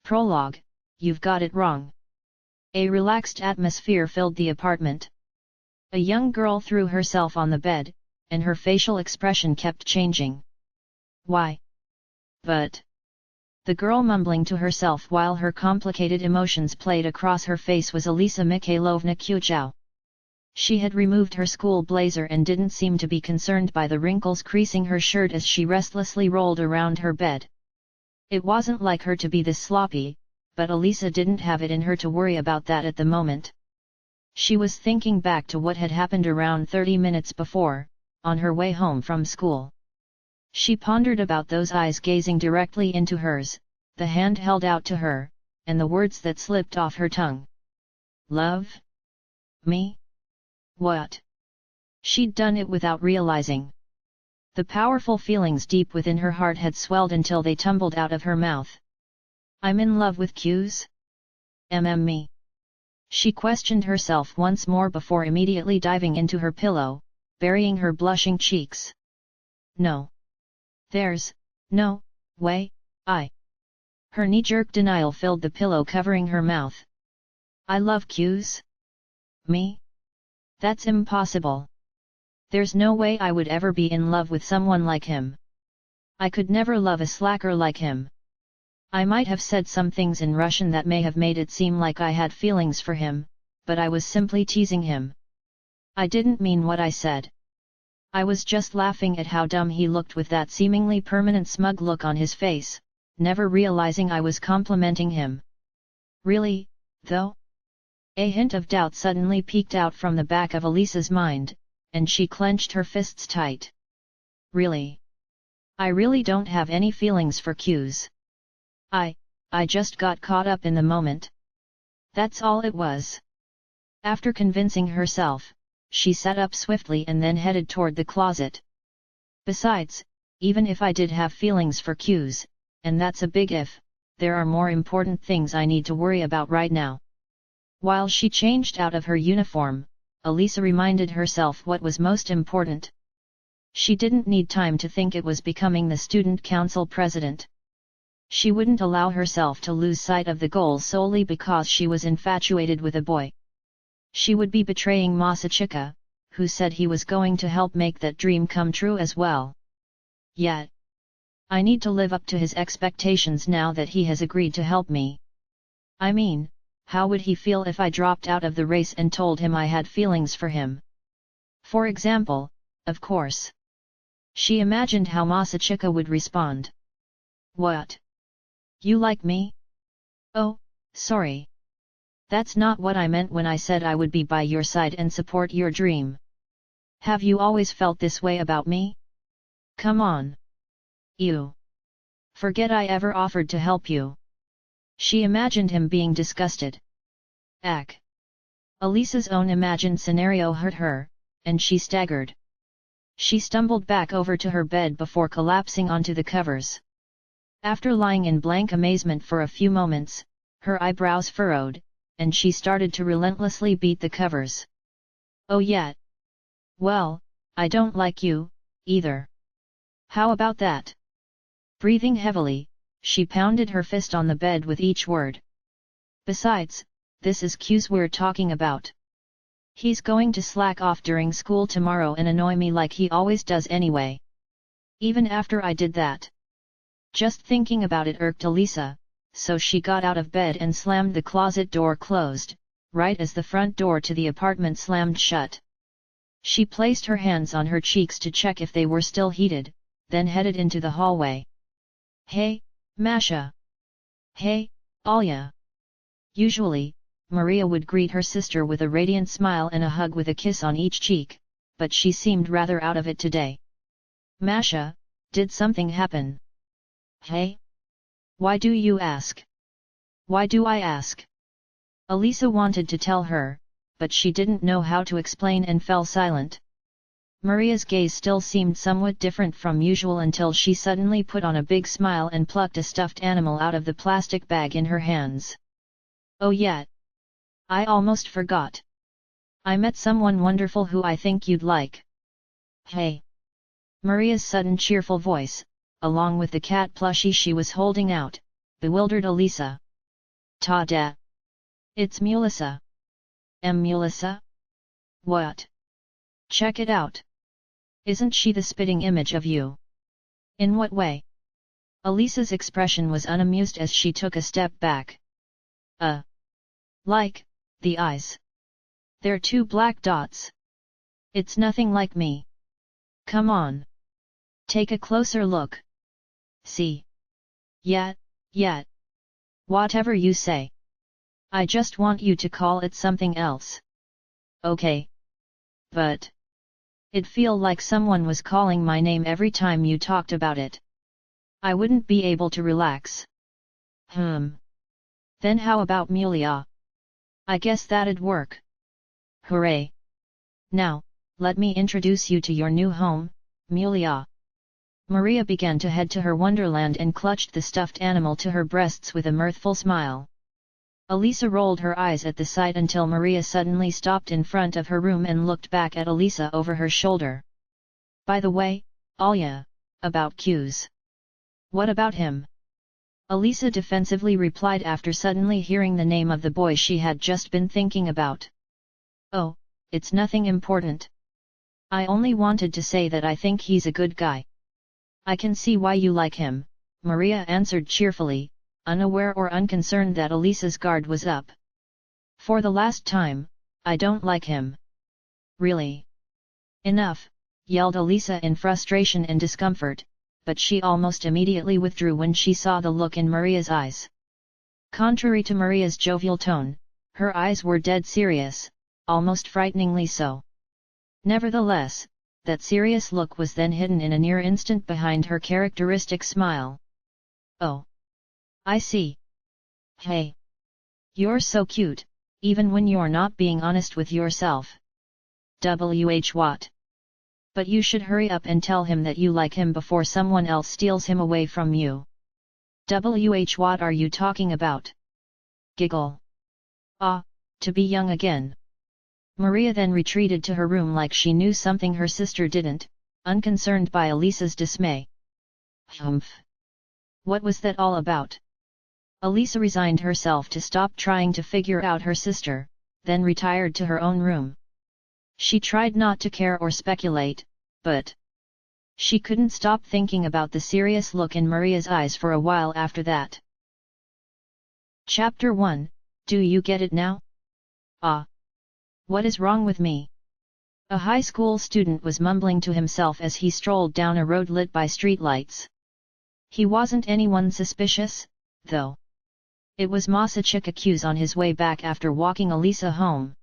Prologue, you've got it wrong. A relaxed atmosphere filled the apartment. A young girl threw herself on the bed, and her facial expression kept changing. Why? But... The girl mumbling to herself while her complicated emotions played across her face was Alya Mikhailovna Kuchau. She had removed her school blazer and didn't seem to be concerned by the wrinkles creasing her shirt as she restlessly rolled around her bed. It wasn't like her to be this sloppy, but Alya didn't have it in her to worry about that at the moment. She was thinking back to what had happened around 30 minutes before, on her way home from school. She pondered about those eyes gazing directly into hers, the hand held out to her, and the words that slipped off her tongue. Love? Me? What? She'd done it without realizing. The powerful feelings deep within her heart had swelled until they tumbled out of her mouth. I'm in love with Q's? Me? She questioned herself once more before immediately diving into her pillow, burying her blushing cheeks. No. There's no way. Her knee-jerk denial filled the pillow covering her mouth. I love Q's? Me? That's impossible. There's no way I would ever be in love with someone like him. I could never love a slacker like him. I might have said some things in Russian that may have made it seem like I had feelings for him, but I was simply teasing him. I didn't mean what I said. I was just laughing at how dumb he looked with that seemingly permanent smug look on his face, never realizing I was complimenting him. Really, though? A hint of doubt suddenly peeked out from the back of Alya's mind, and she clenched her fists tight. Really? I really don't have any feelings for Q's. I just got caught up in the moment. That's all it was. After convincing herself, she sat up swiftly and then headed toward the closet. Besides, even if I did have feelings for Q's, and that's a big if, there are more important things I need to worry about right now. While she changed out of her uniform, Alya reminded herself what was most important. She didn't need time to think it was becoming the student council president. She wouldn't allow herself to lose sight of the goal solely because she was infatuated with a boy. She would be betraying Masachika, who said he was going to help make that dream come true as well. Yet, I need to live up to his expectations now that he has agreed to help me. I mean, how would he feel if I dropped out of the race and told him I had feelings for him? For example, of course. She imagined how Masachika would respond. What? You like me? Oh, sorry. That's not what I meant when I said I would be by your side and support your dream. Have you always felt this way about me? Come on. You. Forget I ever offered to help you. She imagined him being disgusted. Ack. Alya's own imagined scenario hurt her, and she staggered. She stumbled back over to her bed before collapsing onto the covers. After lying in blank amazement for a few moments, her eyebrows furrowed, and she started to relentlessly beat the covers. Oh yeah. Well, I don't like you, either. How about that? Breathing heavily, she pounded her fist on the bed with each word. Besides, this is Q's we're talking about. He's going to slack off during school tomorrow and annoy me like he always does anyway. Even after I did that. Just thinking about it irked Alya, so she got out of bed and slammed the closet door closed, right as the front door to the apartment slammed shut. She placed her hands on her cheeks to check if they were still heated, then headed into the hallway. Hey, Masha! Hey, Alya! Usually, Maria would greet her sister with a radiant smile and a hug with a kiss on each cheek, but she seemed rather out of it today. Masha, did something happen? Hey? Why do you ask? Why do I ask? Alya wanted to tell her, but she didn't know how to explain and fell silent. Maria's gaze still seemed somewhat different from usual until she suddenly put on a big smile and plucked a stuffed animal out of the plastic bag in her hands. Oh yeah. I almost forgot. I met someone wonderful who I think you'd like. Hey. Maria's sudden cheerful voice, along with the cat plushie she was holding out, bewildered Alya. Ta-da! It's Mulissa. Mulissa? What? Check it out. Isn't she the spitting image of you? In what way? Elisa's expression was unamused as she took a step back. Like, the eyes. They're two black dots. It's nothing like me. Come on. Take a closer look. See? Yet. Whatever you say. I just want you to call it something else. Okay. But it'd feel like someone was calling my name every time you talked about it. I wouldn't be able to relax. Then how about Mulia? I guess that'd work. Hooray! Now, let me introduce you to your new home, Mulia. Maria began to head to her wonderland and clutched the stuffed animal to her breasts with a mirthful smile. Elisa rolled her eyes at the sight until Maria suddenly stopped in front of her room and looked back at Elisa over her shoulder. By the way, Alya, about Q's. What about him? Elisa defensively replied after suddenly hearing the name of the boy she had just been thinking about. Oh, it's nothing important. I only wanted to say that I think he's a good guy. I can see why you like him, Maria answered cheerfully, unaware or unconcerned that Elisa's guard was up. For the last time, I don't like him. Really? Enough, yelled Elisa in frustration and discomfort, but she almost immediately withdrew when she saw the look in Maria's eyes. Contrary to Maria's jovial tone, her eyes were dead serious, almost frighteningly so. Nevertheless, that serious look was then hidden in a near instant behind her characteristic smile. Oh! I see. Hey! You're so cute, even when you're not being honest with yourself. What? But you should hurry up and tell him that you like him before someone else steals him away from you. What are you talking about? Giggle. To be young again. Maria then retreated to her room like she knew something her sister didn't, unconcerned by Elisa's dismay. Humph! What was that all about? Elisa resigned herself to stop trying to figure out her sister, then retired to her own room. She tried not to care or speculate, but she couldn't stop thinking about the serious look in Maria's eyes for a while after that. Chapter 1, Do you get it now? What is wrong with me? A high school student was mumbling to himself as he strolled down a road lit by streetlights. He wasn't anyone suspicious, though. It was Masachika Q's on his way back after walking Elisa home.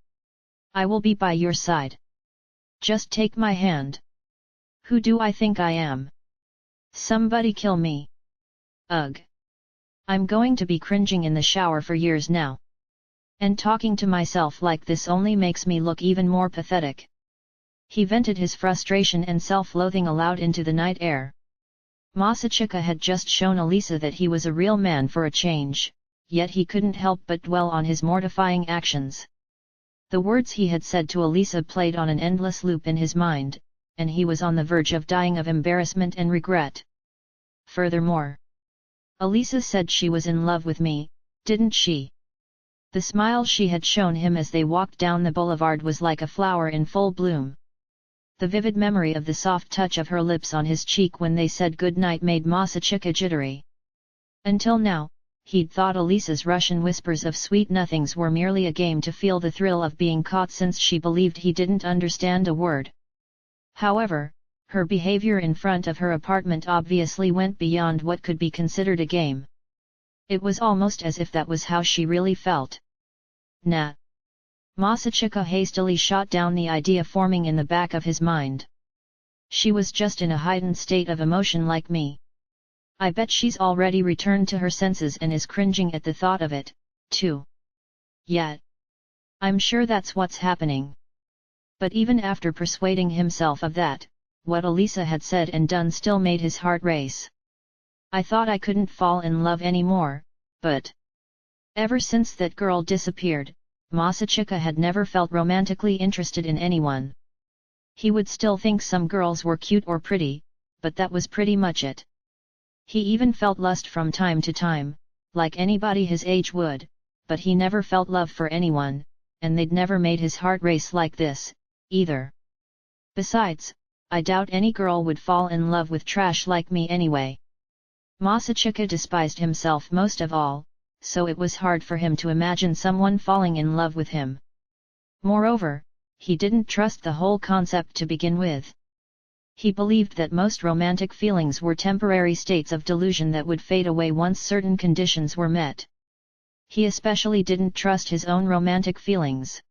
I will be by your side. Just take my hand. Who do I think I am? Somebody kill me. Ugh. I'm going to be cringing in the shower for years now. And talking to myself like this only makes me look even more pathetic. He vented his frustration and self-loathing aloud into the night air. Masachika had just shown Elisa that he was a real man for a change, yet he couldn't help but dwell on his mortifying actions. The words he had said to Elisa played on an endless loop in his mind, and he was on the verge of dying of embarrassment and regret. Furthermore, Elisa said she was in love with me, didn't she? The smile she had shown him as they walked down the boulevard was like a flower in full bloom. The vivid memory of the soft touch of her lips on his cheek when they said goodnight made Masachika jittery. Until now, he'd thought Elisa's Russian whispers of sweet nothings were merely a game to feel the thrill of being caught since she believed he didn't understand a word. However, her behavior in front of her apartment obviously went beyond what could be considered a game. It was almost as if that was how she really felt. Nah. Masachika hastily shot down the idea forming in the back of his mind. She was just in a heightened state of emotion like me. I bet she's already returned to her senses and is cringing at the thought of it, too. Yet, I'm sure that's what's happening. But even after persuading himself of that, what Elisa had said and done still made his heart race. I thought I couldn't fall in love anymore, but ever since that girl disappeared, Masachika had never felt romantically interested in anyone. He would still think some girls were cute or pretty, but that was pretty much it. He even felt lust from time to time, like anybody his age would, but he never felt love for anyone, and they'd never made his heart race like this, either. Besides, I doubt any girl would fall in love with trash like me anyway. Masachika despised himself most of all, so it was hard for him to imagine someone falling in love with him. Moreover, he didn't trust the whole concept to begin with. He believed that most romantic feelings were temporary states of delusion that would fade away once certain conditions were met. He especially didn't trust his own romantic feelings.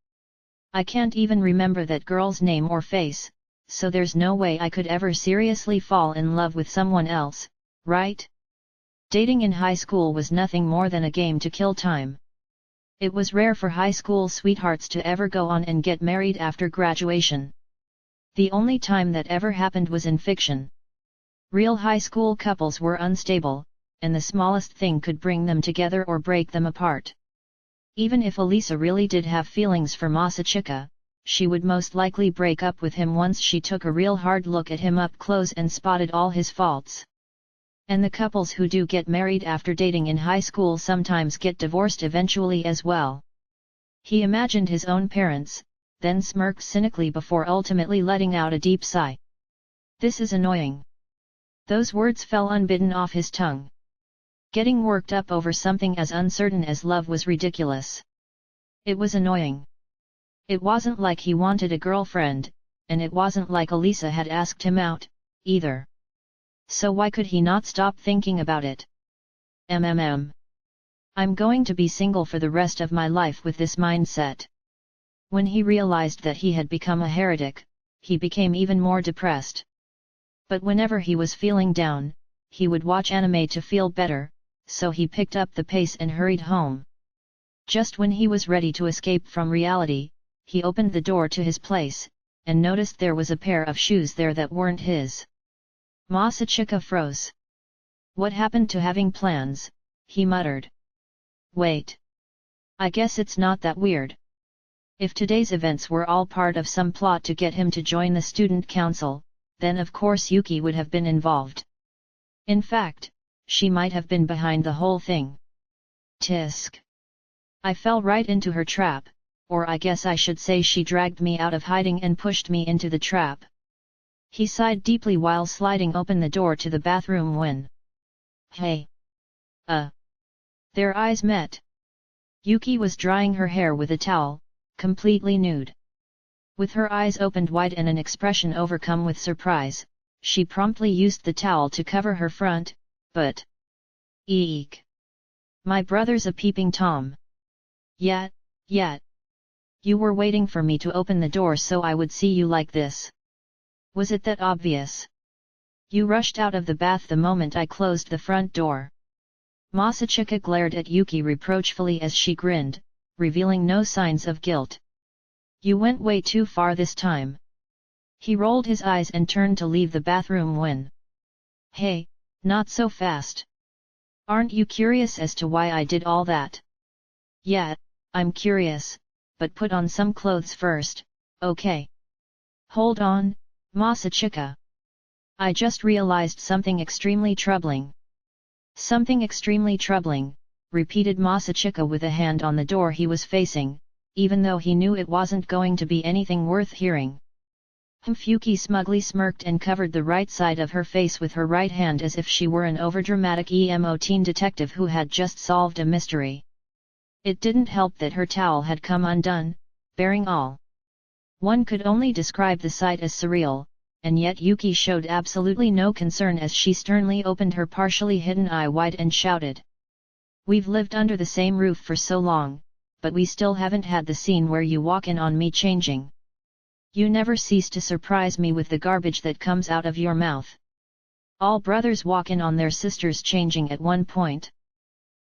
I can't even remember that girl's name or face, so there's no way I could ever seriously fall in love with someone else, right? Dating in high school was nothing more than a game to kill time. It was rare for high school sweethearts to ever go on and get married after graduation. The only time that ever happened was in fiction. Real high school couples were unstable, and the smallest thing could bring them together or break them apart. Even if Elisa really did have feelings for Masachika, she would most likely break up with him once she took a real hard look at him up close and spotted all his faults. And the couples who do get married after dating in high school sometimes get divorced eventually as well. He imagined his own parents, then smirked cynically before ultimately letting out a deep sigh. This is annoying. Those words fell unbidden off his tongue. Getting worked up over something as uncertain as love was ridiculous. It was annoying. It wasn't like he wanted a girlfriend, and it wasn't like Elisa had asked him out, either. So why could he not stop thinking about it? I'm going to be single for the rest of my life with this mindset. When he realized that he had become a heretic, he became even more depressed. But whenever he was feeling down, he would watch anime to feel better, so he picked up the pace and hurried home. Just when he was ready to escape from reality, he opened the door to his place, and noticed there was a pair of shoes there that weren't his. Masachika froze. What happened to having plans? He muttered. Wait. I guess it's not that weird. If today's events were all part of some plot to get him to join the student council, then of course Yuki would have been involved. In fact, she might have been behind the whole thing. Tisk. I fell right into her trap, or I guess I should say she dragged me out of hiding and pushed me into the trap. He sighed deeply while sliding open the door to the bathroom when... Hey! Their eyes met. Yuki was drying her hair with a towel, completely nude. With her eyes opened wide and an expression overcome with surprise, she promptly used the towel to cover her front, but... Eek! My brother's a peeping Tom. Yet. You were waiting for me to open the door so I would see you like this. Was it that obvious? You rushed out of the bath the moment I closed the front door. Masachika glared at Yuki reproachfully as she grinned, revealing no signs of guilt. You went way too far this time. He rolled his eyes and turned to leave the bathroom when... Hey, not so fast. Aren't you curious as to why I did all that? Yeah, I'm curious, but put on some clothes first, okay? Hold on, Masachika. I just realized something extremely troubling. Something extremely troubling, repeated Masachika with a hand on the door he was facing, even though he knew it wasn't going to be anything worth hearing. Yuki smugly smirked and covered the right side of her face with her right hand as if she were an overdramatic emo teen detective who had just solved a mystery. It didn't help that her towel had come undone, bearing all. One could only describe the sight as surreal, and yet Yuki showed absolutely no concern as she sternly opened her partially hidden eye wide and shouted. We've lived under the same roof for so long, but we still haven't had the scene where you walk in on me changing. You never cease to surprise me with the garbage that comes out of your mouth. All brothers walk in on their sisters changing at one point.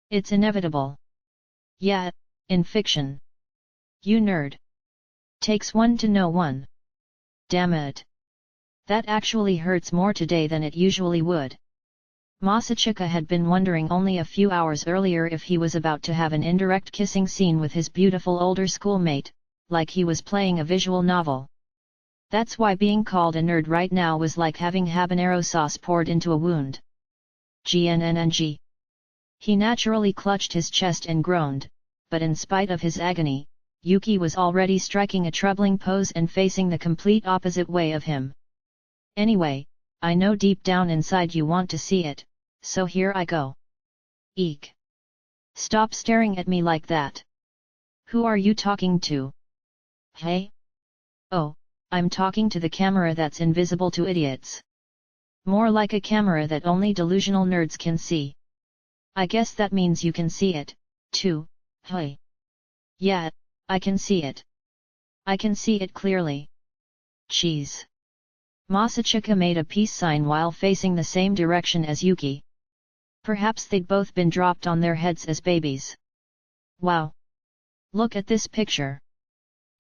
It's inevitable. Yeah, in fiction. You nerd. Takes one to know one. Damn it. That actually hurts more today than it usually would. Masachika had been wondering only a few hours earlier if he was about to have an indirect kissing scene with his beautiful older schoolmate, like he was playing a visual novel. That's why being called a nerd right now was like having habanero sauce poured into a wound. GNNNG. He naturally clutched his chest and groaned, but in spite of his agony, Yuki was already striking a troubling pose and facing the complete opposite way of him. Anyway, I know deep down inside you want to see it, so here I go. Eek! Stop staring at me like that. Who are you talking to? Hey? Oh, I'm talking to the camera that's invisible to idiots. More like a camera that only delusional nerds can see. I guess that means you can see it, too, hey? Yeah, I can see it. I can see it clearly. Cheese. Masachika made a peace sign while facing the same direction as Yuki. Perhaps they'd both been dropped on their heads as babies. Wow! Look at this picture.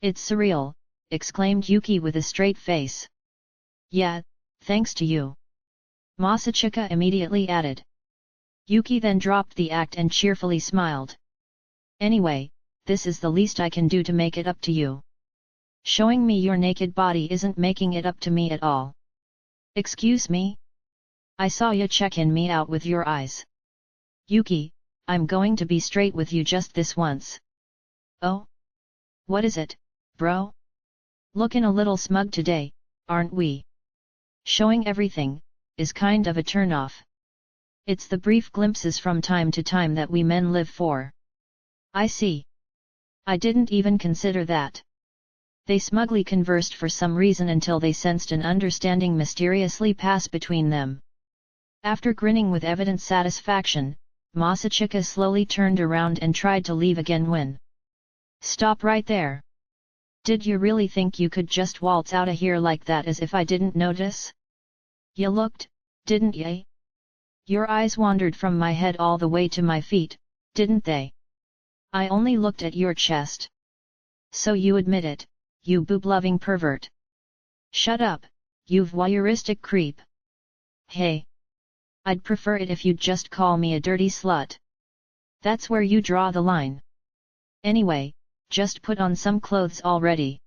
It's surreal, exclaimed Yuki with a straight face. Yeah, thanks to you. Masachika immediately added. Yuki then dropped the act and cheerfully smiled. Anyway, this is the least I can do to make it up to you. Showing me your naked body isn't making it up to me at all. Excuse me? I saw you checking me out with your eyes. Yuki, I'm going to be straight with you just this once. Oh? What is it, bro? Looking a little smug today, aren't we? Showing everything is kind of a turn-off. It's the brief glimpses from time to time that we men live for. I see. I didn't even consider that. They smugly conversed for some reason until they sensed an understanding mysteriously pass between them. After grinning with evident satisfaction, Masachika slowly turned around and tried to leave again when... Stop right there! Did you really think you could just waltz out of here like that as if I didn't notice? You looked, didn't ya? Your eyes wandered from my head all the way to my feet, didn't they? I only looked at your chest. So you admit it, you boob-loving pervert. Shut up, you voyeuristic creep. Hey! I'd prefer it if you'd just call me a dirty slut. That's where you draw the line. Anyway, just put on some clothes already.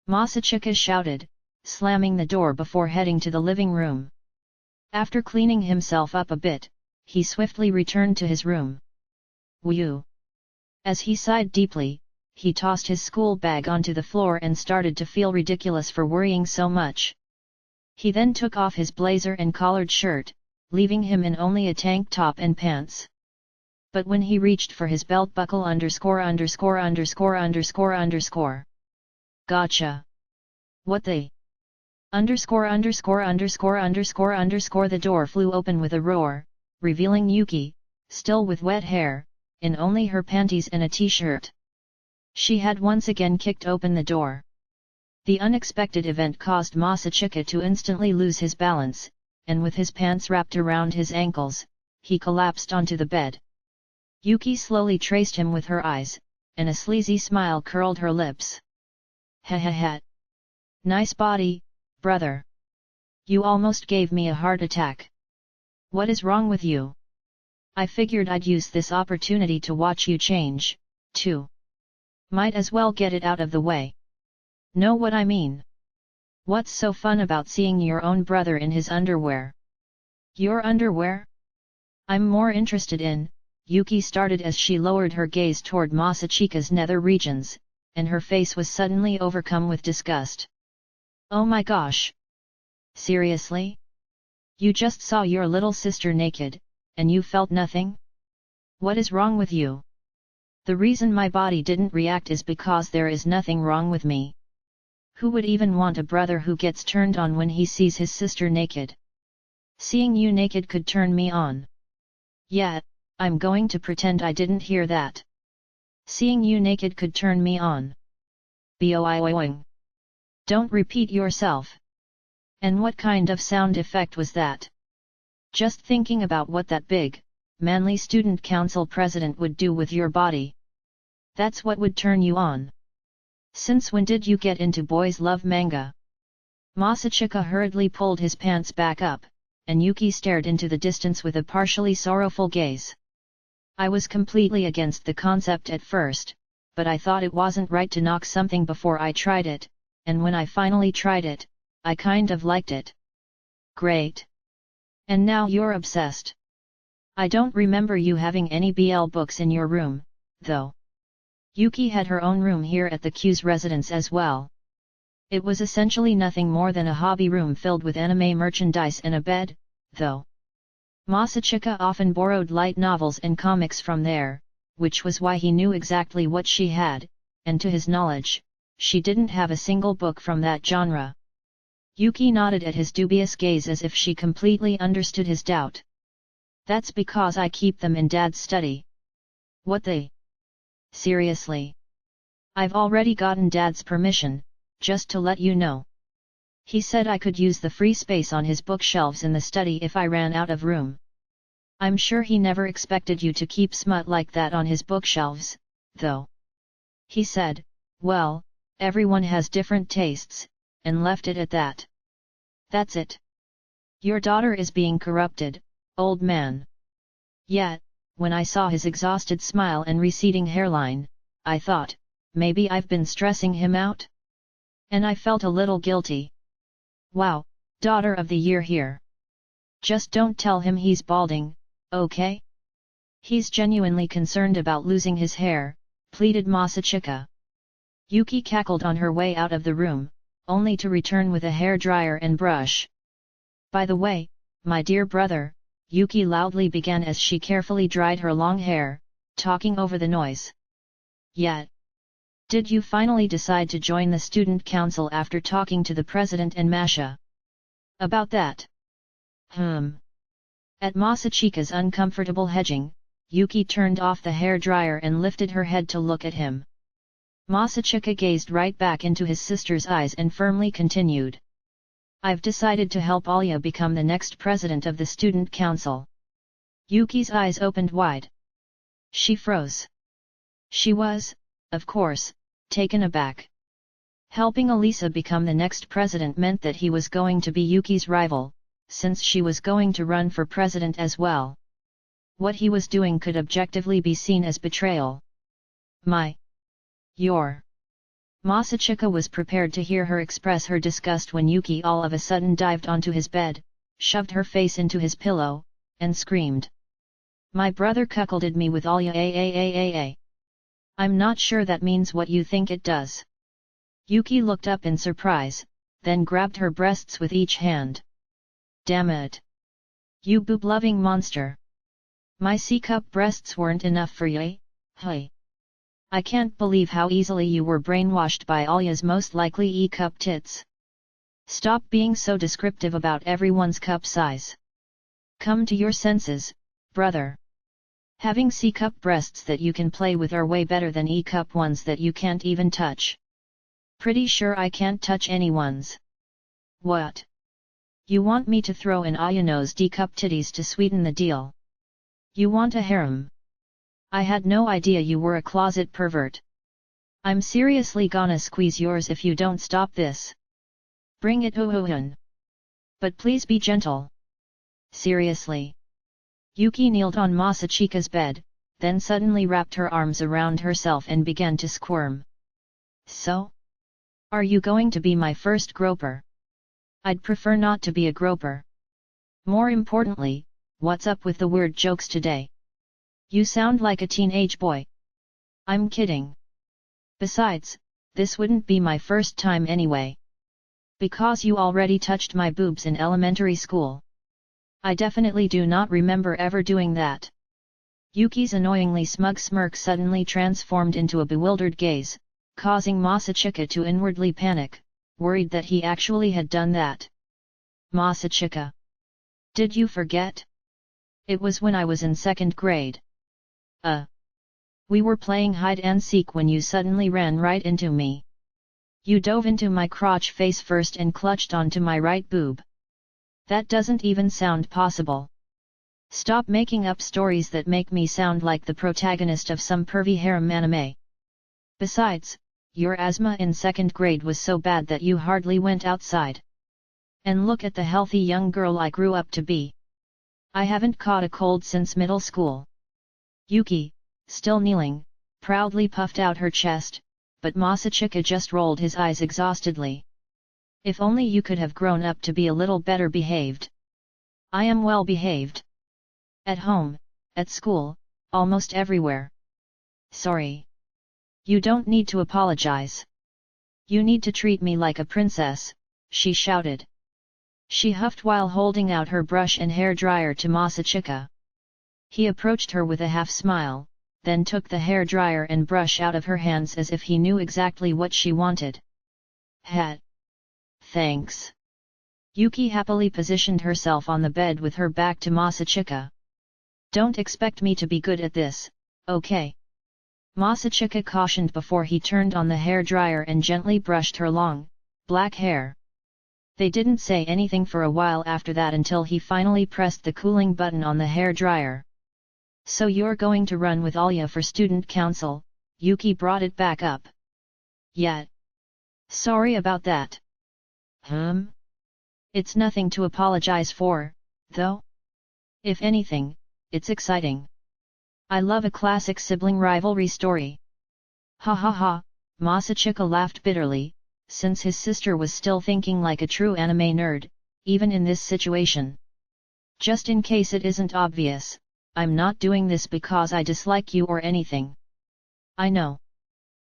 Masachika shouted, slamming the door before heading to the living room. After cleaning himself up a bit, he swiftly returned to his room. Whew! As he sighed deeply, he tossed his school bag onto the floor and started to feel ridiculous for worrying so much. He then took off his blazer and collared shirt, leaving him in only a tank top and pants. But when he reached for his belt buckle ____________. Gotcha! What the? The door flew open with a roar, revealing Yuki, still with wet hair, in only her panties and a t-shirt. She had once again kicked open the door. The unexpected event caused Masachika to instantly lose his balance, and with his pants wrapped around his ankles, he collapsed onto the bed. Yuki slowly traced him with her eyes, and a sleazy smile curled her lips. Ha ha ha! Nice body, brother. You almost gave me a heart attack. What is wrong with you? I figured I'd use this opportunity to watch you change, too. Might as well get it out of the way. Know what I mean? What's so fun about seeing your own brother in his underwear? Your underwear? I'm more interested in, Yuki started as she lowered her gaze toward Masachika's nether regions, and her face was suddenly overcome with disgust. Oh my gosh! Seriously? You just saw your little sister naked, and you felt nothing? What is wrong with you? The reason my body didn't react is because there is nothing wrong with me. Who would even want a brother who gets turned on when he sees his sister naked? Seeing you naked could turn me on. Yeah, I'm going to pretend I didn't hear that. Seeing you naked could turn me on. Boing. Don't repeat yourself. And what kind of sound effect was that? Just thinking about what that big, manly student council president would do with your body. That's what would turn you on. Since when did you get into boys love manga? Masachika hurriedly pulled his pants back up, and Yuki stared into the distance with a partially sorrowful gaze. I was completely against the concept at first, but I thought it wasn't right to knock something before I tried it, and when I finally tried it, I kind of liked it. Great. And now you're obsessed. I don't remember you having any BL books in your room, though. Yuki had her own room here at the Q's residence as well. It was essentially nothing more than a hobby room filled with anime merchandise and a bed, though. Masachika often borrowed light novels and comics from there, which was why he knew exactly what she had, and to his knowledge, she didn't have a single book from that genre. Yuki nodded at his dubious gaze as if she completely understood his doubt. That's because I keep them in Dad's study. What they? Seriously? I've already gotten Dad's permission, just to let you know. He said I could use the free space on his bookshelves in the study if I ran out of room. I'm sure he never expected you to keep smut like that on his bookshelves, though. He said, well, everyone has different tastes, and left it at that. That's it. Your daughter is being corrupted, old man. Yet, when I saw his exhausted smile and receding hairline, I thought, maybe I've been stressing him out? And I felt a little guilty. Wow, daughter of the year here. Just don't tell him he's balding, okay? He's genuinely concerned about losing his hair, pleaded Masachika. Yuki cackled on her way out of the room, only to return with a hair dryer and brush. By the way, my dear brother, Yuki loudly began as she carefully dried her long hair, talking over the noise. Yet. Did you finally decide to join the student council after talking to the president and Masha? About that? At Masachika's uncomfortable hedging, Yuki turned off the hair dryer and lifted her head to look at him. Masachika gazed right back into his sister's eyes and firmly continued. I've decided to help Alya become the next president of the student council. Yuki's eyes opened wide. She froze. She was, of course, taken aback. Helping Alisa become the next president meant that he was going to be Yuki's rival, since she was going to run for president as well. What he was doing could objectively be seen as betrayal. Your. Masachika was prepared to hear her express her disgust when Yuki all of a sudden dived onto his bed, shoved her face into his pillow, and screamed. My brother cuckolded me with Alya. I'm not sure that means what you think it does. Yuki looked up in surprise, then grabbed her breasts with each hand. Damn it! You boob-loving monster! My C-cup breasts weren't enough for you, hey! I can't believe how easily you were brainwashed by Alya's most likely E-cup tits. Stop being so descriptive about everyone's cup size. Come to your senses, brother. Having C-cup breasts that you can play with are way better than E-cup ones that you can't even touch. Pretty sure I can't touch anyone's. What? You want me to throw in Ayano's D-cup titties to sweeten the deal? You want a harem? I had no idea you were a closet pervert. I'm seriously gonna squeeze yours if you don't stop this. Bring it on. But please be gentle. Seriously. Yuki kneeled on Masachika's bed, then suddenly wrapped her arms around herself and began to squirm. So? Are you going to be my first groper? I'd prefer not to be a groper. More importantly, what's up with the weird jokes today? You sound like a teenage boy. I'm kidding. Besides, this wouldn't be my first time anyway. Because you already touched my boobs in elementary school. I definitely do not remember ever doing that. Yuki's annoyingly smug smirk suddenly transformed into a bewildered gaze, causing Masachika to inwardly panic, worried that he actually had done that. Masachika. Did you forget? It was when I was in 2nd grade. We were playing hide and seek when you suddenly ran right into me. You dove into my crotch face first and clutched onto my right boob. That doesn't even sound possible. Stop making up stories that make me sound like the protagonist of some pervy harem anime. Besides, your asthma in 2nd grade was so bad that you hardly went outside. And look at the healthy young girl I grew up to be. I haven't caught a cold since middle school. Yuki, still kneeling, proudly puffed out her chest, but Masachika just rolled his eyes exhaustedly. If only you could have grown up to be a little better behaved. I am well behaved. At home, at school, almost everywhere. Sorry. You don't need to apologize. You need to treat me like a princess, she shouted. She huffed while holding out her brush and hair dryer to Masachika. He approached her with a half smile, then took the hair dryer and brush out of her hands as if he knew exactly what she wanted. Hat. Thanks. Yuki happily positioned herself on the bed with her back to Masachika. Don't expect me to be good at this, okay? Masachika cautioned before he turned on the hair dryer and gently brushed her long, black hair. They didn't say anything for a while after that until he finally pressed the cooling button on the hair dryer. So you're going to run with Alya for student council, Yuki brought it back up. Yeah. Sorry about that. It's nothing to apologize for, though. If anything, it's exciting. I love a classic sibling rivalry story. Ha ha ha, Masachika laughed bitterly, since his sister was still thinking like a true anime nerd, even in this situation. Just in case it isn't obvious, I'm not doing this because I dislike you or anything. I know.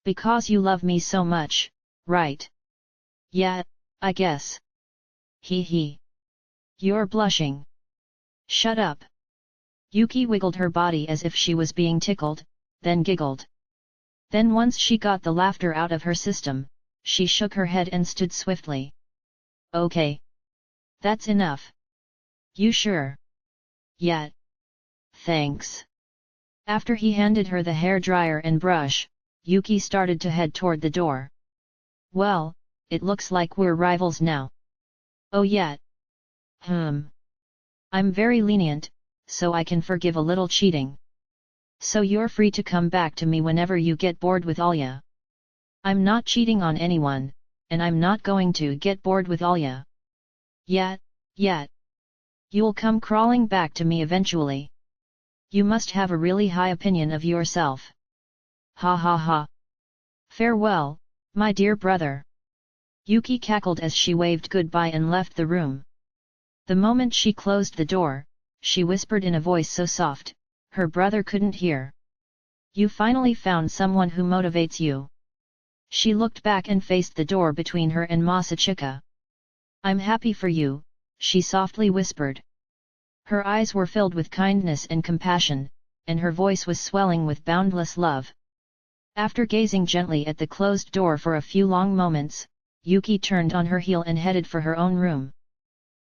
Because you love me so much, right? Yeah, I guess. Hee hee. You're blushing. Shut up. Yuki wiggled her body as if she was being tickled, then giggled. Then once she got the laughter out of her system, she shook her head and stood swiftly. Okay. That's enough. You sure? Yeah. Thanks. After he handed her the hair dryer and brush, Yuki started to head toward the door. Well, it looks like we're rivals now. Oh yeah. I'm very lenient, so I can forgive a little cheating. So you're free to come back to me whenever you get bored with Alya. I'm not cheating on anyone, and I'm not going to get bored with Alya. Yeah. You'll come crawling back to me eventually. You must have a really high opinion of yourself. Ha ha ha. Farewell, my dear brother. Yuki cackled as she waved goodbye and left the room. The moment she closed the door, she whispered in a voice so soft, her brother couldn't hear. You finally found someone who motivates you. She looked back and faced the door between her and Masachika. I'm happy for you, she softly whispered. Her eyes were filled with kindness and compassion, and her voice was swelling with boundless love. After gazing gently at the closed door for a few long moments, Yuki turned on her heel and headed for her own room.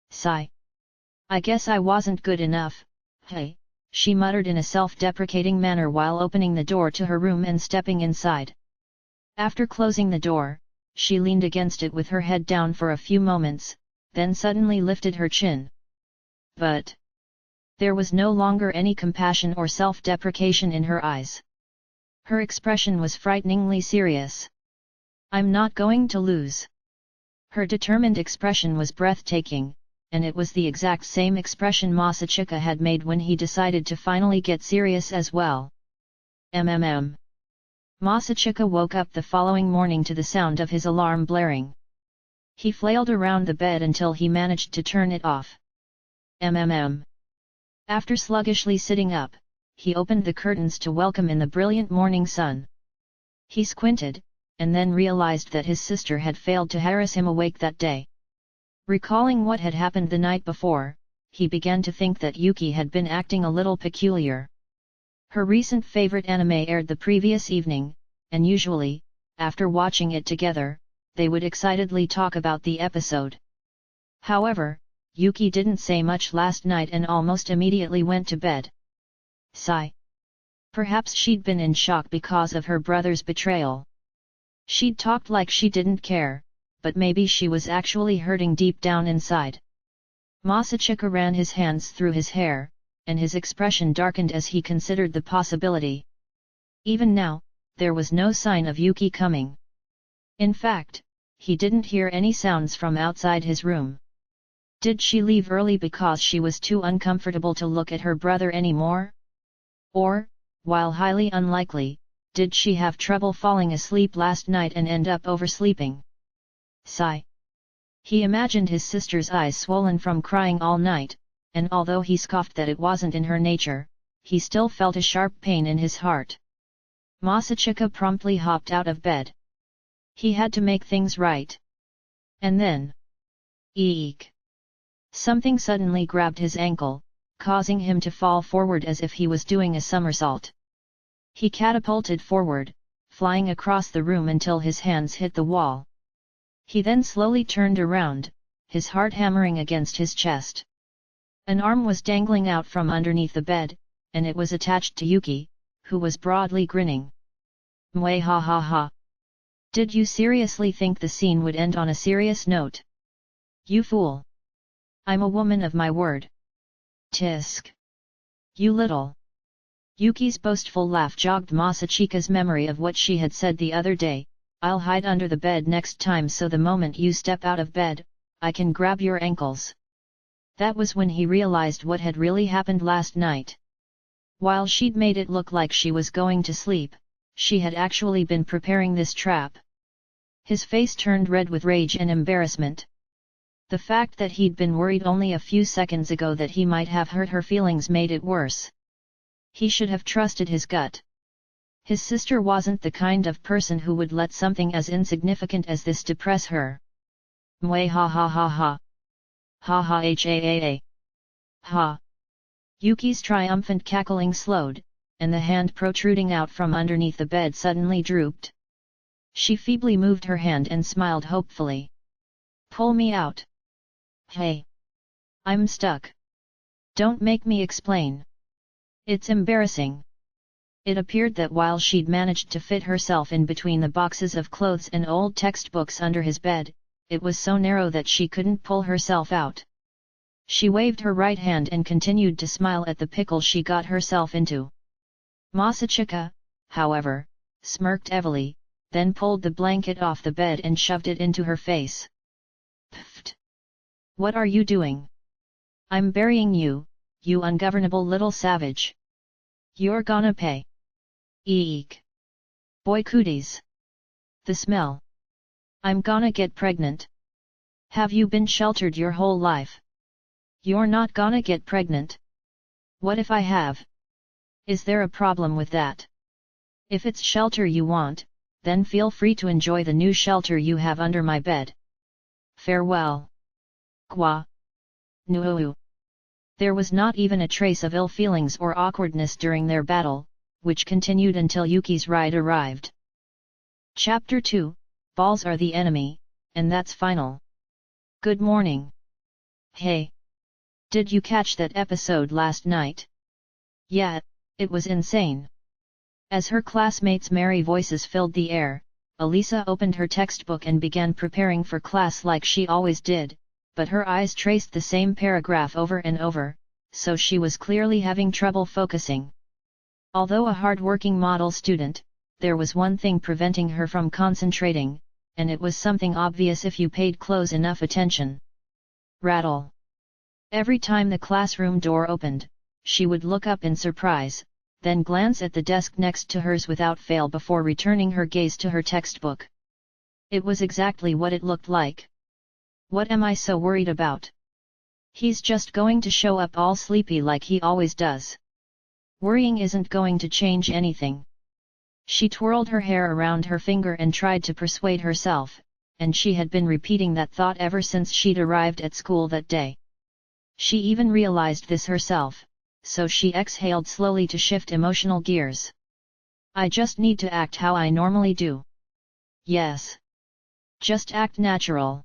Sigh. I guess I wasn't good enough, hey, she muttered in a self-deprecating manner while opening the door to her room and stepping inside. After closing the door, she leaned against it with her head down for a few moments, then suddenly lifted her chin. But there was no longer any compassion or self-deprecation in her eyes. Her expression was frighteningly serious. I'm not going to lose. Her determined expression was breathtaking, and it was the exact same expression Masachika had made when he decided to finally get serious as well. Masachika woke up the following morning to the sound of his alarm blaring. He flailed around the bed until he managed to turn it off. After sluggishly sitting up, he opened the curtains to welcome in the brilliant morning sun. He squinted, and then realized that his sister had failed to harass him awake that day. Recalling what had happened the night before, he began to think that Yuki had been acting a little peculiar. Her recent favorite anime aired the previous evening, and usually, after watching it together, they would excitedly talk about the episode. However, Yuki didn't say much last night and almost immediately went to bed. Sigh. Perhaps she'd been in shock because of her brother's betrayal. She'd talked like she didn't care, but maybe she was actually hurting deep down inside. Masachika ran his hands through his hair, and his expression darkened as he considered the possibility. Even now, there was no sign of Yuki coming. In fact, he didn't hear any sounds from outside his room. Did she leave early because she was too uncomfortable to look at her brother anymore? Or, while highly unlikely, did she have trouble falling asleep last night and end up oversleeping? Sigh. He imagined his sister's eyes swollen from crying all night, and although he scoffed that it wasn't in her nature, he still felt a sharp pain in his heart. Masachika promptly hopped out of bed. He had to make things right. And then... Eek! Something suddenly grabbed his ankle, causing him to fall forward as if he was doing a somersault. He catapulted forward, flying across the room until his hands hit the wall. He then slowly turned around, his heart hammering against his chest. An arm was dangling out from underneath the bed, and it was attached to Yuki, who was broadly grinning. Mwah ha ha ha! Did you seriously think the scene would end on a serious note? You fool! I'm a woman of my word. Tisk! You little! Yuki's boastful laugh jogged Masachika's memory of what she had said the other day. I'll hide under the bed next time so the moment you step out of bed, I can grab your ankles. That was when he realized what had really happened last night. While she'd made it look like she was going to sleep, she had actually been preparing this trap. His face turned red with rage and embarrassment. The fact that he'd been worried only a few seconds ago that he might have hurt her feelings made it worse. He should have trusted his gut. His sister wasn't the kind of person who would let something as insignificant as this depress her. Mwah ha ha ha ha! Ha ha ha! Ha! Yuki's triumphant cackling slowed, and the hand protruding out from underneath the bed suddenly drooped. She feebly moved her hand and smiled hopefully. Pull me out. Hey! I'm stuck. Don't make me explain. It's embarrassing. It appeared that while she'd managed to fit herself in between the boxes of clothes and old textbooks under his bed, it was so narrow that she couldn't pull herself out. She waved her right hand and continued to smile at the pickle she got herself into. Masachika, however, smirked heavily, then pulled the blanket off the bed and shoved it into her face. Pfft! What are you doing? I'm burying you, you ungovernable little savage. You're gonna pay. Eek! Boy cooties! The smell! I'm gonna get pregnant. Have you been sheltered your whole life? You're not gonna get pregnant. What if I have? Is there a problem with that? If it's shelter you want, then feel free to enjoy the new shelter you have under my bed. Farewell. Kwa. Nuuu. There was not even a trace of ill feelings or awkwardness during their battle, which continued until Yuki's ride arrived. Chapter 2, Balls are the enemy, and that's final. Good morning. Hey! Did you catch that episode last night? Yeah, it was insane. As her classmates' merry voices filled the air, Elisa opened her textbook and began preparing for class like she always did, but her eyes traced the same paragraph over and over, so she was clearly having trouble focusing. Although a hard-working model student, there was one thing preventing her from concentrating, and it was something obvious if you paid close enough attention. Rattle. Every time the classroom door opened, she would look up in surprise, then glance at the desk next to hers without fail before returning her gaze to her textbook. It was exactly what it looked like. What am I so worried about? He's just going to show up all sleepy like he always does. Worrying isn't going to change anything. She twirled her hair around her finger and tried to persuade herself, and she had been repeating that thought ever since she'd arrived at school that day. She even realized this herself, so she exhaled slowly to shift emotional gears. I just need to act how I normally do. Yes. Just act natural.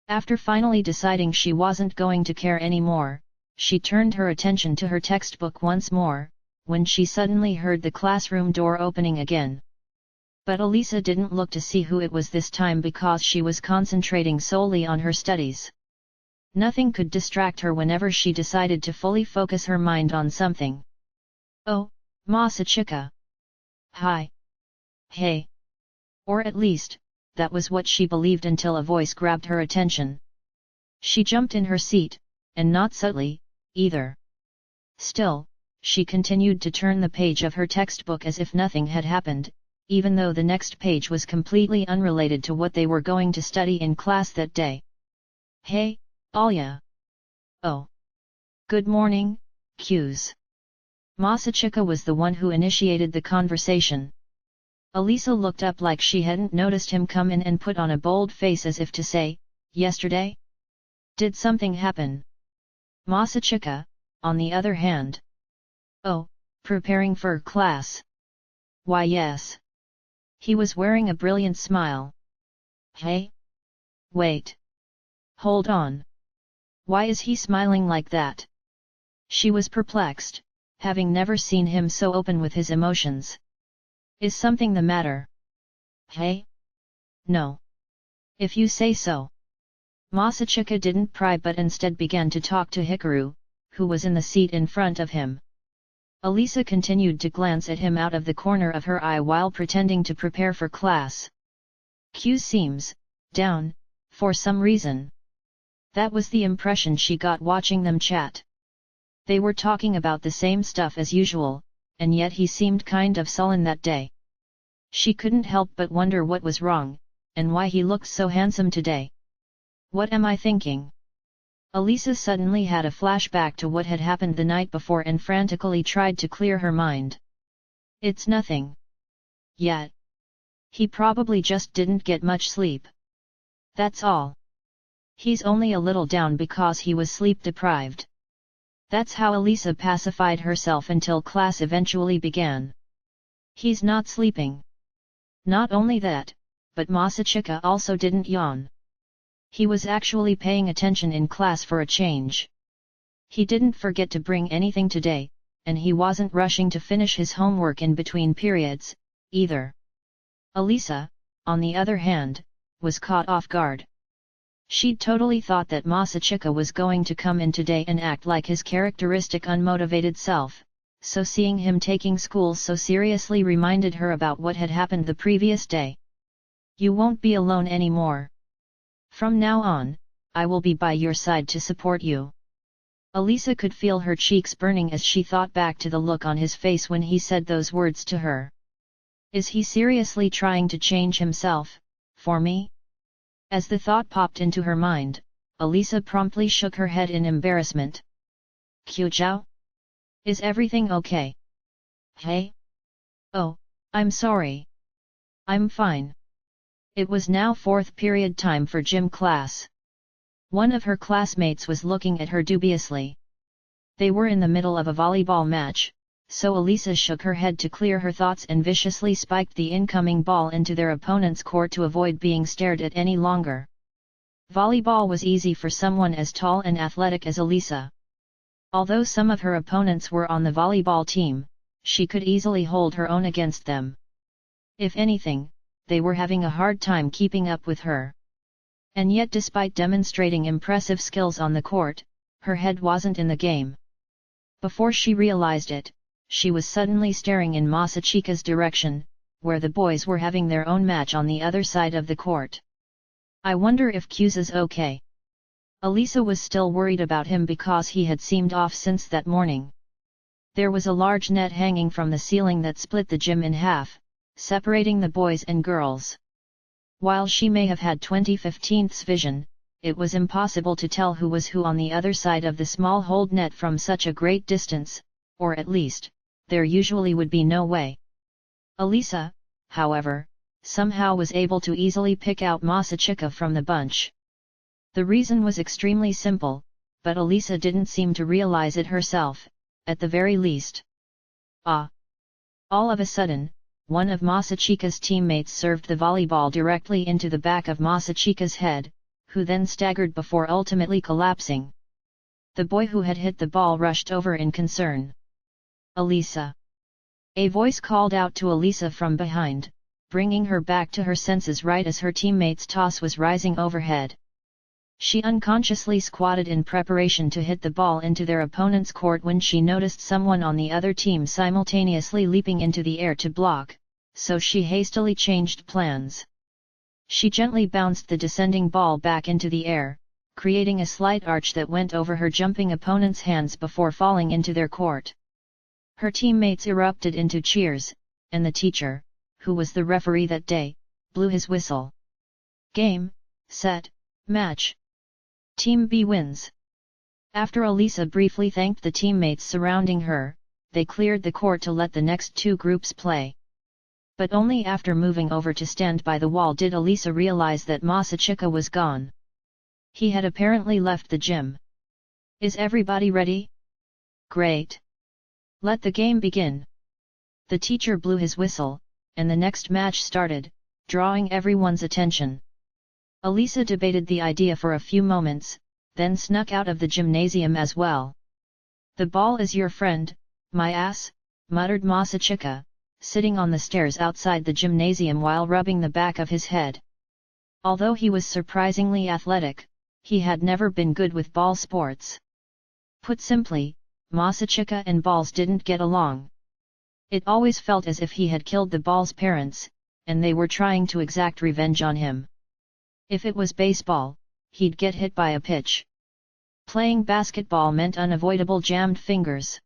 After finally deciding she wasn't going to care anymore, she turned her attention to her textbook once more, when she suddenly heard the classroom door opening again. But Elisa didn't look to see who it was this time because she was concentrating solely on her studies. Nothing could distract her whenever she decided to fully focus her mind on something. Oh, Masachika! Hi! Hey! Or at least, that was what she believed until a voice grabbed her attention. She jumped in her seat, and not subtly, either. Still, she continued to turn the page of her textbook as if nothing had happened, even though the next page was completely unrelated to what they were going to study in class that day. Hey, Alya! Oh! Good morning, Q's. Masachika was the one who initiated the conversation. Alisa looked up like she hadn't noticed him come in and put on a bold face as if to say, "Yesterday? Did something happen?" Masachika, on the other hand. "Oh, preparing for class. Why yes." He was wearing a brilliant smile. "Hey? Wait. Hold on. Why is he smiling like that?" She was perplexed, having never seen him so open with his emotions. "Is something the matter?" "Hey? No. If you say so." Masachika didn't pry but instead began to talk to Hikaru, who was in the seat in front of him. Alisa continued to glance at him out of the corner of her eye while pretending to prepare for class. Q seems down, for some reason. That was the impression she got watching them chat. They were talking about the same stuff as usual, and yet he seemed kind of sullen that day. She couldn't help but wonder what was wrong, and why he looked so handsome today. What am I thinking? Alisa suddenly had a flashback to what had happened the night before and frantically tried to clear her mind. It's nothing. Yet. He probably just didn't get much sleep. That's all. He's only a little down because he was sleep deprived. That's how Alisa pacified herself until class eventually began. He's not sleeping. Not only that, but Masachika also didn't yawn. He was actually paying attention in class for a change. He didn't forget to bring anything today, and he wasn't rushing to finish his homework in between periods, either. Alisa, on the other hand, was caught off guard. She'd totally thought that Masachika was going to come in today and act like his characteristic unmotivated self, so seeing him taking school so seriously reminded her about what had happened the previous day. "You won't be alone anymore. From now on, I will be by your side to support you." Alisa could feel her cheeks burning as she thought back to the look on his face when he said those words to her. Is he seriously trying to change himself, for me? As the thought popped into her mind, Alisa promptly shook her head in embarrassment. "Qiuzhao? Is everything okay?" "Hey? Oh, I'm sorry. I'm fine." It was now fourth period time for gym class. One of her classmates was looking at her dubiously. They were in the middle of a volleyball match, so Alisa shook her head to clear her thoughts and viciously spiked the incoming ball into their opponent's court to avoid being stared at any longer. Volleyball was easy for someone as tall and athletic as Alisa. Although some of her opponents were on the volleyball team, she could easily hold her own against them. If anything, they were having a hard time keeping up with her. And yet despite demonstrating impressive skills on the court, her head wasn't in the game. Before she realized it, she was suddenly staring in Masachika's direction, where the boys were having their own match on the other side of the court. I wonder if Qiuzha's okay. Alisa was still worried about him because he had seemed off since that morning. There was a large net hanging from the ceiling that split the gym in half, separating the boys and girls. While she may have had 20/15th's vision, it was impossible to tell who was who on the other side of the small hold net from such a great distance, or at least, there usually would be no way. Alisa, however, somehow was able to easily pick out Masachika from the bunch. The reason was extremely simple, but Alisa didn't seem to realize it herself, at the very least. Ah! All of a sudden, one of Masachika's teammates served the volleyball directly into the back of Masachika's head, who then staggered before ultimately collapsing. The boy who had hit the ball rushed over in concern. "Alisa!" A voice called out to Alisa from behind, bringing her back to her senses right as her teammate's toss was rising overhead. She unconsciously squatted in preparation to hit the ball into their opponent's court when she noticed someone on the other team simultaneously leaping into the air to block, so she hastily changed plans. She gently bounced the descending ball back into the air, creating a slight arch that went over her jumping opponent's hands before falling into their court. Her teammates erupted into cheers, and the teacher, who was the referee that day, blew his whistle. Game, set, match. Team B wins. After Alisa briefly thanked the teammates surrounding her, they cleared the court to let the next two groups play. But only after moving over to stand by the wall did Alisa realize that Masachika was gone. He had apparently left the gym. Is everybody ready? Great. Let the game begin. The teacher blew his whistle, and the next match started, drawing everyone's attention. Alisa debated the idea for a few moments, then snuck out of the gymnasium as well. The ball is your friend, my ass, muttered Masachika, sitting on the stairs outside the gymnasium while rubbing the back of his head. Although he was surprisingly athletic, he had never been good with ball sports. Put simply, Masachika and balls didn't get along. It always felt as if he had killed the ball's parents, and they were trying to exact revenge on him. If it was baseball, he'd get hit by a pitch. Playing basketball meant unavoidable jammed fingers.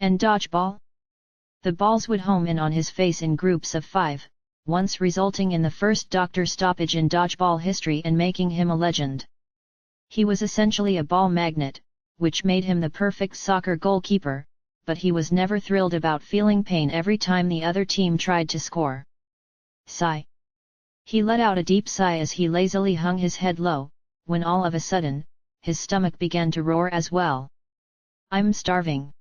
And dodgeball? The balls would home in on his face in groups of 5, once resulting in the first doctor stoppage in dodgeball history and making him a legend. He was essentially a ball magnet, which made him the perfect soccer goalkeeper, but he was never thrilled about feeling pain every time the other team tried to score. Sigh. He let out a deep sigh as he lazily hung his head low, when all of a sudden, his stomach began to roar as well. I'm starving.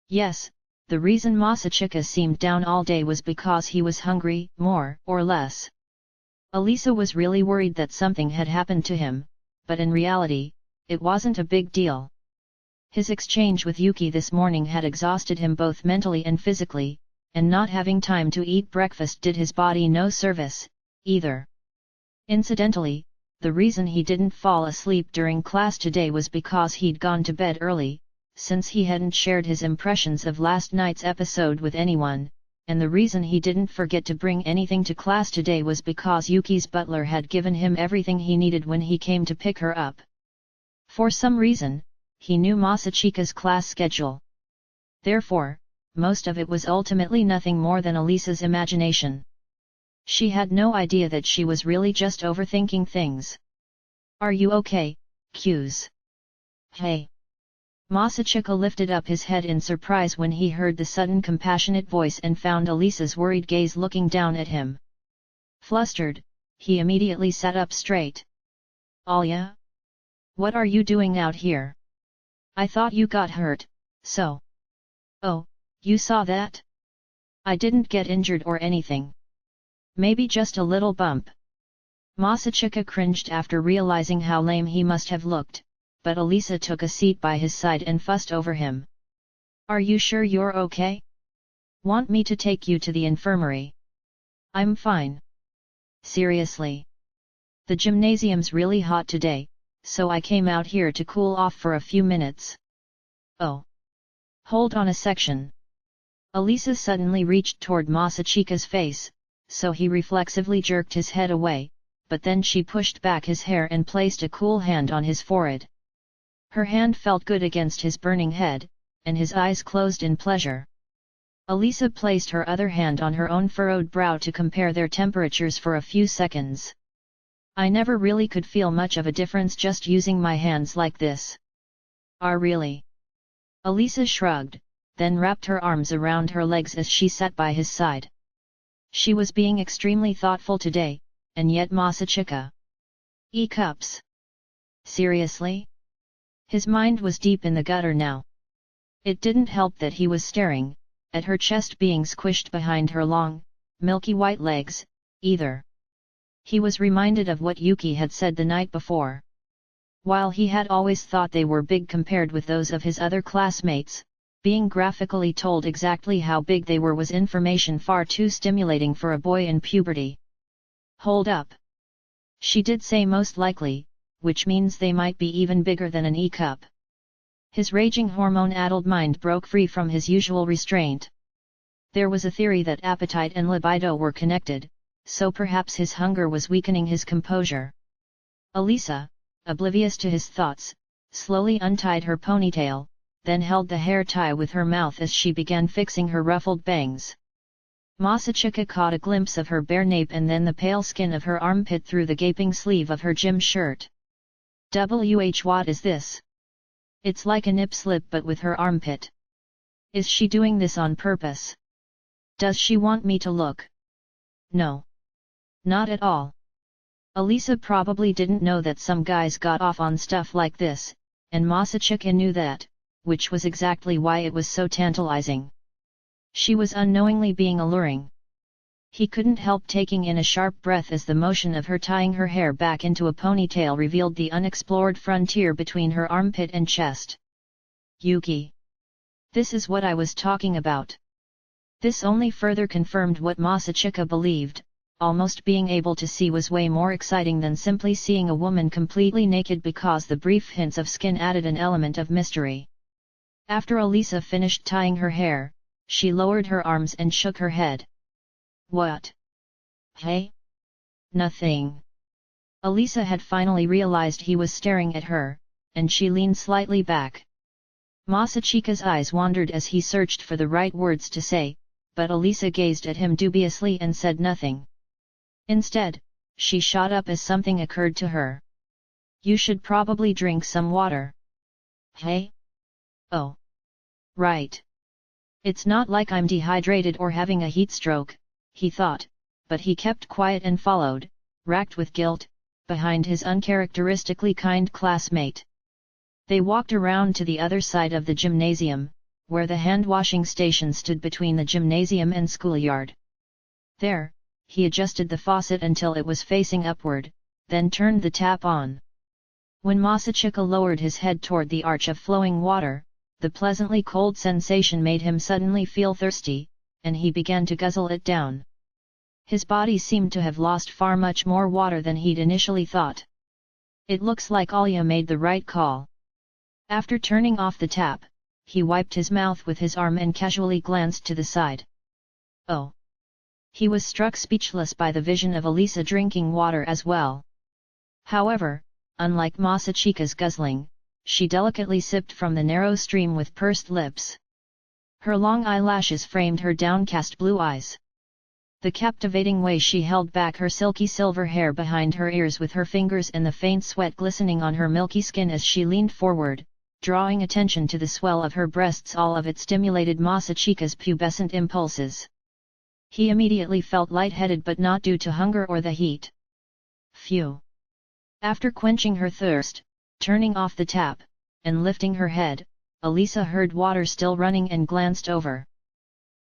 Yes, the reason Masachika seemed down all day was because he was hungry, more or less. Alisa was really worried that something had happened to him, but in reality, it wasn't a big deal. His exchange with Yuki this morning had exhausted him both mentally and physically, and not having time to eat breakfast did his body no service, either. Incidentally, the reason he didn't fall asleep during class today was because he'd gone to bed early, since he hadn't shared his impressions of last night's episode with anyone, and the reason he didn't forget to bring anything to class today was because Yuki's butler had given him everything he needed when he came to pick her up. For some reason, he knew Masachika's class schedule. Therefore, most of it was ultimately nothing more than Alisa's imagination. She had no idea that she was really just overthinking things. Are you okay, Q's? Hey! Masachika lifted up his head in surprise when he heard the sudden compassionate voice and found Alisa's worried gaze looking down at him. Flustered, he immediately sat up straight. Alya? What are you doing out here? I thought you got hurt, so... Oh, you saw that? I didn't get injured or anything. Maybe just a little bump. Masachika cringed after realizing how lame he must have looked, but Alisa took a seat by his side and fussed over him. Are you sure you're okay? Want me to take you to the infirmary? I'm fine. Seriously. The gymnasium's really hot today, so I came out here to cool off for a few minutes. Oh. Hold on a section. Alisa suddenly reached toward Masachika's face, so he reflexively jerked his head away, but then she pushed back his hair and placed a cool hand on his forehead. Her hand felt good against his burning head, and his eyes closed in pleasure. Alisa placed her other hand on her own furrowed brow to compare their temperatures for a few seconds. I never really could feel much of a difference just using my hands like this. Really? Alisa shrugged, then wrapped her arms around her legs as she sat by his side. She was being extremely thoughtful today, and yet Masachika. E-cups. Seriously? His mind was deep in the gutter now. It didn't help that he was staring at her chest being squished behind her long, milky white legs, either. He was reminded of what Yuki had said the night before. While he had always thought they were big compared with those of his other classmates, being graphically told exactly how big they were was information far too stimulating for a boy in puberty. Hold up. She did say most likely, which means they might be even bigger than an E-cup. His raging hormone-addled mind broke free from his usual restraint. There was a theory that appetite and libido were connected, so perhaps his hunger was weakening his composure. Alisa, oblivious to his thoughts, slowly untied her ponytail, then held the hair tie with her mouth as she began fixing her ruffled bangs. Masachika caught a glimpse of her bare nape and then the pale skin of her armpit through the gaping sleeve of her gym shirt. What is this? It's like a nip slip but with her armpit. Is she doing this on purpose? Does she want me to look? No. Not at all. Alisa probably didn't know that some guys got off on stuff like this, and Masachika knew that, which was exactly why it was so tantalizing. She was unknowingly being alluring. He couldn't help taking in a sharp breath as the motion of her tying her hair back into a ponytail revealed the unexplored frontier between her armpit and chest. Yuki. This is what I was talking about. This only further confirmed what Masachika believed. Almost being able to see was way more exciting than simply seeing a woman completely naked, because the brief hints of skin added an element of mystery. After Alisa finished tying her hair, she lowered her arms and shook her head. What? Hey? Nothing. Alisa had finally realized he was staring at her, and she leaned slightly back. Masachika's eyes wandered as he searched for the right words to say, but Alisa gazed at him dubiously and said nothing. Instead, she shot up as something occurred to her. You should probably drink some water. Hey? Oh. Right. It's not like I'm dehydrated or having a heat stroke, he thought, but he kept quiet and followed, racked with guilt, behind his uncharacteristically kind classmate. They walked around to the other side of the gymnasium, where the hand-washing station stood between the gymnasium and schoolyard. There, he adjusted the faucet until it was facing upward, then turned the tap on. When Masachika lowered his head toward the arch of flowing water, the pleasantly cold sensation made him suddenly feel thirsty, and he began to guzzle it down. His body seemed to have lost far much more water than he'd initially thought. It looks like Alya made the right call. After turning off the tap, he wiped his mouth with his arm and casually glanced to the side. Oh! He was struck speechless by the vision of Alisa drinking water as well. However, unlike Masachika's guzzling, she delicately sipped from the narrow stream with pursed lips. Her long eyelashes framed her downcast blue eyes. The captivating way she held back her silky silver hair behind her ears with her fingers and the faint sweat glistening on her milky skin as she leaned forward, drawing attention to the swell of her breasts, all of it stimulated Masachika's pubescent impulses. He immediately felt lightheaded, but not due to hunger or the heat. Phew! After quenching her thirst, turning off the tap, and lifting her head, Alisa heard water still running and glanced over.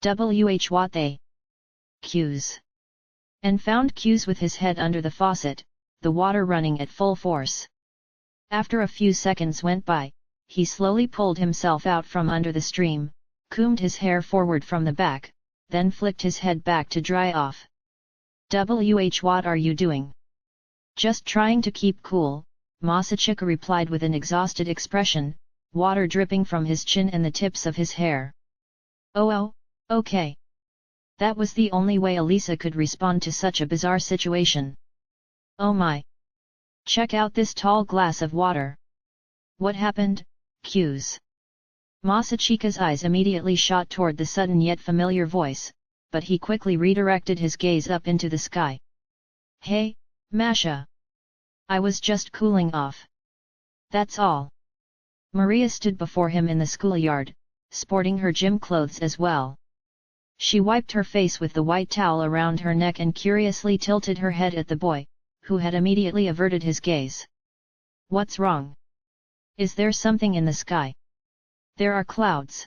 What they? Q's. And found Q's with his head under the faucet, the water running at full force. After a few seconds went by, he slowly pulled himself out from under the stream, combed his hair forward from the back, then flicked his head back to dry off. What are you doing? Just trying to keep cool, Masachika replied with an exhausted expression, water dripping from his chin and the tips of his hair. Oh, okay. That was the only way Alisa could respond to such a bizarre situation. Oh my! Check out this tall glass of water. What happened, Q's? Masachika's eyes immediately shot toward the sudden yet familiar voice, but he quickly redirected his gaze up into the sky. Hey, Masha! I was just cooling off. That's all. Maria stood before him in the schoolyard, sporting her gym clothes as well. She wiped her face with the white towel around her neck and curiously tilted her head at the boy, who had immediately averted his gaze. What's wrong? Is there something in the sky? There are clouds.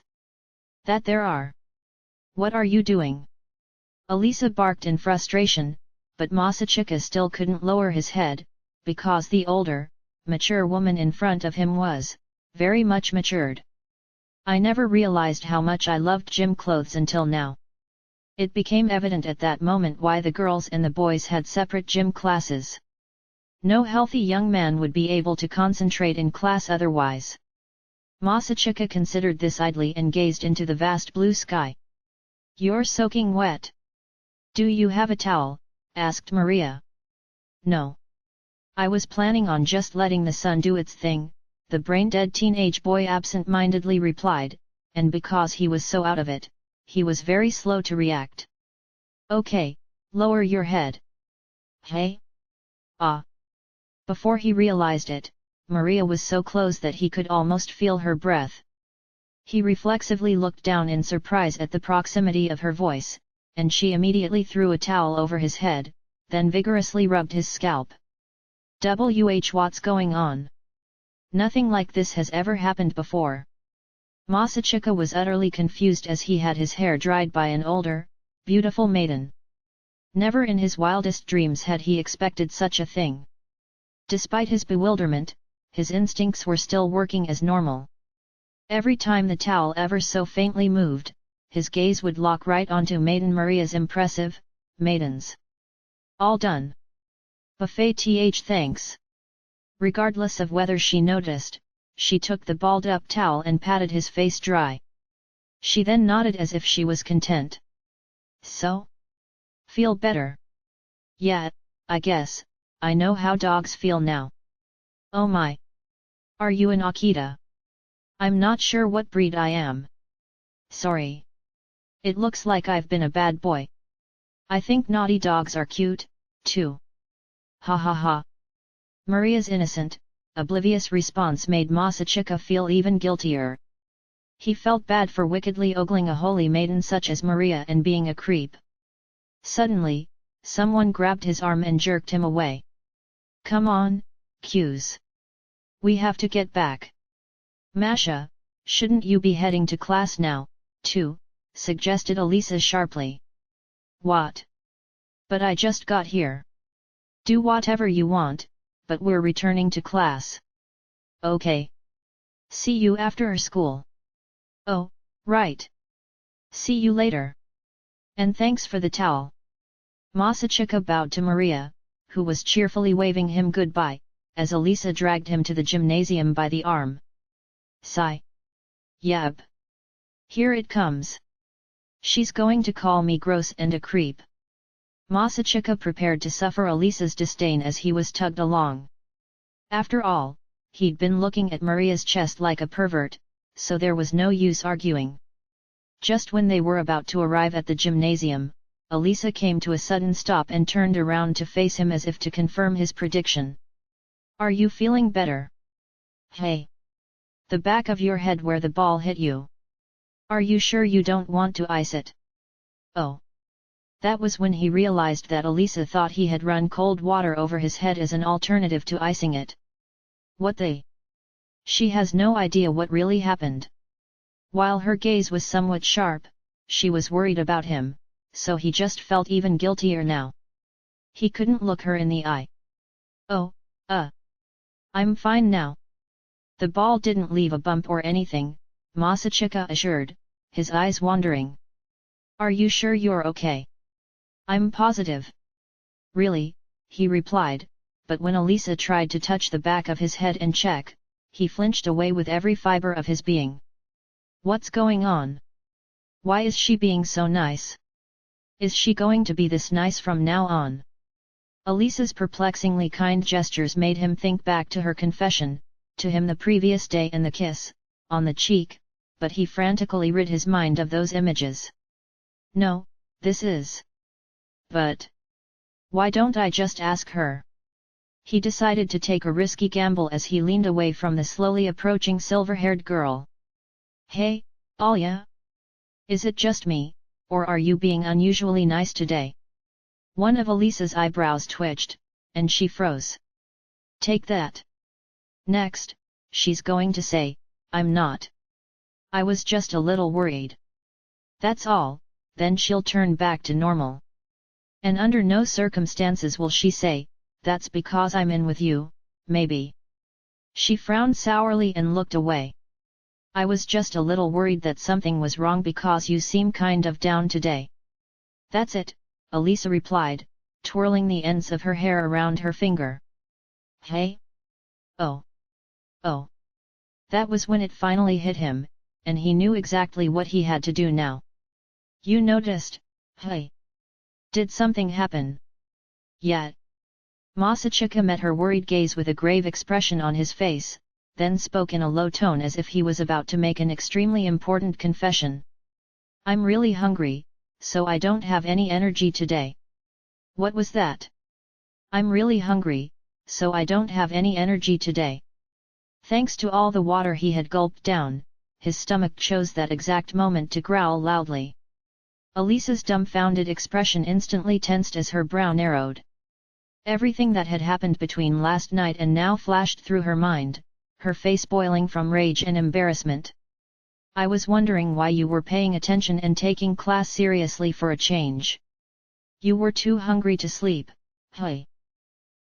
That there are. What are you doing? Alisa barked in frustration, but Masachika still couldn't lower his head, because the older, mature woman in front of him was, very much matured. I never realized how much I loved gym clothes until now. It became evident at that moment why the girls and the boys had separate gym classes. No healthy young man would be able to concentrate in class otherwise. Masachika considered this idly and gazed into the vast blue sky. You're soaking wet. Do you have a towel? Asked Maria. No. I was planning on just letting the sun do its thing, the brain-dead teenage boy absent-mindedly replied, and because he was so out of it, he was very slow to react. Okay, lower your head. Hey? Ah! Before he realized it, Maria was so close that he could almost feel her breath. He reflexively looked down in surprise at the proximity of her voice, and she immediately threw a towel over his head, then vigorously rubbed his scalp. What's going on? Nothing like this has ever happened before. Masachika was utterly confused as he had his hair dried by an older, beautiful maiden. Never in his wildest dreams had he expected such a thing. Despite his bewilderment, his instincts were still working as normal. Every time the towel ever so faintly moved, his gaze would lock right onto Maiden Maria's impressive, maidens. All done. Buffet thanks. Regardless of whether she noticed, she took the balled-up towel and patted his face dry. She then nodded as if she was content. So? Feel better? Yeah, I guess, I know how dogs feel now. Oh my! Are you an Akita? I'm not sure what breed I am. Sorry. It looks like I've been a bad boy. I think naughty dogs are cute, too. Ha ha ha. Maria's innocent, oblivious response made Masachika feel even guiltier. He felt bad for wickedly ogling a holy maiden such as Maria and being a creep. Suddenly, someone grabbed his arm and jerked him away. Come on, Q's. We have to get back. Masha, shouldn't you be heading to class now, too? Suggested Elisa sharply. What? But I just got here. Do whatever you want, but we're returning to class. Okay. See you after school. Oh, right. See you later. And thanks for the towel. Masachika bowed to Maria, who was cheerfully waving him goodbye, as Elisa dragged him to the gymnasium by the arm. Sigh. Yep. Here it comes. She's going to call me gross and a creep. Masachika prepared to suffer Elisa's disdain as he was tugged along. After all, he'd been looking at Maria's chest like a pervert, so there was no use arguing. Just when they were about to arrive at the gymnasium, Elisa came to a sudden stop and turned around to face him as if to confirm his prediction. Are you feeling better? Hey! The back of your head where the ball hit you. Are you sure you don't want to ice it? Oh! That was when he realized that Elisa thought he had run cold water over his head as an alternative to icing it. What the? She has no idea what really happened. While her gaze was somewhat sharp, she was worried about him, so he just felt even guiltier now. He couldn't look her in the eye. Oh, I'm fine now. The ball didn't leave a bump or anything, Masachika assured, his eyes wandering. Are you sure you're okay? I'm positive. Really, he replied, but when Elisa tried to touch the back of his head and check, he flinched away with every fiber of his being. What's going on? Why is she being so nice? Is she going to be this nice from now on? Elisa's perplexingly kind gestures made him think back to her confession, to him the previous day and the kiss, on the cheek, but he frantically rid his mind of those images. No, this is... But... Why don't I just ask her? He decided to take a risky gamble as he leaned away from the slowly approaching silver-haired girl. Hey, Alya? Is it just me, or are you being unusually nice today? One of Elisa's eyebrows twitched, and she froze. Take that. Next, she's going to say, I'm not. I was just a little worried. That's all, then she'll turn back to normal. And under no circumstances will she say, that's because I'm in with you, maybe. She frowned sourly and looked away. I was just a little worried that something was wrong because you seem kind of down today. That's it, Elisa replied, twirling the ends of her hair around her finger. Hey? Oh. Oh. That was when it finally hit him, and he knew exactly what he had to do now. You noticed, hey? Did something happen? Yeah. Masachika met her worried gaze with a grave expression on his face, then spoke in a low tone as if he was about to make an extremely important confession. I'm really hungry, so I don't have any energy today. What was that? I'm really hungry, so I don't have any energy today. Thanks to all the water he had gulped down, his stomach chose that exact moment to growl loudly. Elisa's dumbfounded expression instantly tensed as her brow narrowed. Everything that had happened between last night and now flashed through her mind, her face boiling from rage and embarrassment. I was wondering why you were paying attention and taking class seriously for a change. You were too hungry to sleep, hey?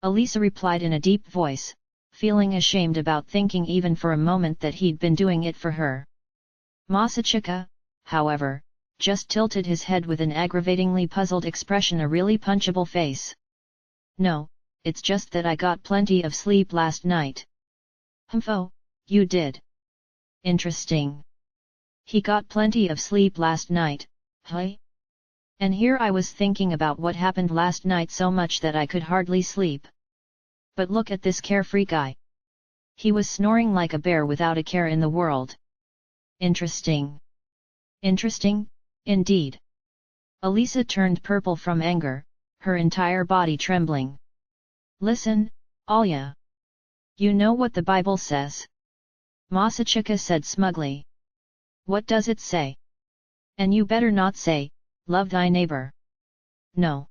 Elisa replied in a deep voice, feeling ashamed about thinking even for a moment that he'd been doing it for her. Masachika, however, just tilted his head with an aggravatingly puzzled expression, a really punchable face. No, it's just that I got plenty of sleep last night. Humpho, you did. Interesting. He got plenty of sleep last night, hey? And here I was thinking about what happened last night so much that I could hardly sleep. But look at this carefree guy. He was snoring like a bear without a care in the world. Interesting. Interesting, indeed. Elisa turned purple from anger, her entire body trembling. Listen, Alya. You know what the Bible says? Masachika said smugly. What does it say? And you better not say, love thy neighbor. No.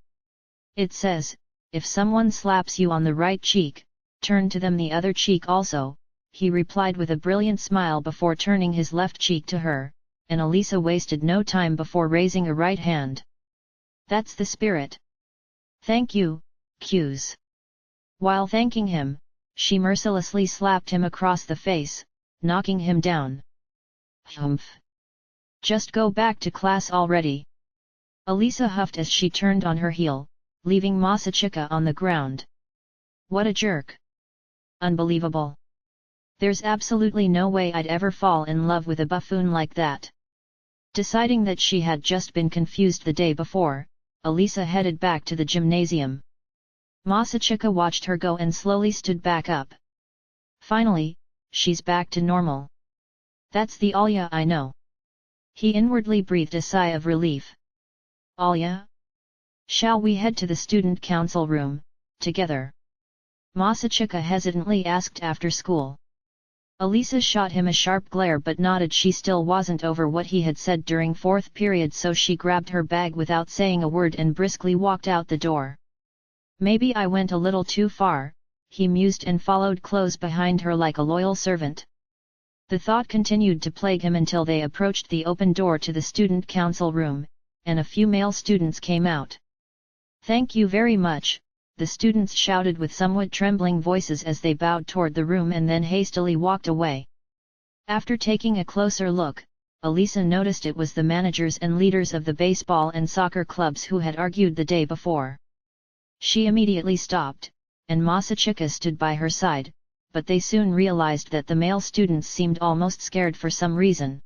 It says, if someone slaps you on the right cheek, turn to them the other cheek also, he replied with a brilliant smile before turning his left cheek to her, and Elisa wasted no time before raising a right hand. That's the spirit. Thank you, Q's. While thanking him, she mercilessly slapped him across the face, knocking him down. Humph. Just go back to class already. Elisa huffed as she turned on her heel, leaving Masachika on the ground. What a jerk. Unbelievable. There's absolutely no way I'd ever fall in love with a buffoon like that. Deciding that she had just been confused the day before, Elisa headed back to the gymnasium. Masachika watched her go and slowly stood back up. Finally, she's back to normal. That's the Alya I know. He inwardly breathed a sigh of relief. Alya? Shall we head to the student council room, together? Masachika hesitantly asked after school. Elisa shot him a sharp glare but nodded. She still wasn't over what he had said during fourth period, so she grabbed her bag without saying a word and briskly walked out the door. Maybe I went a little too far, he mused and followed close behind her like a loyal servant. The thought continued to plague him until they approached the open door to the student council room, and a few male students came out. Thank you very much, the students shouted with somewhat trembling voices as they bowed toward the room and then hastily walked away. After taking a closer look, Elisa noticed it was the managers and leaders of the baseball and soccer clubs who had argued the day before. She immediately stopped, and Masachika stood by her side, but they soon realized that the male students seemed almost scared for some reason.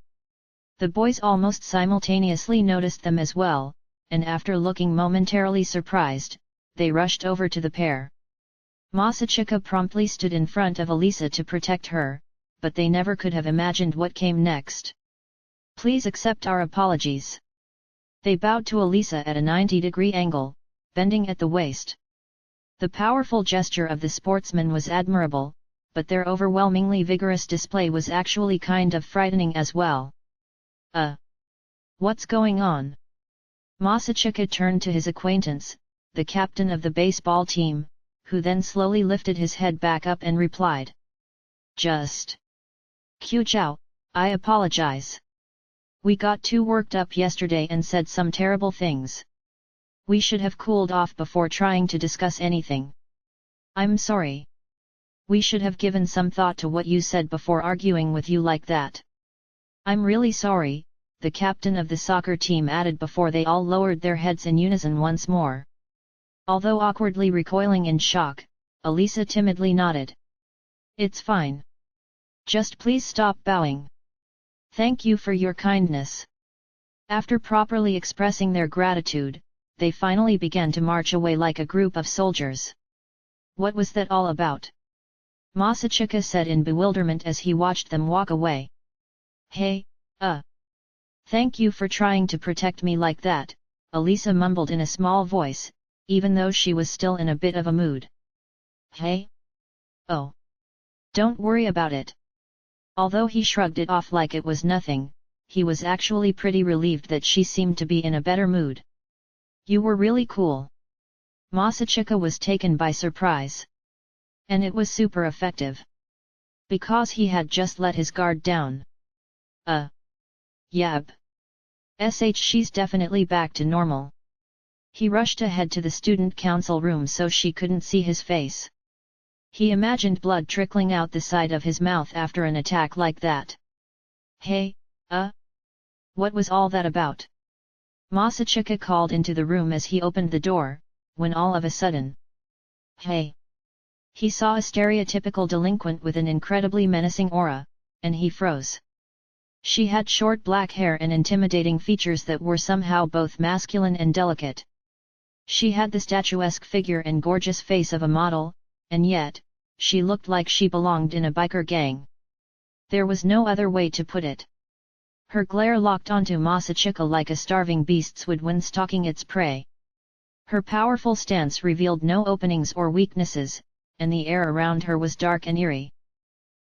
The boys almost simultaneously noticed them as well, and after looking momentarily surprised, they rushed over to the pair. Masachika promptly stood in front of Elisa to protect her, but they never could have imagined what came next. Please accept our apologies. They bowed to Elisa at a 90-degree angle, bending at the waist. The powerful gesture of the sportsmen was admirable, but their overwhelmingly vigorous display was actually kind of frightening as well. What's going on? Masachika turned to his acquaintance, the captain of the baseball team, who then slowly lifted his head back up and replied. Just. Qiu, I apologize. We got too worked up yesterday and said some terrible things. We should have cooled off before trying to discuss anything. I'm sorry. We should have given some thought to what you said before arguing with you like that. I'm really sorry, the captain of the soccer team added before they all lowered their heads in unison once more. Although awkwardly recoiling in shock, Elisa timidly nodded. It's fine. Just please stop bowing. Thank you for your kindness. After properly expressing their gratitude, they finally began to march away like a group of soldiers. What was that all about? Masachika said in bewilderment as he watched them walk away. Hey, thank you for trying to protect me like that, Elisa mumbled in a small voice, even though she was still in a bit of a mood. Hey? Oh. Don't worry about it. Although he shrugged it off like it was nothing, he was actually pretty relieved that she seemed to be in a better mood. "You were really cool." Masachika was taken by surprise. And it was super effective. Because he had just let his guard down. Yab. She's definitely back to normal. He rushed ahead to the student council room so she couldn't see his face. He imagined blood trickling out the side of his mouth after an attack like that. "Hey, what was all that about?" Masachika called into the room as he opened the door, when all of a sudden, "Hey!" He saw a stereotypical delinquent with an incredibly menacing aura, and he froze. She had short black hair and intimidating features that were somehow both masculine and delicate. She had the statuesque figure and gorgeous face of a model, and yet, she looked like she belonged in a biker gang. There was no other way to put it. Her glare locked onto Masachika like a starving beast's would when stalking its prey. Her powerful stance revealed no openings or weaknesses, and the air around her was dark and eerie.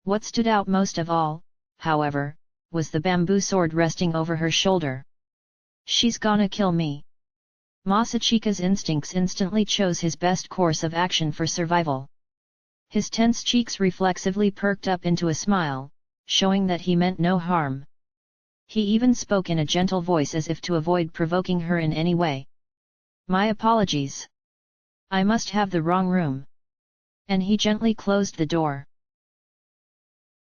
What stood out most of all, however, was the bamboo sword resting over her shoulder. "She's gonna kill me." Masachika's instincts instantly chose his best course of action for survival. His tense cheeks reflexively perked up into a smile, showing that he meant no harm. He even spoke in a gentle voice as if to avoid provoking her in any way. "My apologies. I must have the wrong room." And he gently closed the door.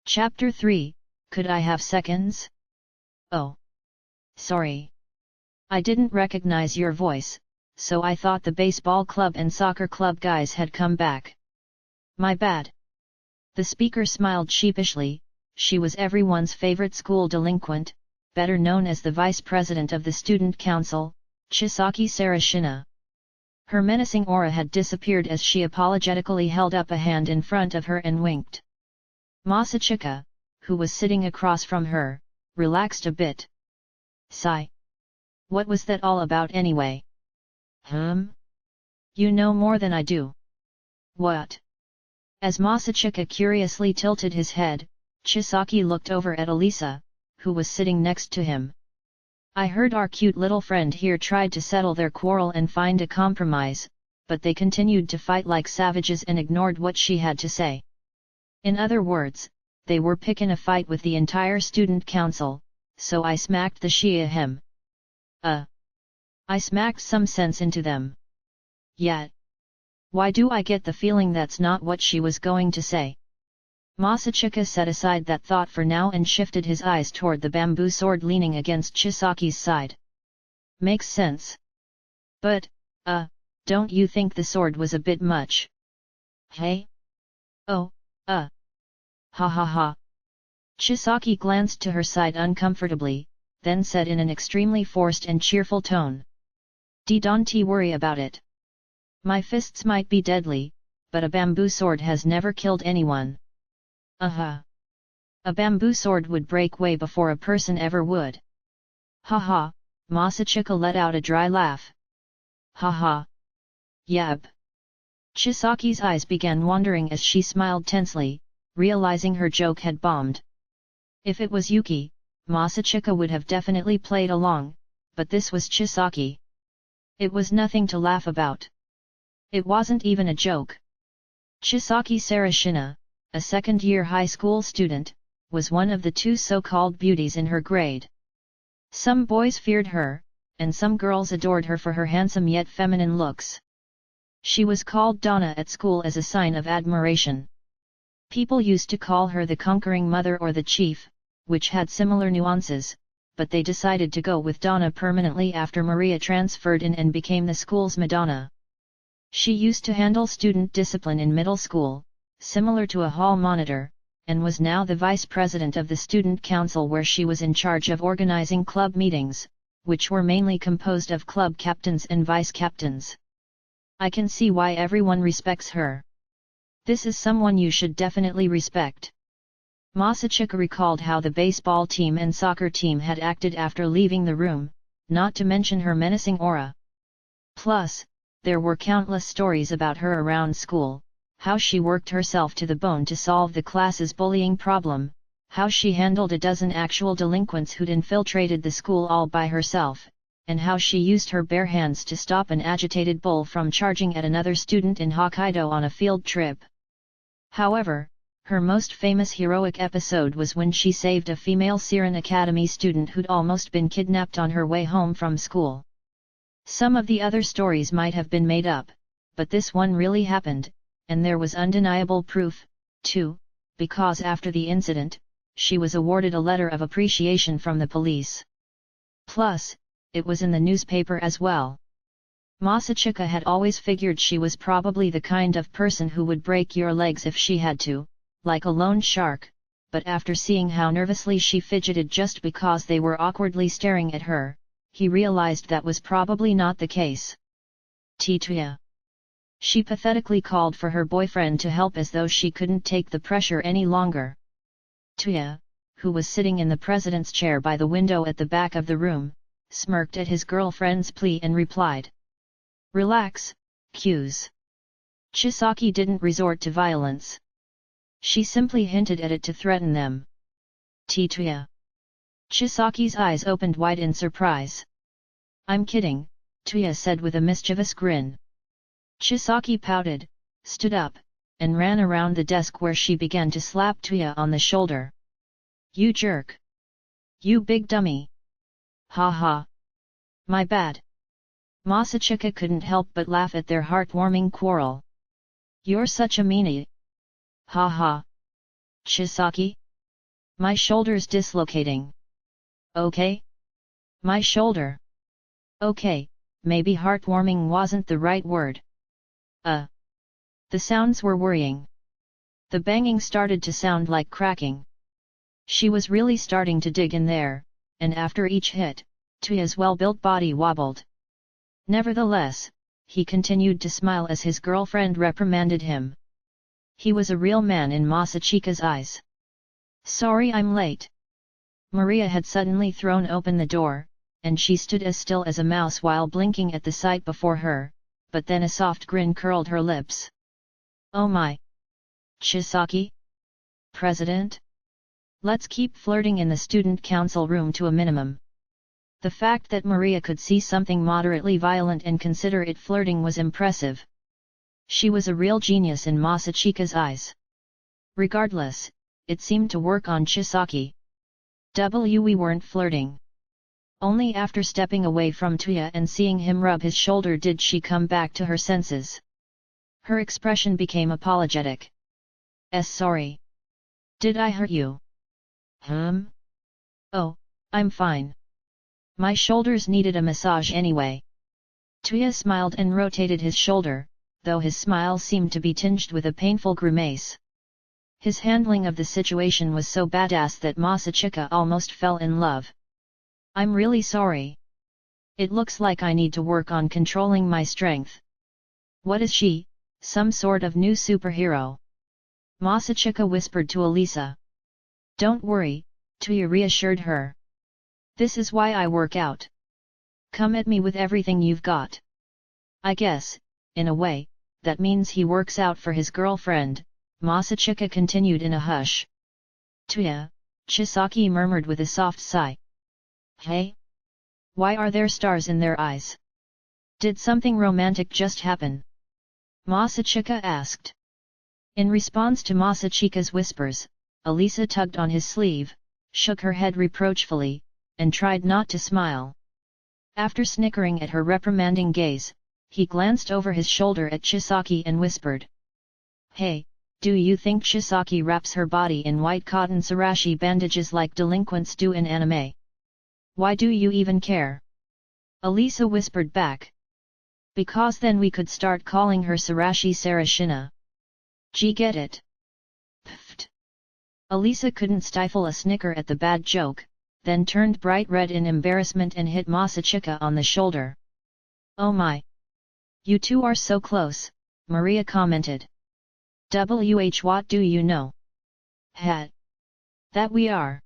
Chapter 3, Could I Have Seconds? "Oh. Sorry. I didn't recognize your voice, so I thought the baseball club and soccer club guys had come back. My bad." The speaker smiled sheepishly. She was everyone's favorite school delinquent, better known as the vice president of the student council, Chisaki Sarashina. Her menacing aura had disappeared as she apologetically held up a hand in front of her and winked. Masachika, who was sitting across from her, relaxed a bit. "Sigh. What was that all about anyway?" "You know more than I do." "What?" As Masachika curiously tilted his head, Chisaki looked over at Elisa, who was sitting next to him. "I heard our cute little friend here tried to settle their quarrel and find a compromise, but they continued to fight like savages and ignored what she had to say. In other words, they were picking a fight with the entire student council, so I smacked the Shia him. I smacked some sense into them. Yet. Why do I get the feeling that's not what she was going to say?" Masachika set aside that thought for now and shifted his eyes toward the bamboo sword leaning against Chisaki's side. "Makes sense. But, don't you think the sword was a bit much?" "Hey? Oh, ha ha ha." Chisaki glanced to her side uncomfortably, then said in an extremely forced and cheerful tone. "Don't worry about it. My fists might be deadly, but a bamboo sword has never killed anyone." A bamboo sword would break way before a person ever would." "Ha ha," Masachika let out a dry laugh. "Ha ha. Yab." Chisaki's eyes began wandering as she smiled tensely, realizing her joke had bombed. If it was Yuki, Masachika would have definitely played along, but this was Chisaki. It was nothing to laugh about. It wasn't even a joke. Chisaki Sarashina, a second-year high school student, was one of the two so-called beauties in her grade. Some boys feared her, and some girls adored her for her handsome yet feminine looks. She was called Donna at school as a sign of admiration. People used to call her the conquering mother or the chief, which had similar nuances, but they decided to go with Donna permanently after Maria transferred in and became the school's Madonna. She used to handle student discipline in middle school, similar to a hall monitor, and was now the vice president of the student council where she was in charge of organizing club meetings, which were mainly composed of club captains and vice captains. I can see why everyone respects her. This is someone you should definitely respect. Masachika recalled how the baseball team and soccer team had acted after leaving the room, not to mention her menacing aura. Plus, there were countless stories about her around school, how she worked herself to the bone to solve the class's bullying problem, how she handled a dozen actual delinquents who'd infiltrated the school all by herself, and how she used her bare hands to stop an agitated bull from charging at another student in Hokkaido on a field trip. However, her most famous heroic episode was when she saved a female Siren Academy student who'd almost been kidnapped on her way home from school. Some of the other stories might have been made up, but this one really happened, and there was undeniable proof, too, because after the incident, she was awarded a letter of appreciation from the police. Plus, it was in the newspaper as well. Masachika had always figured she was probably the kind of person who would break your legs if she had to, like a loan shark, but after seeing how nervously she fidgeted just because they were awkwardly staring at her, he realized that was probably not the case. Tituya. She pathetically called for her boyfriend to help as though she couldn't take the pressure any longer. Tuya, who was sitting in the president's chair by the window at the back of the room, smirked at his girlfriend's plea and replied. Relax, Q's. Chisaki didn't resort to violence. She simply hinted at it to threaten them. Tituya. Chisaki's eyes opened wide in surprise. I'm kidding, Tuya said with a mischievous grin. Chisaki pouted, stood up, and ran around the desk where she began to slap Tuya on the shoulder. You jerk! You big dummy! Ha ha! My bad! Masachika couldn't help but laugh at their heartwarming quarrel. You're such a meanie! Ha ha! Chisaki? My shoulder's dislocating. Okay? My shoulder. Okay, maybe heartwarming wasn't the right word. The sounds were worrying. The banging started to sound like cracking. She was really starting to dig in there, and after each hit, Tuya's well-built body wobbled. Nevertheless, he continued to smile as his girlfriend reprimanded him. He was a real man in Masachika's eyes. Sorry I'm late. Maria had suddenly thrown open the door, and she stood as still as a mouse while blinking at the sight before her, but then a soft grin curled her lips. Oh my! Chisaki? President? Let's keep flirting in the student council room to a minimum. The fact that Maria could see something moderately violent and consider it flirting was impressive. She was a real genius in Masachika's eyes. Regardless, it seemed to work on Chisaki. We weren't flirting. Only after stepping away from Tuya and seeing him rub his shoulder did she come back to her senses. Her expression became apologetic. Sorry. Did I hurt you? Oh, I'm fine. My shoulders needed a massage anyway. Tuya smiled and rotated his shoulder, though his smile seemed to be tinged with a painful grimace. His handling of the situation was so badass that Masachika almost fell in love. I'm really sorry. It looks like I need to work on controlling my strength. What is she, some sort of new superhero? Masachika whispered to Elisa. Don't worry, Tuya reassured her. This is why I work out. Come at me with everything you've got. I guess, in a way, that means he works out for his girlfriend, Masachika continued in a hush. Tuya, Chisaki murmured with a soft sigh. Hey? Why are there stars in their eyes? Did something romantic just happen? Masachika asked. In response to Masachika's whispers, Elisa tugged on his sleeve, shook her head reproachfully, and tried not to smile. After snickering at her reprimanding gaze, he glanced over his shoulder at Chisaki and whispered. Hey, do you think Chisaki wraps her body in white cotton sarashi bandages like delinquents do in anime? Why do you even care? Elisa whispered back. Because then we could start calling her Sarashi Sarashina. Gee, get it? Pfft. Elisa couldn't stifle a snicker at the bad joke, then turned bright red in embarrassment and hit Masachika on the shoulder. Oh my! You two are so close, Maria commented. What do you know? Hat. That we are.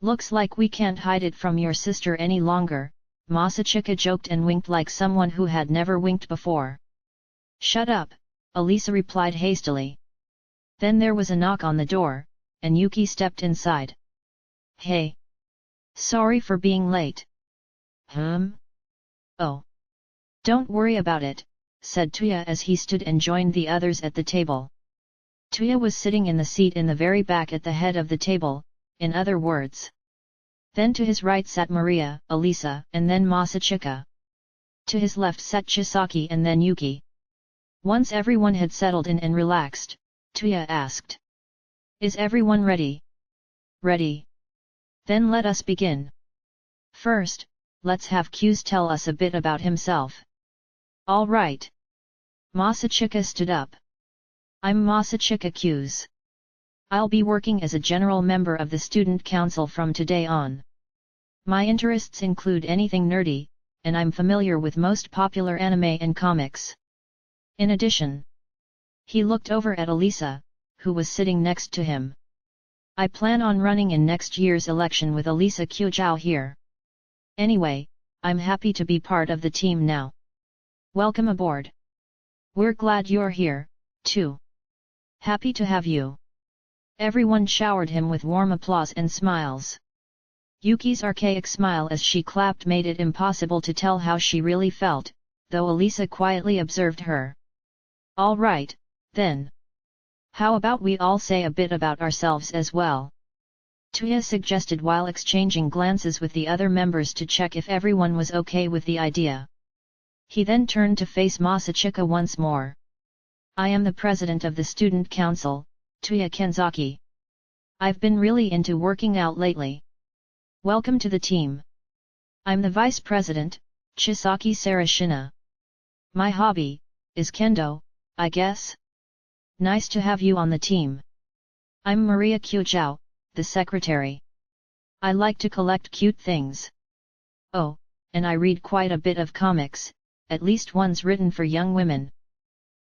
Looks like we can't hide it from your sister any longer, Masachika joked and winked like someone who had never winked before. Shut up, Elisa replied hastily. Then there was a knock on the door, and Yuki stepped inside. Hey! Sorry for being late. Oh. Don't worry about it, said Tuya as he stood and joined the others at the table. Tuya was sitting in the seat in the very back at the head of the table, in other words. Then to his right sat Maria, Elisa, and then Masachika. To his left sat Chisaki and then Yuki. Once everyone had settled in and relaxed, Tuya asked. Is everyone ready? Ready. Then let us begin. First, let's have Q's tell us a bit about himself. All right. Masachika stood up. I'm Masachika Q's. I'll be working as a general member of the student council from today on. My interests include anything nerdy, and I'm familiar with most popular anime and comics. In addition, he looked over at Elisa, who was sitting next to him. I plan on running in next year's election with Elisa Kyujao here. Anyway, I'm happy to be part of the team now. Welcome aboard. We're glad you're here, too. Happy to have you. Everyone showered him with warm applause and smiles. Yuki's archaic smile as she clapped made it impossible to tell how she really felt, though Elisa quietly observed her. All right, then. How about we all say a bit about ourselves as well? Tuya suggested while exchanging glances with the other members to check if everyone was okay with the idea. He then turned to face Masachika once more. I am the president of the student council, Tuya Kenzaki. I've been really into working out lately. Welcome to the team. I'm the vice president, Chisaki Sarashina. My hobby is kendo, I guess. Nice to have you on the team. I'm Maria Kyujao, the secretary. I like to collect cute things. Oh, and I read quite a bit of comics, at least ones written for young women.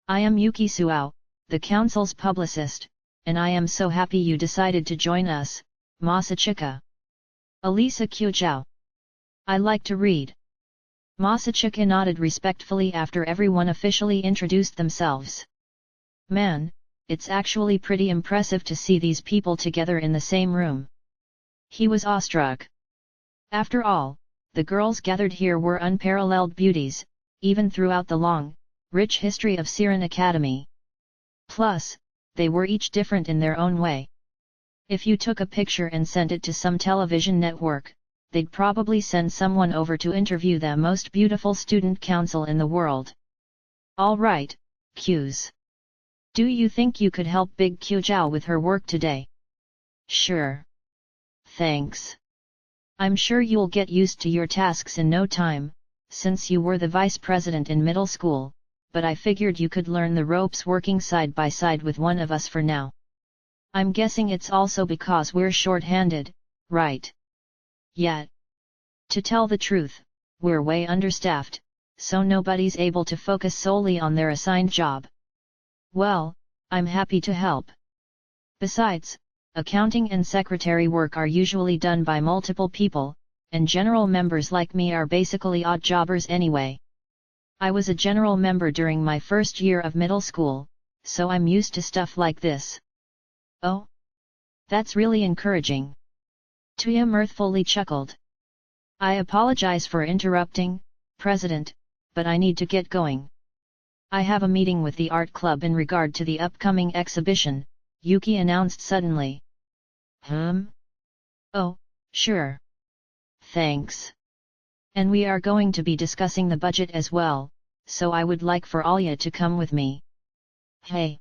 I am Yuki Suao, the council's publicist, and I am so happy you decided to join us, Masachika. Elisa Kyujao. I like to read. Masachika nodded respectfully after everyone officially introduced themselves. Man, it's actually pretty impressive to see these people together in the same room. He was awestruck. After all, the girls gathered here were unparalleled beauties, even throughout the long, rich history of Siren Academy. Plus, they were each different in their own way. If you took a picture and sent it to some television network, they'd probably send someone over to interview the most beautiful student council in the world. All right, Q's. Do you think you could help Big Kyujao with her work today? Sure. Thanks. I'm sure you'll get used to your tasks in no time, since you were the vice president in middle school, but I figured you could learn the ropes working side by side with one of us for now. I'm guessing it's also because we're short-handed, right? Yeah. To tell the truth, we're way understaffed, so nobody's able to focus solely on their assigned job. Well, I'm happy to help. Besides, accounting and secretary work are usually done by multiple people, and general members like me are basically odd jobbers anyway. I was a general member during my first year of middle school, so I'm used to stuff like this. Oh? That's really encouraging. Tuya mirthfully chuckled. I apologize for interrupting, President, but I need to get going. I have a meeting with the art club in regard to the upcoming exhibition, Yuki announced suddenly. Oh, sure. Thanks. And we are going to be discussing the budget as well, so I would like for Alya to come with me. Hey!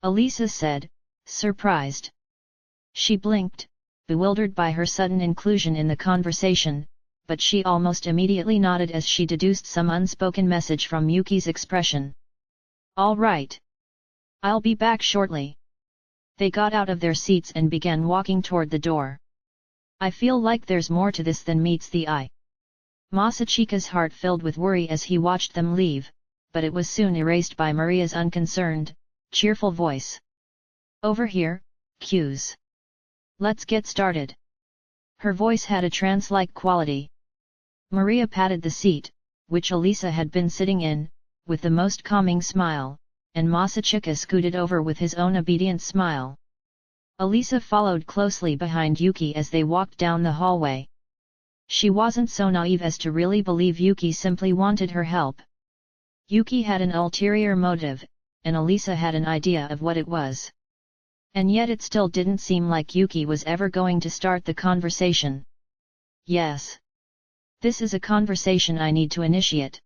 Elisa said, surprised. She blinked, bewildered by her sudden inclusion in the conversation, but she almost immediately nodded as she deduced some unspoken message from Yuki's expression. All right. I'll be back shortly. They got out of their seats and began walking toward the door. I feel like there's more to this than meets the eye. Masachika's heart filled with worry as he watched them leave, but it was soon erased by Maria's unconcerned, cheerful voice. Over here, Q's. Let's get started. Her voice had a trance-like quality. Maria patted the seat, which Elisa had been sitting in, with the most calming smile, and Masachika scooted over with his own obedient smile. Alisa followed closely behind Yuki as they walked down the hallway. She wasn't so naive as to really believe Yuki simply wanted her help. Yuki had an ulterior motive, and Alisa had an idea of what it was. And yet it still didn't seem like Yuki was ever going to start the conversation. Yes. This is a conversation I need to initiate.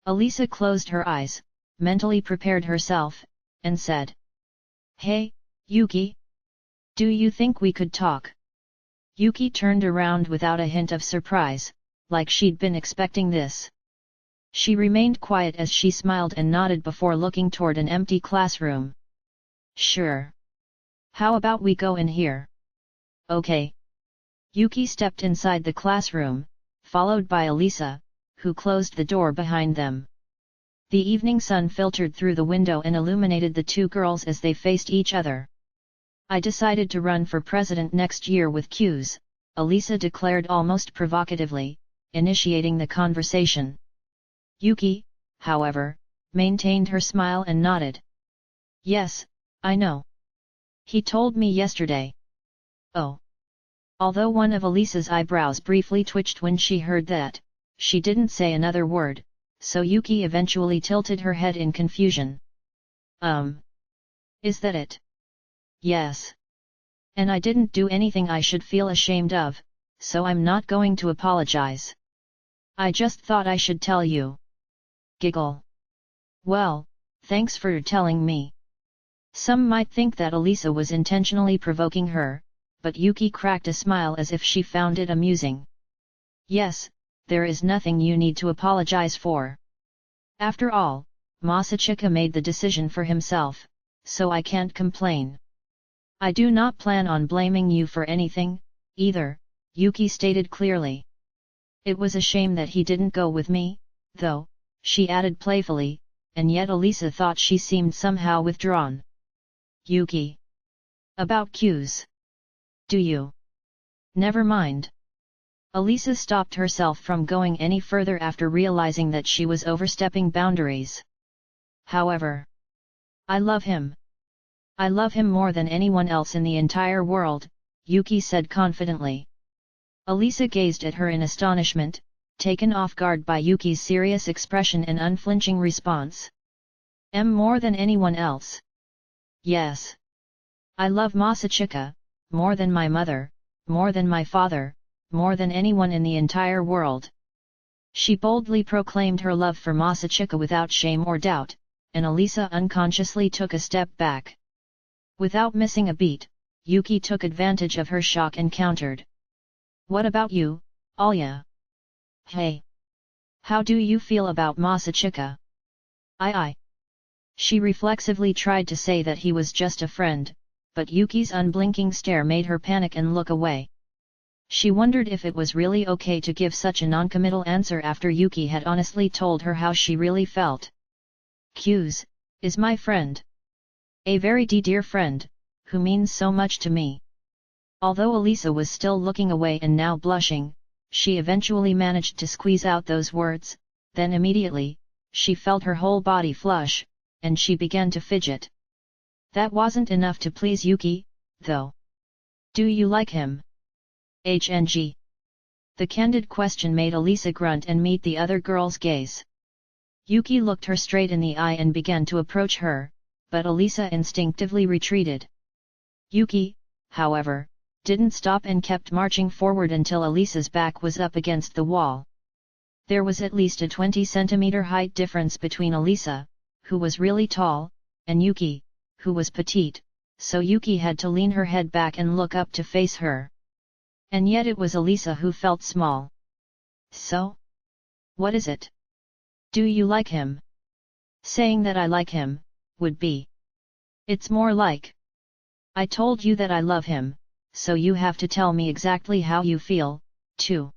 Alisa closed her eyes, mentally prepared herself, and said. Hey, Yuki? Do you think we could talk? Yuki turned around without a hint of surprise, like she'd been expecting this. She remained quiet as she smiled and nodded before looking toward an empty classroom. Sure. How about we go in here? Okay. Yuki stepped inside the classroom, followed by Alisa, who closed the door behind them. The evening sun filtered through the window and illuminated the two girls as they faced each other. I decided to run for president next year with Q's, Alisa declared almost provocatively, initiating the conversation. Yuki, however, maintained her smile and nodded. Yes, I know. He told me yesterday. Oh. Although one of Alisa's eyebrows briefly twitched when she heard that, she didn't say another word, so Yuki eventually tilted her head in confusion. Is that it? Yes. And I didn't do anything I should feel ashamed of, so I'm not going to apologize. I just thought I should tell you. Giggle. Well, thanks for telling me. Some might think that Alisa was intentionally provoking her, but Yuki cracked a smile as if she found it amusing. Yes, there is nothing you need to apologize for. After all, Masachika made the decision for himself, so I can't complain. I do not plan on blaming you for anything, either, Yuki stated clearly. It was a shame that he didn't go with me, though, she added playfully, and yet Alisa thought she seemed somehow withdrawn. Yuki. About Q's. Do you? Never mind. Alisa stopped herself from going any further after realizing that she was overstepping boundaries. However, I love him. I love him more than anyone else in the entire world, Yuki said confidently. Alisa gazed at her in astonishment, taken off guard by Yuki's serious expression and unflinching response. More than anyone else? Yes. I love Masachika, more than my mother, more than my father, more than anyone in the entire world. She boldly proclaimed her love for Masachika without shame or doubt, and Alisa unconsciously took a step back. Without missing a beat, Yuki took advantage of her shock and countered. What about you, Alya? Hey! How do you feel about Masachika? I. She reflexively tried to say that he was just a friend, but Yuki's unblinking stare made her panic and look away. She wondered if it was really okay to give such a non-committal answer after Yuki had honestly told her how she really felt. Q's is my friend. A very dear friend, who means so much to me. Although Alisa was still looking away and now blushing, she eventually managed to squeeze out those words, then immediately, she felt her whole body flush, and she began to fidget. That wasn't enough to please Yuki, though. Do you like him? HNG. The candid question made Alisa grunt and meet the other girl's gaze. Yuki looked her straight in the eye and began to approach her, but Alisa instinctively retreated. Yuki, however, didn't stop and kept marching forward until Alisa's back was up against the wall. There was at least a 20-centimeter height difference between Alisa, who was really tall, and Yuki, who was petite, so Yuki had to lean her head back and look up to face her. And yet it was Alisa who felt small. So? What is it? Do you like him? Saying that I like him, would be. It's more like. I told you that I love him, so you have to tell me exactly how you feel, too.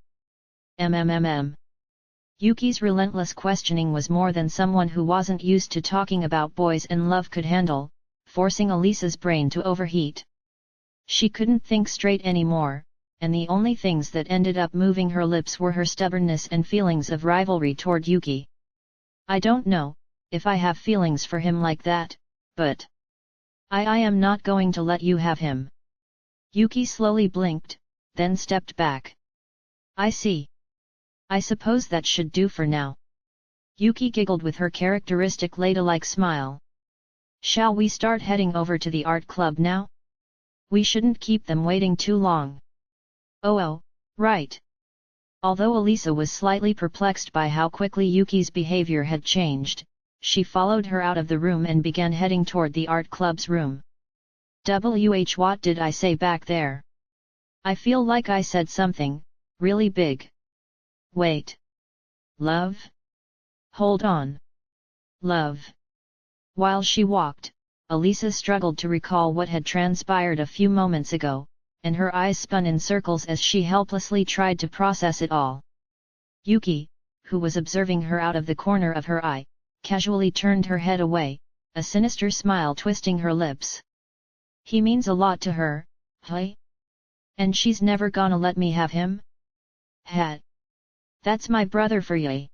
Yuki's relentless questioning was more than someone who wasn't used to talking about boys and love could handle, forcing Alisa's brain to overheat. She couldn't think straight anymore, and the only things that ended up moving her lips were her stubbornness and feelings of rivalry toward Yuki. I don't know if I have feelings for him like that, but I am not going to let you have him. Yuki slowly blinked, then stepped back. I see. I suppose that should do for now. Yuki giggled with her characteristic ladylike smile. Shall we start heading over to the art club now? We shouldn't keep them waiting too long. Oh, right. Although Elisa was slightly perplexed by how quickly Yuki's behavior had changed, she followed her out of the room and began heading toward the art club's room. What did I say back there? I feel like I said something really big. Wait. Love? Hold on. Love. While she walked, Elisa struggled to recall what had transpired a few moments ago, and her eyes spun in circles as she helplessly tried to process it all. Yuki, who was observing her out of the corner of her eye, casually turned her head away, a sinister smile twisting her lips. He means a lot to her, hey? And she's never gonna let me have him? Hat. That's my brother for ya.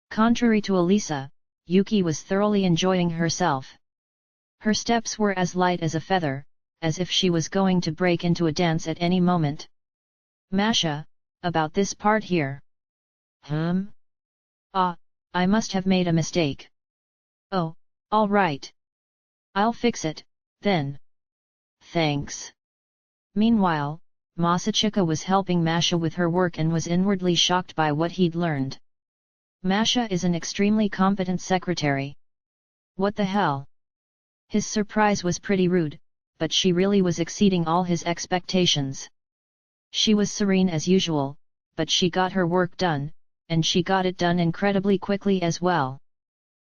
Contrary to Elisa, Yuki was thoroughly enjoying herself. Her steps were as light as a feather, as if she was going to break into a dance at any moment. Masha, about this part here. I must have made a mistake. Oh, all right. I'll fix it, then. Thanks. Meanwhile, Masachika was helping Masha with her work and was inwardly shocked by what he'd learned. Masha is an extremely competent secretary. What the hell? His surprise was pretty rude, but she really was exceeding all his expectations. She was serene as usual, but she got her work done, and she got it done incredibly quickly as well.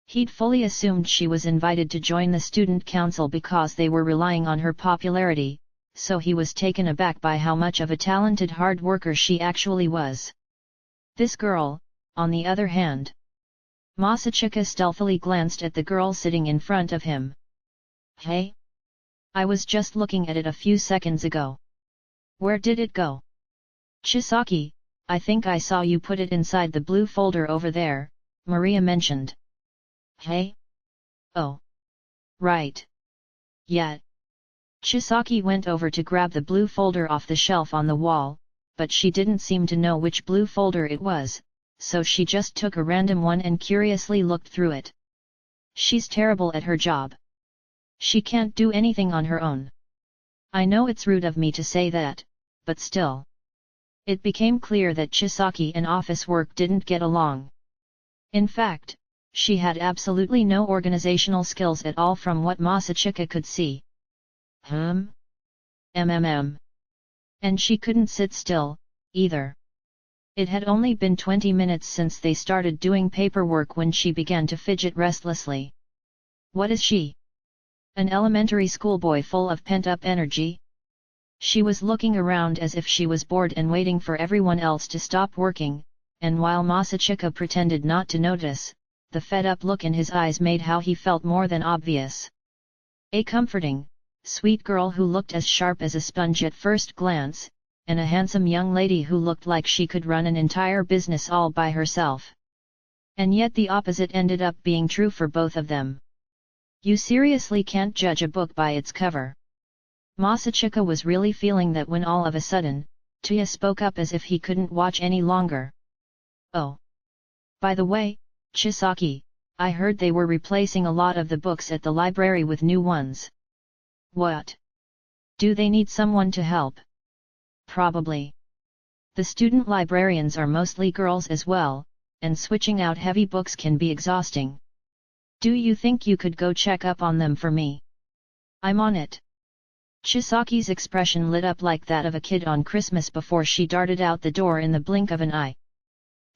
He'd fully assumed she was invited to join the student council because they were relying on her popularity, so he was taken aback by how much of a talented hard worker she actually was. This girl, on the other hand. Masachika stealthily glanced at the girl sitting in front of him. Hey? I was just looking at it a few seconds ago. Where did it go? Chisaki, I think I saw you put it inside the blue folder over there, Maria mentioned. Hey? Oh. Right. Yeah. Chisaki went over to grab the blue folder off the shelf on the wall, but she didn't seem to know which blue folder it was, so she just took a random one and curiously looked through it. She's terrible at her job. She can't do anything on her own. I know it's rude of me to say that, but still. It became clear that Chisaki and office work didn't get along. In fact, she had absolutely no organizational skills at all from what Masachika could see. And she couldn't sit still, either. It had only been 20 minutes since they started doing paperwork when she began to fidget restlessly. What is she? An elementary schoolboy full of pent-up energy? She was looking around as if she was bored and waiting for everyone else to stop working, and while Masachika pretended not to notice, the fed-up look in his eyes made how he felt more than obvious. A comforting, sweet girl who looked as sharp as a sponge at first glance, and a handsome young lady who looked like she could run an entire business all by herself. And yet the opposite ended up being true for both of them. You seriously can't judge a book by its cover. Masachika was really feeling that when all of a sudden, Tuya spoke up as if he couldn't watch any longer. Oh. By the way, Chisaki, I heard they were replacing a lot of the books at the library with new ones. What? Do they need someone to help? Probably. The student librarians are mostly girls as well, and switching out heavy books can be exhausting. Do you think you could go check up on them for me? I'm on it. Chisaki's expression lit up like that of a kid on Christmas before she darted out the door in the blink of an eye.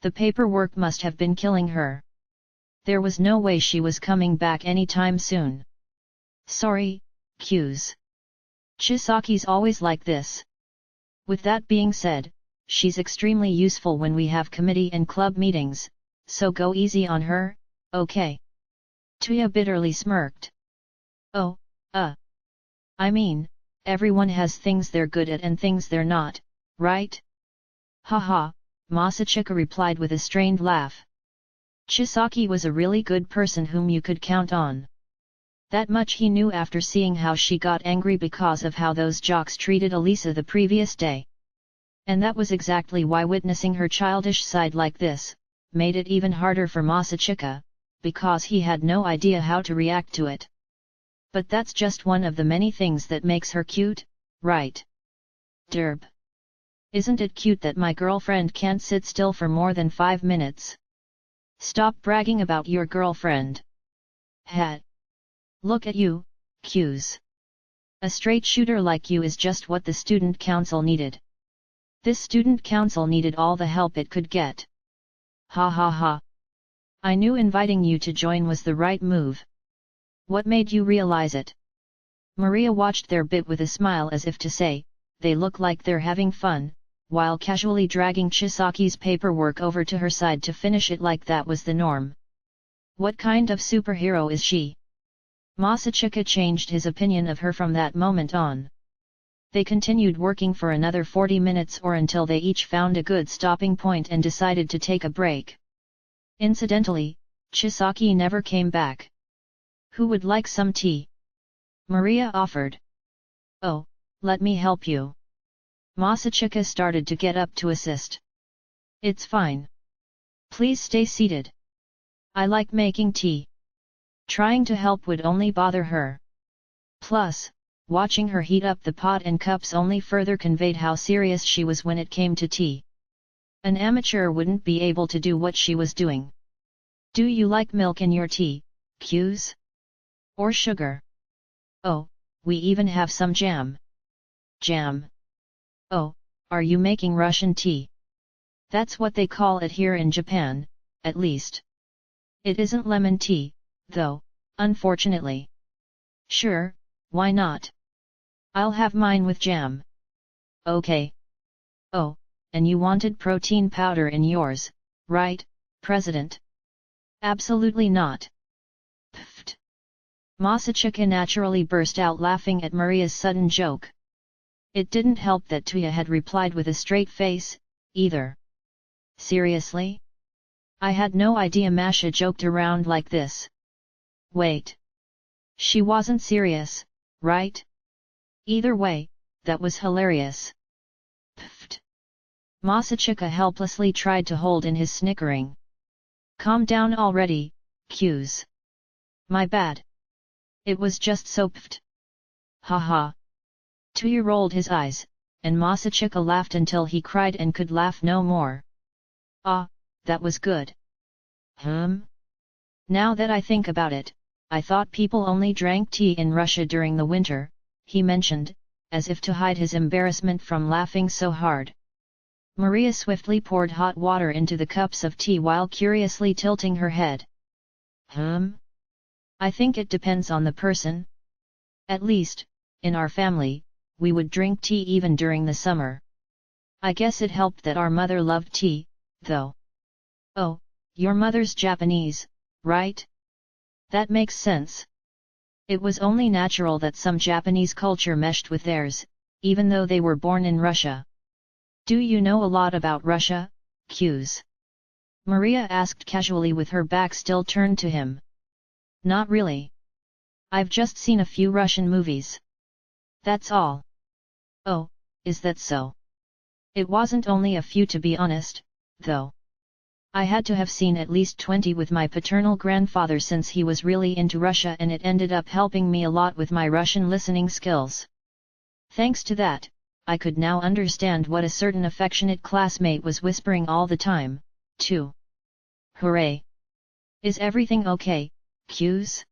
The paperwork must have been killing her. There was no way she was coming back anytime soon. Sorry, cues. Chisaki's always like this. With that being said, she's extremely useful when we have committee and club meetings, so go easy on her, okay? Tuya bitterly smirked. Oh, I mean, everyone has things they're good at and things they're not, right? Haha, Masachika replied with a strained laugh. Chisaki was a really good person whom you could count on. That much he knew after seeing how she got angry because of how those jocks treated Elisa the previous day. And that was exactly why witnessing her childish side like this made it even harder for Masachika, because he had no idea how to react to it. But that's just one of the many things that makes her cute, right? Derb. Isn't it cute that my girlfriend can't sit still for more than 5 minutes? Stop bragging about your girlfriend. Hat. Look at you, Q's. A straight shooter like you is just what the student council needed. This student council needed all the help it could get. Ha ha ha. I knew inviting you to join was the right move. What made you realize it? Maria watched their bit with a smile as if to say, they look like they're having fun, while casually dragging Chisaki's paperwork over to her side to finish it like that was the norm. What kind of superhero is she? Masachika changed his opinion of her from that moment on. They continued working for another 40 minutes or until they each found a good stopping point and decided to take a break. Incidentally, Chisaki never came back. Who would like some tea? Maria offered. Oh, let me help you. Masachika started to get up to assist. It's fine. Please stay seated. I like making tea. Trying to help would only bother her. Plus, watching her heat up the pot and cups only further conveyed how serious she was when it came to tea. An amateur wouldn't be able to do what she was doing. Do you like milk in your tea, Q's? Or sugar? Oh, we even have some jam. Jam. Oh, are you making Russian tea? That's what they call it here in Japan, at least. It isn't lemon tea, though, unfortunately. Sure, why not? I'll have mine with jam. Okay. Oh, and you wanted protein powder in yours, right, President? Absolutely not. Pfft. Masachika naturally burst out laughing at Maria's sudden joke. It didn't help that Tuya had replied with a straight face, either. Seriously? I had no idea Masha joked around like this. Wait. She wasn't serious, right? Either way, that was hilarious. Pfft. Masachika helplessly tried to hold in his snickering. Calm down already, Q's. My bad. It was just so pfft. Ha ha. Tuya rolled his eyes, and Masachika laughed until he cried and could laugh no more. Ah, that was good. Now that I think about it, I thought people only drank tea in Russia during the winter, he mentioned, as if to hide his embarrassment from laughing so hard. Maria swiftly poured hot water into the cups of tea while curiously tilting her head. I think it depends on the person. At least, in our family, we would drink tea even during the summer. I guess it helped that our mother loved tea, though. Oh, your mother's Japanese, right? That makes sense. It was only natural that some Japanese culture meshed with theirs, even though they were born in Russia. Do you know a lot about Russia, Q's? Maria asked casually with her back still turned to him. Not really. I've just seen a few Russian movies. That's all. Oh, is that so? It wasn't only a few to be honest, though. I had to have seen at least 20 with my paternal grandfather since he was really into Russia and it ended up helping me a lot with my Russian listening skills. Thanks to that, I could now understand what a certain affectionate classmate was whispering all the time, too. Hooray! Is everything okay, Q's?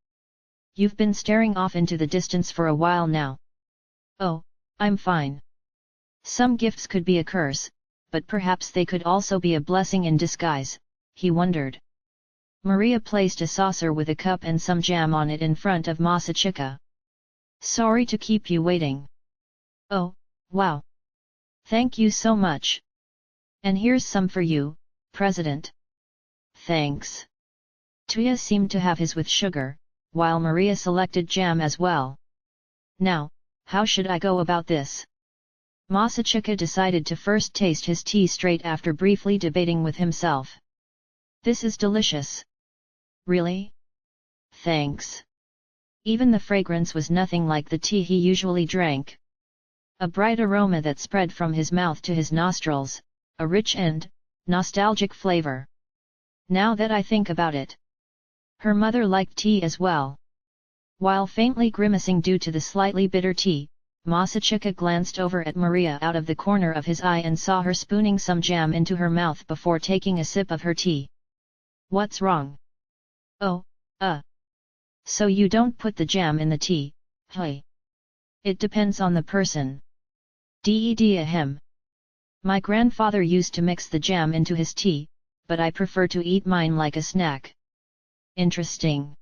You've been staring off into the distance for a while now. Oh, I'm fine. Some gifts could be a curse, but perhaps they could also be a blessing in disguise, he wondered. Maria placed a saucer with a cup and some jam on it in front of Masachika. Sorry to keep you waiting. Oh, wow. Thank you so much. And here's some for you, President. Thanks. Tuya seemed to have his with sugar, while Maria selected jam as well. Now, how should I go about this? Masachika decided to first taste his tea straight after briefly debating with himself. This is delicious. Really? Thanks. Even the fragrance was nothing like the tea he usually drank. A bright aroma that spread from his mouth to his nostrils, a rich and nostalgic flavor. Now that I think about it, her mother liked tea as well. While faintly grimacing due to the slightly bitter tea, Masachika glanced over at Maria out of the corner of his eye and saw her spooning some jam into her mouth before taking a sip of her tea. What's wrong? Oh, so you don't put the jam in the tea, hey? It depends on the person. Ahem. My grandfather used to mix the jam into his tea, but I prefer to eat mine like a snack. Interesting.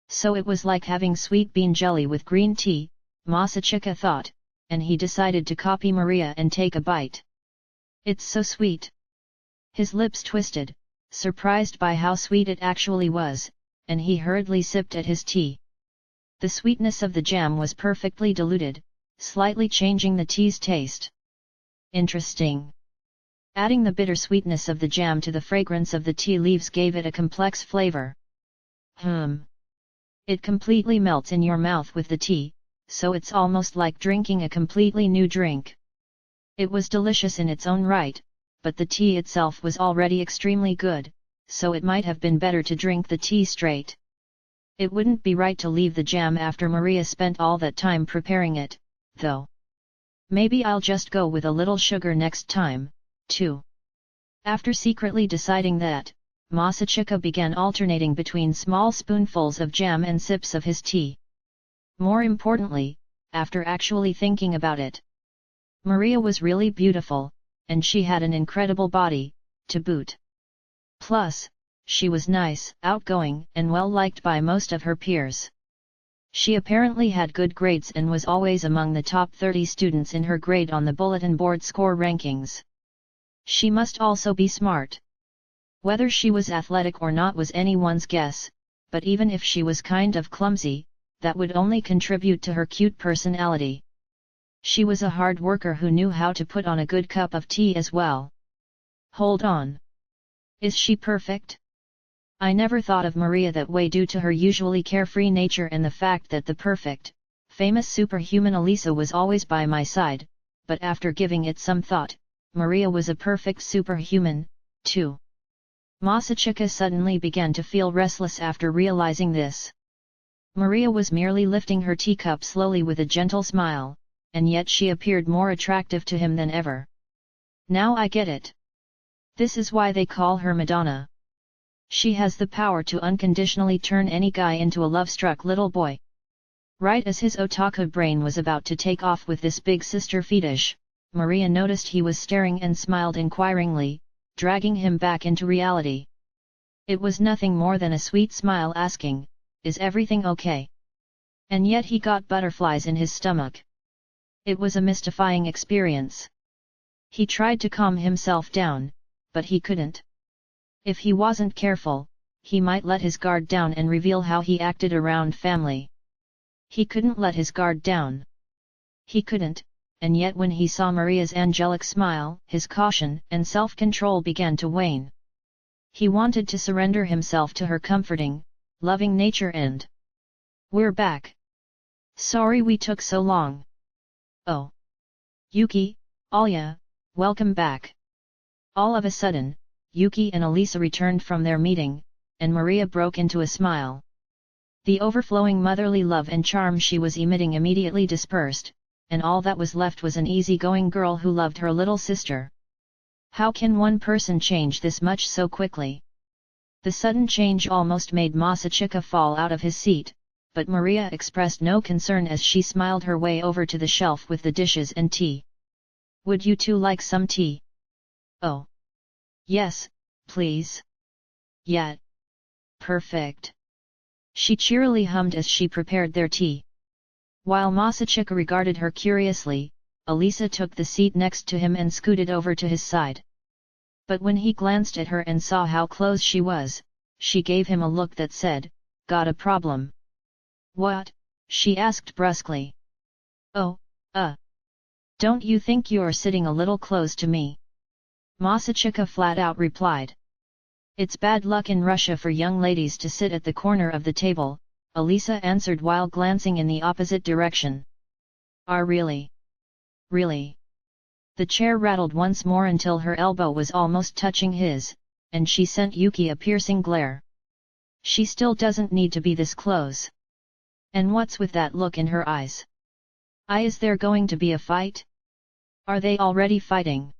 So it was like having sweet bean jelly with green tea, Masachika thought, and he decided to copy Maria and take a bite. It's so sweet. His lips twisted, surprised by how sweet it actually was, and he hurriedly sipped at his tea. The sweetness of the jam was perfectly diluted, slightly changing the tea's taste. Interesting. Adding the bitter sweetness of the jam to the fragrance of the tea leaves gave it a complex flavor. It completely melts in your mouth with the tea, so it's almost like drinking a completely new drink. It was delicious in its own right, but the tea itself was already extremely good, so it might have been better to drink the tea straight. It wouldn't be right to leave the jam after Maria spent all that time preparing it, though. Maybe I'll just go with a little sugar next time, too. After secretly deciding that, Masachika began alternating between small spoonfuls of jam and sips of his tea. More importantly, after actually thinking about it, Maria was really beautiful, and she had an incredible body, to boot. Plus, she was nice, outgoing, and well-liked by most of her peers. She apparently had good grades and was always among the top 30 students in her grade on the bulletin board score rankings. She must also be smart. Whether she was athletic or not was anyone's guess, but even if she was kind of clumsy, that would only contribute to her cute personality. She was a hard worker who knew how to put on a good cup of tea as well. Hold on. Is she perfect? I never thought of Maria that way due to her usually carefree nature and the fact that the perfect, famous superhuman Elisa was always by my side, but after giving it some thought, Maria was a perfect superhuman, too. Masachika suddenly began to feel restless after realizing this. Maria was merely lifting her teacup slowly with a gentle smile, and yet she appeared more attractive to him than ever. Now I get it. This is why they call her Madonna. She has the power to unconditionally turn any guy into a love-struck little boy. Right as his otaku brain was about to take off with this big sister fetish, Maria noticed he was staring and smiled inquiringly, dragging him back into reality. It was nothing more than a sweet smile asking, "Is everything okay?" And yet he got butterflies in his stomach. It was a mystifying experience. He tried to calm himself down, but he couldn't. If he wasn't careful, he might let his guard down and reveal how he acted around family. He couldn't let his guard down. He couldn't, and yet when he saw Maria's angelic smile, his caution and self-control began to wane. He wanted to surrender himself to her comforting, loving nature and... "We're back. Sorry we took so long." "Oh. Yuki, Alya, welcome back." All of a sudden, Yuki and Elisa returned from their meeting, and Maria broke into a smile. The overflowing motherly love and charm she was emitting immediately dispersed, and all that was left was an easygoing girl who loved her little sister. How can one person change this much so quickly? The sudden change almost made Masachika fall out of his seat, but Maria expressed no concern as she smiled her way over to the shelf with the dishes and tea. "Would you two like some tea?" "Oh. Yes, please." "Yeah. Perfect." She cheerily hummed as she prepared their tea. While Masachika regarded her curiously, Elisa took the seat next to him and scooted over to his side. But when he glanced at her and saw how close she was, she gave him a look that said, "Got a problem?" "What?" she asked brusquely. "Oh, don't you think you're sitting a little close to me?" Masachika flat out replied. "It's bad luck in Russia for young ladies to sit at the corner of the table," Alisa answered while glancing in the opposite direction. Really? Really? The chair rattled once more until her elbow was almost touching his, and she sent Yuki a piercing glare. She still doesn't need to be this close. And what's with that look in her eyes? Is there going to be a fight? Are they already fighting?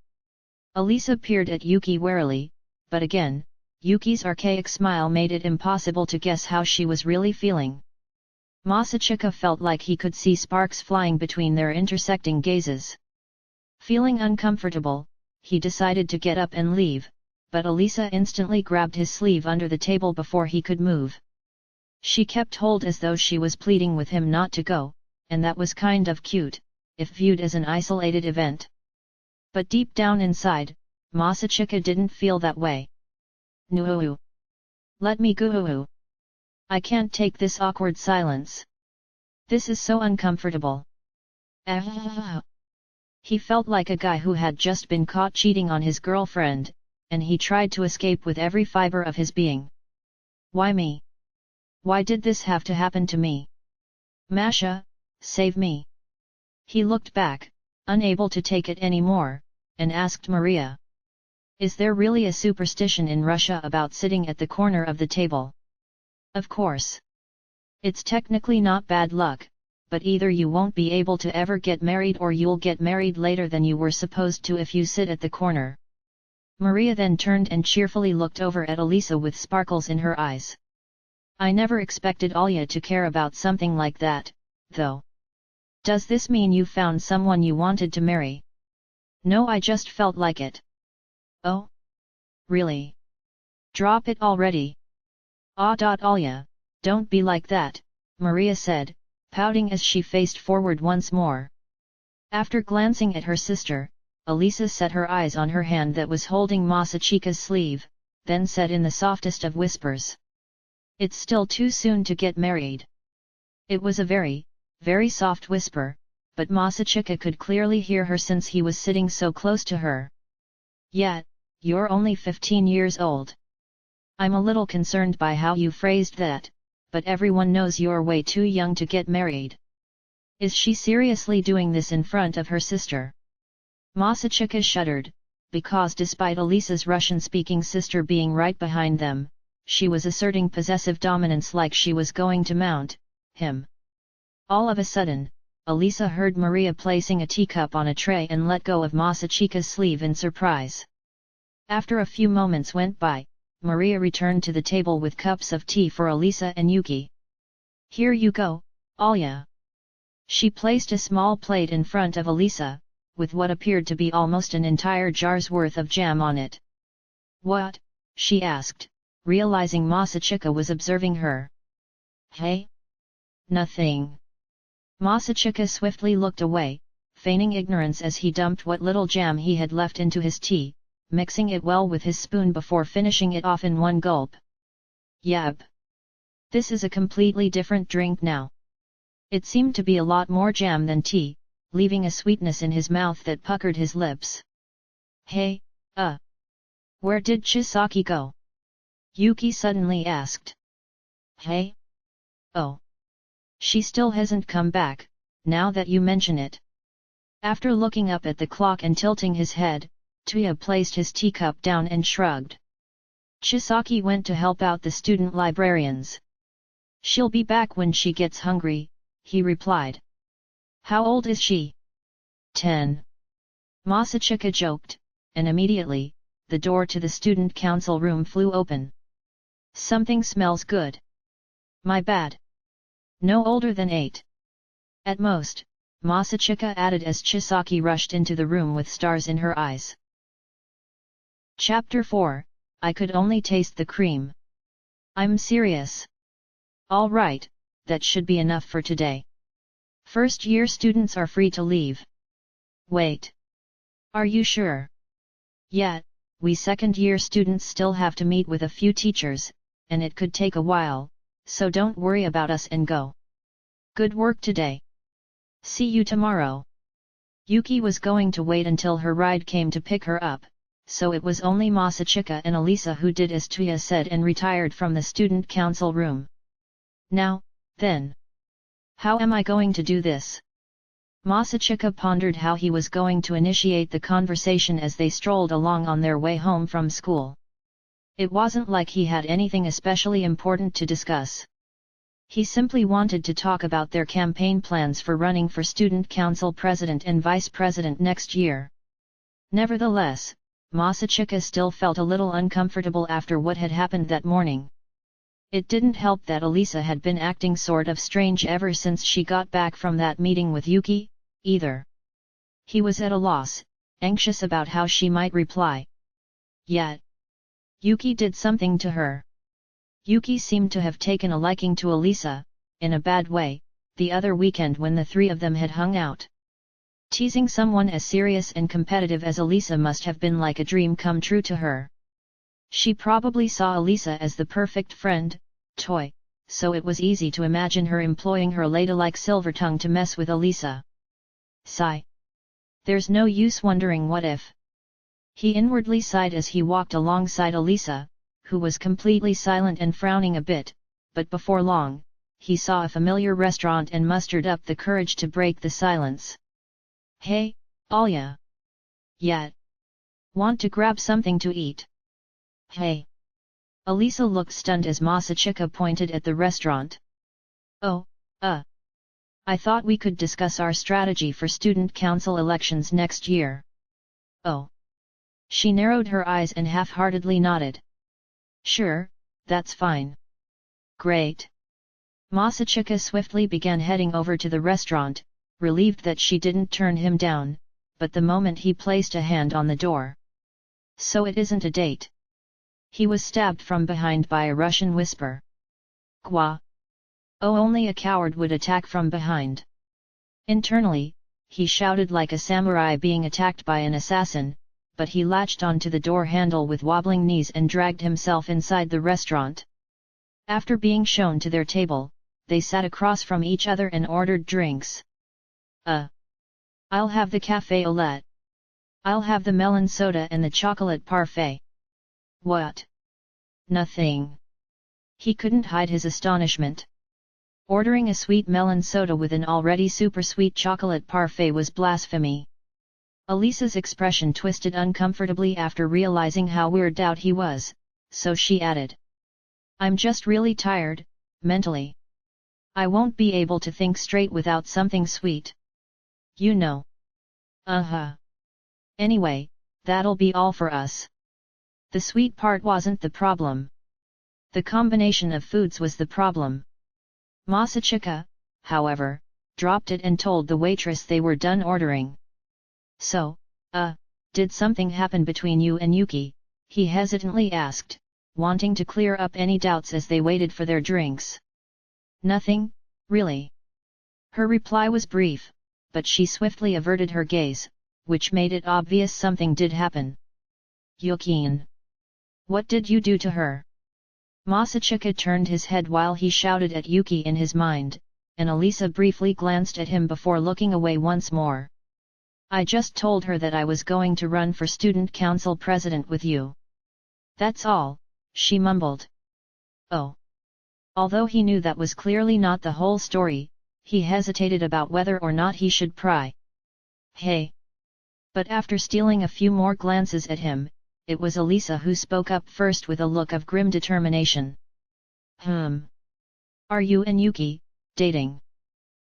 Alisa peered at Yuki warily, but again, Yuki's archaic smile made it impossible to guess how she was really feeling. Masachika felt like he could see sparks flying between their intersecting gazes. Feeling uncomfortable, he decided to get up and leave, but Alisa instantly grabbed his sleeve under the table before he could move. She kept hold as though she was pleading with him not to go, and that was kind of cute, if viewed as an isolated event. But deep down inside, Masachika didn't feel that way. "Nuhu. Let me go. I can't take this awkward silence. This is so uncomfortable." He felt like a guy who had just been caught cheating on his girlfriend, and he tried to escape with every fiber of his being. Why me? Why did this have to happen to me? Masha, save me. He looked back, unable to take it anymore, and asked Maria. Is there really a superstition in Russia about sitting at the corner of the table? Of course. It's technically not bad luck, but either you won't be able to ever get married or you'll get married later than you were supposed to if you sit at the corner. Maria then turned and cheerfully looked over at Alisa with sparkles in her eyes. I never expected Alya to care about something like that, though. Does this mean you found someone you wanted to marry? No, I just felt like it. Oh? Really? Drop it already. Alya, don't be like that, Maria said, pouting as she faced forward once more. After glancing at her sister, Alisa set her eyes on her hand that was holding Masachika's sleeve, then said in the softest of whispers. It's still too soon to get married. It was a very, very soft whisper, but Masachika could clearly hear her since he was sitting so close to her. Yet, you're only 15 years old. I'm a little concerned by how you phrased that, but everyone knows you're way too young to get married. Is she seriously doing this in front of her sister? Masachika shuddered, because despite Alisa's Russian-speaking sister being right behind them, she was asserting possessive dominance like she was going to mount him. All of a sudden, Alisa heard Maria placing a teacup on a tray and let go of Masachika's sleeve in surprise. After a few moments went by, Maria returned to the table with cups of tea for Alisa and Yuki. Here you go, Alya. She placed a small plate in front of Alisa, with what appeared to be almost an entire jar's worth of jam on it. What? She asked, realizing Masachika was observing her. Hey? Nothing. Masachika swiftly looked away, feigning ignorance as he dumped what little jam he had left into his tea, mixing it well with his spoon before finishing it off in one gulp. Yep. This is a completely different drink now. It seemed to be a lot more jam than tea, leaving a sweetness in his mouth that puckered his lips. Hey, where did Chisaki go? Yuki suddenly asked. Hey? Oh. She still hasn't come back, now that you mention it. After looking up at the clock and tilting his head, Tuya placed his teacup down and shrugged. Chisaki went to help out the student librarians. She'll be back when she gets hungry, he replied. How old is she? 10. Masachika joked, and immediately, the door to the student council room flew open. Something smells good. My bad. No older than 8. At most, Masachika added as Chisaki rushed into the room with stars in her eyes. Chapter 4, I could only taste the cream. I'm serious. All right, that should be enough for today. First-year students are free to leave. Wait. Are you sure? Yet, we second-year students still have to meet with a few teachers, and it could take a while, so don't worry about us and go. Good work today. See you tomorrow. Yuki was going to wait until her ride came to pick her up, so it was only Masachika and Alisa who did as Tuya said and retired from the student council room. Now, Then, how am I going to do this? Masachika pondered how he was going to initiate the conversation as they strolled along on their way home from school. It wasn't like he had anything especially important to discuss. He simply wanted to talk about their campaign plans for running for student council president and vice president next year. Nevertheless, Masachika still felt a little uncomfortable after what had happened that morning. It didn't help that Elisa had been acting sort of strange ever since she got back from that meeting with Yuki, either. He was at a loss, anxious about how she might reply. Yet, Yuki did something to her. Yuki seemed to have taken a liking to Elisa, in a bad way, the other weekend when the three of them had hung out. Teasing someone as serious and competitive as Elisa must have been like a dream come true to her. She probably saw Elisa as the perfect friend, toy, so it was easy to imagine her employing her ladylike silver tongue to mess with Elisa. Sigh. There's no use wondering what if. He inwardly sighed as he walked alongside Elisa, who was completely silent and frowning a bit, but before long, he saw a familiar restaurant and mustered up the courage to break the silence. Hey, Alya. Yet. Want to grab something to eat? Hey. Elisa looked stunned as Masachika pointed at the restaurant. Oh, I thought we could discuss our strategy for student council elections next year. Oh. She narrowed her eyes and half-heartedly nodded. Sure, that's fine. Great. Masachika swiftly began heading over to the restaurant, relieved that she didn't turn him down, but the moment he placed a hand on the door. So it isn't a date. He was stabbed from behind by a Russian whisper. Gwa. Oh, only a coward would attack from behind. Internally, he shouted like a samurai being attacked by an assassin, but he latched onto the door handle with wobbling knees and dragged himself inside the restaurant. After being shown to their table, they sat across from each other and ordered drinks. I'll have the café au lait. I'll have the melon soda and the chocolate parfait. What? Nothing. He couldn't hide his astonishment. Ordering a sweet melon soda with an already super sweet chocolate parfait was blasphemy. Elisa's expression twisted uncomfortably after realizing how weirded out he was, so she added. I'm just really tired, mentally. I won't be able to think straight without something sweet. You know. Anyway, that'll be all for us. The sweet part wasn't the problem. The combination of foods was the problem. Masachika, however, dropped it and told the waitress they were done ordering. So, did something happen between you and Yuki? He hesitantly asked, wanting to clear up any doubts as they waited for their drinks. Nothing, really. Her reply was brief, but she swiftly averted her gaze, which made it obvious something did happen. Yukin. What did you do to her? Masachika turned his head while he shouted at Yuki in his mind, and Elisa briefly glanced at him before looking away once more. I just told her that I was going to run for student council president with you. That's all, she mumbled. Oh. Although he knew that was clearly not the whole story, he hesitated about whether or not he should pry. Hey. But after stealing a few more glances at him, it was Elisa who spoke up first with a look of grim determination. Are you and Yuki dating?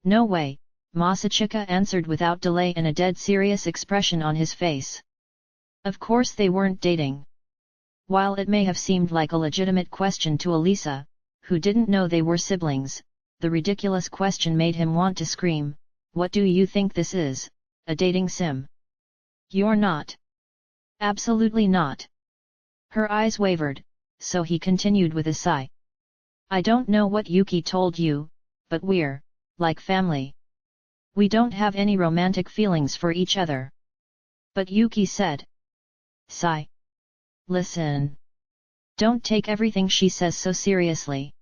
No way. Masachika answered without delay and a dead serious expression on his face. Of course they weren't dating. While it may have seemed like a legitimate question to Elisa, who didn't know they were siblings, the ridiculous question made him want to scream, what do you think this is, a dating sim? You're not. Absolutely not. Her eyes wavered, so he continued with a sigh. I don't know what Yuki told you, but we're, like family. We don't have any romantic feelings for each other. But Yuki said. Sigh. Listen. Don't take everything she says so seriously.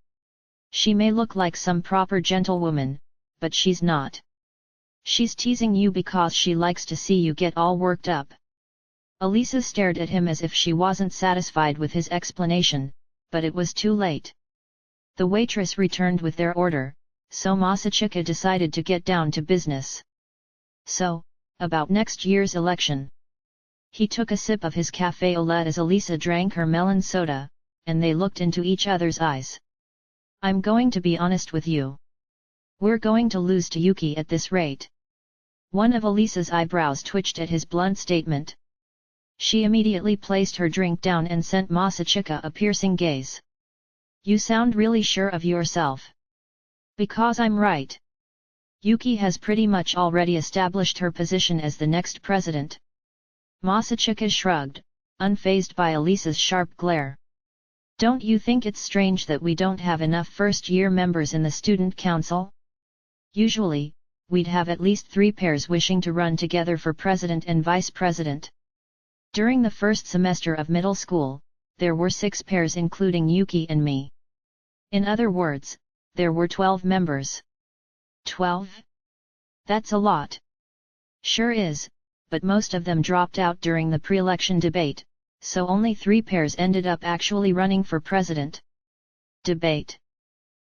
She may look like some proper gentlewoman, but she's not. She's teasing you because she likes to see you get all worked up. Elisa stared at him as if she wasn't satisfied with his explanation, but it was too late. The waitress returned with their order, so Masachika decided to get down to business. So, about next year's election. He took a sip of his café au lait as Alisa drank her melon soda, and they looked into each other's eyes. I'm going to be honest with you. We're going to lose to Yuki at this rate. One of Alisa's eyebrows twitched at his blunt statement. She immediately placed her drink down and sent Masachika a piercing gaze. You sound really sure of yourself. Because I'm right. Yuki has pretty much already established her position as the next president. Masachika shrugged, unfazed by Alisa's sharp glare. Don't you think it's strange that we don't have enough first-year members in the student council? Usually, we'd have at least 3 pairs wishing to run together for president and vice president. During the first semester of middle school, there were 6 pairs including Yuki and me. In other words, there were 12 members. 12? That's a lot. Sure is, but most of them dropped out during the pre-election debate, so only 3 pairs ended up actually running for president. Debate?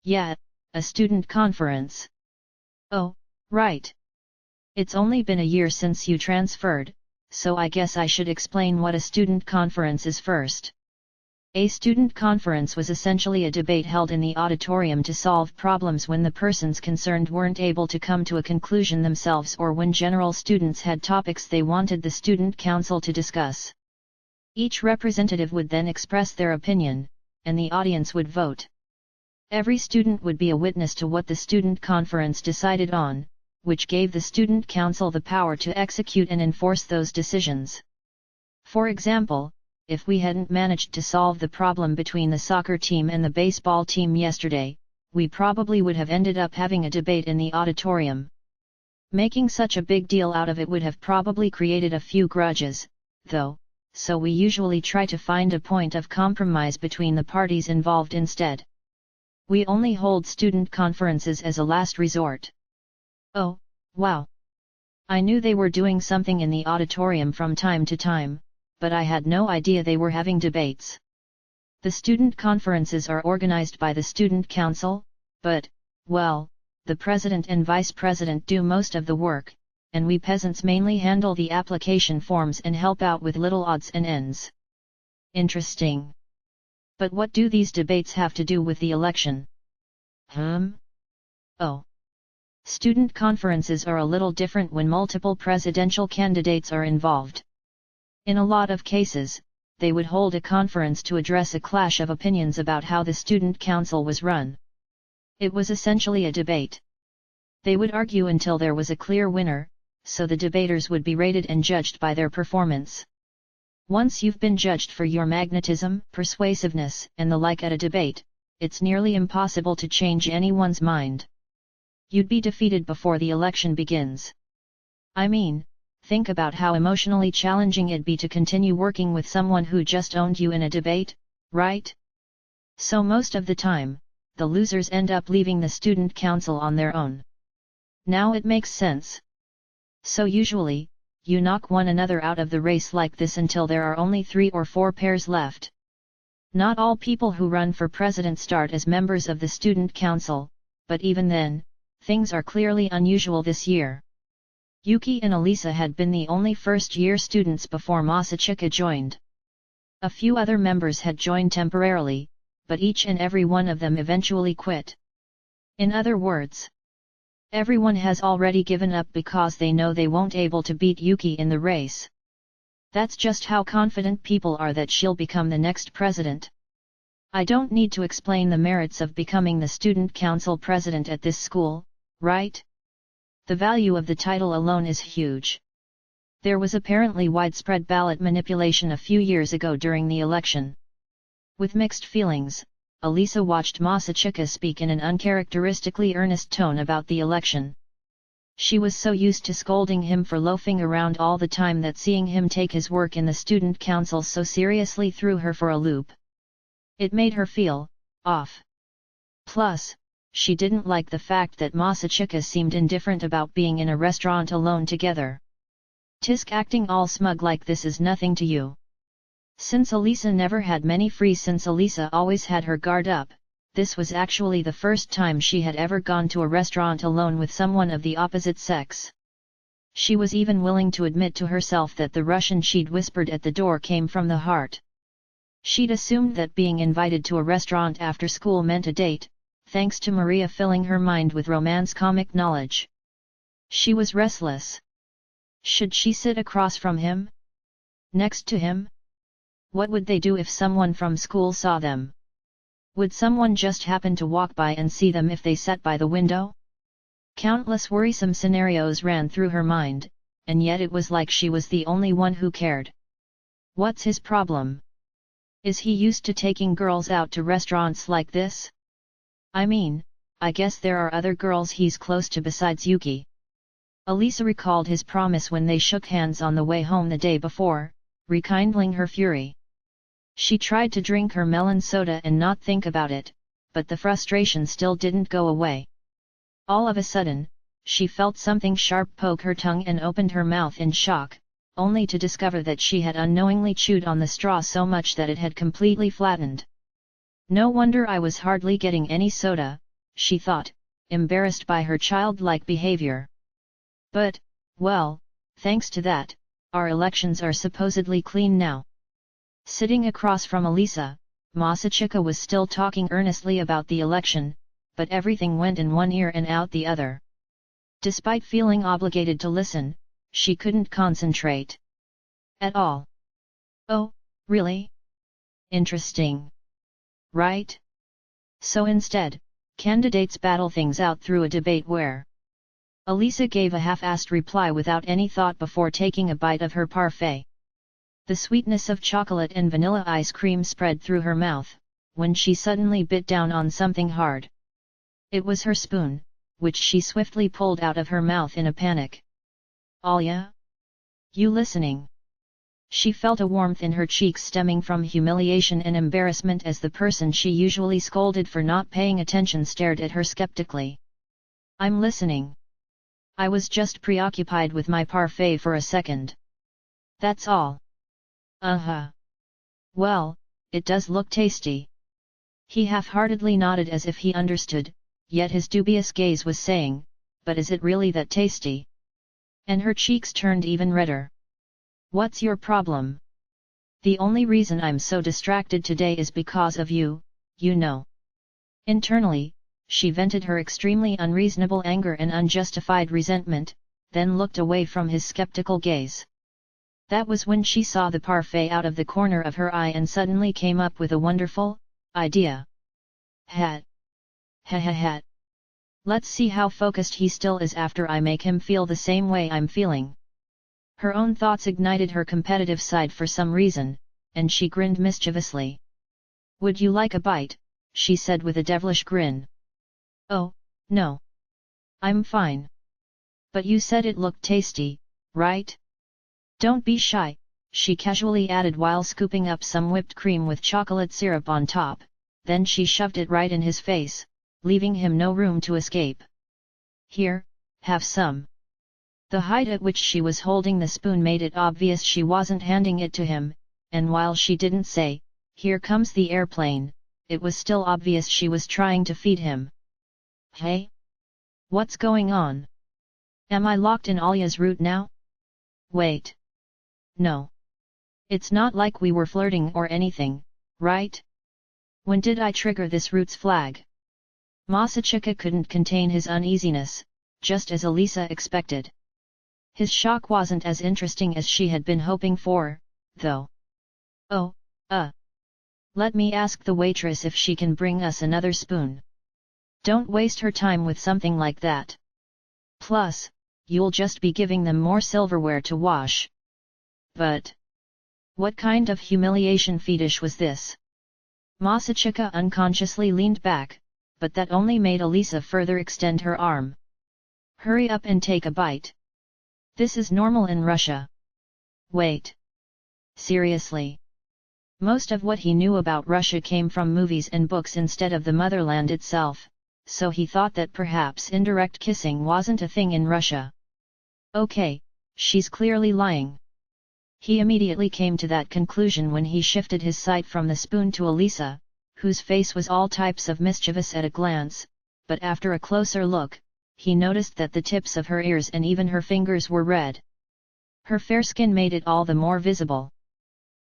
Yeah, a student conference. Oh, right. It's only been a year since you transferred, so I guess I should explain what a student conference is first. A student conference was essentially a debate held in the auditorium to solve problems when the persons concerned weren't able to come to a conclusion themselves or when general students had topics they wanted the student council to discuss. Each representative would then express their opinion, and the audience would vote. Every student would be a witness to what the student conference decided on, which gave the student council the power to execute and enforce those decisions. For example, if we hadn't managed to solve the problem between the soccer team and the baseball team yesterday, we probably would have ended up having a debate in the auditorium. Making such a big deal out of it would have probably created a few grudges, though, so we usually try to find a point of compromise between the parties involved instead. We only hold student conferences as a last resort. Oh, wow! I knew they were doing something in the auditorium from time to time, but I had no idea they were having debates. The student conferences are organized by the student council, but, well, the president and vice president do most of the work, and we peasants mainly handle the application forms and help out with little odds and ends. Interesting. But what do these debates have to do with the election? Oh. Student conferences are a little different when multiple presidential candidates are involved. In a lot of cases, they would hold a conference to address a clash of opinions about how the student council was run. It was essentially a debate. They would argue until there was a clear winner, so the debaters would be rated and judged by their performance. Once you've been judged for your magnetism, persuasiveness, and the like at a debate, it's nearly impossible to change anyone's mind. You'd be defeated before the election begins. I mean, think about how emotionally challenging it'd be to continue working with someone who just owned you in a debate, right? So most of the time, the losers end up leaving the student council on their own. Now it makes sense. So usually, you knock one another out of the race like this until there are only 3 or 4 pairs left. Not all people who run for president start as members of the student council, but even then, things are clearly unusual this year. Yuki and Alisa had been the only first-year students before Masachika joined. A few other members had joined temporarily, but each and every one of them eventually quit. In other words, everyone has already given up because they know they won't able to beat Yuki in the race. That's just how confident people are that she'll become the next president. I don't need to explain the merits of becoming the student council president at this school, right? The value of the title alone is huge. There was apparently widespread ballot manipulation a few years ago during the election. With mixed feelings, Alisa watched Masachika speak in an uncharacteristically earnest tone about the election. She was so used to scolding him for loafing around all the time that seeing him take his work in the student council so seriously threw her for a loop. It made her feel off. Plus, she didn't like the fact that Masachika seemed indifferent about being in a restaurant alone together. Tisk, acting all smug like this is nothing to you. Since Alisa never had many free, since Alisa always had her guard up, this was actually the first time she had ever gone to a restaurant alone with someone of the opposite sex. She was even willing to admit to herself that the Russian she'd whispered at the door came from the heart. She'd assumed that being invited to a restaurant after school meant a date, thanks to Maria filling her mind with romance comic knowledge. She was restless. Should she sit across from him? Next to him? What would they do if someone from school saw them? Would someone just happen to walk by and see them if they sat by the window? Countless worrisome scenarios ran through her mind, and yet it was like she was the only one who cared. What's his problem? Is he used to taking girls out to restaurants like this? I mean, I guess there are other girls he's close to besides Yuki. Alisa recalled his promise when they shook hands on the way home the day before, rekindling her fury. She tried to drink her melon soda and not think about it, but the frustration still didn't go away. All of a sudden, she felt something sharp poke her tongue and opened her mouth in shock, only to discover that she had unknowingly chewed on the straw so much that it had completely flattened. No wonder I was hardly getting any soda, she thought, embarrassed by her childlike behavior. But, well, thanks to that, our elections are supposedly clean now. Sitting across from Alisa, Masachika was still talking earnestly about the election, but everything went in one ear and out the other. Despite feeling obligated to listen, she couldn't concentrate at all. Oh, really? Interesting. Right? So instead, candidates battle things out through a debate where... Alisa gave a half-assed reply without any thought before taking a bite of her parfait. The sweetness of chocolate and vanilla ice cream spread through her mouth, when she suddenly bit down on something hard. It was her spoon, which she swiftly pulled out of her mouth in a panic. Alya? You listening? She felt a warmth in her cheeks stemming from humiliation and embarrassment as the person she usually scolded for not paying attention stared at her skeptically. I'm listening. I was just preoccupied with my parfait for a second. That's all. Uh-huh. Well, it does look tasty. He half-heartedly nodded as if he understood, yet his dubious gaze was saying, but is it really that tasty? And her cheeks turned even redder. What's your problem? The only reason I'm so distracted today is because of you, you know. Internally, she vented her extremely unreasonable anger and unjustified resentment, then looked away from his skeptical gaze. That was when she saw the parfait out of the corner of her eye and suddenly came up with a wonderful idea. Ha ha ha. Let's see how focused he still is after I make him feel the same way I'm feeling. Her own thoughts ignited her competitive side for some reason, and she grinned mischievously. Would you like a bite? She said with a devilish grin. Oh, no. I'm fine. But you said it looked tasty, right? Don't be shy, she casually added while scooping up some whipped cream with chocolate syrup on top, then she shoved it right in his face, leaving him no room to escape. Here, have some. The height at which she was holding the spoon made it obvious she wasn't handing it to him, and while she didn't say, "Here comes the airplane," it was still obvious she was trying to feed him. Hey? What's going on? Am I locked in Alya's route now? Wait. No. It's not like we were flirting or anything, right? When did I trigger this route's flag? Masachika couldn't contain his uneasiness, just as Alisa expected. His shock wasn't as interesting as she had been hoping for, though. Oh, let me ask the waitress if she can bring us another spoon. Don't waste her time with something like that. Plus, you'll just be giving them more silverware to wash. But... what kind of humiliation fetish was this? Masachika unconsciously leaned back, but that only made Alisa further extend her arm. Hurry up and take a bite. This is normal in Russia. Wait. Seriously? Most of what he knew about Russia came from movies and books instead of the motherland itself, so he thought that perhaps indirect kissing wasn't a thing in Russia. Okay, she's clearly lying. He immediately came to that conclusion when he shifted his sight from the spoon to Alisa, whose face was all types of mischievous at a glance, but after a closer look, he noticed that the tips of her ears and even her fingers were red. Her fair skin made it all the more visible.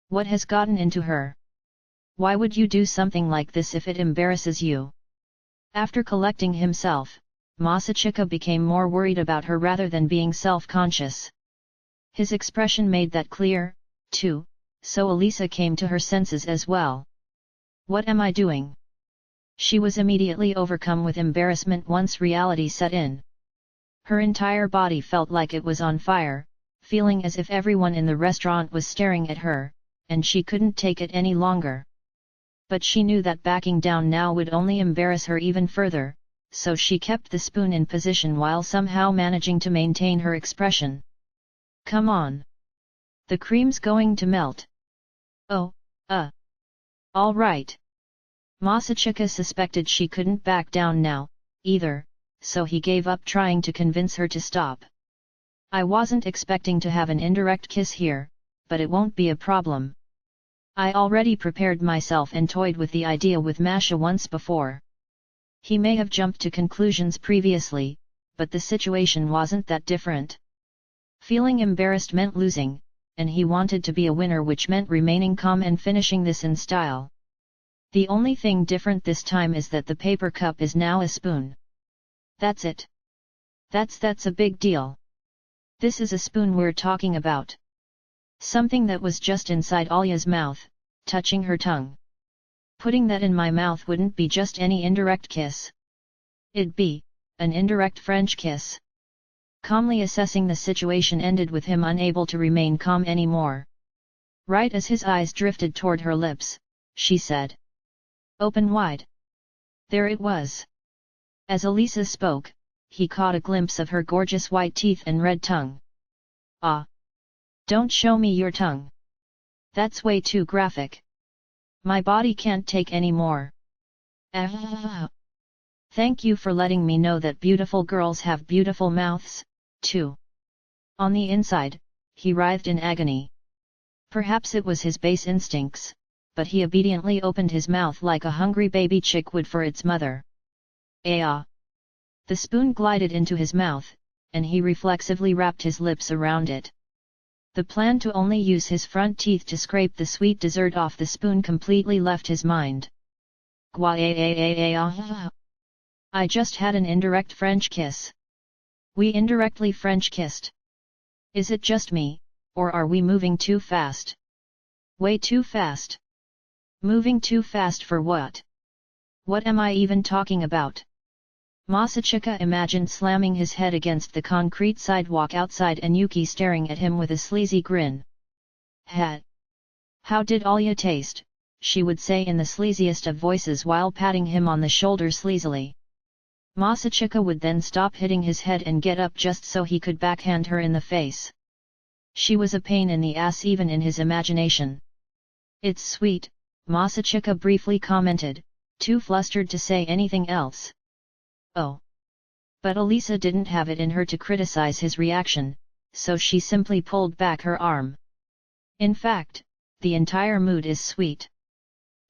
What has gotten into her? Why would you do something like this if it embarrasses you? After collecting himself, Masachika became more worried about her rather than being self-conscious. His expression made that clear, too, so Alisa came to her senses as well. What am I doing? She was immediately overcome with embarrassment once reality set in. Her entire body felt like it was on fire, feeling as if everyone in the restaurant was staring at her, and she couldn't take it any longer. But she knew that backing down now would only embarrass her even further, so she kept the spoon in position while somehow managing to maintain her expression. Come on. The cream's going to melt. Oh, all right. Masachika suspected she couldn't back down now, either, so he gave up trying to convince her to stop. I wasn't expecting to have an indirect kiss here, but it won't be a problem. I already prepared myself and toyed with the idea with Masha once before. He may have jumped to conclusions previously, but the situation wasn't that different. Feeling embarrassed meant losing, and he wanted to be a winner, which meant remaining calm and finishing this in style. The only thing different this time is that the paper cup is now a spoon. That's it. That's a big deal. This is a spoon we're talking about. Something that was just inside Alya's mouth, touching her tongue. Putting that in my mouth wouldn't be just any indirect kiss. It'd be an indirect French kiss. Calmly assessing the situation ended with him unable to remain calm anymore. Right as his eyes drifted toward her lips, she said, "Open wide." There it was. As Alisa spoke, he caught a glimpse of her gorgeous white teeth and red tongue. Ah! Don't show me your tongue. That's way too graphic. My body can't take any more. Ah! Thank you for letting me know that beautiful girls have beautiful mouths, too. On the inside, he writhed in agony. Perhaps it was his base instincts, but he obediently opened his mouth like a hungry baby chick would for its mother. Ah! The spoon glided into his mouth, and he reflexively wrapped his lips around it. The plan to only use his front teeth to scrape the sweet dessert off the spoon completely left his mind. I just had an indirect French kiss. We indirectly French kissed. Is it just me, or are we moving too fast? Way too fast. Moving too fast for what? What am I even talking about? Masachika imagined slamming his head against the concrete sidewalk outside and Yuki staring at him with a sleazy grin. How did Alya taste? She would say in the sleaziest of voices while patting him on the shoulder sleazily. Masachika would then stop hitting his head and get up just so he could backhand her in the face. She was a pain in the ass even in his imagination. It's sweet, Masachika briefly commented, too flustered to say anything else. Oh. But Alisa didn't have it in her to criticize his reaction, so she simply pulled back her arm. In fact, the entire mood is sweet.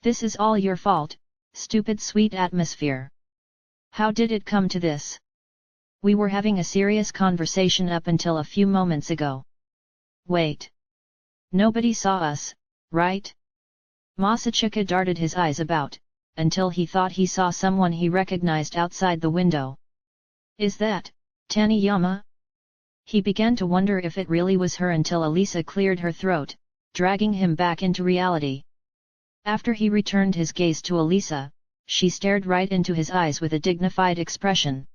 This is all your fault, stupid sweet atmosphere. How did it come to this? We were having a serious conversation up until a few moments ago. Wait. Nobody saw us, right? Masachika darted his eyes about, until he thought he saw someone he recognized outside the window. Is that Taniyama? He began to wonder if it really was her until Alisa cleared her throat, dragging him back into reality. After he returned his gaze to Alisa, she stared right into his eyes with a dignified expression.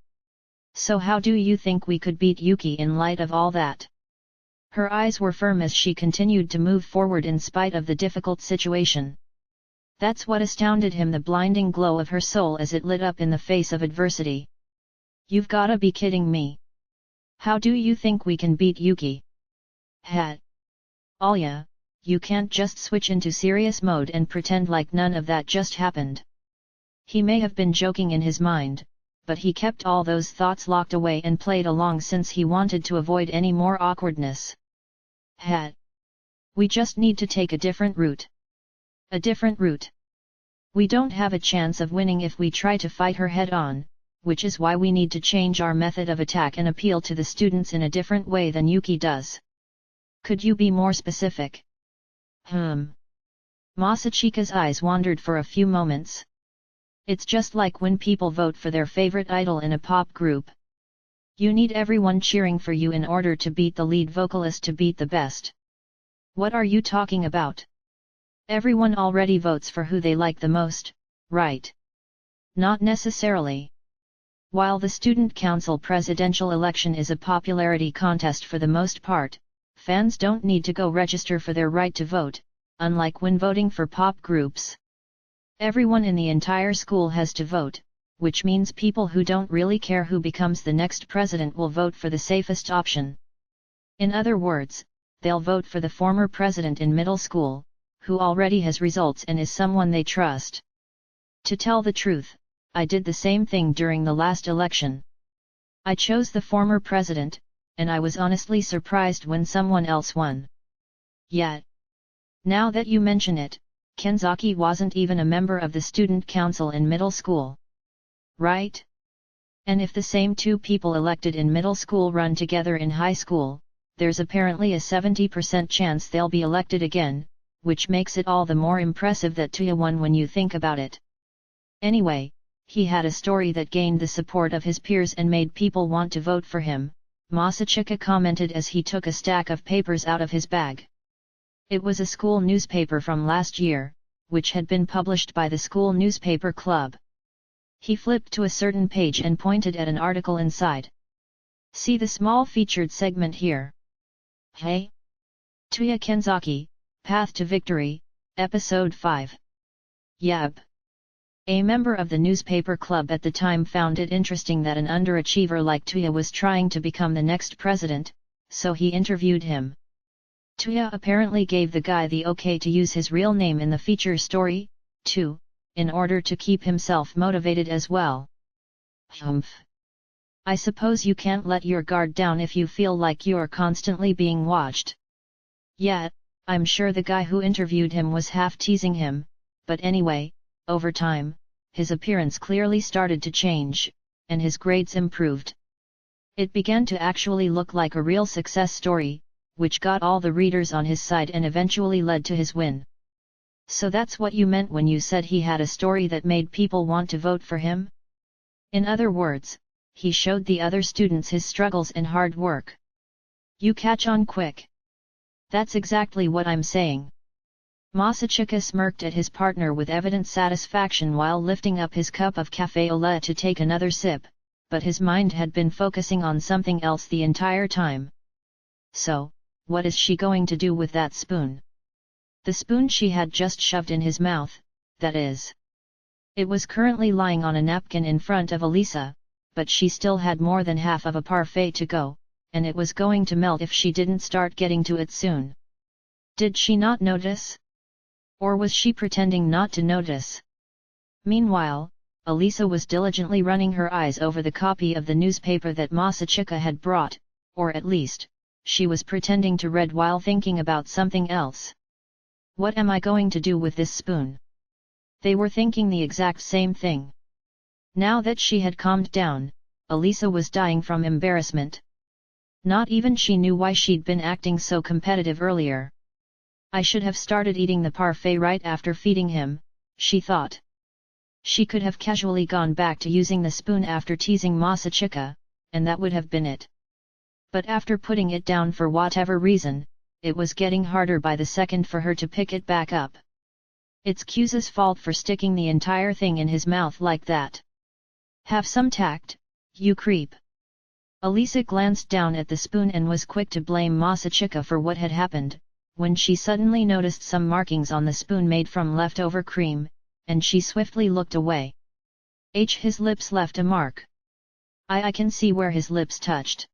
So how do you think we could beat Yuki in light of all that? Her eyes were firm as she continued to move forward in spite of the difficult situation. That's what astounded him, the blinding glow of her soul as it lit up in the face of adversity. You've gotta be kidding me. How do you think we can beat Yuki? Alya, you can't just switch into serious mode and pretend like none of that just happened. He may have been joking in his mind, but he kept all those thoughts locked away and played along since he wanted to avoid any more awkwardness. We just need to take a different route. A different route. We don't have a chance of winning if we try to fight her head-on, which is why we need to change our method of attack and appeal to the students in a different way than Yuki does. Could you be more specific? Masachika's eyes wandered for a few moments. It's just like when people vote for their favorite idol in a pop group. You need everyone cheering for you in order to beat the lead vocalist to beat the best. What are you talking about? Everyone already votes for who they like the most, right? Not necessarily. While the Student Council presidential election is a popularity contest for the most part, fans don't need to go register for their right to vote, unlike when voting for pop groups. Everyone in the entire school has to vote, which means people who don't really care who becomes the next president will vote for the safest option. In other words, they'll vote for the former president in middle school, who already has results and is someone they trust. To tell the truth, I did the same thing during the last election. I chose the former president, and I was honestly surprised when someone else won. Yet, now that you mention it, Kenzaki wasn't even a member of the student council in middle school. Right? And if the same two people elected in middle school run together in high school, there's apparently a 70% chance they'll be elected again, which makes it all the more impressive that Tuya won when you think about it. Anyway, he had a story that gained the support of his peers and made people want to vote for him, Masachika commented as he took a stack of papers out of his bag. It was a school newspaper from last year, which had been published by the school newspaper club. He flipped to a certain page and pointed at an article inside. See the small featured segment here. Hey? Tuya Kenzaki, Path to Victory, Episode 5. Yab. A member of the newspaper club at the time found it interesting that an underachiever like Tuya was trying to become the next president, so he interviewed him. Tuya apparently gave the guy the okay to use his real name in the feature story, too, in order to keep himself motivated as well. Humph. I suppose you can't let your guard down if you feel like you're constantly being watched. Yet, I'm sure the guy who interviewed him was half teasing him, but anyway, over time, his appearance clearly started to change, and his grades improved. It began to actually look like a real success story, which got all the readers on his side and eventually led to his win. So that's what you meant when you said he had a story that made people want to vote for him? In other words, he showed the other students his struggles and hard work. You catch on quick. That's exactly what I'm saying. Masachika smirked at his partner with evident satisfaction while lifting up his cup of café au lait to take another sip, but his mind had been focusing on something else the entire time. So, what is she going to do with that spoon? The spoon she had just shoved in his mouth, that is. It was currently lying on a napkin in front of Elisa, but she still had more than half of a parfait to go, and it was going to melt if she didn't start getting to it soon. Did she not notice? Or was she pretending not to notice? Meanwhile, Elisa was diligently running her eyes over the copy of the newspaper that Masachika had brought, or at least, she was pretending to read while thinking about something else. What am I going to do with this spoon? They were thinking the exact same thing. Now that she had calmed down, Elisa was dying from embarrassment. Not even she knew why she'd been acting so competitive earlier. I should have started eating the parfait right after feeding him, she thought. She could have casually gone back to using the spoon after teasing Masachika, and that would have been it. But after putting it down for whatever reason, it was getting harder by the second for her to pick it back up. It's Q's fault for sticking the entire thing in his mouth like that. Have some tact, you creep. Elisa glanced down at the spoon and was quick to blame Masachika for what had happened, when she suddenly noticed some markings on the spoon made from leftover cream, and she swiftly looked away. His lips left a mark. I can see where his lips touched.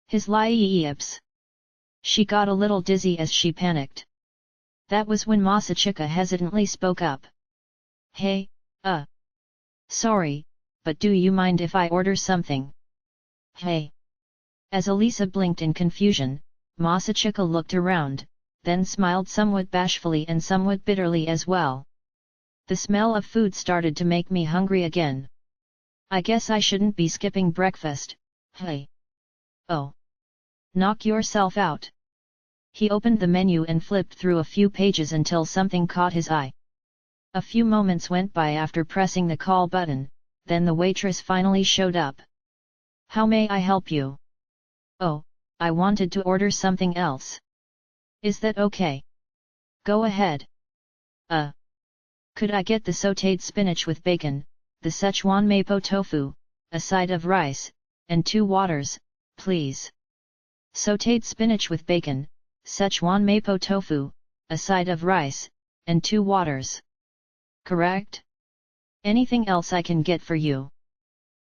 His lips. She got a little dizzy as she panicked. That was when Masachika hesitantly spoke up. Hey, sorry, but do you mind if I order something? Hey. As Elisa blinked in confusion, Masachika looked around, then smiled somewhat bashfully and somewhat bitterly as well. The smell of food started to make me hungry again. I guess I shouldn't be skipping breakfast, hey. Oh. Knock yourself out. He opened the menu and flipped through a few pages until something caught his eye. A few moments went by after pressing the call button, then the waitress finally showed up. How may I help you? Oh, I wanted to order something else. Is that okay? Go ahead. Could I get the sautéed spinach with bacon, the Szechuan mapo tofu, a side of rice, and 2 waters, please? Sautéed spinach with bacon, Szechuan mapo tofu, a side of rice, and 2 waters. Correct? Anything else I can get for you?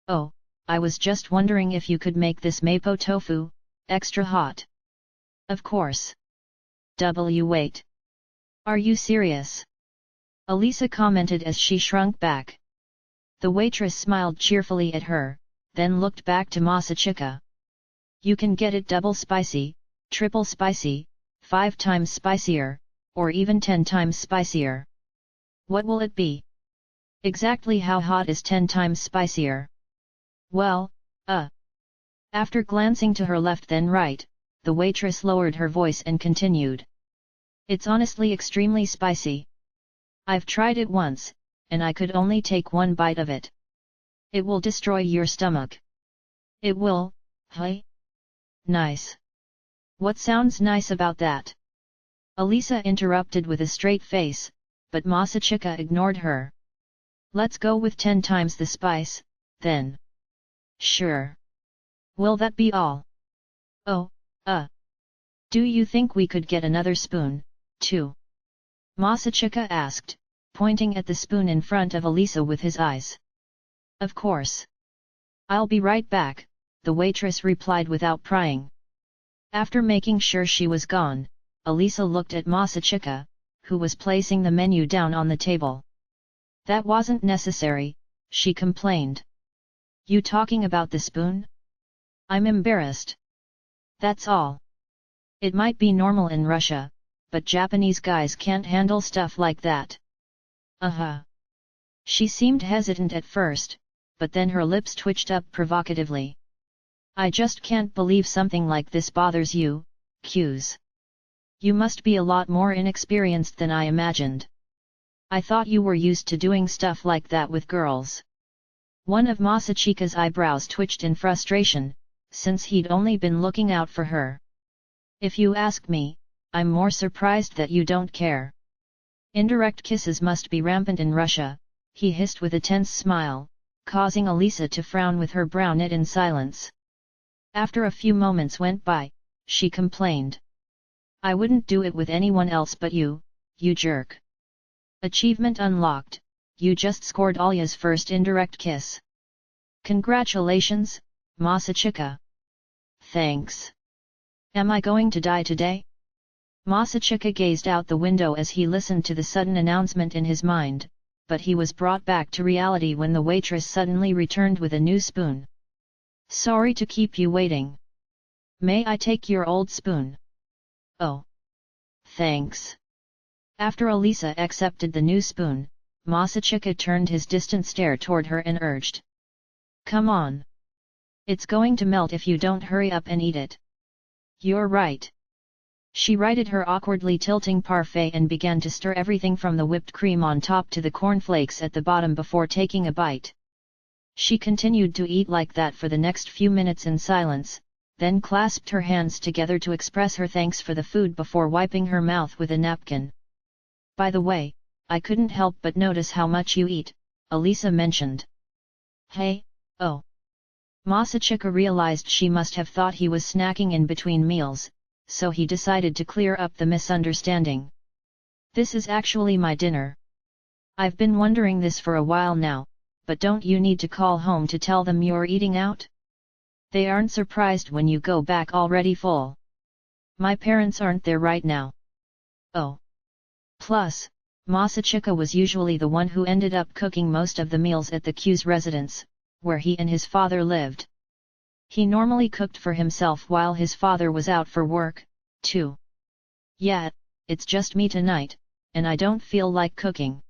Oh, I was just wondering if you could make this mapo tofu extra hot. Of course. Wait. Are you serious? Alya commented as she shrunk back. The waitress smiled cheerfully at her, then looked back to Masachika. You can get it double spicy, triple spicy, 5 times spicier, or even 10 times spicier. What will it be? Exactly how hot is 10 times spicier? Well, After glancing to her left then right, the waitress lowered her voice and continued. It's honestly extremely spicy. I've tried it once, and I could only take 1 bite of it. It will destroy your stomach. It will, hey? Nice. What sounds nice about that? Alya interrupted with a straight face, but Masachika ignored her. Let's go with 10 times the spice, then. Sure. Will that be all? Oh, Do you think we could get another spoon, too? Masachika asked, pointing at the spoon in front of Alya with his eyes. Of course. I'll be right back, the waitress replied without prying. After making sure she was gone, Alya looked at Masachika, who was placing the menu down on the table. That wasn't necessary, she complained. You talking about the spoon? I'm embarrassed. That's all. It might be normal in Russia, but Japanese guys can't handle stuff like that. She seemed hesitant at first, but then her lips twitched up provocatively. I just can't believe something like this bothers you, Q's. You must be a lot more inexperienced than I imagined. I thought you were used to doing stuff like that with girls. One of Masachika's eyebrows twitched in frustration, since he'd only been looking out for her. If you ask me, I'm more surprised that you don't care. Indirect kisses must be rampant in Russia, he hissed with a tense smile, causing Alya to frown with her brow knit in silence. After a few moments went by, she complained. I wouldn't do it with anyone else but you, you jerk. Achievement unlocked, you just scored Alya's first indirect kiss. Congratulations, Masachika. Thanks. Am I going to die today? Masachika gazed out the window as he listened to the sudden announcement in his mind, but he was brought back to reality when the waitress suddenly returned with a new spoon. Sorry to keep you waiting. May I take your old spoon? Oh. Thanks. After Alya accepted the new spoon, Masachika turned his distant stare toward her and urged. Come on. It's going to melt if you don't hurry up and eat it. You're right. She righted her awkwardly tilting parfait and began to stir everything from the whipped cream on top to the cornflakes at the bottom before taking a bite. She continued to eat like that for the next few minutes in silence, then clasped her hands together to express her thanks for the food before wiping her mouth with a napkin. By the way, I couldn't help but notice how much you eat, Alya mentioned. Hey, oh. Masachika realized she must have thought he was snacking in between meals, so he decided to clear up the misunderstanding. This is actually my dinner. I've been wondering this for a while now, but don't you need to call home to tell them you're eating out? They aren't surprised when you go back already full. My parents aren't there right now. Oh. Plus, Masachika was usually the one who ended up cooking most of the meals at the Q's residence, where he and his father lived. He normally cooked for himself while his father was out for work, too. Yeah, it's just me tonight, and I don't feel like cooking.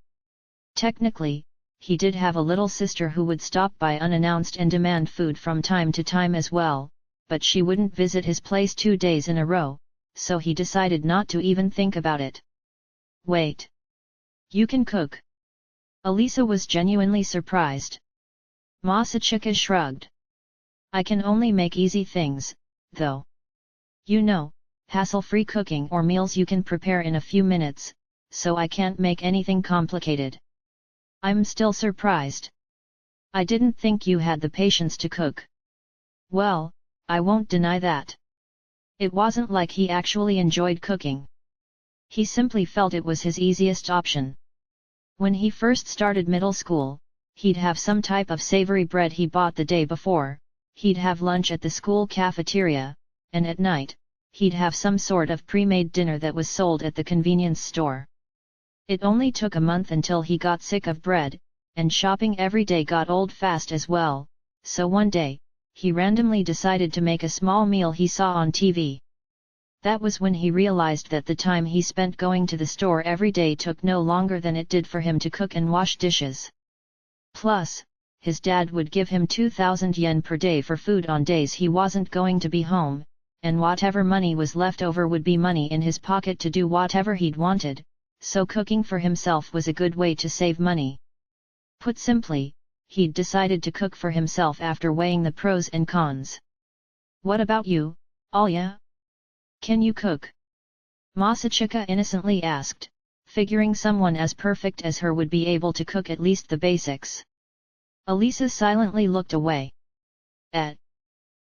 Technically, he did have a little sister who would stop by unannounced and demand food from time to time as well, but she wouldn't visit his place 2 days in a row, so he decided not to even think about it. Wait. You can cook? Alisa was genuinely surprised. Masachika shrugged. I can only make easy things, though. You know, hassle-free cooking or meals you can prepare in a few minutes, so I can't make anything complicated. I'm still surprised. I didn't think you had the patience to cook. Well, I won't deny that. It wasn't like he actually enjoyed cooking. He simply felt it was his easiest option. When he first started middle school, he'd have some type of savory bread he bought the day before, he'd have lunch at the school cafeteria, and at night, he'd have some sort of pre-made dinner that was sold at the convenience store. It only took a month until he got sick of bread, and shopping every day got old fast as well, so one day, he randomly decided to make a small meal he saw on TV. That was when he realized that the time he spent going to the store every day took no longer than it did for him to cook and wash dishes. Plus, his dad would give him 2,000 yen per day for food on days he wasn't going to be home, and whatever money was left over would be money in his pocket to do whatever he'd wanted, so cooking for himself was a good way to save money. Put simply, he'd decided to cook for himself after weighing the pros and cons. What about you, Alya? Can you cook? Masachika innocently asked, figuring someone as perfect as her would be able to cook at least the basics. Alisa silently looked away.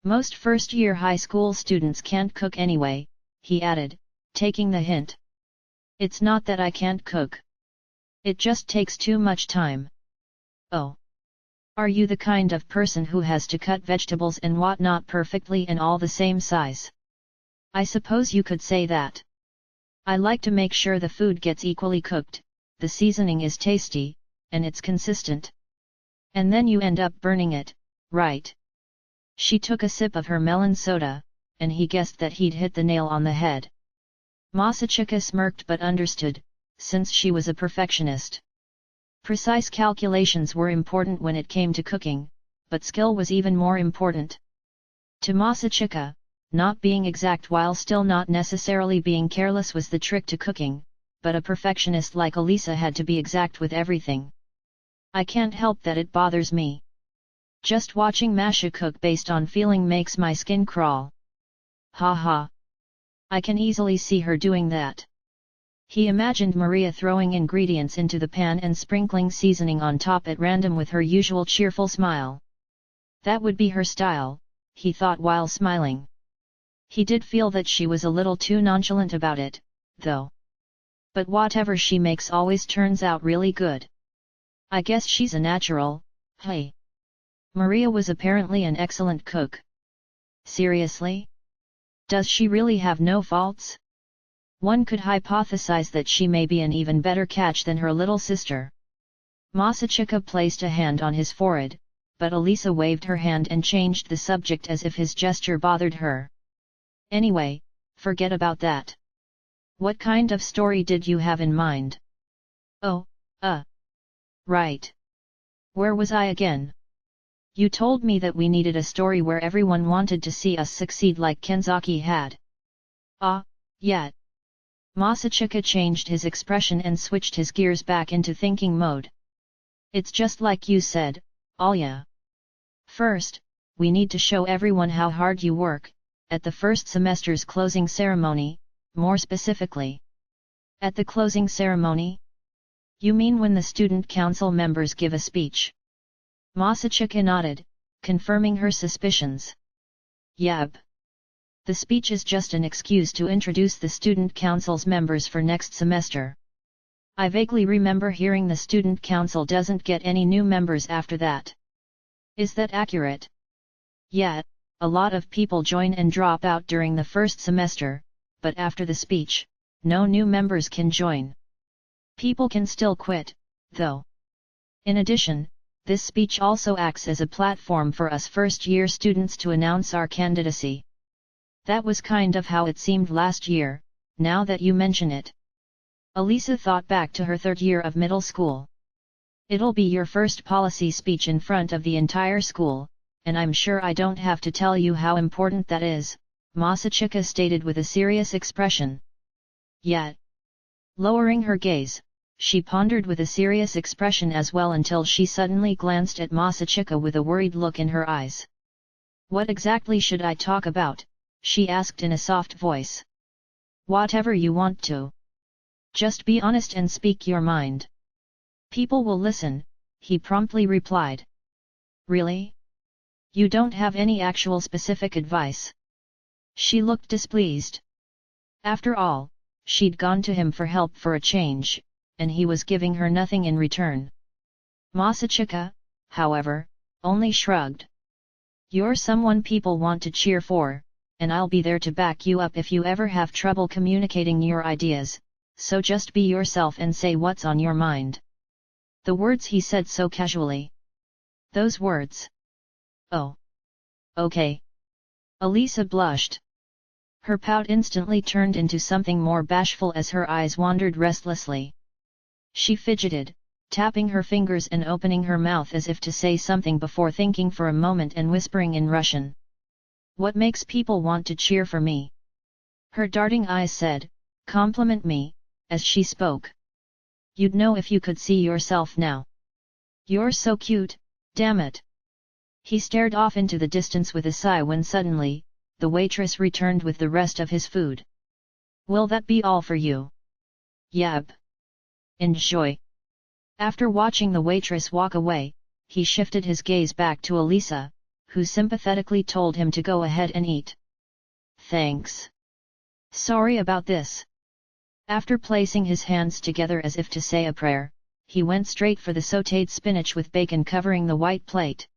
Most first-year high school students can't cook anyway, he added, taking the hint. It's not that I can't cook. It just takes too much time. Oh. Are you the kind of person who has to cut vegetables and whatnot perfectly and all the same size? I suppose you could say that. I like to make sure the food gets equally cooked, the seasoning is tasty, and it's consistent. And then you end up burning it, right? She took a sip of her melon soda, and he guessed that he'd hit the nail on the head. Masachika smirked but understood, since she was a perfectionist. Precise calculations were important when it came to cooking, but skill was even more important. To Masachika, not being exact while still not necessarily being careless was the trick to cooking, but a perfectionist like Alisa had to be exact with everything. I can't help that it bothers me. Just watching Masha cook based on feeling makes my skin crawl. Ha ha. I can easily see her doing that. He imagined Maria throwing ingredients into the pan and sprinkling seasoning on top at random with her usual cheerful smile. That would be her style, he thought while smiling. He did feel that she was a little too nonchalant about it, though. But whatever she makes always turns out really good. I guess she's a natural, hey. Maria was apparently an excellent cook. Seriously? Does she really have no faults? One could hypothesize that she may be an even better catch than her little sister. Masachika placed a hand on his forehead, but Alisa waved her hand and changed the subject as if his gesture bothered her. Anyway, forget about that. What kind of story did you have in mind? Oh, right. Where was I again? You told me that we needed a story where everyone wanted to see us succeed like Kenzaki had. Yeah. Masachika changed his expression and switched his gears back into thinking mode. It's just like you said, Alya. First, we need to show everyone how hard you work, at the first semester's closing ceremony, more specifically. At the closing ceremony? You mean when the student council members give a speech? Masachika nodded, confirming her suspicions. Yep. The speech is just an excuse to introduce the student council's members for next semester. I vaguely remember hearing the student council doesn't get any new members after that. Is that accurate? Yeah, a lot of people join and drop out during the first semester, but after the speech, no new members can join. People can still quit, though. In addition, this speech also acts as a platform for us first-year students to announce our candidacy. That was kind of how it seemed last year, now that you mention it. Alisa thought back to her third year of middle school. It'll be your first policy speech in front of the entire school, and I'm sure I don't have to tell you how important that is, Masachika stated with a serious expression. Yet, lowering her gaze, she pondered with a serious expression as well until she suddenly glanced at Masachika with a worried look in her eyes. What exactly should I talk about? She asked in a soft voice. Whatever you want to. Just be honest and speak your mind. People will listen, he promptly replied. Really? You don't have any actual specific advice? She looked displeased. After all, she'd gone to him for help for a change, and he was giving her nothing in return. Masachika, however, only shrugged. You're someone people want to cheer for, and I'll be there to back you up if you ever have trouble communicating your ideas, so just be yourself and say what's on your mind. The words he said so casually. Those words. Oh. Okay. Alisa blushed. Her pout instantly turned into something more bashful as her eyes wandered restlessly. She fidgeted, tapping her fingers and opening her mouth as if to say something before thinking for a moment and whispering in Russian. What makes people want to cheer for me? Her darting eyes said, compliment me, as she spoke. You'd know if you could see yourself now. You're so cute, damn it. He stared off into the distance with a sigh when suddenly, the waitress returned with the rest of his food. Will that be all for you? Yep. Enjoy. After watching the waitress walk away, he shifted his gaze back to Alisa, who sympathetically told him to go ahead and eat. Thanks. Sorry about this. After placing his hands together as if to say a prayer, he went straight for the sautéed spinach with bacon covering the white plate.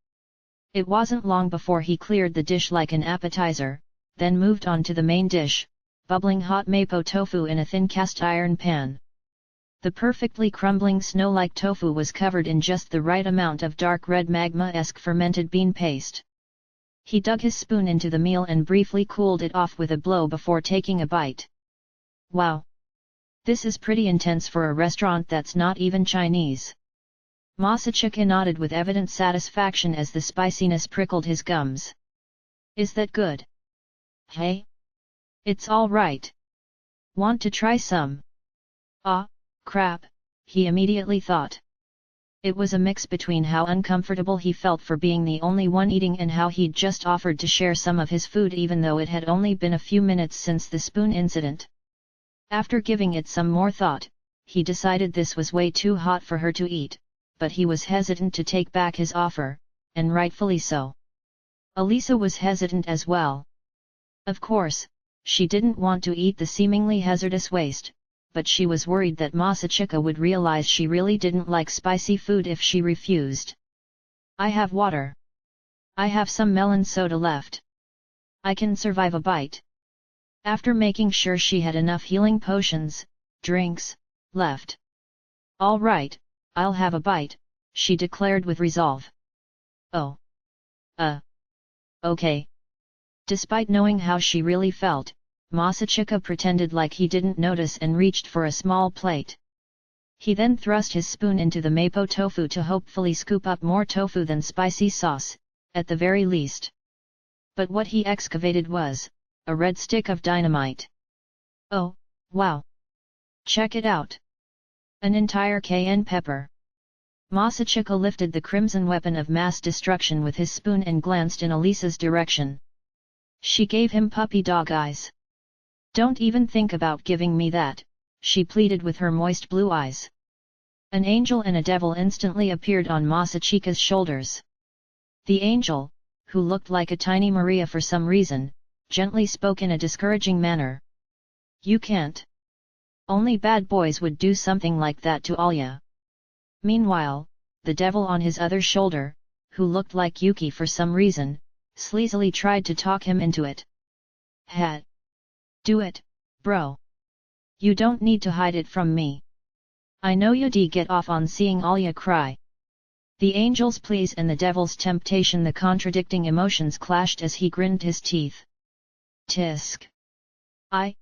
It wasn't long before he cleared the dish like an appetizer, then moved on to the main dish, bubbling hot mapo tofu in a thin cast iron pan. The perfectly crumbling snow-like tofu was covered in just the right amount of dark red magma-esque fermented bean paste. He dug his spoon into the meal and briefly cooled it off with a blow before taking a bite. Wow! This is pretty intense for a restaurant that's not even Chinese. Masachika nodded with evident satisfaction as the spiciness prickled his gums. Is that good? Hey? It's all right. Want to try some? Ah, crap, he immediately thought. It was a mix between how uncomfortable he felt for being the only one eating and how he'd just offered to share some of his food even though it had only been a few minutes since the spoon incident. After giving it some more thought, he decided this was way too hot for her to eat, but he was hesitant to take back his offer, and rightfully so. Alisa was hesitant as well. Of course, she didn't want to eat the seemingly hazardous waste, but she was worried that Masachika would realize she really didn't like spicy food if she refused. I have water. I have some melon soda left. I can survive a bite. After making sure she had enough healing potions, drinks, left. All right, I'll have a bite, she declared with resolve. Oh. Okay. Despite knowing how she really felt, Masachika pretended like he didn't notice and reached for a small plate. He then thrust his spoon into the mapo tofu to hopefully scoop up more tofu than spicy sauce, at the very least. But what he excavated was a red stick of dynamite. Oh, wow! Check it out! An entire cayenne pepper. Masachika lifted the crimson weapon of mass destruction with his spoon and glanced in Alisa's direction. She gave him puppy dog eyes. Don't even think about giving me that, she pleaded with her moist blue eyes. An angel and a devil instantly appeared on Masachika's shoulders. The angel, who looked like a tiny Maria for some reason, gently spoke in a discouraging manner. You can't. Only bad boys would do something like that to Alya. Meanwhile, the devil on his other shoulder, who looked like Yuki for some reason, sleazily tried to talk him into it. Hat. Do it, bro. You don't need to hide it from me. I know you'd get off on seeing Alya cry. The angel's pleas and the devil's temptation, the contradicting emotions clashed as he grinned his teeth. Tisk. I.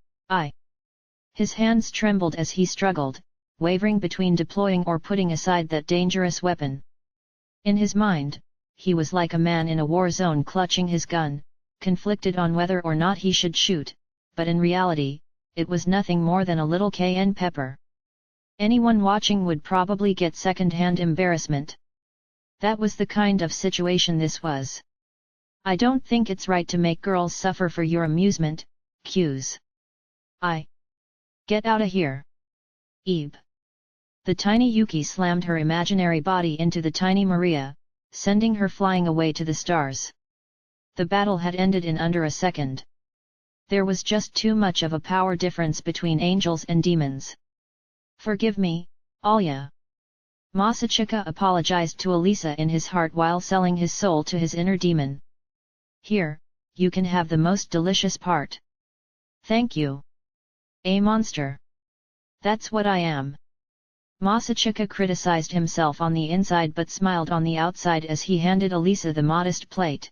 His hands trembled as he struggled, wavering between deploying or putting aside that dangerous weapon. In his mind, he was like a man in a war zone clutching his gun, conflicted on whether or not he should shoot, but in reality, it was nothing more than a little cayenne pepper. Anyone watching would probably get second-hand embarrassment. That was the kind of situation this was. I don't think it's right to make girls suffer for your amusement, Q's. Get outta here. Ebe. The tiny Yuki slammed her imaginary body into the tiny Maria, sending her flying away to the stars. The battle had ended in under a second. There was just too much of a power difference between angels and demons. Forgive me, Alya. Masachika apologized to Elisa in his heart while selling his soul to his inner demon. Here, you can have the most delicious part. Thank you. A monster. That's what I am. Masachika criticized himself on the inside but smiled on the outside as he handed Elisa the modest plate.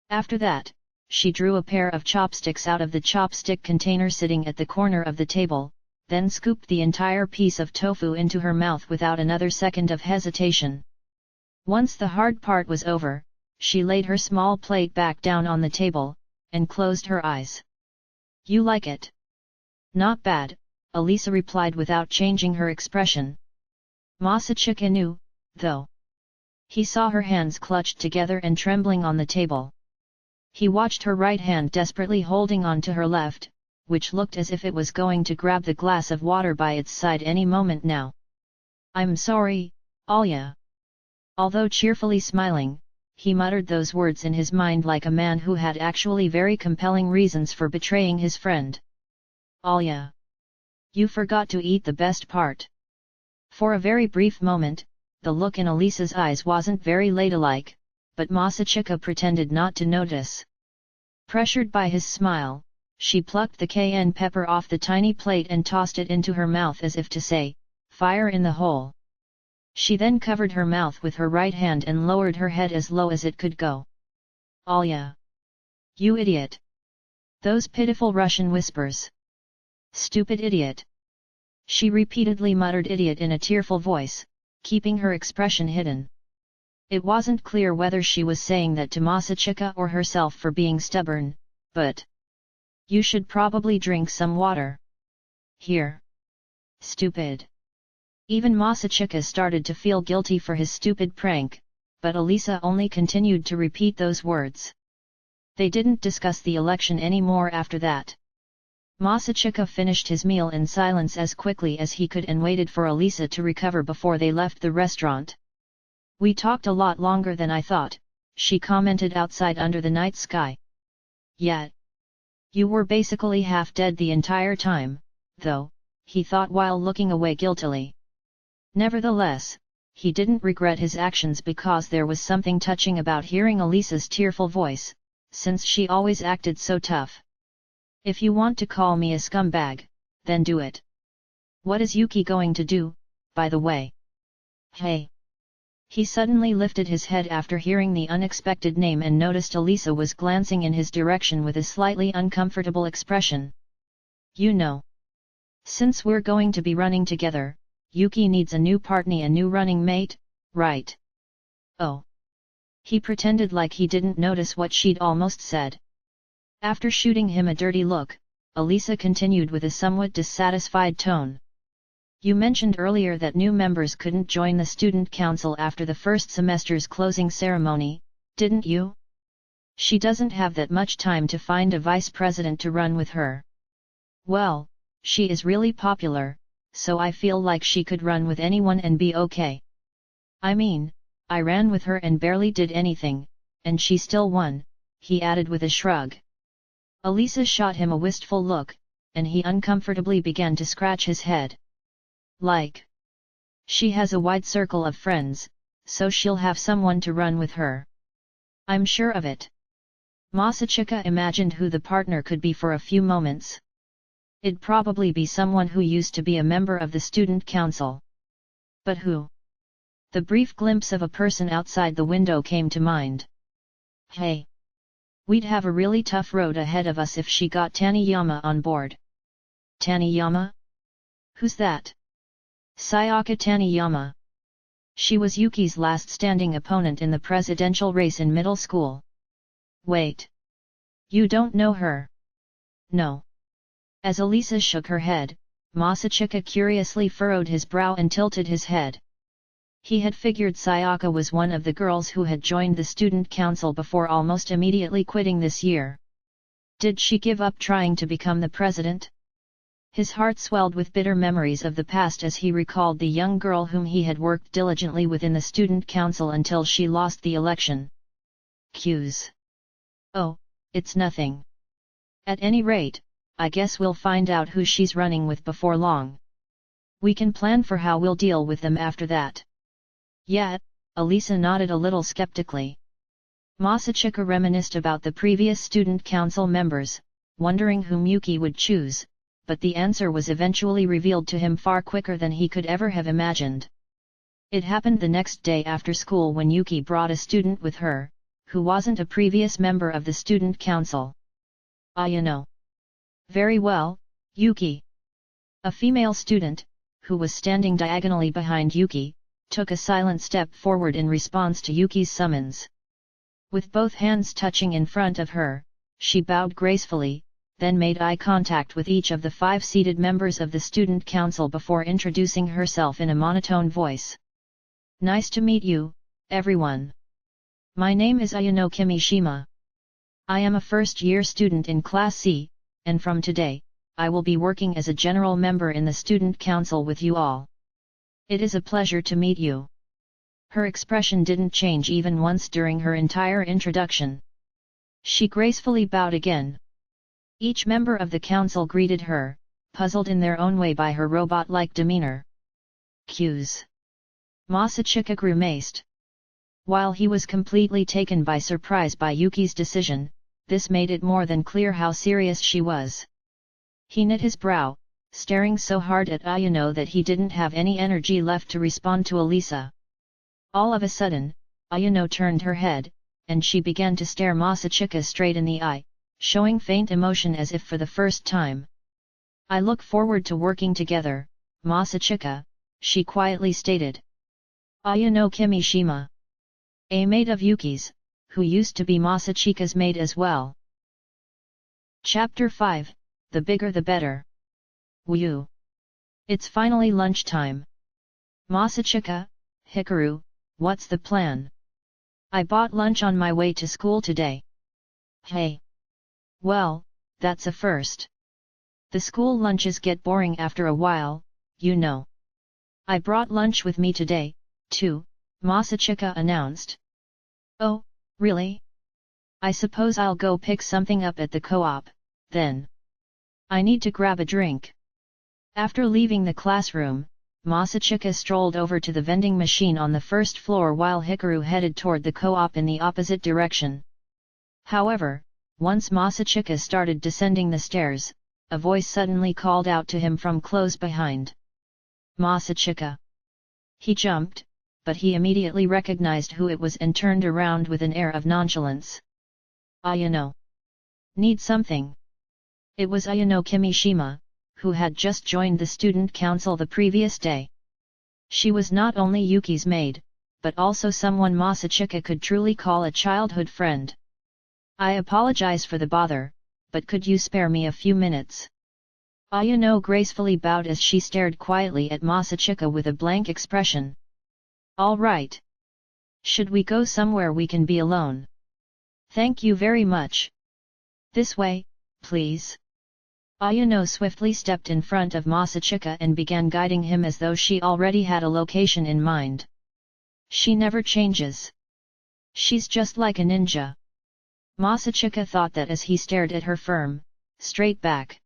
After that, she drew a pair of chopsticks out of the chopstick container sitting at the corner of the table, then scooped the entire piece of tofu into her mouth without another second of hesitation. Once the hard part was over, she laid her small plate back down on the table, and closed her eyes. You like it? Not bad, Elisa replied without changing her expression. Masachika knew, though. He saw her hands clutched together and trembling on the table. He watched her right hand desperately holding on to her left, which looked as if it was going to grab the glass of water by its side any moment now. I'm sorry, Alya. Although cheerfully smiling, he muttered those words in his mind like a man who had actually very compelling reasons for betraying his friend. Alya. You forgot to eat the best part. For a very brief moment, the look in Elisa's eyes wasn't very ladylike, but Masachika pretended not to notice. Pressured by his smile, she plucked the cayenne pepper off the tiny plate and tossed it into her mouth as if to say, fire in the hole. She then covered her mouth with her right hand and lowered her head as low as it could go. Alya. You idiot. Those pitiful Russian whispers. Stupid idiot. She repeatedly muttered idiot in a tearful voice, keeping her expression hidden. It wasn't clear whether she was saying that to Masachika or herself for being stubborn, but... You should probably drink some water. Here. Stupid. Even Masachika started to feel guilty for his stupid prank, but Elisa only continued to repeat those words. They didn't discuss the election anymore after that. Masachika finished his meal in silence as quickly as he could and waited for Elisa to recover before they left the restaurant. We talked a lot longer than I thought, she commented outside under the night sky. Yet. You were basically half dead the entire time, though, he thought while looking away guiltily. Nevertheless, he didn't regret his actions because there was something touching about hearing Elisa's tearful voice, since she always acted so tough. If you want to call me a scumbag, then do it. What is Yuki going to do, by the way? Hey! He suddenly lifted his head after hearing the unexpected name and noticed Elisa was glancing in his direction with a slightly uncomfortable expression. You know. Since we're going to be running together, Yuki needs a new partner, a new running mate, right? Oh. He pretended like he didn't notice what she'd almost said. After shooting him a dirty look, Elisa continued with a somewhat dissatisfied tone. You mentioned earlier that new members couldn't join the student council after the first semester's closing ceremony, didn't you? She doesn't have that much time to find a vice president to run with her. Well, she is really popular, so I feel like she could run with anyone and be okay. I mean, I ran with her and barely did anything, and she still won, he added with a shrug. Elisa shot him a wistful look, and he uncomfortably began to scratch his head. Like. She has a wide circle of friends, so she'll have someone to run with her. I'm sure of it. Masachika imagined who the partner could be for a few moments. It'd probably be someone who used to be a member of the student council. But who? The brief glimpse of a person outside the window came to mind. Hey! We'd have a really tough road ahead of us if she got Taniyama on board. Taniyama? Who's that? Sayaka Taniyama. She was Yuki's last standing opponent in the presidential race in middle school. Wait. You don't know her? No. As Elisa shook her head, Masachika curiously furrowed his brow and tilted his head. He had figured Sayaka was one of the girls who had joined the student council before almost immediately quitting this year. Did she give up trying to become the president? His heart swelled with bitter memories of the past as he recalled the young girl whom he had worked diligently with in the student council until she lost the election. Cues. Oh, it's nothing. At any rate, I guess we'll find out who she's running with before long. We can plan for how we'll deal with them after that. Yeah, Elisa nodded a little skeptically. Masachika reminisced about the previous student council members, wondering whom Yuki would choose, but the answer was eventually revealed to him far quicker than he could ever have imagined. It happened the next day after school when Yuki brought a student with her, who wasn't a previous member of the student council. Ayano. Very well, Yuki. A female student, who was standing diagonally behind Yuki, took a silent step forward in response to Yuki's summons. With both hands touching in front of her, she bowed gracefully, then made eye contact with each of the 5 seated members of the student council before introducing herself in a monotone voice. Nice to meet you, everyone. My name is Ayano Kimishima. I am a first-year student in Class C, and from today, I will be working as a general member in the student council with you all. It is a pleasure to meet you. Her expression didn't change even once during her entire introduction. She gracefully bowed again. Each member of the council greeted her, puzzled in their own way by her robot-like demeanor. Cues. Masachika grimaced. While he was completely taken by surprise by Yuki's decision, this made it more than clear how serious she was. He knit his brow, staring so hard at Ayano that he didn't have any energy left to respond to Elisa. All of a sudden, Ayano turned her head, and she began to stare Masachika straight in the eye, showing faint emotion as if for the first time. I look forward to working together, Masachika, she quietly stated. Ayano Kimishima. A maid of Yuki's, who used to be Masachika's maid as well. Chapter 5, The Bigger the Better. Woo! It's finally lunchtime. Masachika, Hikaru, what's the plan? I bought lunch on my way to school today. Hey! Well, that's a first. The school lunches get boring after a while, you know. I brought lunch with me today, too, Masachika announced. Oh, really? I suppose I'll go pick something up at the co-op, then. I need to grab a drink. After leaving the classroom, Masachika strolled over to the vending machine on the first floor while Hikaru headed toward the co-op in the opposite direction. However, once Masachika started descending the stairs, a voice suddenly called out to him from close behind. Masachika. He jumped, but he immediately recognized who it was and turned around with an air of nonchalance. Ayano. Need something? It was Ayano Kimishima, who had just joined the student council the previous day. She was not only Yuki's maid, but also someone Masachika could truly call a childhood friend. I apologize for the bother, but could you spare me a few minutes? Ayano gracefully bowed as she stared quietly at Masachika with a blank expression. All right. Should we go somewhere we can be alone? Thank you very much. This way, please. Ayano swiftly stepped in front of Masachika and began guiding him as though she already had a location in mind. She never changes. She's just like a ninja. Masachika thought that as he stared at her firm, straight back.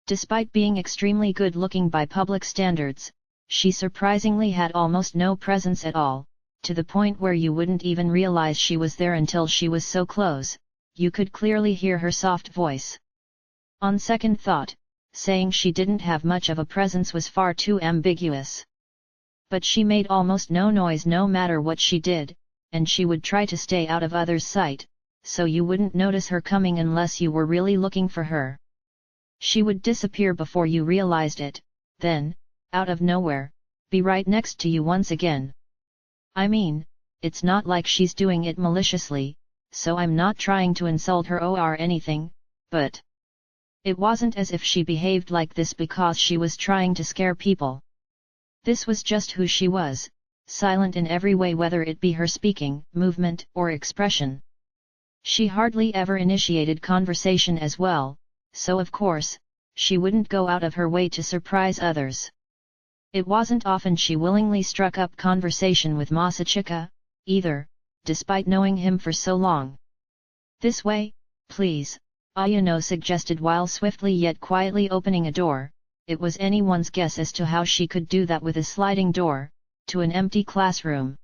Despite being extremely good-looking by public standards, she surprisingly had almost no presence at all, to the point where you wouldn't even realize she was there until she was so close, you could clearly hear her soft voice. On second thought, saying she didn't have much of a presence was far too ambiguous. But she made almost no noise no matter what she did, and she would try to stay out of others' sight, so you wouldn't notice her coming unless you were really looking for her. She would disappear before you realized it, then, out of nowhere, be right next to you once again. I mean, it's not like she's doing it maliciously, so I'm not trying to insult her or anything, but it wasn't as if she behaved like this because she was trying to scare people. This was just who she was, silent in every way, whether it be her speaking, movement, or expression. She hardly ever initiated conversation as well, so of course, she wouldn't go out of her way to surprise others. It wasn't often she willingly struck up conversation with Masachika, either, despite knowing him for so long. This way, please, Ayano suggested while swiftly yet quietly opening a door. It was anyone's guess as to how she could do that with a sliding door, to an empty classroom.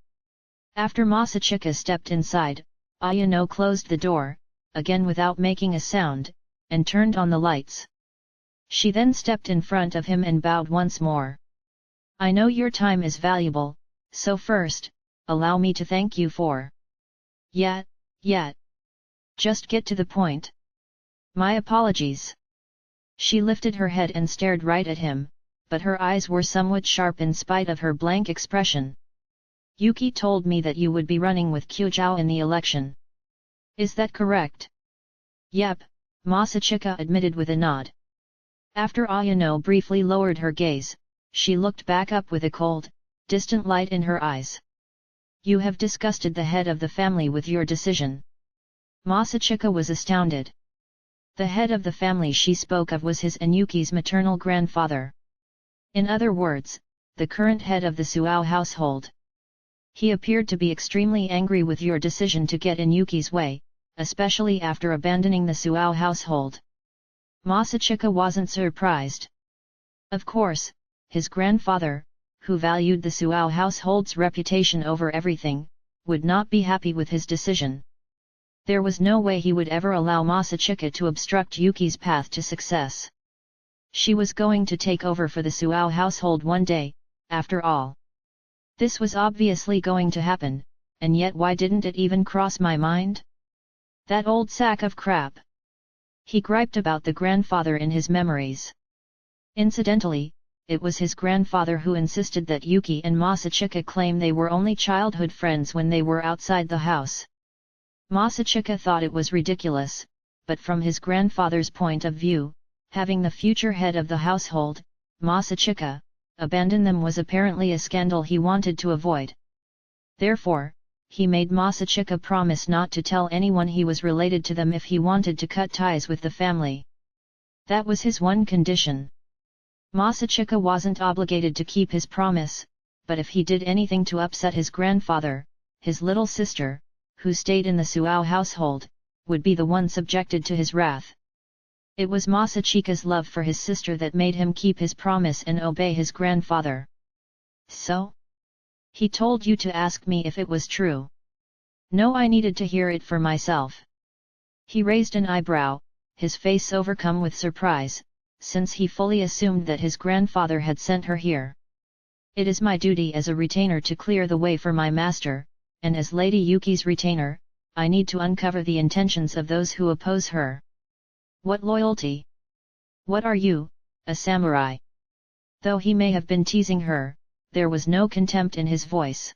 After Masachika stepped inside, Ayano closed the door, again without making a sound, and turned on the lights. She then stepped in front of him and bowed once more. I know your time is valuable, so first, allow me to thank you for. Yet. Just get to the point. My apologies. She lifted her head and stared right at him, but her eyes were somewhat sharp in spite of her blank expression. Yuki told me that you would be running with Kyujou in the election. Is that correct? Yep, Masachika admitted with a nod. After Ayano briefly lowered her gaze, she looked back up with a cold, distant light in her eyes. You have disgusted the head of the family with your decision. Masachika was astounded. The head of the family she spoke of was his and Yuki's maternal grandfather. In other words, the current head of the Suao household. He appeared to be extremely angry with your decision to get in Yuki's way, especially after abandoning the Suao household. Masachika wasn't surprised. Of course, his grandfather, who valued the Suao household's reputation over everything, would not be happy with his decision. There was no way he would ever allow Masachika to obstruct Yuki's path to success. She was going to take over for the Suao household one day, after all. This was obviously going to happen, and yet why didn't it even cross my mind? That old sack of crap! He griped about the grandfather in his memories. Incidentally, it was his grandfather who insisted that Yuki and Masachika claim they were only childhood friends when they were outside the house. Masachika thought it was ridiculous, but from his grandfather's point of view, having the future head of the household, Masachika, abandon them was apparently a scandal he wanted to avoid. Therefore, he made Masachika promise not to tell anyone he was related to them if he wanted to cut ties with the family. That was his one condition. Masachika wasn't obligated to keep his promise, but if he did anything to upset his grandfather, his little sister, who stayed in the Suao household, would be the one subjected to his wrath. It was Masachika's love for his sister that made him keep his promise and obey his grandfather. So? He told you to ask me if it was true. No, I needed to hear it for myself. He raised an eyebrow, his face overcome with surprise, since he fully assumed that his grandfather had sent her here. It is my duty as a retainer to clear the way for my master, and as Lady Yuki's retainer, I need to uncover the intentions of those who oppose her. What loyalty? What are you, a samurai? Though he may have been teasing her, there was no contempt in his voice.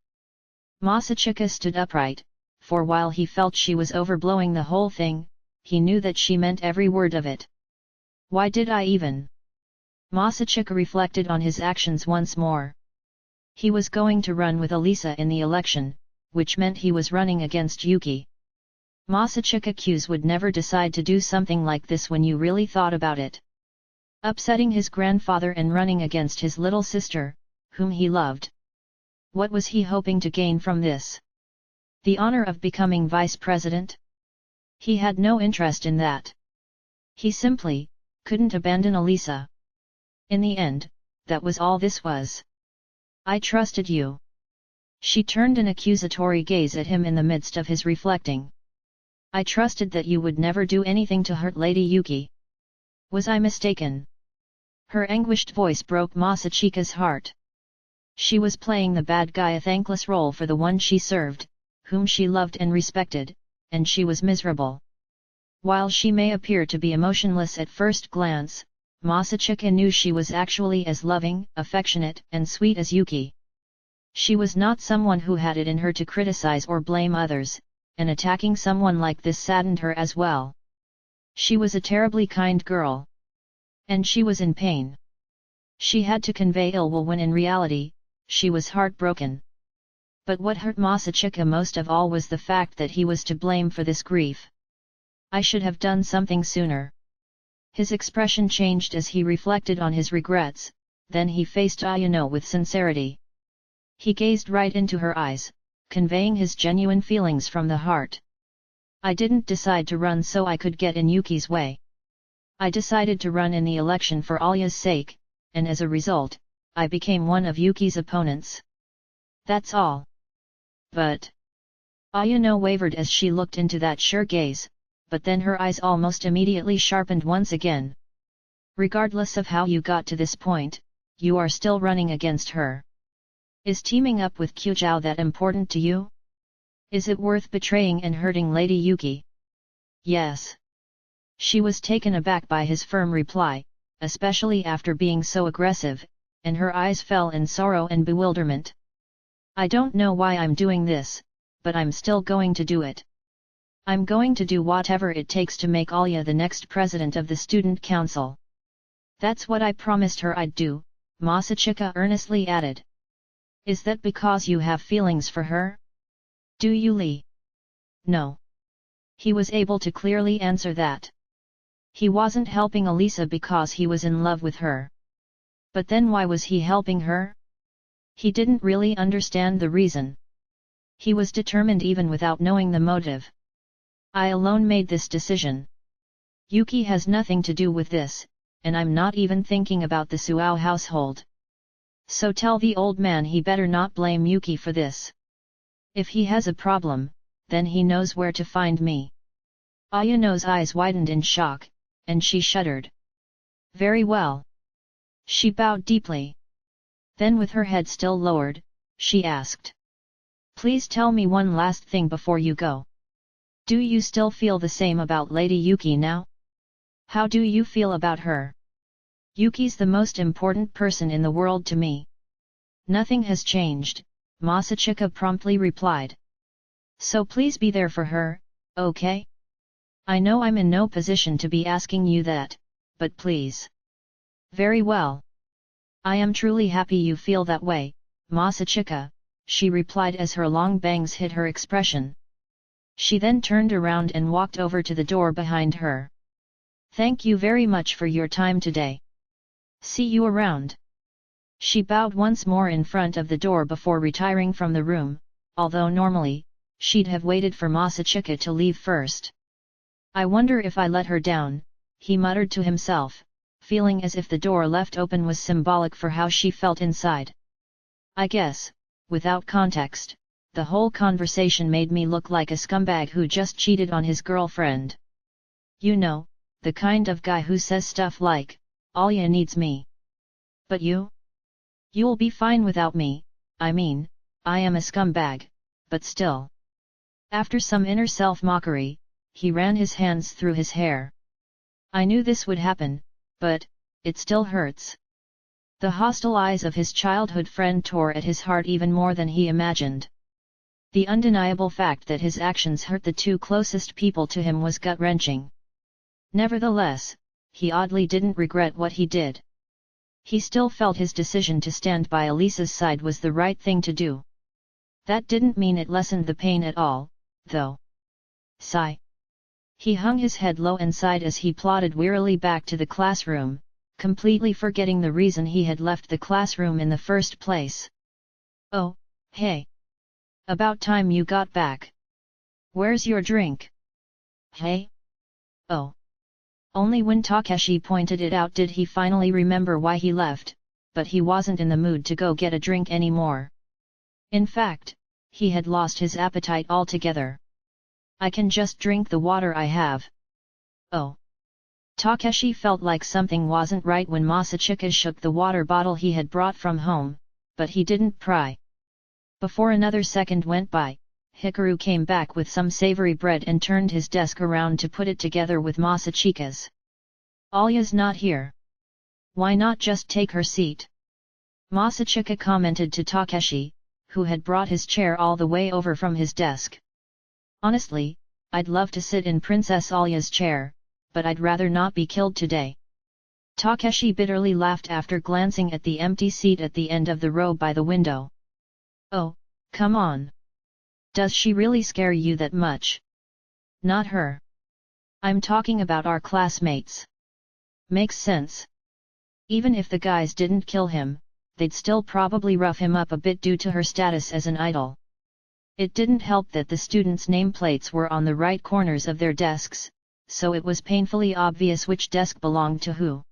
Masachika stood upright, for while he felt she was overblowing the whole thing, he knew that she meant every word of it. Why did I even? Masachika reflected on his actions once more. He was going to run with Elisa in the election, which meant he was running against Yuki. Masachika Q's would never decide to do something like this when you really thought about it. Upsetting his grandfather and running against his little sister, whom he loved. What was he hoping to gain from this? The honor of becoming vice president? He had no interest in that. He simply couldn't abandon Elisa. In the end, that was all this was. I trusted you. She turned an accusatory gaze at him in the midst of his reflecting. I trusted that you would never do anything to hurt Lady Yuki. Was I mistaken? Her anguished voice broke Masachika's heart. She was playing the bad guy, a thankless role for the one she served, whom she loved and respected, and she was miserable. While she may appear to be emotionless at first glance, Masachika knew she was actually as loving, affectionate, and sweet as Yuki. She was not someone who had it in her to criticize or blame others, and attacking someone like this saddened her as well. She was a terribly kind girl. And she was in pain. She had to convey ill will when in reality, she was heartbroken. But what hurt Masachika most of all was the fact that he was to blame for this grief. I should have done something sooner. His expression changed as he reflected on his regrets, then he faced Ayano with sincerity. He gazed right into her eyes, conveying his genuine feelings from the heart. I didn't decide to run so I could get in Yuki's way. I decided to run in the election for Alya's sake, and as a result, I became one of Yuki's opponents. That's all. But... Ayano wavered as she looked into that sure gaze, but then her eyes almost immediately sharpened once again. Regardless of how you got to this point, you are still running against her. Is teaming up with Kyujou that important to you? Is it worth betraying and hurting Lady Yuki? Yes. She was taken aback by his firm reply, especially after being so aggressive, and her eyes fell in sorrow and bewilderment. I don't know why I'm doing this, but I'm still going to do it. I'm going to do whatever it takes to make Alya the next president of the student council. That's what I promised her I'd do, Masachika earnestly added. Is that because you have feelings for her? Do you, Lee? No. He was able to clearly answer that. He wasn't helping Elisa because he was in love with her. But then why was he helping her? He didn't really understand the reason. He was determined even without knowing the motive. I alone made this decision. Yuki has nothing to do with this, and I'm not even thinking about the Suao household. So tell the old man he better not blame Yuki for this. If he has a problem, then he knows where to find me. Ayano's eyes widened in shock, and she shuddered. Very well. She bowed deeply. Then with her head still lowered, she asked. Please tell me one last thing before you go. Do you still feel the same about Lady Yuki now? How do you feel about her? Yuki's the most important person in the world to me. Nothing has changed, Masachika promptly replied. So please be there for her, okay? I know I'm in no position to be asking you that, but please. Very well. I am truly happy you feel that way, Masachika, she replied as her long bangs hid her expression. She then turned around and walked over to the door behind her. Thank you very much for your time today. See you around. She bowed once more in front of the door before retiring from the room, although normally, she'd have waited for Masachika to leave first. I wonder if I let her down, he muttered to himself, feeling as if the door left open was symbolic for how she felt inside. I guess, without context, the whole conversation made me look like a scumbag who just cheated on his girlfriend. You know, the kind of guy who says stuff like, Alya needs me. But you? You'll be fine without me, I mean, I am a scumbag, but still. After some inner self-mockery, he ran his hands through his hair. I knew this would happen, but, it still hurts. The hostile eyes of his childhood friend tore at his heart even more than he imagined. The undeniable fact that his actions hurt the two closest people to him was gut-wrenching. Nevertheless, he oddly didn't regret what he did. He still felt his decision to stand by Elisa's side was the right thing to do. That didn't mean it lessened the pain at all, though. Sigh. He hung his head low and sighed as he plodded wearily back to the classroom, completely forgetting the reason he had left the classroom in the first place. Oh, hey. About time you got back. Where's your drink? Hey? Oh. Only when Takeshi pointed it out did he finally remember why he left, but he wasn't in the mood to go get a drink anymore. In fact, he had lost his appetite altogether. I can just drink the water I have. Oh. Takeshi felt like something wasn't right when Masachika shook the water bottle he had brought from home, but he didn't pry. Before another second went by, Hikaru came back with some savory bread and turned his desk around to put it together with Masachika's. Alya's not here. Why not just take her seat? Masachika commented to Takeshi, who had brought his chair all the way over from his desk. Honestly, I'd love to sit in Princess Alya's chair, but I'd rather not be killed today. Takeshi bitterly laughed after glancing at the empty seat at the end of the row by the window. Oh, come on. Does she really scare you that much? Not her. I'm talking about our classmates. Makes sense. Even if the guys didn't kill him, they'd still probably rough him up a bit due to her status as an idol. It didn't help that the students' nameplates were on the right corners of their desks, so it was painfully obvious which desk belonged to who.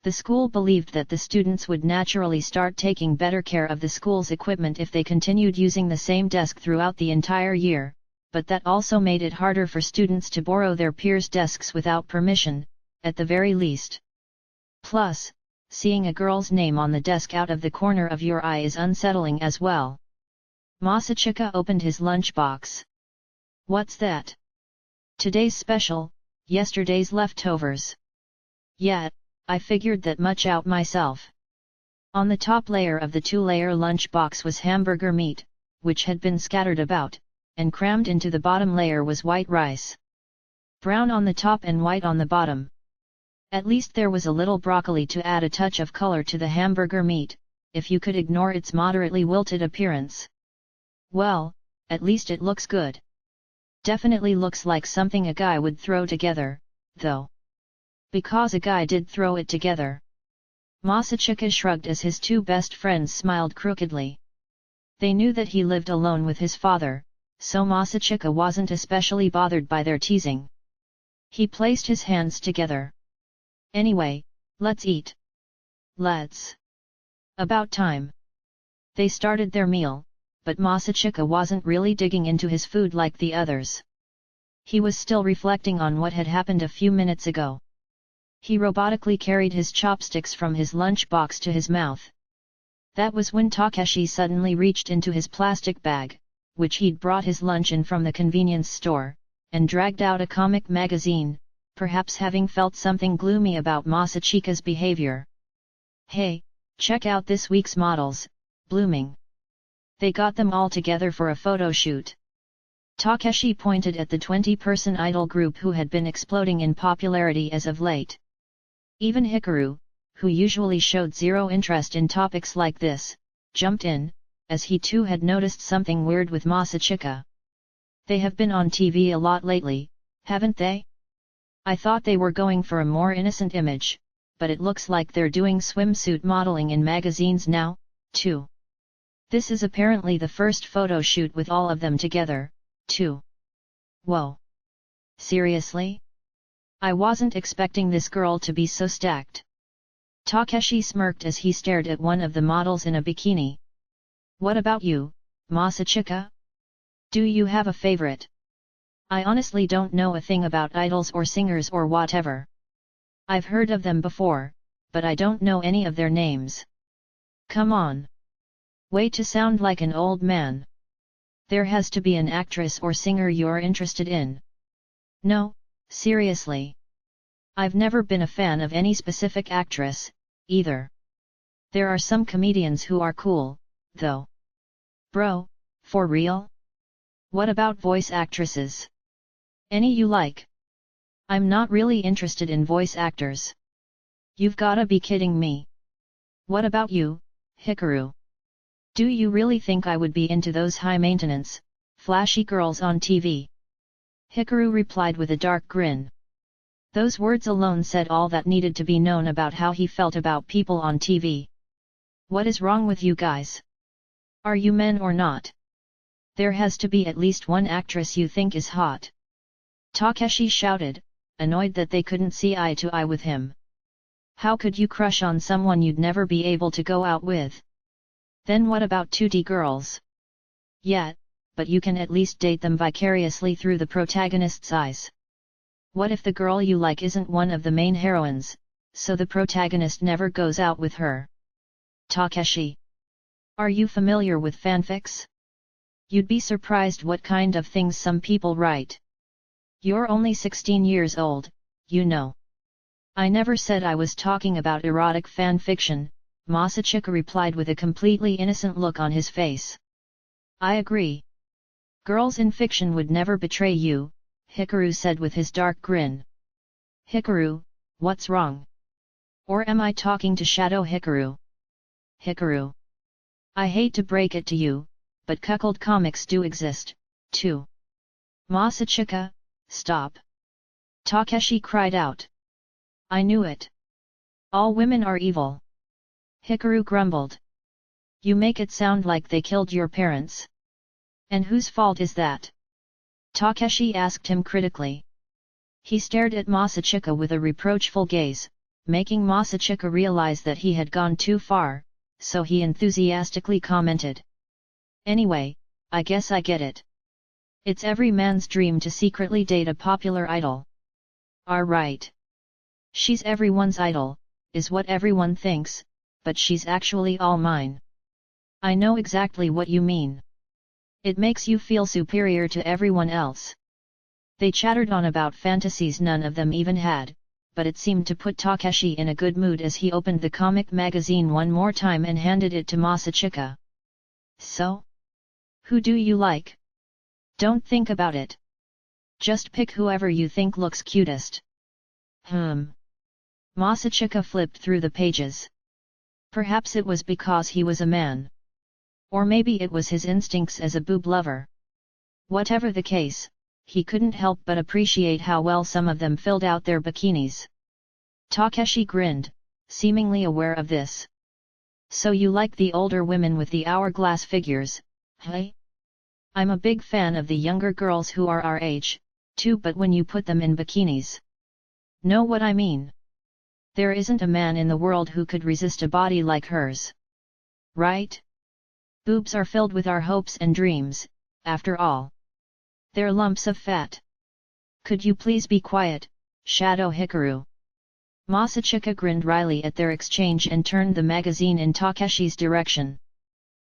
The school believed that the students would naturally start taking better care of the school's equipment if they continued using the same desk throughout the entire year, but that also made it harder for students to borrow their peers' desks without permission, at the very least. Plus, seeing a girl's name on the desk out of the corner of your eye is unsettling as well. Masachika opened his lunchbox. What's that? Today's special, yesterday's leftovers. Yeah, I figured that much out myself. On the top layer of the two-layer lunchbox was hamburger meat, which had been scattered about, and crammed into the bottom layer was white rice. Brown on the top and white on the bottom. At least there was a little broccoli to add a touch of color to the hamburger meat, if you could ignore its moderately wilted appearance. Well, at least it looks good. Definitely looks like something a guy would throw together, though. Because a guy did throw it together. Masachika shrugged as his two best friends smiled crookedly. They knew that he lived alone with his father, so Masachika wasn't especially bothered by their teasing. He placed his hands together. Anyway, let's eat. Let's. About time. They started their meal, but Masachika wasn't really digging into his food like the others. He was still reflecting on what had happened a few minutes ago. He robotically carried his chopsticks from his lunchbox to his mouth. That was when Takeshi suddenly reached into his plastic bag, which he'd brought his lunch in from the convenience store, and dragged out a comic magazine, perhaps having felt something gloomy about Masachika's behavior. Hey, check out this week's models, blooming. They got them all together for a photo shoot. Takeshi pointed at the 20-person idol group who had been exploding in popularity as of late. Even Hikaru, who usually showed zero interest in topics like this, jumped in, as he too had noticed something weird with Masachika. They have been on TV a lot lately, haven't they? I thought they were going for a more innocent image, but it looks like they're doing swimsuit modeling in magazines now, too. This is apparently the first photo shoot with all of them together, too. Whoa! Seriously? I wasn't expecting this girl to be so stacked. Takeshi smirked as he stared at one of the models in a bikini. What about you, Masachika? Do you have a favorite? I honestly don't know a thing about idols or singers or whatever. I've heard of them before, but I don't know any of their names. Come on. Way to sound like an old man. There has to be an actress or singer you're interested in. No, seriously. I've never been a fan of any specific actress, either. There are some comedians who are cool, though. Bro, for real? What about voice actresses? Any you like? I'm not really interested in voice actors. You've gotta be kidding me. What about you, Hikaru? Do you really think I would be into those high-maintenance, flashy girls on TV? Hikaru replied with a dark grin. Those words alone said all that needed to be known about how he felt about people on TV. What is wrong with you guys? Are you men or not? There has to be at least one actress you think is hot. Takeshi shouted, annoyed that they couldn't see eye to eye with him. How could you crush on someone you'd never be able to go out with? Then what about 2D girls? Yeah, but you can at least date them vicariously through the protagonist's eyes. What if the girl you like isn't one of the main heroines, so the protagonist never goes out with her? Takeshi. Are you familiar with fanfics? You'd be surprised what kind of things some people write. You're only 16 years old, you know. I never said I was talking about erotic fan fiction, Masachika replied with a completely innocent look on his face. I agree. Girls in fiction would never betray you, Hikaru said with his dark grin. Hikaru, what's wrong? Or am I talking to Shadow Hikaru? Hikaru. I hate to break it to you, but cuckold comics do exist, too. Masachika, stop. Takeshi cried out. I knew it. All women are evil. Hikaru grumbled. You make it sound like they killed your parents. And whose fault is that? Takeshi asked him critically. He stared at Masachika with a reproachful gaze, making Masachika realize that he had gone too far, so he enthusiastically commented. Anyway, I guess I get it. It's every man's dream to secretly date a popular idol. Right. She's everyone's idol, is what everyone thinks, but she's actually all mine. I know exactly what you mean. It makes you feel superior to everyone else. They chattered on about fantasies none of them even had, but it seemed to put Takeshi in a good mood as he opened the comic magazine one more time and handed it to Masachika. So? Who do you like? Don't think about it. Just pick whoever you think looks cutest. Masachika flipped through the pages. Perhaps it was because he was a man. Or maybe it was his instincts as a boob lover. Whatever the case, he couldn't help but appreciate how well some of them filled out their bikinis. Takeshi grinned, seemingly aware of this. So you like the older women with the hourglass figures, hey? I'm a big fan of the younger girls who are our age, too, but when you put them in bikinis. Know what I mean? There isn't a man in the world who could resist a body like hers. Right? Boobs are filled with our hopes and dreams, after all. They're lumps of fat. Could you please be quiet, Shadow Hikaru? Masachika grinned wryly at their exchange and turned the magazine in Takeshi's direction.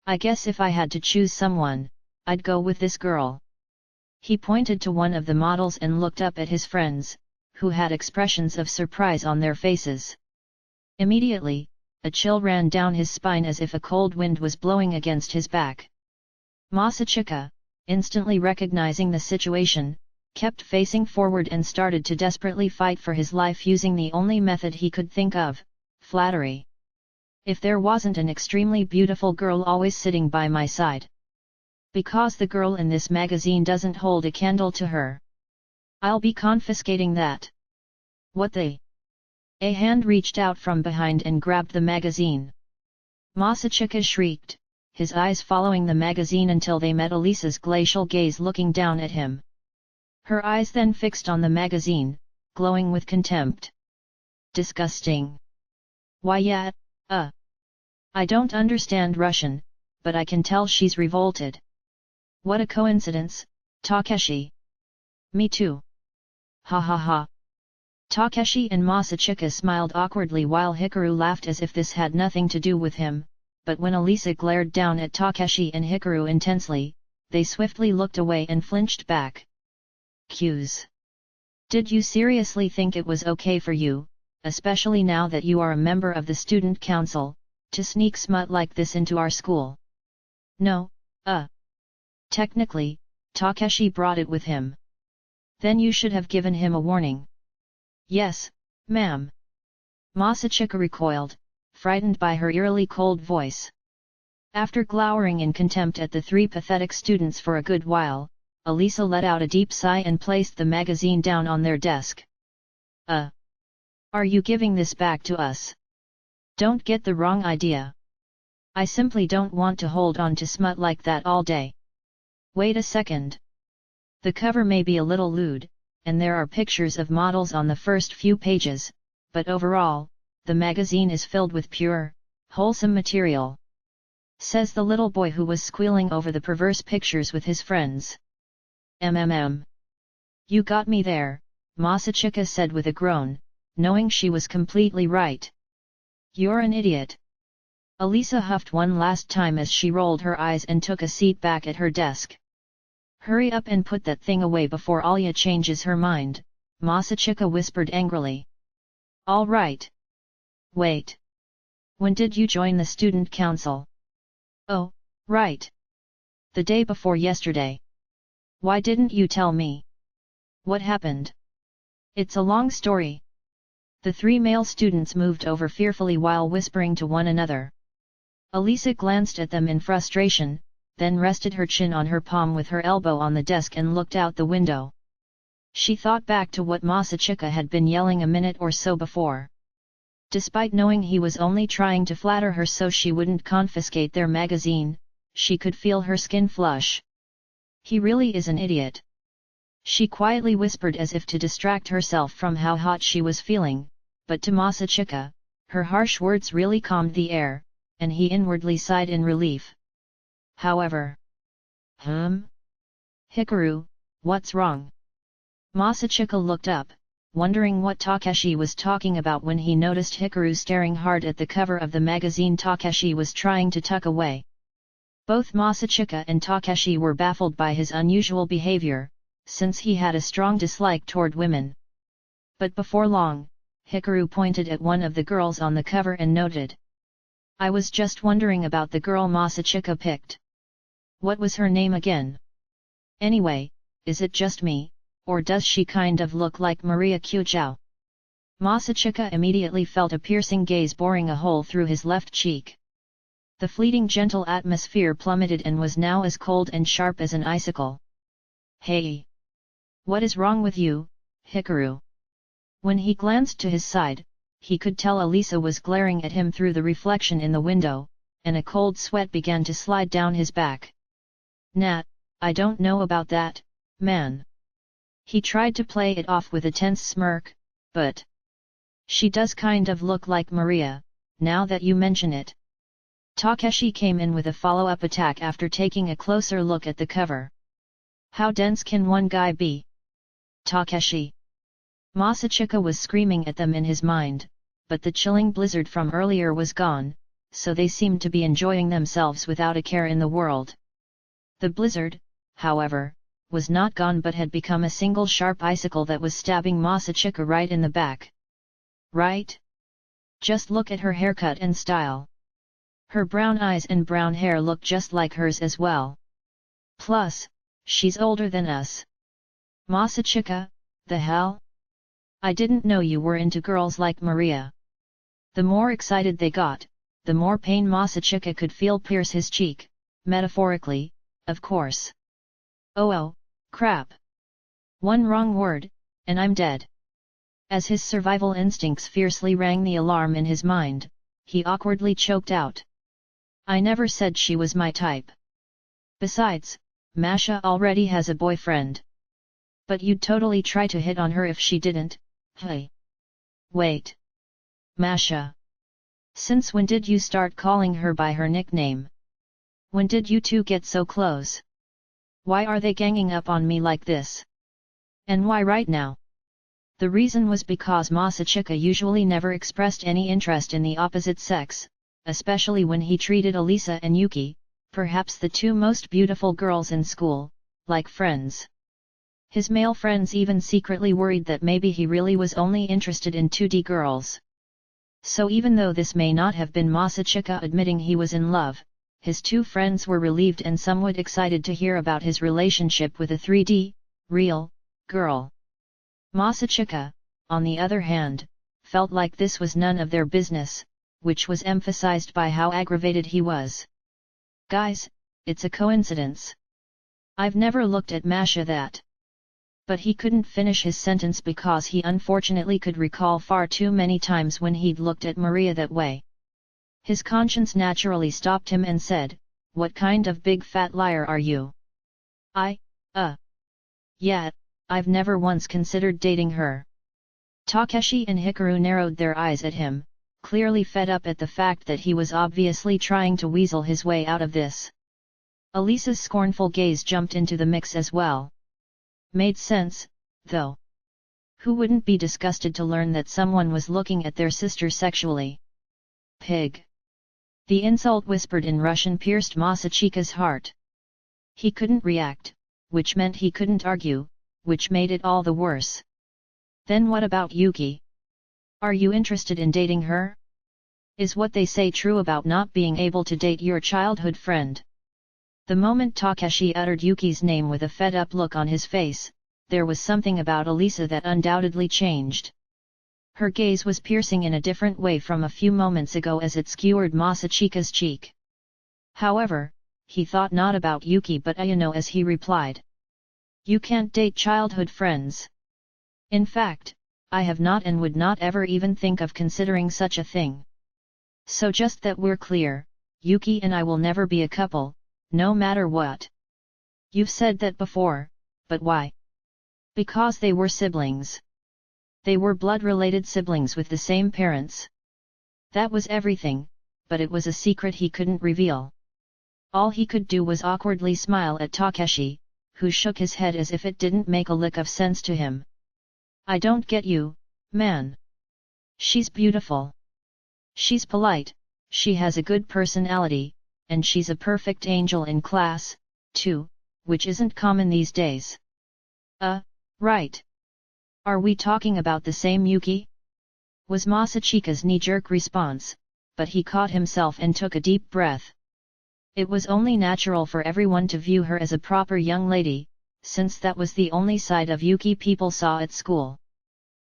I guess if I had to choose someone, I'd go with this girl. He pointed to one of the models and looked up at his friends, who had expressions of surprise on their faces. Immediately, a chill ran down his spine as if a cold wind was blowing against his back. Masachika, instantly recognizing the situation, kept facing forward and started to desperately fight for his life using the only method he could think of, flattery. If there wasn't an extremely beautiful girl always sitting by my side. Because the girl in this magazine doesn't hold a candle to her. I'll be confiscating that. What the? A hand reached out from behind and grabbed the magazine. Masachika shrieked, his eyes following the magazine until they met Elisa's glacial gaze looking down at him. Her eyes then fixed on the magazine, glowing with contempt. Disgusting. Why yeah, I don't understand Russian, but I can tell she's revolted. What a coincidence, Takeshi. Me too. Ha ha ha. Takeshi and Masachika smiled awkwardly while Hikaru laughed as if this had nothing to do with him, but when Elisa glared down at Takeshi and Hikaru intensely, they swiftly looked away and flinched back. Cues. Did you seriously think it was okay for you, especially now that you are a member of the student council, to sneak smut like this into our school? No, Technically, Takeshi brought it with him. Then you should have given him a warning. Yes, ma'am. Masachika recoiled, frightened by her eerily cold voice. After glowering in contempt at the three pathetic students for a good while, Elisa let out a deep sigh and placed the magazine down on their desk. Are you giving this back to us? Don't get the wrong idea. I simply don't want to hold on to smut like that all day. Wait a second. The cover may be a little lewd, and there are pictures of models on the first few pages, but overall, the magazine is filled with pure, wholesome material. Says the little boy who was squealing over the perverse pictures with his friends. You got me there, Masachika said with a groan, knowing she was completely right. You're an idiot. Elisa huffed one last time as she rolled her eyes and took a seat back at her desk. Hurry up and put that thing away before Alya changes her mind, Masachika whispered angrily. All right. Wait. When did you join the student council? Oh, right. The day before yesterday. Why didn't you tell me? What happened? It's a long story. The three male students moved over fearfully while whispering to one another. Alya glanced at them in frustration, then rested her chin on her palm with her elbow on the desk and looked out the window. She thought back to what Masachika had been yelling a minute or so before. Despite knowing he was only trying to flatter her so she wouldn't confiscate their magazine, she could feel her skin flush. He really is an idiot. She quietly whispered as if to distract herself from how hot she was feeling, but to Masachika, her harsh words really calmed the air, and he inwardly sighed in relief. However, Hikaru, what's wrong? Masachika looked up, wondering what Takeshi was talking about when he noticed Hikaru staring hard at the cover of the magazine Takeshi was trying to tuck away. Both Masachika and Takeshi were baffled by his unusual behavior, since he had a strong dislike toward women. But before long, Hikaru pointed at one of the girls on the cover and noted. I was just wondering about the girl Masachika picked. What was her name again? Anyway, is it just me, or does she kind of look like Maria Kujau? Masachika immediately felt a piercing gaze boring a hole through his left cheek. The fleeting gentle atmosphere plummeted and was now as cold and sharp as an icicle. Hey! What is wrong with you, Hikaru? When he glanced to his side, he could tell Alya was glaring at him through the reflection in the window, and a cold sweat began to slide down his back. Nat, I don't know about that, man. He tried to play it off with a tense smirk, but she does kind of look like Maria, now that you mention it. Takeshi came in with a follow-up attack after taking a closer look at the cover. How dense can one guy be? Takeshi. Masachika was screaming at them in his mind, but the chilling blizzard from earlier was gone, so they seemed to be enjoying themselves without a care in the world. The blizzard, however, was not gone but had become a single sharp icicle that was stabbing Masachika right in the back. Right? Just look at her haircut and style. Her brown eyes and brown hair look just like hers as well. Plus, she's older than us. Masachika, the hell? I didn't know you were into girls like Maria. The more excited they got, the more pain Masachika could feel pierce his cheek, metaphorically, of course. Oh, crap. One wrong word, and I'm dead. As his survival instincts fiercely rang the alarm in his mind, he awkwardly choked out. I never said she was my type. Besides, Masha already has a boyfriend. But you'd totally try to hit on her if she didn't, hey. Wait. Masha. Since when did you start calling her by her nickname? When did you two get so close? Why are they ganging up on me like this? And why right now? The reason was because Masachika usually never expressed any interest in the opposite sex, especially when he treated Alya and Yuki, perhaps the two most beautiful girls in school, like friends. His male friends even secretly worried that maybe he really was only interested in 2D girls. So even though this may not have been Masachika admitting he was in love, his two friends were relieved and somewhat excited to hear about his relationship with a 3D, real, girl. Masachika, on the other hand, felt like this was none of their business, which was emphasized by how aggravated he was. Guys, it's a coincidence. I've never looked at Masha that. But he couldn't finish his sentence because he unfortunately could recall far too many times when he'd looked at Maria that way. His conscience naturally stopped him and said, what kind of big fat liar are you? Yeah, I've never once considered dating her. Takeshi and Hikaru narrowed their eyes at him, clearly fed up at the fact that he was obviously trying to weasel his way out of this. Alya's scornful gaze jumped into the mix as well. Made sense, though. Who wouldn't be disgusted to learn that someone was looking at their sister sexually? Pig. The insult whispered in Russian pierced Masachika's heart. He couldn't react, which meant he couldn't argue, which made it all the worse. Then what about Yuki? Are you interested in dating her? Is what they say true about not being able to date your childhood friend? The moment Takeshi uttered Yuki's name with a fed-up look on his face, there was something about Elisa that undoubtedly changed. Her gaze was piercing in a different way from a few moments ago as it skewered Masachika's cheek. However, he thought not about Yuki but Ayano as he replied. You can't date childhood friends. In fact, I have not and would not ever even think of considering such a thing. So just that we're clear, Yuki and I will never be a couple, no matter what. You've said that before, but why? Because they were siblings. They were blood-related siblings with the same parents. That was everything, but it was a secret he couldn't reveal. All he could do was awkwardly smile at Takeshi, who shook his head as if it didn't make a lick of sense to him. I don't get you, man. She's beautiful. She's polite, she has a good personality, and she's a perfect angel in class, too, which isn't common these days. Right. Are we talking about the same Yuki? Was Masachika's knee-jerk response, but he caught himself and took a deep breath. It was only natural for everyone to view her as a proper young lady, since that was the only side of Yuki people saw at school.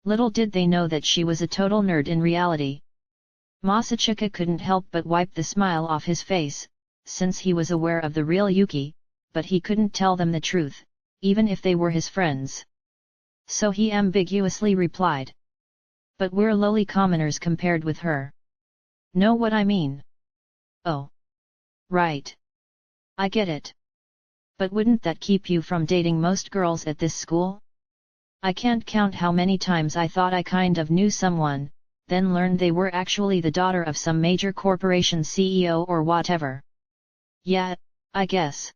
Little did they know that she was a total nerd in reality. Masachika couldn't help but wipe the smile off his face, since he was aware of the real Yuki, but he couldn't tell them the truth, even if they were his friends. So he ambiguously replied. But we're lowly commoners compared with her. Know what I mean? Oh. Right. I get it. But wouldn't that keep you from dating most girls at this school? I can't count how many times I thought I kind of knew someone, then learned they were actually the daughter of some major corporation CEO or whatever. Yeah, I guess.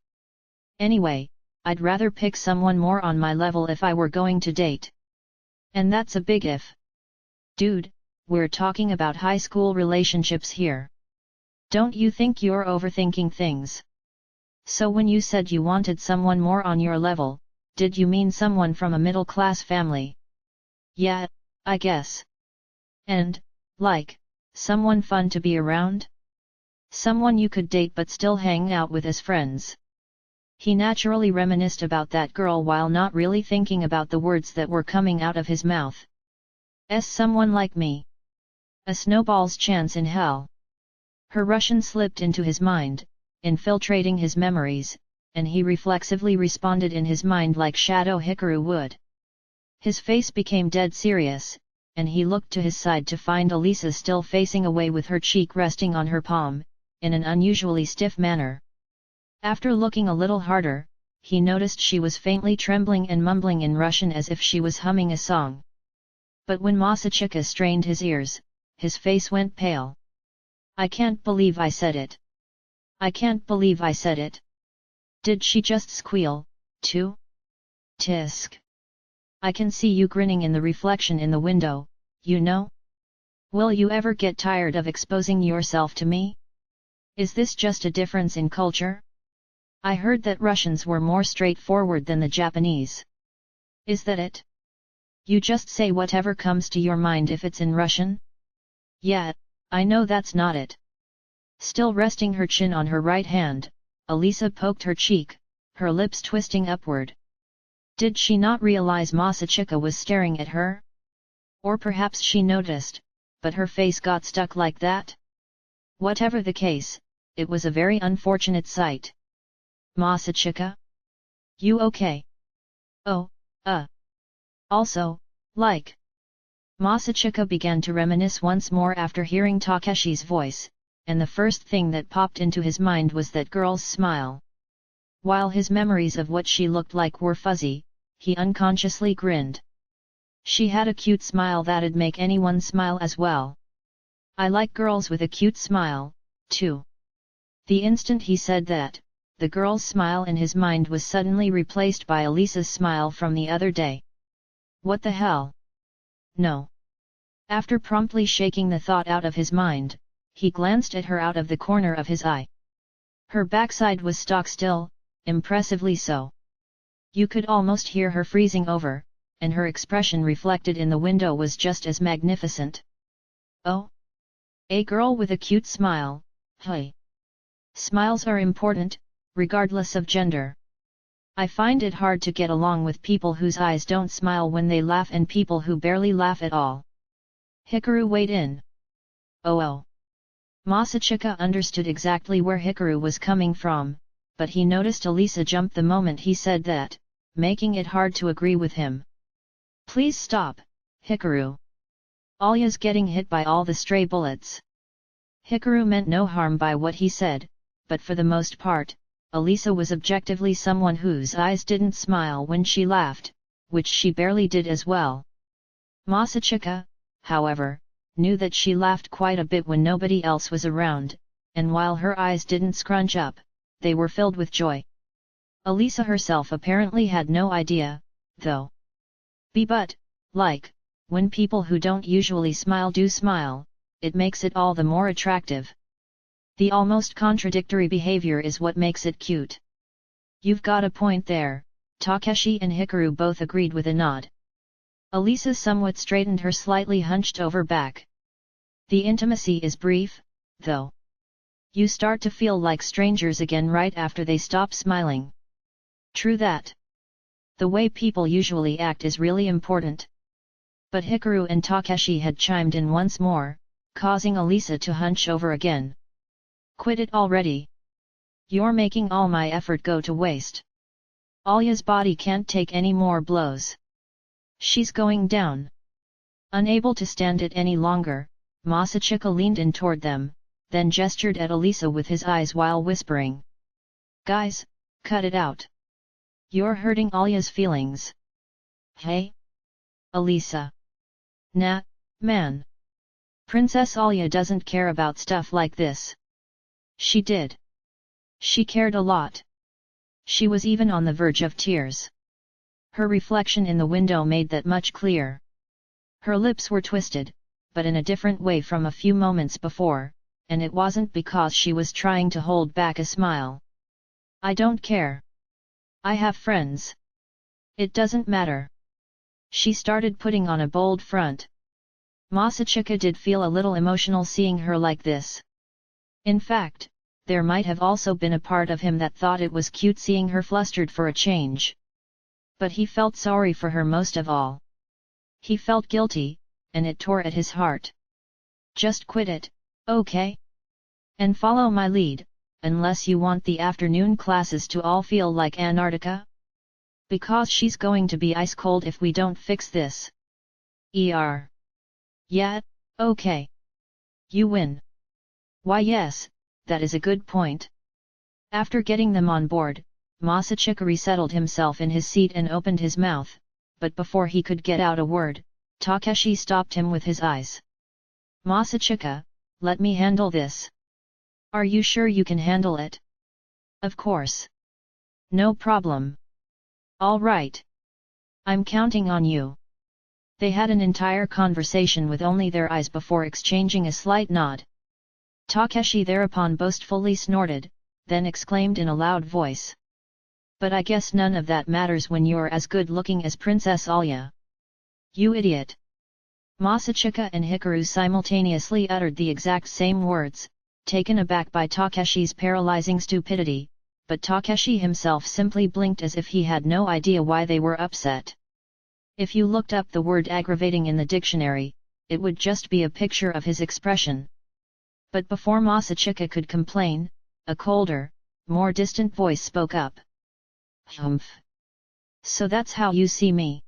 Anyway, I'd rather pick someone more on my level if I were going to date. And that's a big if. Dude, we're talking about high school relationships here. Don't you think you're overthinking things? So when you said you wanted someone more on your level, did you mean someone from a middle-class family? Yeah, I guess. And, like, someone fun to be around? Someone you could date but still hang out with as friends. He naturally reminisced about that girl while not really thinking about the words that were coming out of his mouth. Someone like me. A snowball's chance in hell. Her Russian slipped into his mind, infiltrating his memories, and he reflexively responded in his mind like Shadow Hikaru would. His face became dead serious, and he looked to his side to find Elisa still facing away with her cheek resting on her palm, in an unusually stiff manner. After looking a little harder, he noticed she was faintly trembling and mumbling in Russian as if she was humming a song. But when Masachika strained his ears, his face went pale. I can't believe I said it. I can't believe I said it. Did she just squeal, too? Tisk. I can see you grinning in the reflection in the window, you know? Will you ever get tired of exposing yourself to me? Is this just a difference in culture? I heard that Russians were more straightforward than the Japanese. Is that it? You just say whatever comes to your mind if it's in Russian? Yeah, I know that's not it. Still resting her chin on her right hand, Elisa poked her cheek, her lips twisting upward. Did she not realize Masachika was staring at her? Or perhaps she noticed, but her face got stuck like that? Whatever the case, it was a very unfortunate sight. Masachika? You okay? Oh, Also, like. Masachika began to reminisce once more after hearing Takeshi's voice, and the first thing that popped into his mind was that girl's smile. While his memories of what she looked like were fuzzy, he unconsciously grinned. She had a cute smile that'd make anyone smile as well. I like girls with a cute smile, too. The instant he said that, the girl's smile in his mind was suddenly replaced by Elisa's smile from the other day. What the hell? No. After promptly shaking the thought out of his mind, he glanced at her out of the corner of his eye. Her backside was stock still, impressively so. You could almost hear her freezing over, and her expression reflected in the window was just as magnificent. Oh? A girl with a cute smile, hey. Smiles are important, regardless of gender. I find it hard to get along with people whose eyes don't smile when they laugh and people who barely laugh at all. Hikaru weighed in. Oh. Masachika understood exactly where Hikaru was coming from, but he noticed Alisa jump the moment he said that, making it hard to agree with him. Please stop, Hikaru. Alya's getting hit by all the stray bullets. Hikaru meant no harm by what he said, but for the most part, Alisa was objectively someone whose eyes didn't smile when she laughed, which she barely did as well. Masachika, however, knew that she laughed quite a bit when nobody else was around, and while her eyes didn't scrunch up, they were filled with joy. Alisa herself apparently had no idea, though. But, like, when people who don't usually smile do smile, it makes it all the more attractive. The almost contradictory behavior is what makes it cute. You've got a point there, Takeshi and Hikaru both agreed with a nod. Alisa somewhat straightened her slightly hunched over back. The intimacy is brief, though. You start to feel like strangers again right after they stop smiling. True that. The way people usually act is really important. But Hikaru and Takeshi had chimed in once more, causing Alisa to hunch over again. Quit it already. You're making all my effort go to waste. Alya's body can't take any more blows. She's going down. Unable to stand it any longer, Masachika leaned in toward them, then gestured at Alisa with his eyes while whispering. Guys, cut it out. You're hurting Alya's feelings. Hey? Alisa. Nah, man. Princess Alya doesn't care about stuff like this. She did. She cared a lot. She was even on the verge of tears. Her reflection in the window made that much clear. Her lips were twisted, but in a different way from a few moments before, and it wasn't because she was trying to hold back a smile. I don't care. I have friends. It doesn't matter. She started putting on a bold front. Masachika did feel a little emotional seeing her like this. In fact, there might have also been a part of him that thought it was cute seeing her flustered for a change. But he felt sorry for her most of all. He felt guilty, and it tore at his heart. Just quit it, okay? And follow my lead, unless you want the afternoon classes to all feel like Antarctica? Because she's going to be ice cold if we don't fix this. Yeah, okay. You win. Why yes, that is a good point. After getting them on board, Masachika resettled himself in his seat and opened his mouth, but before he could get out a word, Takeshi stopped him with his eyes. Masachika, let me handle this. Are you sure you can handle it? Of course. No problem. All right. I'm counting on you. They had an entire conversation with only their eyes before exchanging a slight nod. Takeshi thereupon boastfully snorted, then exclaimed in a loud voice. But I guess none of that matters when you're as good looking as Princess Alya. You idiot! Masachika and Hikaru simultaneously uttered the exact same words, taken aback by Takeshi's paralyzing stupidity, but Takeshi himself simply blinked as if he had no idea why they were upset. If you looked up the word aggravating in the dictionary, it would just be a picture of his expression. But before Masachika could complain, a colder, more distant voice spoke up. Humph. So that's how you see me.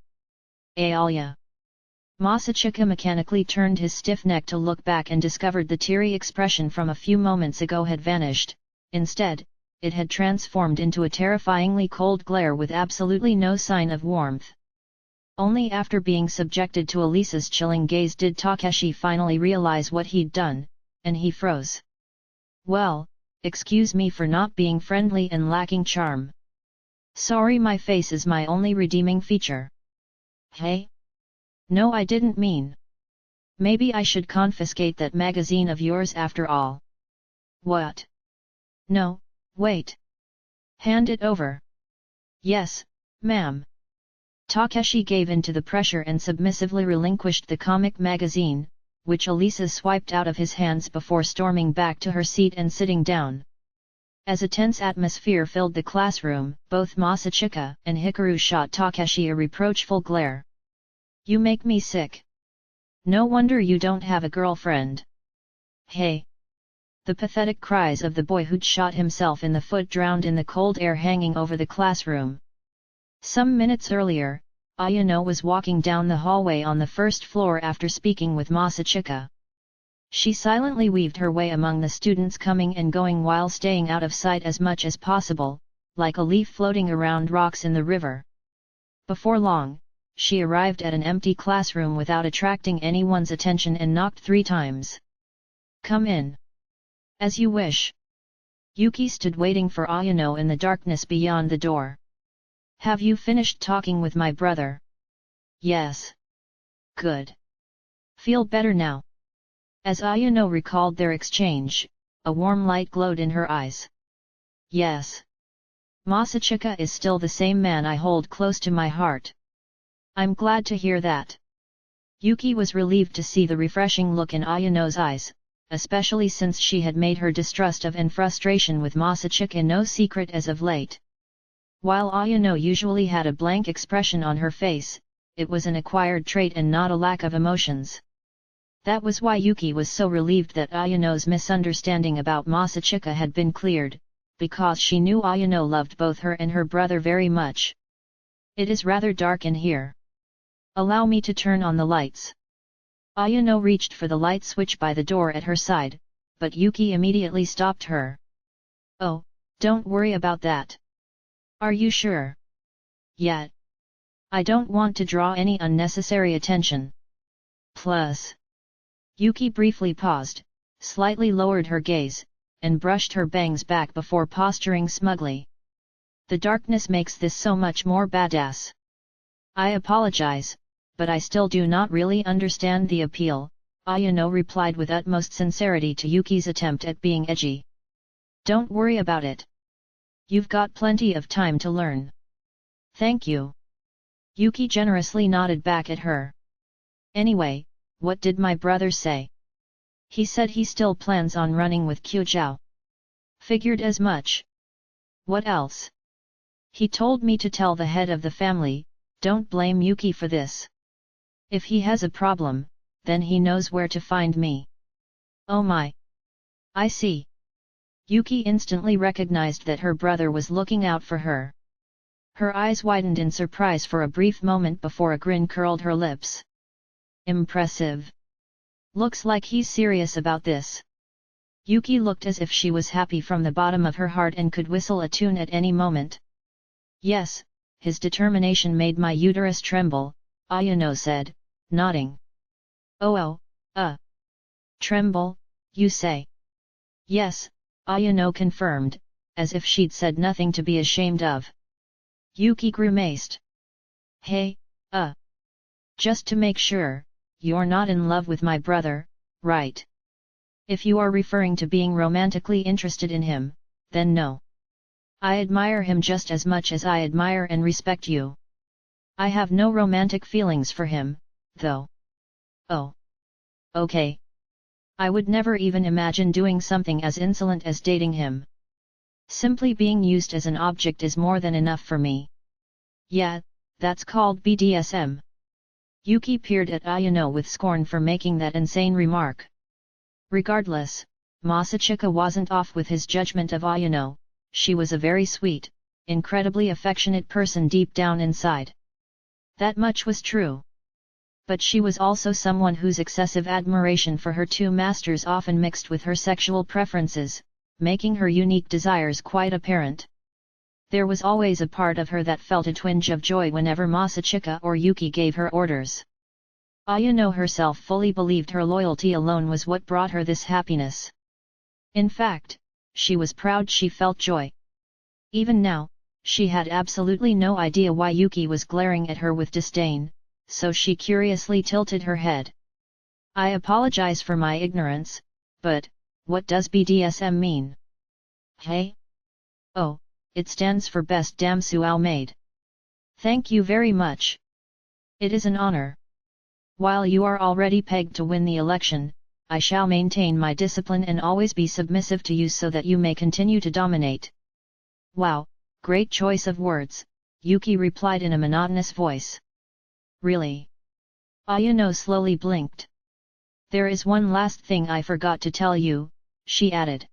Alya. Masachika mechanically turned his stiff neck to look back and discovered the teary expression from a few moments ago had vanished. Instead, it had transformed into a terrifyingly cold glare with absolutely no sign of warmth. Only after being subjected to Alisa's chilling gaze did Takeshi finally realize what he'd done, and he froze. Well, excuse me for not being friendly and lacking charm. Sorry, my face is my only redeeming feature. Hey? No, I didn't mean. Maybe I should confiscate that magazine of yours after all. What? No, wait. Hand it over. Yes, ma'am. Takeshi gave in to the pressure and submissively relinquished the comic magazine, which Elisa swiped out of his hands before storming back to her seat and sitting down. As a tense atmosphere filled the classroom, both Masachika and Hikaru shot Takeshi a reproachful glare. "You make me sick. No wonder you don't have a girlfriend." "Hey!" The pathetic cries of the boy who'd shot himself in the foot drowned in the cold air hanging over the classroom. Some minutes earlier, Ayano was walking down the hallway on the first floor after speaking with Masachika. She silently weaved her way among the students coming and going while staying out of sight as much as possible, like a leaf floating around rocks in the river. Before long, she arrived at an empty classroom without attracting anyone's attention and knocked 3 times. "Come in." "As you wish." Yuki stood waiting for Ayano in the darkness beyond the door. "Have you finished talking with my brother?" "Yes." "Good. Feel better now?" As Ayano recalled their exchange, a warm light glowed in her eyes. "Yes. Masachika is still the same man I hold close to my heart." "I'm glad to hear that." Yuki was relieved to see the refreshing look in Ayano's eyes, especially since she had made her distrust of and frustration with Masachika no secret as of late. While Ayano usually had a blank expression on her face, it was an acquired trait and not a lack of emotions. That was why Yuki was so relieved that Ayano's misunderstanding about Masachika had been cleared, because she knew Ayano loved both her and her brother very much. "It is rather dark in here. Allow me to turn on the lights." Ayano reached for the light switch by the door at her side, but Yuki immediately stopped her. "Oh, don't worry about that." "Are you sure?" "Yeah. I don't want to draw any unnecessary attention. Plus..." Yuki briefly paused, slightly lowered her gaze, and brushed her bangs back before posturing smugly. "The darkness makes this so much more badass." "I apologize, but I still do not really understand the appeal," Ayano replied with utmost sincerity to Yuki's attempt at being edgy. "Don't worry about it. You've got plenty of time to learn." "Thank you." Yuki generously nodded back at her. "Anyway, what did my brother say?" "He said he still plans on running with Kyujou." "Figured as much." "What else?" "He told me to tell the head of the family, don't blame Yuki for this. If he has a problem, then he knows where to find me." "Oh my! I see." Yuki instantly recognized that her brother was looking out for her. Her eyes widened in surprise for a brief moment before a grin curled her lips. "Impressive. Looks like he's serious about this." Yuki looked as if she was happy from the bottom of her heart and could whistle a tune at any moment. "Yes, his determination made my uterus tremble," Ayano said, nodding. "Oh, tremble, you say?" "Yes," Ayano confirmed, as if she'd said nothing to be ashamed of. Yuki grimaced. "Hey, just to make sure, you're not in love with my brother, right? If you are referring to being romantically interested in him, then no. I admire him just as much as I admire and respect you. I have no romantic feelings for him, though." "Oh. Okay. I would never even imagine doing something as insolent as dating him. Simply being used as an object is more than enough for me." "Yeah, that's called BDSM." Yuki peered at Ayano with scorn for making that insane remark. Regardless, Masachika wasn't off with his judgment of Ayano. She was a very sweet, incredibly affectionate person deep down inside. That much was true. But she was also someone whose excessive admiration for her two masters often mixed with her sexual preferences, making her unique desires quite apparent. There was always a part of her that felt a twinge of joy whenever Masachika or Yuki gave her orders. Ayano herself fully believed her loyalty alone was what brought her this happiness. In fact, she was proud she felt joy. Even now, she had absolutely no idea why Yuki was glaring at her with disdain, so she curiously tilted her head. "I apologize for my ignorance, but, what does BDSM mean?" "Hey? Oh, it stands for Best Damsel Maid." "Thank you very much," It is an honor. While you are already pegged to win the election, I shall maintain my discipline and always be submissive to you so that you may continue to dominate. Wow, great choice of words, Yuki replied in a monotonous voice. Really? Ayano slowly blinked. There is one last thing I forgot to tell you, she added.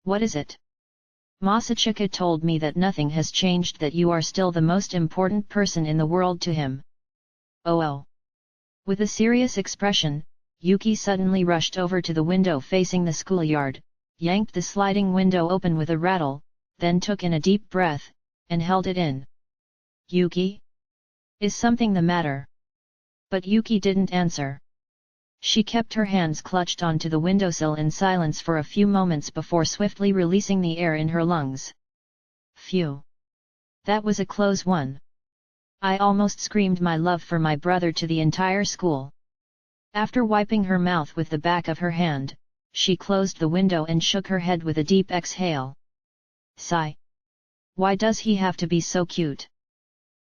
What is it? Masachika told me that nothing has changed, that you are still the most important person in the world to him. Oh. With a serious expression, Yuki suddenly rushed over to the window facing the schoolyard, yanked the sliding window open with a rattle, then took in a deep breath, and held it in. Yuki? Is something the matter? But Yuki didn't answer. She kept her hands clutched onto the windowsill in silence for a few moments before swiftly releasing the air in her lungs. Phew! That was a close one. I almost screamed my love for my brother to the entire school. After wiping her mouth with the back of her hand, she closed the window and shook her head with a deep exhale. Sigh. Why does he have to be so cute?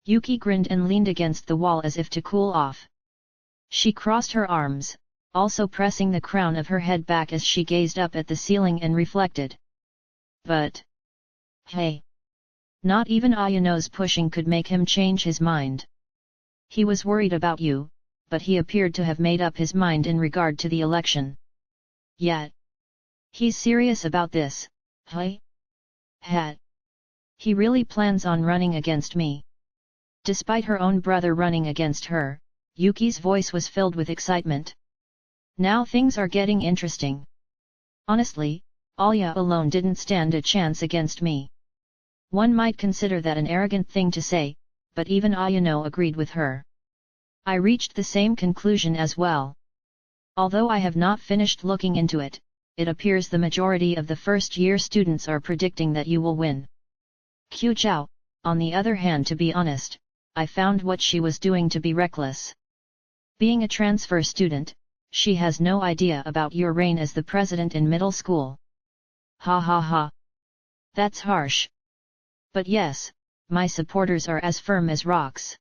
Yuki grinned and leaned against the wall as if to cool off. She crossed her arms, also pressing the crown of her head back as she gazed up at the ceiling and reflected. But... hey! Not even Ayano's pushing could make him change his mind. He was worried about you, but he appeared to have made up his mind in regard to the election. Yet... he's serious about this, hey? He really plans on running against me. Despite her own brother running against her, Yuki's voice was filled with excitement. Now things are getting interesting. Honestly, Alya alone didn't stand a chance against me. One might consider that an arrogant thing to say, but even Ayano agreed with her. I reached the same conclusion as well. Although I have not finished looking into it, it appears the majority of the first-year students are predicting that you will win. Qiu Zhao, on the other hand, to be honest, I found what she was doing to be reckless. Being a transfer student, she has no idea about your reign as the president in middle school. Ha ha ha. That's harsh. But yes, my supporters are as firm as rocks.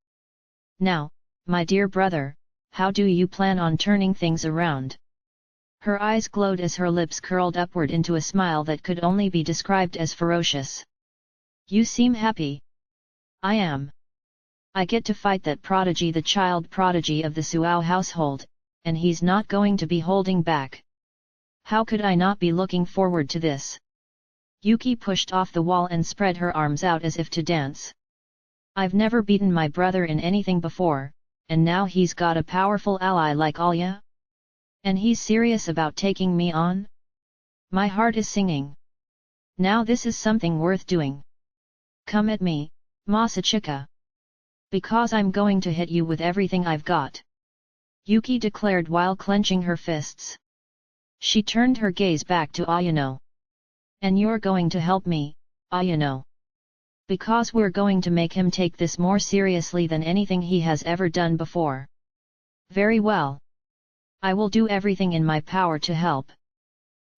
Now, my dear brother, how do you plan on turning things around? Her eyes glowed as her lips curled upward into a smile that could only be described as ferocious. You seem happy. I am. I get to fight that prodigy, the child prodigy of the Suao household, and he's not going to be holding back. How could I not be looking forward to this? Yuki pushed off the wall and spread her arms out as if to dance. I've never beaten my brother in anything before, and now he's got a powerful ally like Alya? And he's serious about taking me on? My heart is singing. Now this is something worth doing. Come at me, Masachika. Because I'm going to hit you with everything I've got. Yuki declared while clenching her fists. She turned her gaze back to Ayano. And you're going to help me, Ayano. Because we're going to make him take this more seriously than anything he has ever done before. Very well. I will do everything in my power to help.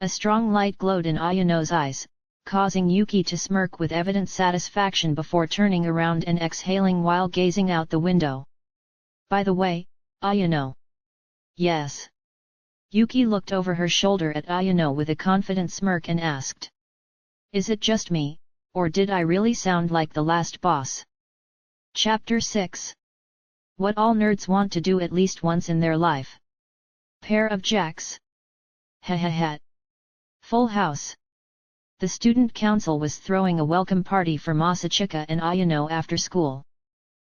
A strong light glowed in Ayano's eyes, causing Yuki to smirk with evident satisfaction before turning around and exhaling while gazing out the window. By the way, Ayano. Yes. Yuki looked over her shoulder at Ayano with a confident smirk and asked. Is it just me, or did I really sound like the last boss? Chapter 6. What all nerds want to do at least once in their life. Pair of jacks. Hehehe. Full house. The student council was throwing a welcome party for Masachika and Ayano after school.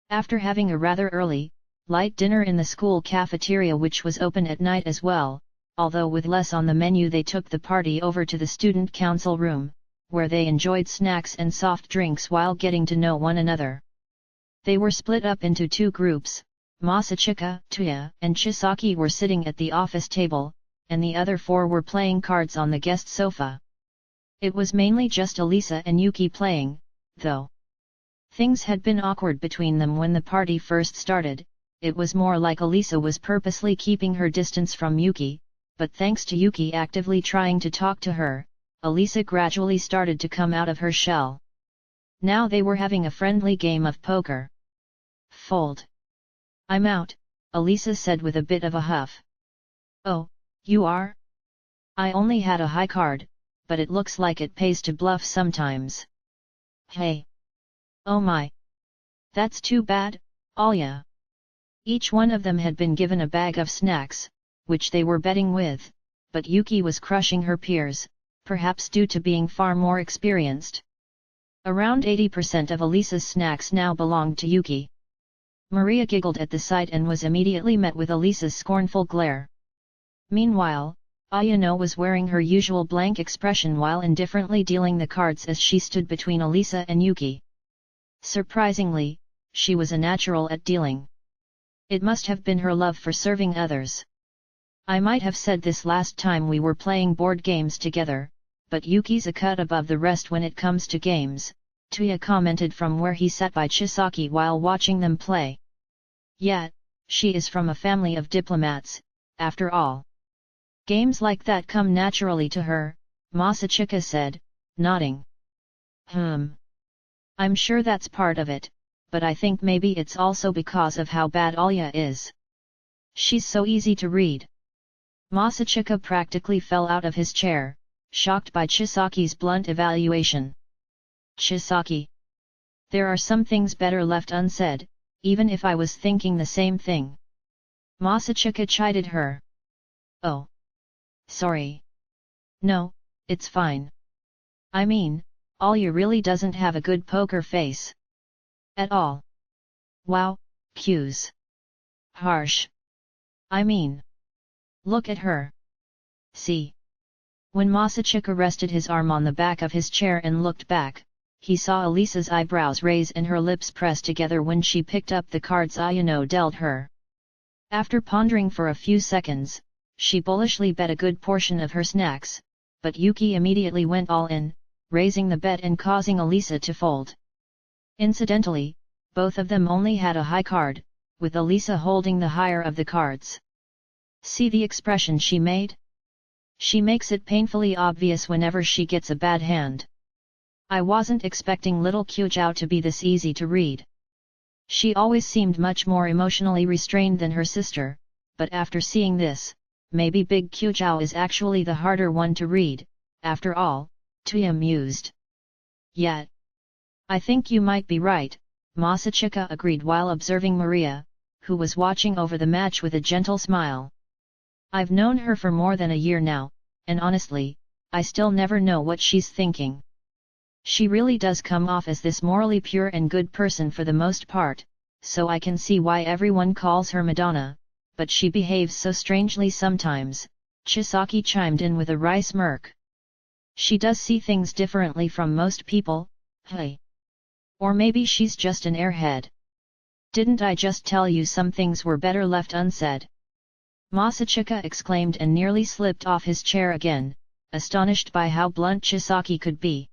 After having a rather early, light dinner in the school cafeteria, which was open at night as well, although with less on the menu, they took the party over to the student council room, where they enjoyed snacks and soft drinks while getting to know one another. They were split up into two groups. Masachika, Tuya, and Chisaki were sitting at the office table, and the other four were playing cards on the guest sofa. It was mainly just Elisa and Yuki playing, though. Things had been awkward between them when the party first started. It was more like Elisa was purposely keeping her distance from Yuki, but thanks to Yuki actively trying to talk to her, Elisa gradually started to come out of her shell. Now they were having a friendly game of poker. Fold. I'm out, Elisa said with a bit of a huff. Oh, you are? I only had a high card, but it looks like it pays to bluff sometimes. Hey! Oh my! That's too bad, Alya. Each one of them had been given a bag of snacks, which they were betting with, but Yuki was crushing her peers, perhaps due to being far more experienced. Around 80% of Elisa's snacks now belonged to Yuki. Maria giggled at the sight and was immediately met with Elisa's scornful glare. Meanwhile, Ayano was wearing her usual blank expression while indifferently dealing the cards as she stood between Elisa and Yuki. Surprisingly, she was a natural at dealing. It must have been her love for serving others. I might have said this last time we were playing board games together, but Yuki's a cut above the rest when it comes to games, Tuya commented from where he sat by Chisaki while watching them play. Yet, she is from a family of diplomats, after all. Games like that come naturally to her, Masachika said, nodding. I'm sure that's part of it, but I think maybe it's also because of how bad Alya is. She's so easy to read. Masachika practically fell out of his chair, shocked by Chisaki's blunt evaluation. Chisaki. There are some things better left unsaid, even if I was thinking the same thing. Masachika chided her. Oh. Sorry. No, it's fine. I mean, Alya really doesn't have a good poker face. At all. Wow, cues. Harsh. I mean. Look at her. See. When Masachika rested his arm on the back of his chair and looked back, he saw Elisa's eyebrows raise and her lips press together when she picked up the cards Ayano dealt her. After pondering for a few seconds, she bullishly bet a good portion of her snacks, but Yuki immediately went all in, raising the bet and causing Elisa to fold. Incidentally, both of them only had a high card, with Elisa holding the higher of the cards. See the expression she made? She makes it painfully obvious whenever she gets a bad hand. I wasn't expecting little Qiuzhao to be this easy to read. She always seemed much more emotionally restrained than her sister, but after seeing this, maybe Big Qiuzhao is actually the harder one to read, after all, Tuya mused. Yet. I think you might be right, Masachika agreed while observing Maria, who was watching over the match with a gentle smile. I've known her for more than a year now, and honestly, I still never know what she's thinking. She really does come off as this morally pure and good person for the most part, so I can see why everyone calls her Madonna, but she behaves so strangely sometimes, Chisaki chimed in with a wry smirk. She does see things differently from most people, hey. Or maybe she's just an airhead. Didn't I just tell you some things were better left unsaid? Masachika exclaimed and nearly slipped off his chair again, astonished by how blunt Chisaki could be.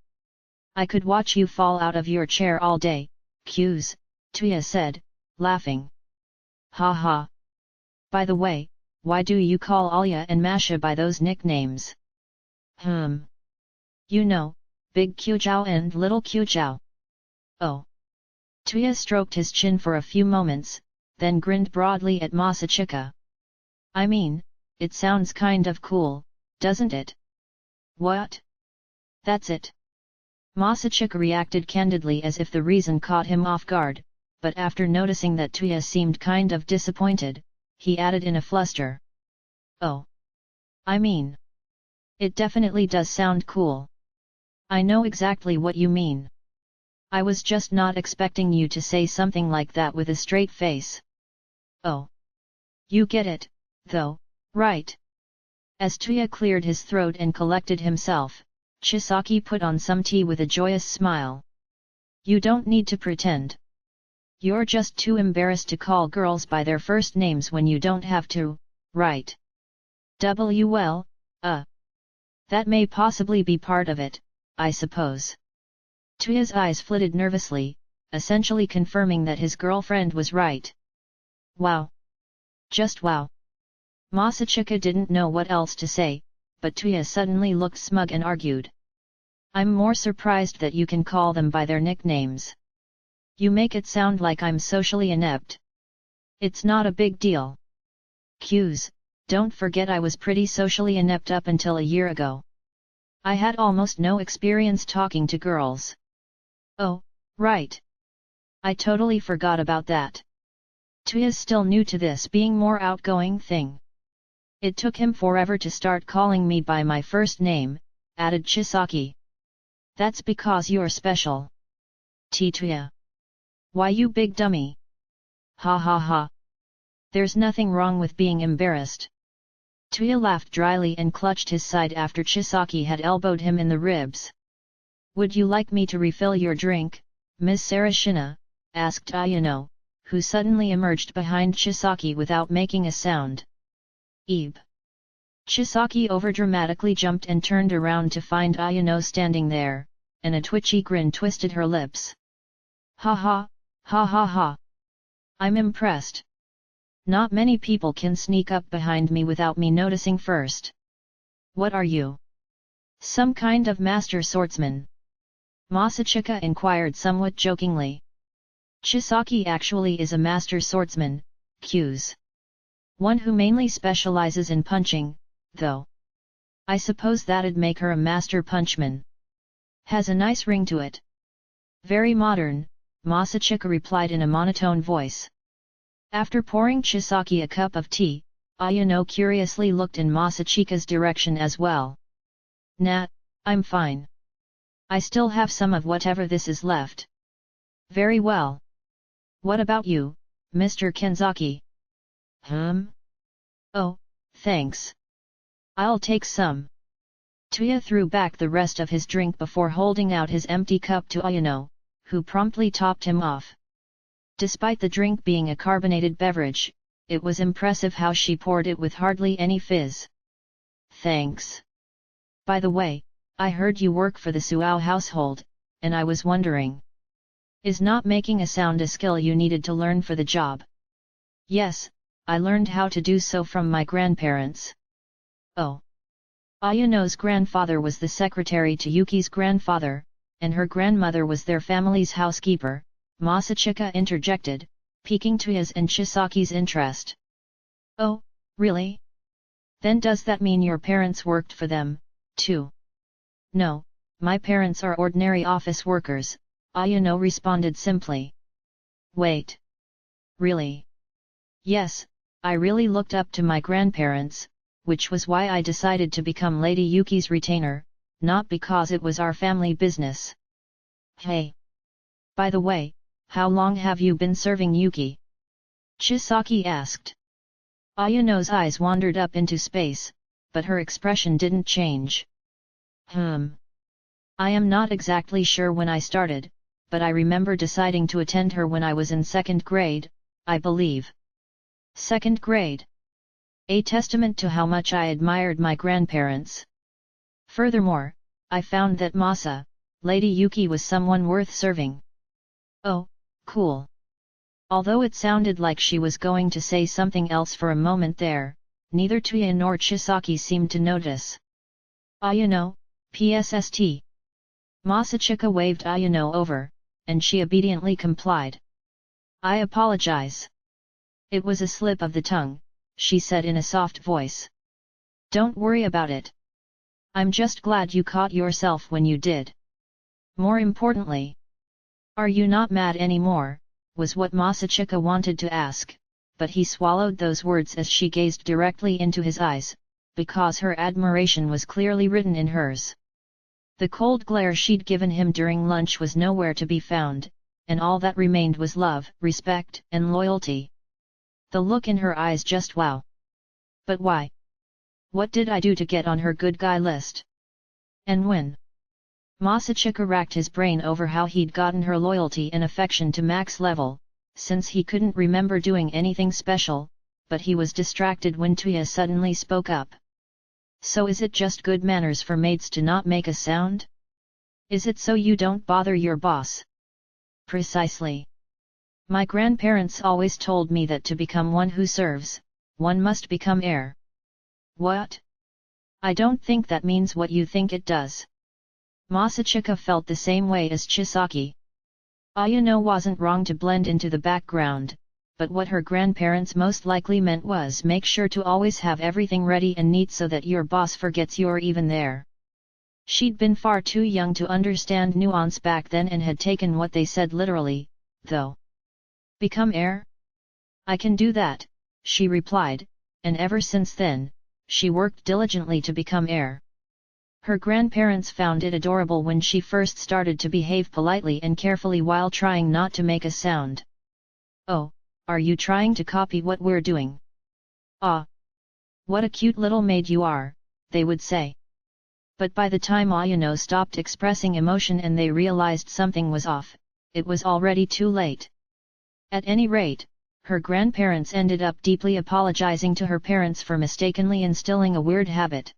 I could watch you fall out of your chair all day, Q's, Tuya said, laughing. Ha ha. By the way, why do you call Alya and Masha by those nicknames? You know, Big Qiuzhao and Little Qiuzhao. Oh. Tuya stroked his chin for a few moments, then grinned broadly at Masachika. I mean, it sounds kind of cool, doesn't it? What? That's it. Masachika reacted candidly as if the reason caught him off guard, but after noticing that Tuya seemed kind of disappointed, he added in a fluster. Oh. I mean. It definitely does sound cool. I know exactly what you mean. I was just not expecting you to say something like that with a straight face. Oh. You get it, though, right? As Tuya cleared his throat and collected himself, Chisaki put on some tea with a joyous smile. You don't need to pretend. You're just too embarrassed to call girls by their first names when you don't have to, right? Well, that may possibly be part of it, I suppose. Tuya's eyes flitted nervously, essentially confirming that his girlfriend was right. Wow. Just wow. Masachika didn't know what else to say, but Tuya suddenly looked smug and argued. I'm more surprised that you can call them by their nicknames. You make it sound like I'm socially inept. It's not a big deal. Q's, don't forget I was pretty socially inept up until a year ago. I had almost no experience talking to girls. Oh, right. I totally forgot about that. Tuya's still new to this being more outgoing thing. It took him forever to start calling me by my first name, added Chisaki. That's because you're special. Tuya. Why you big dummy? Ha ha ha. There's nothing wrong with being embarrassed. Tuya laughed dryly and clutched his side after Chisaki had elbowed him in the ribs. Would you like me to refill your drink, Miss Sarashina? Asked Ayano, who suddenly emerged behind Chisaki without making a sound. Eeb. Chisaki overdramatically jumped and turned around to find Ayano standing there, and a twitchy grin twisted her lips. Ha ha, ha ha ha. I'm impressed. Not many people can sneak up behind me without me noticing first. What are you? Some kind of master swordsman? Masachika inquired somewhat jokingly. Chisaki actually is a master swordsman, Q's. One who mainly specializes in punching, though. I suppose that'd make her a master punchman. Has a nice ring to it. Very modern, Masachika replied in a monotone voice. After pouring Chisaki a cup of tea, Ayano curiously looked in Masachika's direction as well. Nah, I'm fine. I still have some of whatever this is left. Very well. What about you, Mr. Kenzaki? Oh, thanks. I'll take some. Tuya threw back the rest of his drink before holding out his empty cup to Ayano, who promptly topped him off. Despite the drink being a carbonated beverage, it was impressive how she poured it with hardly any fizz. Thanks. By the way, I heard you work for the Suao household, and I was wondering. Is not making a sound a skill you needed to learn for the job? Yes, I learned how to do so from my grandparents. Oh. Ayano's grandfather was the secretary to Yuki's grandfather, and her grandmother was their family's housekeeper, Masachika interjected, piquing Tuya's and Chisaki's interest. Oh, really? Then does that mean your parents worked for them, too? No, my parents are ordinary office workers, Ayano responded simply. Wait. Really? Yes, I really looked up to my grandparents, which was why I decided to become Lady Yuki's retainer, not because it was our family business. Hey! By the way, how long have you been serving Yuki? Chisaki asked. Ayano's eyes wandered up into space, but her expression didn't change. I am not exactly sure when I started, but I remember deciding to attend her when I was in 2nd grade, I believe. 2nd grade. A testament to how much I admired my grandparents. Furthermore, I found that Masa, Lady Yuki was someone worth serving. Oh, cool. Although it sounded like she was going to say something else for a moment there, neither Tuya nor Chisaki seemed to notice. Ayano, PSST. Masachika waved Ayano over, and she obediently complied. I apologize. It was a slip of the tongue, she said in a soft voice. Don't worry about it. I'm just glad you caught yourself when you did. More importantly, are you not mad anymore, was what Masachika wanted to ask, but he swallowed those words as she gazed directly into his eyes, because her admiration was clearly written in hers. The cold glare she'd given him during lunch was nowhere to be found, and all that remained was love, respect, and loyalty. The look in her eyes just wow. But why? What did I do to get on her good guy list? And when? Masachika racked his brain over how he'd gotten her loyalty and affection to max level, since he couldn't remember doing anything special, but he was distracted when Tuya suddenly spoke up. So is it just good manners for maids to not make a sound? Is it so you don't bother your boss? Precisely. My grandparents always told me that to become one who serves, one must become heir. What? I don't think that means what you think it does. Masachika felt the same way as Chisaki. Ayano wasn't wrong to blend into the background, but what her grandparents most likely meant was make sure to always have everything ready and neat so that your boss forgets you're even there. She'd been far too young to understand nuance back then and had taken what they said literally, though. Become heir? I can do that, she replied, and ever since then, she worked diligently to become heir. Her grandparents found it adorable when she first started to behave politely and carefully while trying not to make a sound. Oh, are you trying to copy what we're doing? Ah! What a cute little maid you are, they would say. But by the time Ayano stopped expressing emotion and they realized something was off, it was already too late. At any rate, her grandparents ended up deeply apologizing to her parents for mistakenly instilling a weird habit.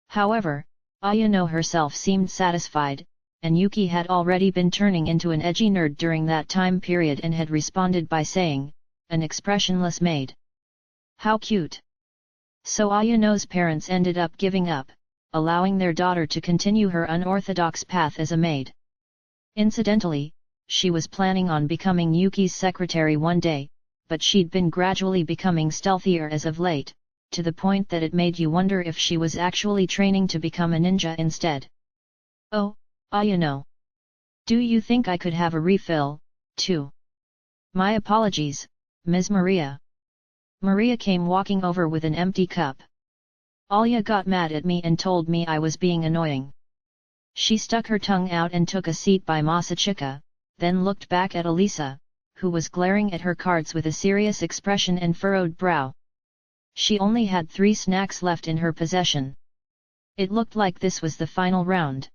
However, Ayano herself seemed satisfied, and Yuki had already been turning into an edgy nerd during that time period and had responded by saying, an expressionless maid. How cute! So Ayano's parents ended up giving up, allowing their daughter to continue her unorthodox path as a maid. Incidentally, she was planning on becoming Yuki's secretary one day, but she'd been gradually becoming stealthier as of late, to the point that it made you wonder if she was actually training to become a ninja instead. Oh, Ayano. Do you think I could have a refill, too? My apologies, Ms. Maria. Maria came walking over with an empty cup. Alya got mad at me and told me I was being annoying. She stuck her tongue out and took a seat by Masachika, then looked back at Elisa, who was glaring at her cards with a serious expression and furrowed brow. She only had 3 snacks left in her possession. It looked like this was the final round.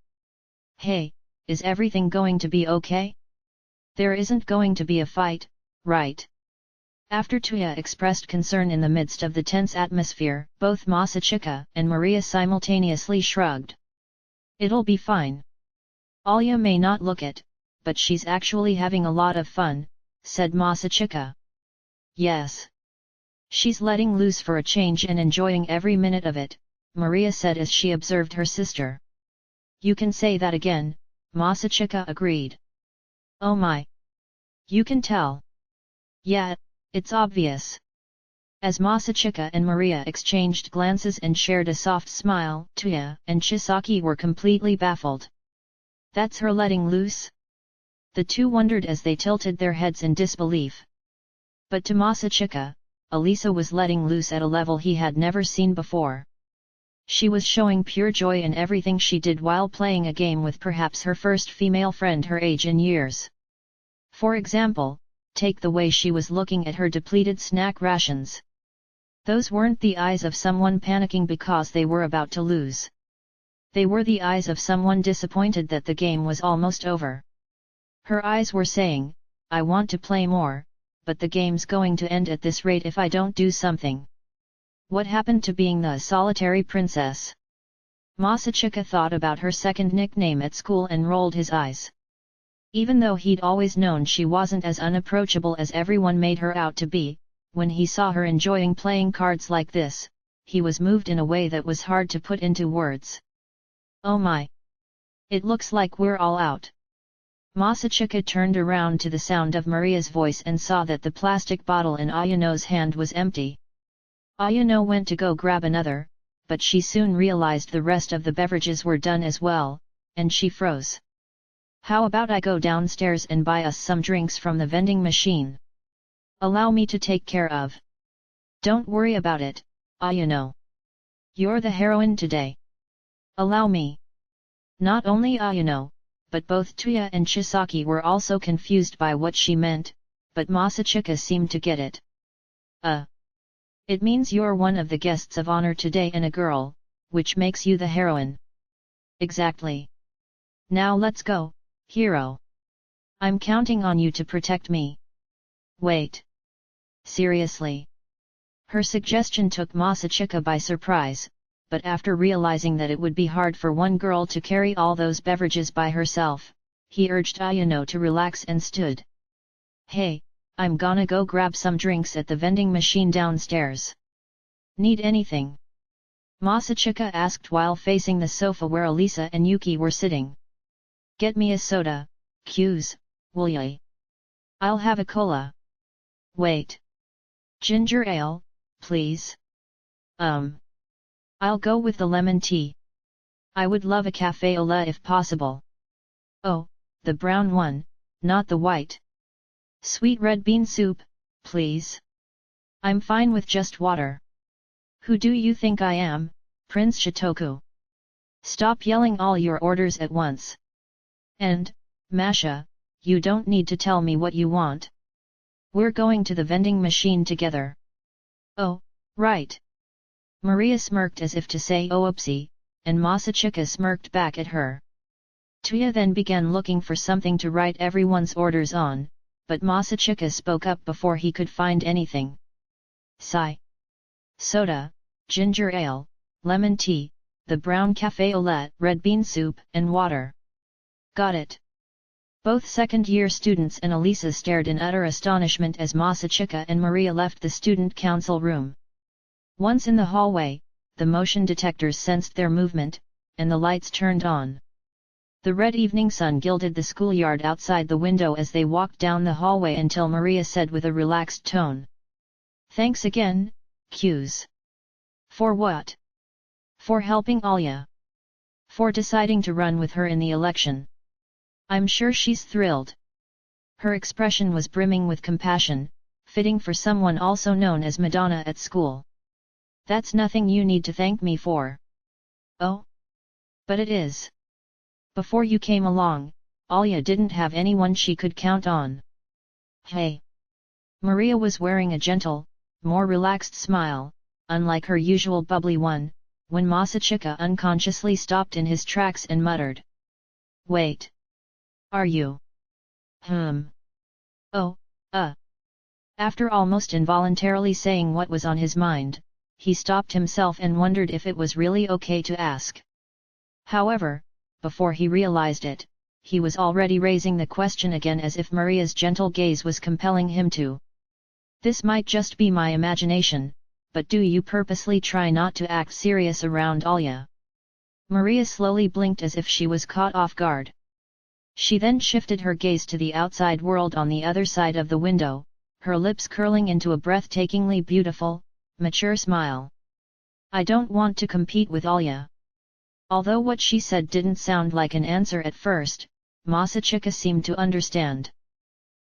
Hey, is everything going to be okay? There isn't going to be a fight, right? After Tuya expressed concern in the midst of the tense atmosphere, both Masachika and Maria simultaneously shrugged. It'll be fine. Alya may not look it, but she's actually having a lot of fun, said Masachika. Yes. She's letting loose for a change and enjoying every minute of it, Maria said as she observed her sister. You can say that again, Masachika agreed. Oh my! You can tell. Yeah, it's obvious. As Masachika and Maria exchanged glances and shared a soft smile, Tuya and Chisaki were completely baffled. That's her letting loose? The two wondered as they tilted their heads in disbelief. But to Masachika, Elisa was letting loose at a level he had never seen before. She was showing pure joy in everything she did while playing a game with perhaps her first female friend her age in years. For example, take the way she was looking at her depleted snack rations. Those weren't the eyes of someone panicking because they were about to lose. They were the eyes of someone disappointed that the game was almost over. Her eyes were saying, I want to play more, but the game's going to end at this rate if I don't do something. What happened to being the solitary princess? Masachika thought about her second nickname at school and rolled his eyes. Even though he'd always known she wasn't as unapproachable as everyone made her out to be, when he saw her enjoying playing cards like this, he was moved in a way that was hard to put into words. Oh my! It looks like we're all out. Masachika turned around to the sound of Maria's voice and saw that the plastic bottle in Ayano's hand was empty. Ayano went to go grab another, but she soon realized the rest of the beverages were done as well, and she froze. How about I go downstairs and buy us some drinks from the vending machine? Allow me to take care of. Don't worry about it, Ayano. You're the heroine today. Allow me. Not only Ayano, but both Tuya and Chisaki were also confused by what she meant, but Masachika seemed to get it. It means you're one of the guests of honor today and a girl, which makes you the heroine. Exactly. Now let's go, hero. I'm counting on you to protect me. Wait. Seriously? Her suggestion took Masachika by surprise, but after realizing that it would be hard for one girl to carry all those beverages by herself, he urged Ayano to relax and stood. Hey, I'm gonna go grab some drinks at the vending machine downstairs. Need anything? Masachika asked while facing the sofa where Elisa and Yuki were sitting. Get me a soda, Q's, will ye? I'll have a cola. Wait. Ginger ale, please. I'll go with the lemon tea. I would love a café au lait if possible. Oh, the brown one, not the white. Sweet red bean soup, please. I'm fine with just water. Who do you think I am, Prince Shitoku? Stop yelling all your orders at once. And, Masha, you don't need to tell me what you want. We're going to the vending machine together. Oh, right. Maria smirked as if to say oh oopsie, and Masachika smirked back at her. Tuya then began looking for something to write everyone's orders on, but Masachika spoke up before he could find anything. Sigh. Soda, ginger ale, lemon tea, the brown café au lait, red bean soup, and water. Got it. Both second-year students and Elisa stared in utter astonishment as Masachika and Maria left the student council room. Once in the hallway, the motion detectors sensed their movement, and the lights turned on. The red evening sun gilded the schoolyard outside the window as they walked down the hallway until Maria said with a relaxed tone. Thanks again, Q's. For what? For helping Alya. For deciding to run with her in the election. I'm sure she's thrilled. Her expression was brimming with compassion, fitting for someone also known as Madonna at school. That's nothing you need to thank me for. Oh? But it is. Before you came along, Alya didn't have anyone she could count on. Hey! Maria was wearing a gentle, more relaxed smile, unlike her usual bubbly one, when Masachika unconsciously stopped in his tracks and muttered. Wait! Are you? Oh, After almost involuntarily saying what was on his mind, he stopped himself and wondered if it was really okay to ask. However, before he realized it, he was already raising the question again as if Maria's gentle gaze was compelling him to. This might just be my imagination, but do you purposely try not to act serious around Alya? Maria slowly blinked as if she was caught off guard. She then shifted her gaze to the outside world on the other side of the window, her lips curling into a breathtakingly beautiful, mature smile. I don't want to compete with Alya. Although what she said didn't sound like an answer at first, Masachika seemed to understand.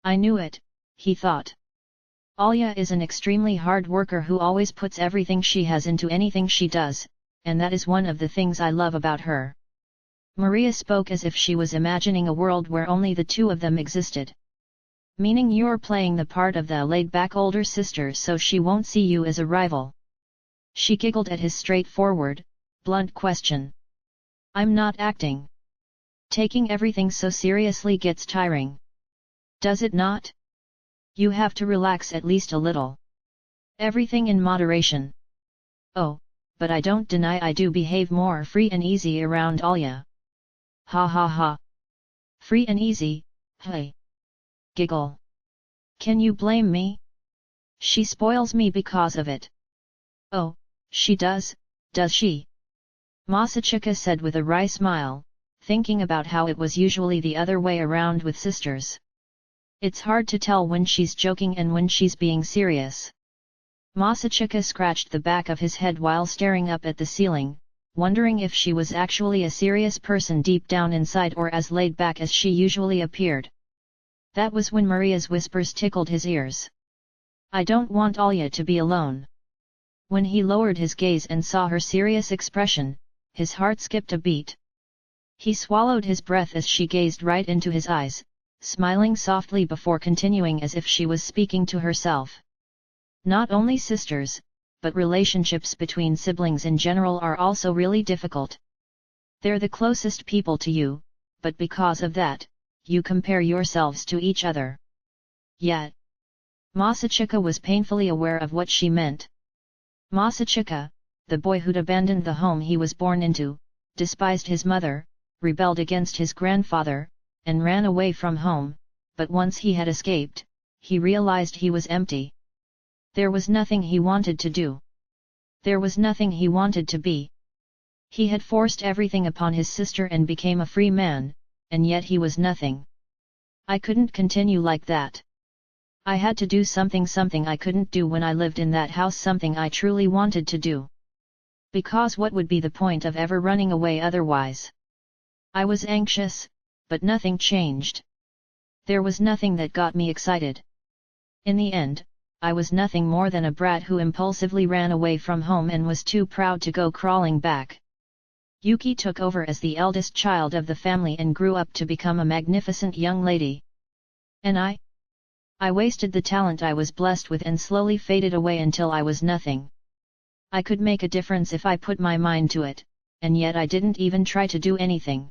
I knew it, he thought. Alya is an extremely hard worker who always puts everything she has into anything she does, and that is one of the things I love about her. Maria spoke as if she was imagining a world where only the two of them existed. Meaning you're playing the part of the laid-back older sister so she won't see you as a rival. She giggled at his straightforward, blunt question. I'm not acting. Taking everything so seriously gets tiring. Does it not? You have to relax at least a little. Everything in moderation. Oh, but I don't deny I do behave more free and easy around Alya. Ha ha ha. Free and easy, hey. Giggle. Can you blame me? She spoils me because of it. Oh, she does she? Masachika said with a wry smile, thinking about how it was usually the other way around with sisters. It's hard to tell when she's joking and when she's being serious. Masachika scratched the back of his head while staring up at the ceiling, wondering if she was actually a serious person deep down inside or as laid back as she usually appeared. That was when Maria's whispers tickled his ears. I don't want Alya to be alone. When he lowered his gaze and saw her serious expression, his heart skipped a beat. He swallowed his breath as she gazed right into his eyes, smiling softly before continuing as if she was speaking to herself. Not only sisters, but relationships between siblings in general are also really difficult. They're the closest people to you, but because of that, you compare yourselves to each other. Yet, Masachika was painfully aware of what she meant. Masachika, the boy who'd abandoned the home he was born into, despised his mother, rebelled against his grandfather, and ran away from home, but once he had escaped, he realized he was empty. There was nothing he wanted to do. There was nothing he wanted to be. He had forced everything upon his sister and became a free man, and yet he was nothing. I couldn't continue like that. I had to do something I couldn't do when I lived in that house, something I truly wanted to do. Because what would be the point of ever running away otherwise? I was anxious, but nothing changed. There was nothing that got me excited. In the end, I was nothing more than a brat who impulsively ran away from home and was too proud to go crawling back. Yuki took over as the eldest child of the family and grew up to become a magnificent young lady. And I wasted the talent I was blessed with and slowly faded away until I was nothing. I could make a difference if I put my mind to it, and yet I didn't even try to do anything.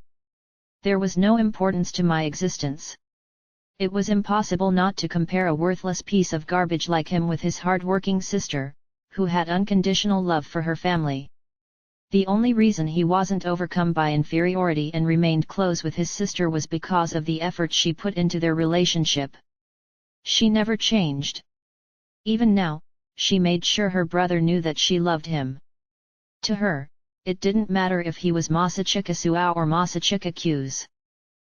There was no importance to my existence. It was impossible not to compare a worthless piece of garbage like him with his hard-working sister, who had unconditional love for her family. The only reason he wasn't overcome by inferiority and remained close with his sister was because of the effort she put into their relationship. She never changed. Even now, she made sure her brother knew that she loved him. To her, it didn't matter if he was Masachika Suao or Masachika Q's.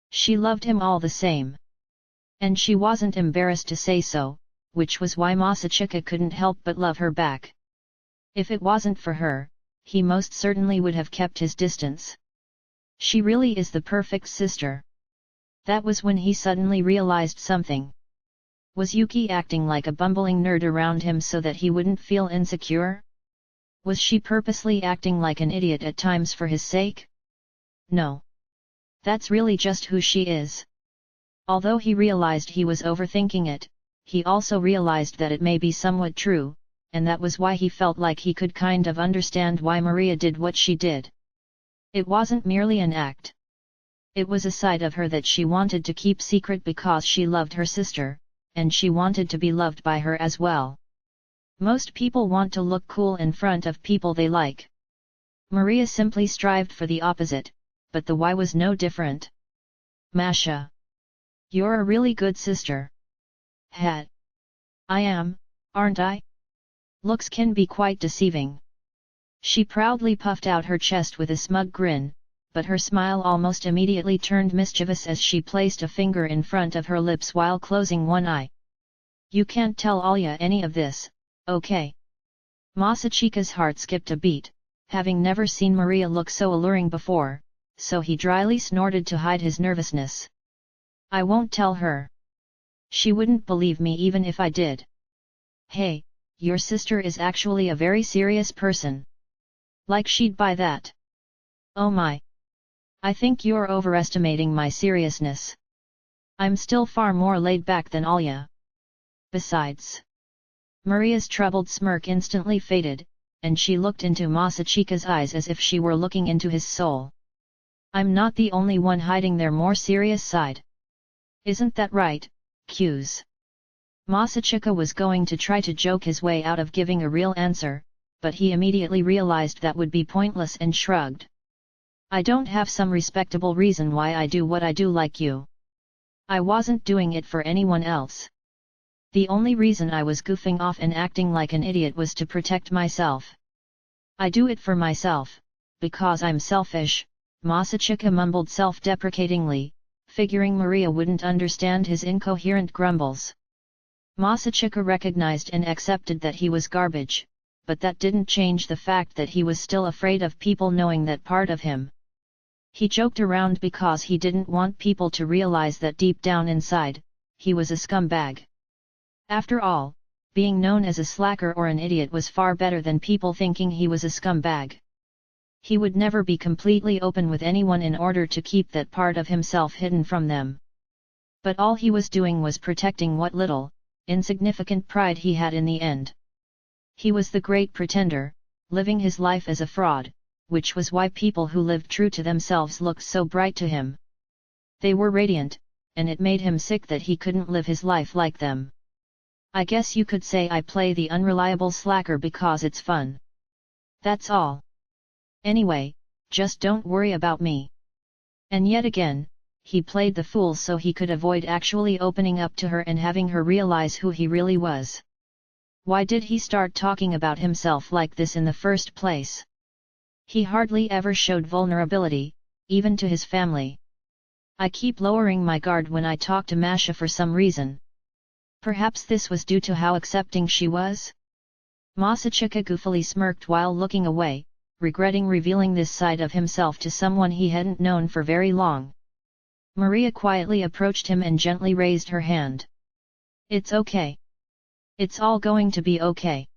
She loved him all the same. And she wasn't embarrassed to say so, which was why Masachika couldn't help but love her back. If it wasn't for her, he most certainly would have kept his distance. She really is the perfect sister. That was when he suddenly realized something. Was Yuki acting like a bumbling nerd around him so that he wouldn't feel insecure? Was she purposely acting like an idiot at times for his sake? No. That's really just who she is. Although he realized he was overthinking it, he also realized that it may be somewhat true, and that was why he felt like he could kind of understand why Maria did what she did. It wasn't merely an act. It was a side of her that she wanted to keep secret because she loved her sister, and she wanted to be loved by her as well. Most people want to look cool in front of people they like. Maria simply strived for the opposite, but the why was no different. Masha. You're a really good sister. I am, aren't I? Looks can be quite deceiving. She proudly puffed out her chest with a smug grin, but her smile almost immediately turned mischievous as she placed a finger in front of her lips while closing one eye. You can't tell Alya any of this, okay? Masachika's heart skipped a beat, having never seen Maria look so alluring before, so he dryly snorted to hide his nervousness. I won't tell her. She wouldn't believe me even if I did. Hey, your sister is actually a very serious person. Like she'd buy that. Oh my. I think you're overestimating my seriousness. I'm still far more laid back than Alya. Besides. Maria's troubled smirk instantly faded, and she looked into Masachika's eyes as if she were looking into his soul. I'm not the only one hiding their more serious side. Isn't that right, Q's? Masachika was going to try to joke his way out of giving a real answer, but he immediately realized that would be pointless and shrugged. I don't have some respectable reason why I do what I do like you. I wasn't doing it for anyone else. The only reason I was goofing off and acting like an idiot was to protect myself. I do it for myself, because I'm selfish, Masachika mumbled self-deprecatingly, figuring Maria wouldn't understand his incoherent grumbles. Masachika recognized and accepted that he was garbage, but that didn't change the fact that he was still afraid of people knowing that part of him. He joked around because he didn't want people to realize that deep down inside, he was a scumbag. After all, being known as a slacker or an idiot was far better than people thinking he was a scumbag. He would never be completely open with anyone in order to keep that part of himself hidden from them. But all he was doing was protecting what little, insignificant pride he had in the end. He was the great pretender, living his life as a fraud, which was why people who lived true to themselves looked so bright to him. They were radiant, and it made him sick that he couldn't live his life like them. I guess you could say I play the unreliable slacker because it's fun. That's all. Anyway, just don't worry about me. And yet again, he played the fool so he could avoid actually opening up to her and having her realize who he really was. Why did he start talking about himself like this in the first place? He hardly ever showed vulnerability, even to his family. I keep lowering my guard when I talk to Masha for some reason. Perhaps this was due to how accepting she was? Masachika goofily smirked while looking away, regretting revealing this side of himself to someone he hadn't known for very long. Maria quietly approached him and gently raised her hand. It's okay. It's all going to be okay.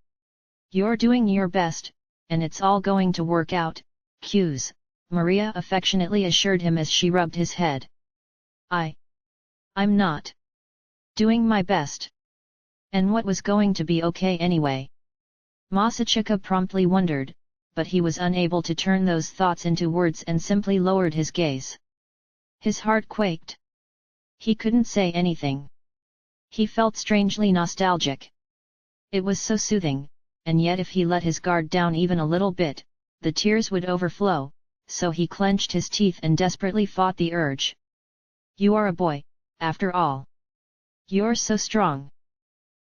You're doing your best, and it's all going to work out, Q's, Maria affectionately assured him as she rubbed his head. I'm not doing my best. And what was going to be okay anyway? Masachika promptly wondered, but he was unable to turn those thoughts into words and simply lowered his gaze. His heart quaked. He couldn't say anything. He felt strangely nostalgic. It was so soothing, and yet if he let his guard down even a little bit, the tears would overflow, so he clenched his teeth and desperately fought the urge. You are a boy, after all. You're so strong.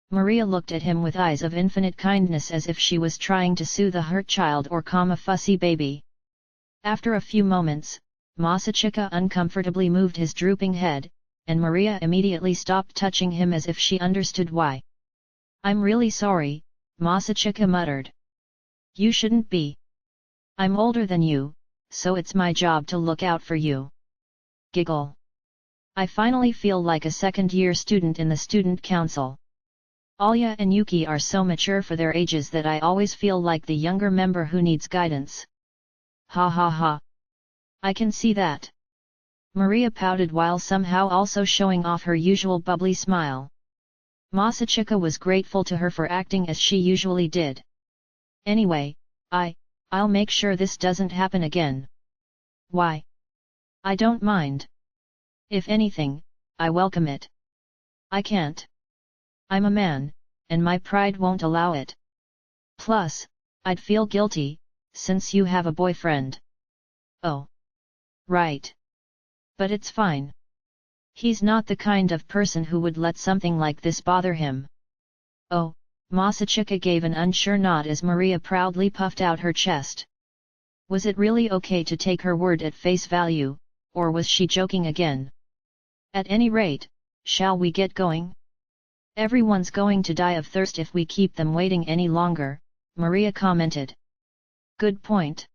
Maria looked at him with eyes of infinite kindness as if she was trying to soothe a hurt child or calm a fussy baby. After a few moments, Masachika uncomfortably moved his drooping head, and Maria immediately stopped touching him as if she understood why. I'm really sorry, Masachika muttered. You shouldn't be. I'm older than you, so it's my job to look out for you. Giggle. I finally feel like a second-year student in the student council. Alya and Yuki are so mature for their ages that I always feel like the younger member who needs guidance. Ha ha ha. I can see that. Maria pouted while somehow also showing off her usual bubbly smile. Masachika was grateful to her for acting as she usually did. Anyway, I'll make sure this doesn't happen again. Why? I don't mind. If anything, I welcome it. I can't. I'm a man, and my pride won't allow it. Plus, I'd feel guilty, since you have a boyfriend. Oh. Right. But it's fine. He's not the kind of person who would let something like this bother him. Oh, Masachika gave an unsure nod as Maria proudly puffed out her chest. Was it really okay to take her word at face value, or was she joking again? At any rate, shall we get going? Everyone's going to die of thirst if we keep them waiting any longer, Maria commented. Good point.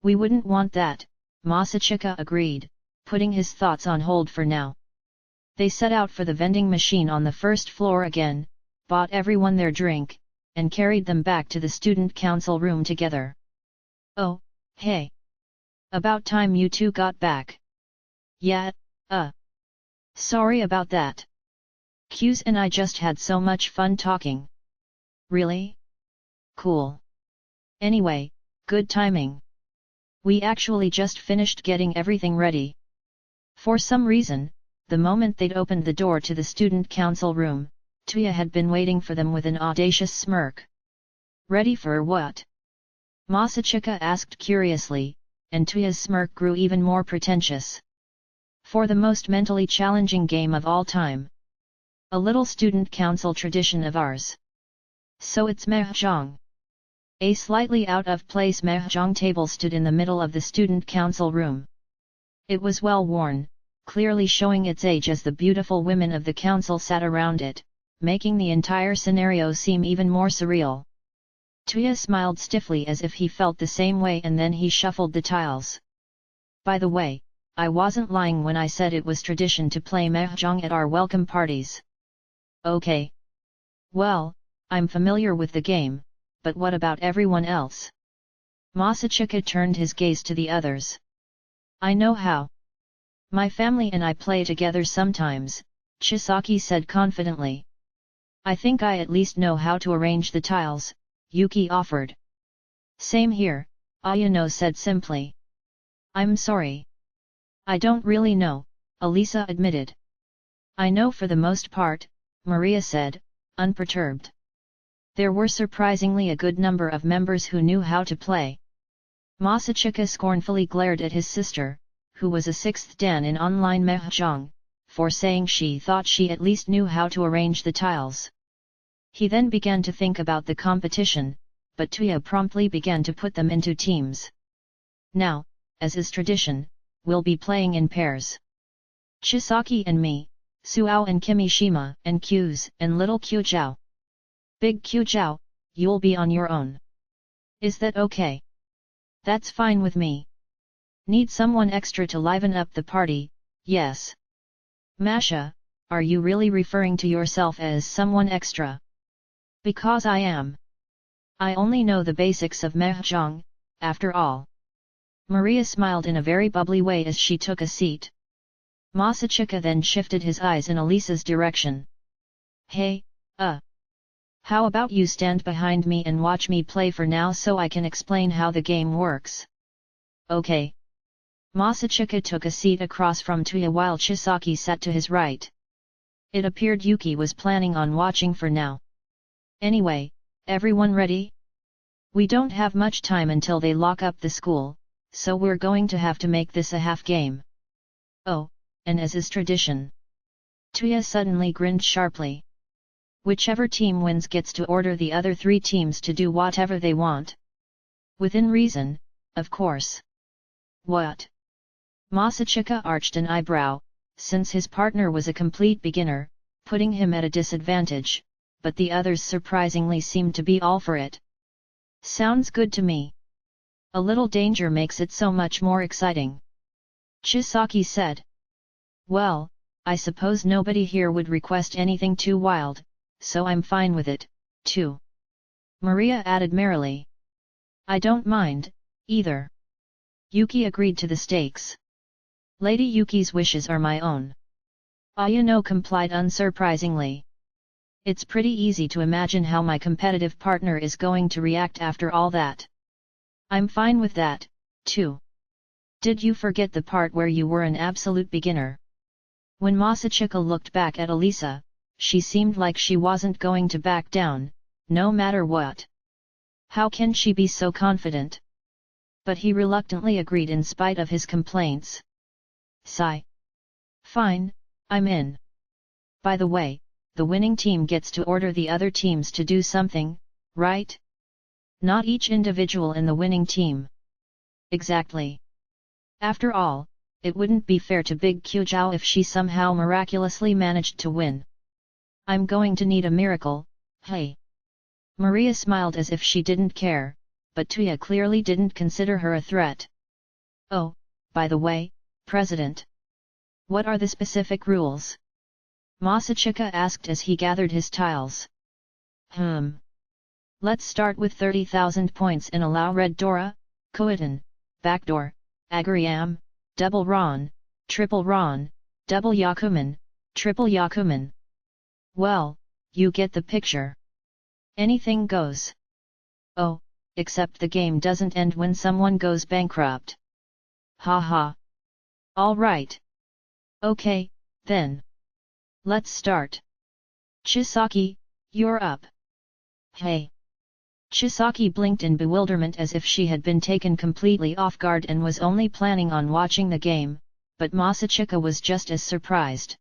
We wouldn't want that, Masachika agreed, putting his thoughts on hold for now. They set out for the vending machine on the first floor again, bought everyone their drink, and carried them back to the student council room together. Oh, hey. About time you two got back. Yeah, sorry about that. Q's and I just had so much fun talking. Really? Cool. Anyway, good timing. We actually just finished getting everything ready. For some reason, the moment they'd opened the door to the student council room, Tuya had been waiting for them with an audacious smirk. Ready for what? Masachika asked curiously, and Tuya's smirk grew even more pretentious. For the most mentally challenging game of all time. A little student council tradition of ours. So it's mahjong. A slightly out-of-place mahjong table stood in the middle of the student council room. It was well worn, clearly showing its age as the beautiful women of the council sat around it, making the entire scenario seem even more surreal. Tuya smiled stiffly as if he felt the same way and then he shuffled the tiles. By the way, I wasn't lying when I said it was tradition to play mahjong at our welcome parties. Okay. Well, I'm familiar with the game, but what about everyone else? Masachika turned his gaze to the others. I know how. My family and I play together sometimes, Chisaki said confidently. I think I at least know how to arrange the tiles, Yuki offered. Same here, Ayano said simply. I'm sorry. I don't really know, Elisa admitted. I know for the most part, Maria said, unperturbed. There were surprisingly a good number of members who knew how to play. Masachika scornfully glared at his sister, who was a sixth dan in online mahjong, for saying she thought she at least knew how to arrange the tiles. He then began to think about the competition, but Tuya promptly began to put them into teams. Now, as is tradition, we'll be playing in pairs. Chisaki and me, Suao and Kimishima and Q's and little Qiuzhao. Big Qiuzhao, you'll be on your own. Is that okay? That's fine with me. Need someone extra to liven up the party, yes. Masha, are you really referring to yourself as someone extra? Because I am. I only know the basics of mahjong, after all. Maria smiled in a very bubbly way as she took a seat. Masachika then shifted his eyes in Alisa's direction. Hey, how about you stand behind me and watch me play for now so I can explain how the game works? Okay. Masachika took a seat across from Tuya while Chisaki sat to his right. It appeared Yuki was planning on watching for now. Anyway, everyone ready? We don't have much time until they lock up the school, so we're going to have to make this a half game. Oh, and as is tradition. Tuya suddenly grinned sharply. Whichever team wins gets to order the other 3 teams to do whatever they want. Within reason, of course. What? Masachika arched an eyebrow, since his partner was a complete beginner, putting him at a disadvantage, but the others surprisingly seemed to be all for it. Sounds good to me. A little danger makes it so much more exciting. Chisaki said. Well, I suppose nobody here would request anything too wild, so I'm fine with it, too. Maria added merrily. I don't mind, either. Yuki agreed to the stakes. Lady Yuki's wishes are my own. Ayano complied unsurprisingly. It's pretty easy to imagine how my competitive partner is going to react after all that. I'm fine with that, too. Did you forget the part where you were an absolute beginner? When Masachika looked back at Elisa, she seemed like she wasn't going to back down, no matter what. How can she be so confident? But he reluctantly agreed in spite of his complaints. Sigh. Fine, I'm in. By the way, the winning team gets to order the other teams to do something, right? Not each individual in the winning team. Exactly. After all, it wouldn't be fair to Big Qiuzhao if she somehow miraculously managed to win. I'm going to need a miracle, hey. Maria smiled as if she didn't care, but Tuya clearly didn't consider her a threat. Oh, by the way, President. What are the specific rules? Masachika asked as he gathered his tiles. Let's start with 30,000 points and allow Red Dora, Koiten, Backdoor, Agariam, Double Ron, Triple Ron, Double Yakuman, Triple Yakuman. Well, you get the picture. Anything goes. Oh, except the game doesn't end when someone goes bankrupt. Ha ha. All right. Okay, then. Let's start. Chisaki, you're up. Hey. Chisaki blinked in bewilderment as if she had been taken completely off guard and was only planning on watching the game, but Masachika was just as surprised.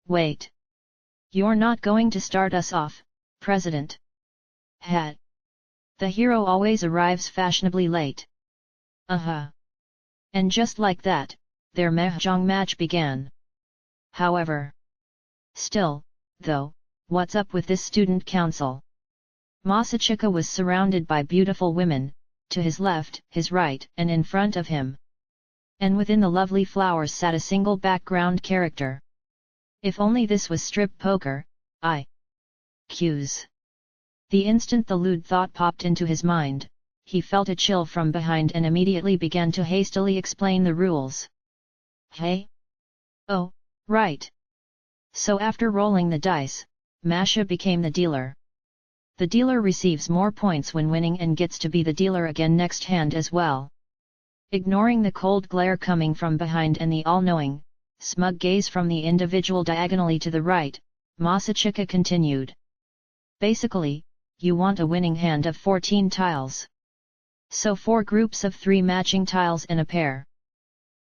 Wait. You're not going to start us off, President? Had. The hero always arrives fashionably late. And just like that, their mahjong match began. However. Still, though, what's up with this student council? Masachika was surrounded by beautiful women, to his left, his right, and in front of him. And within the lovely flowers sat a single background character. If only this was strip poker, Q's. The instant the lewd thought popped into his mind, he felt a chill from behind and immediately began to hastily explain the rules. Hey? Oh, right. So after rolling the dice, Masha became the dealer. The dealer receives more points when winning and gets to be the dealer again next hand as well. Ignoring the cold glare coming from behind and the all-knowing, smug gaze from the individual diagonally to the right, Masachika continued. Basically, you want a winning hand of 14 tiles. So 4 groups of 3 matching tiles in a pair.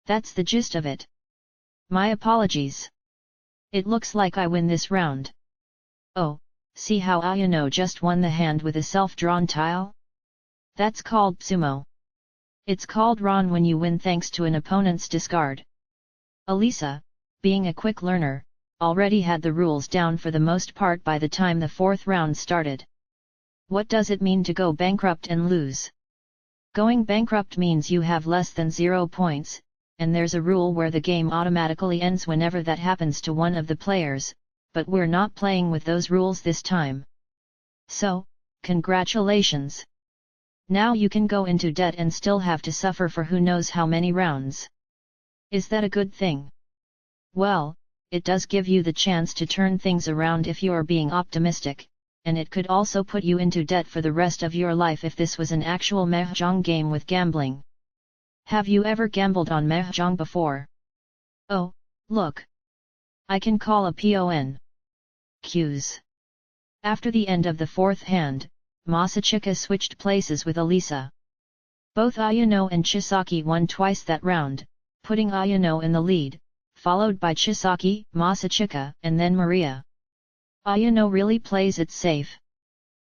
That's the gist of it. My apologies. It looks like I win this round. Oh, see how Ayano just won the hand with a self-drawn tile? That's called sumo. It's called Ron when you win thanks to an opponent's discard. Elisa, being a quick learner, already had the rules down for the most part by the time the fourth round started. What does it mean to go bankrupt and lose? Going bankrupt means you have less than 0 points, and there's a rule where the game automatically ends whenever that happens to one of the players, but we're not playing with those rules this time. So, congratulations! Now you can go into debt and still have to suffer for who knows how many rounds. Is that a good thing? Well, it does give you the chance to turn things around if you're being optimistic, and it could also put you into debt for the rest of your life if this was an actual mahjong game with gambling. Have you ever gambled on mahjong before? Oh, look! I can call a PON. Cues. After the end of the fourth hand, Masachika switched places with Elisa. Both Ayano and Chisaki won twice that round, putting Ayano in the lead, followed by Chisaki, Masachika, and then Maria. Ayano really plays it safe.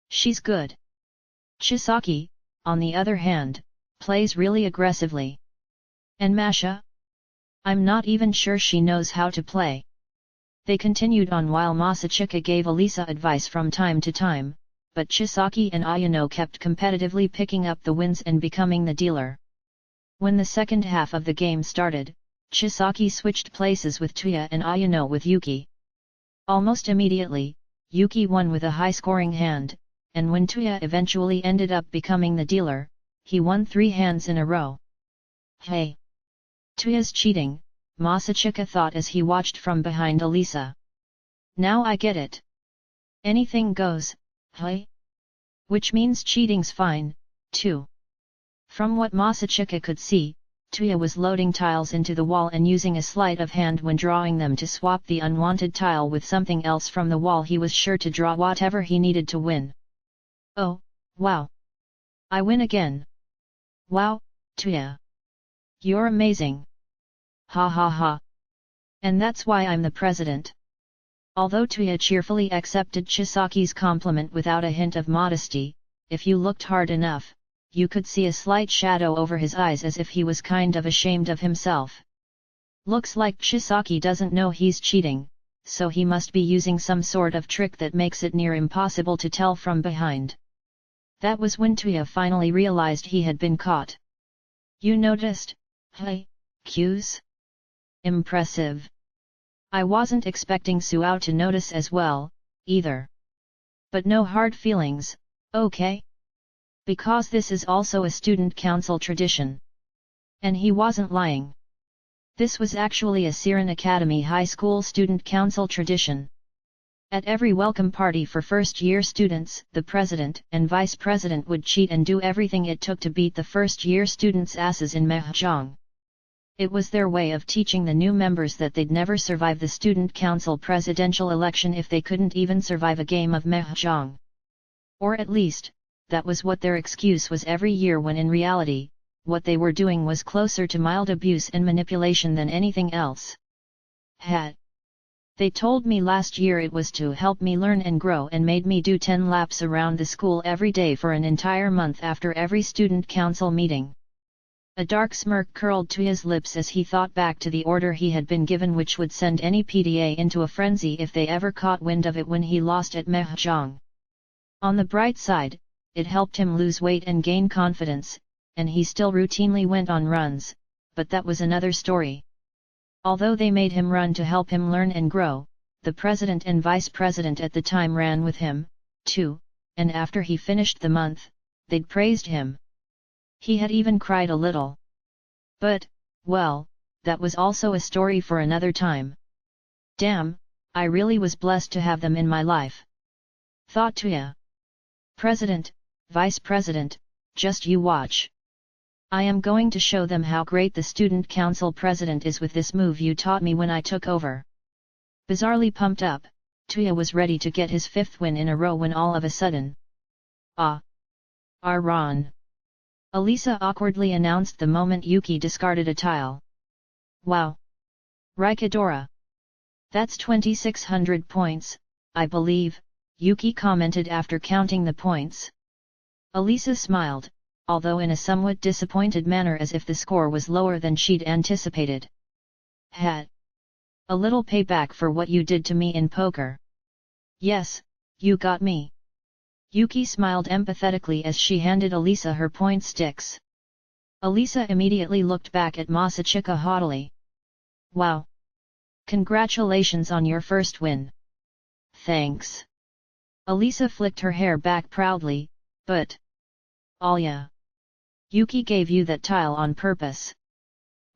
She's good. Chisaki, on the other hand, plays really aggressively. And Masha? I'm not even sure she knows how to play. They continued on while Masachika gave Elisa advice from time to time, but Chisaki and Ayano kept competitively picking up the wins and becoming the dealer. When the second half of the game started, Chisaki switched places with Tuya and Ayano with Yuki. Almost immediately, Yuki won with a high-scoring hand, and when Tuya eventually ended up becoming the dealer, he won 3 hands in a row. Hey! Tuya's cheating, Masachika thought as he watched from behind Elisa. Now I get it. Anything goes, hey? Which means cheating's fine, too. From what Masachika could see, Tuya was loading tiles into the wall and using a sleight of hand when drawing them to swap the unwanted tile with something else from the wall. He was sure to draw whatever he needed to win. Oh, wow! I win again! Wow, Tuya! You're amazing! Ha ha ha! And that's why I'm the president. Although Tuya cheerfully accepted Chisaki's compliment without a hint of modesty, if you looked hard enough, you could see a slight shadow over his eyes as if he was kind of ashamed of himself. Looks like Chisaki doesn't know he's cheating, so he must be using some sort of trick that makes it near impossible to tell from behind. That was when Tuya finally realized he had been caught. You noticed? Hey, cues? Impressive. I wasn't expecting Suao to notice as well, either. But no hard feelings, okay? Because this is also a student council tradition. And he wasn't lying. This was actually a Siren Academy High School student council tradition. At every welcome party for first-year students, the president and vice president would cheat and do everything it took to beat the first-year students' asses in mahjong. It was their way of teaching the new members that they'd never survive the student council presidential election if they couldn't even survive a game of mahjong. Or at least, that was what their excuse was every year, when in reality, what they were doing was closer to mild abuse and manipulation than anything else. They told me last year it was to help me learn and grow, and made me do 10 laps around the school every day for an entire month after every student council meeting. A dark smirk curled to his lips as he thought back to the order he had been given, which would send any PDA into a frenzy if they ever caught wind of it when he lost at mahjong. On the bright side, it helped him lose weight and gain confidence, and he still routinely went on runs, but that was another story. Although they made him run to help him learn and grow, the president and vice president at the time ran with him, too, and after he finished the month, they'd praised him. He had even cried a little. But, well, that was also a story for another time. Damn, I really was blessed to have them in my life. Thought Tuya. President, Vice President, just you watch. I am going to show them how great the student council president is with this move you taught me when I took over. Bizarrely pumped up, Tuya was ready to get his 5th win in a row when all of a sudden. Ron. Elisa awkwardly announced the moment Yuki discarded a tile. Wow! Rikadora! That's 2600 points, I believe, Yuki commented after counting the points. Elisa smiled, although in a somewhat disappointed manner, as if the score was lower than she'd anticipated. A little payback for what you did to me in poker. Yes, you got me. Yuki smiled empathetically as she handed Elisa her point sticks. Elisa immediately looked back at Masachika haughtily. Wow! Congratulations on your first win. Thanks. Elisa flicked her hair back proudly, but... Alya. Yuki gave you that tile on purpose.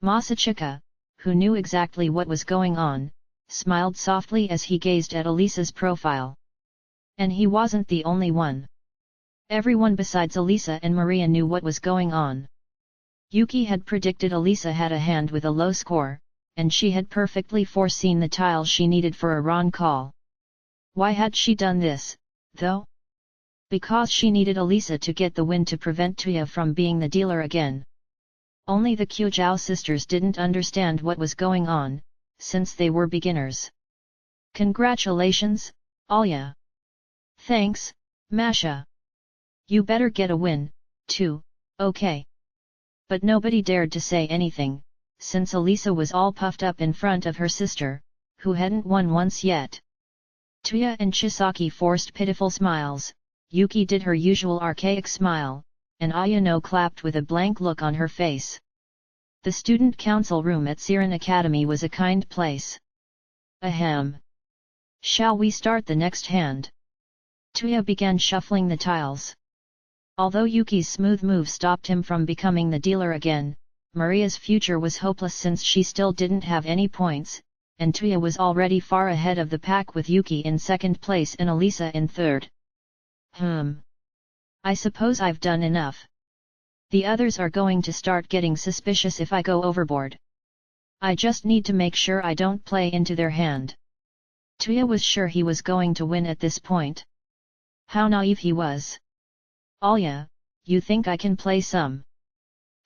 Masachika, who knew exactly what was going on, smiled softly as he gazed at Elisa's profile. And he wasn't the only one. Everyone besides Elisa and Maria knew what was going on. Yuki had predicted Elisa had a hand with a low score, and she had perfectly foreseen the tile she needed for a wrong call. Why had she done this, though? Because she needed Elisa to get the win to prevent Tuya from being the dealer again. Only the Qiuzhou sisters didn't understand what was going on, since they were beginners. Congratulations, Alya. Thanks, Masha. You better get a win, too, okay? But nobody dared to say anything, since Elisa was all puffed up in front of her sister, who hadn't won once yet. Tuya and Chisaki forced pitiful smiles, Yuki did her usual archaic smile, and Ayano clapped with a blank look on her face. The student council room at Siren Academy was a kind place. Ahem. Shall we start the next hand? Tuya began shuffling the tiles. Although Yuki's smooth move stopped him from becoming the dealer again, Maria's future was hopeless since she still didn't have any points, and Tuya was already far ahead of the pack with Yuki in second place and Elisa in third. I suppose I've done enough. The others are going to start getting suspicious if I go overboard. I just need to make sure I don't play into their hand. Tuya was sure he was going to win at this point. How naive he was. Alya, you think I can play some?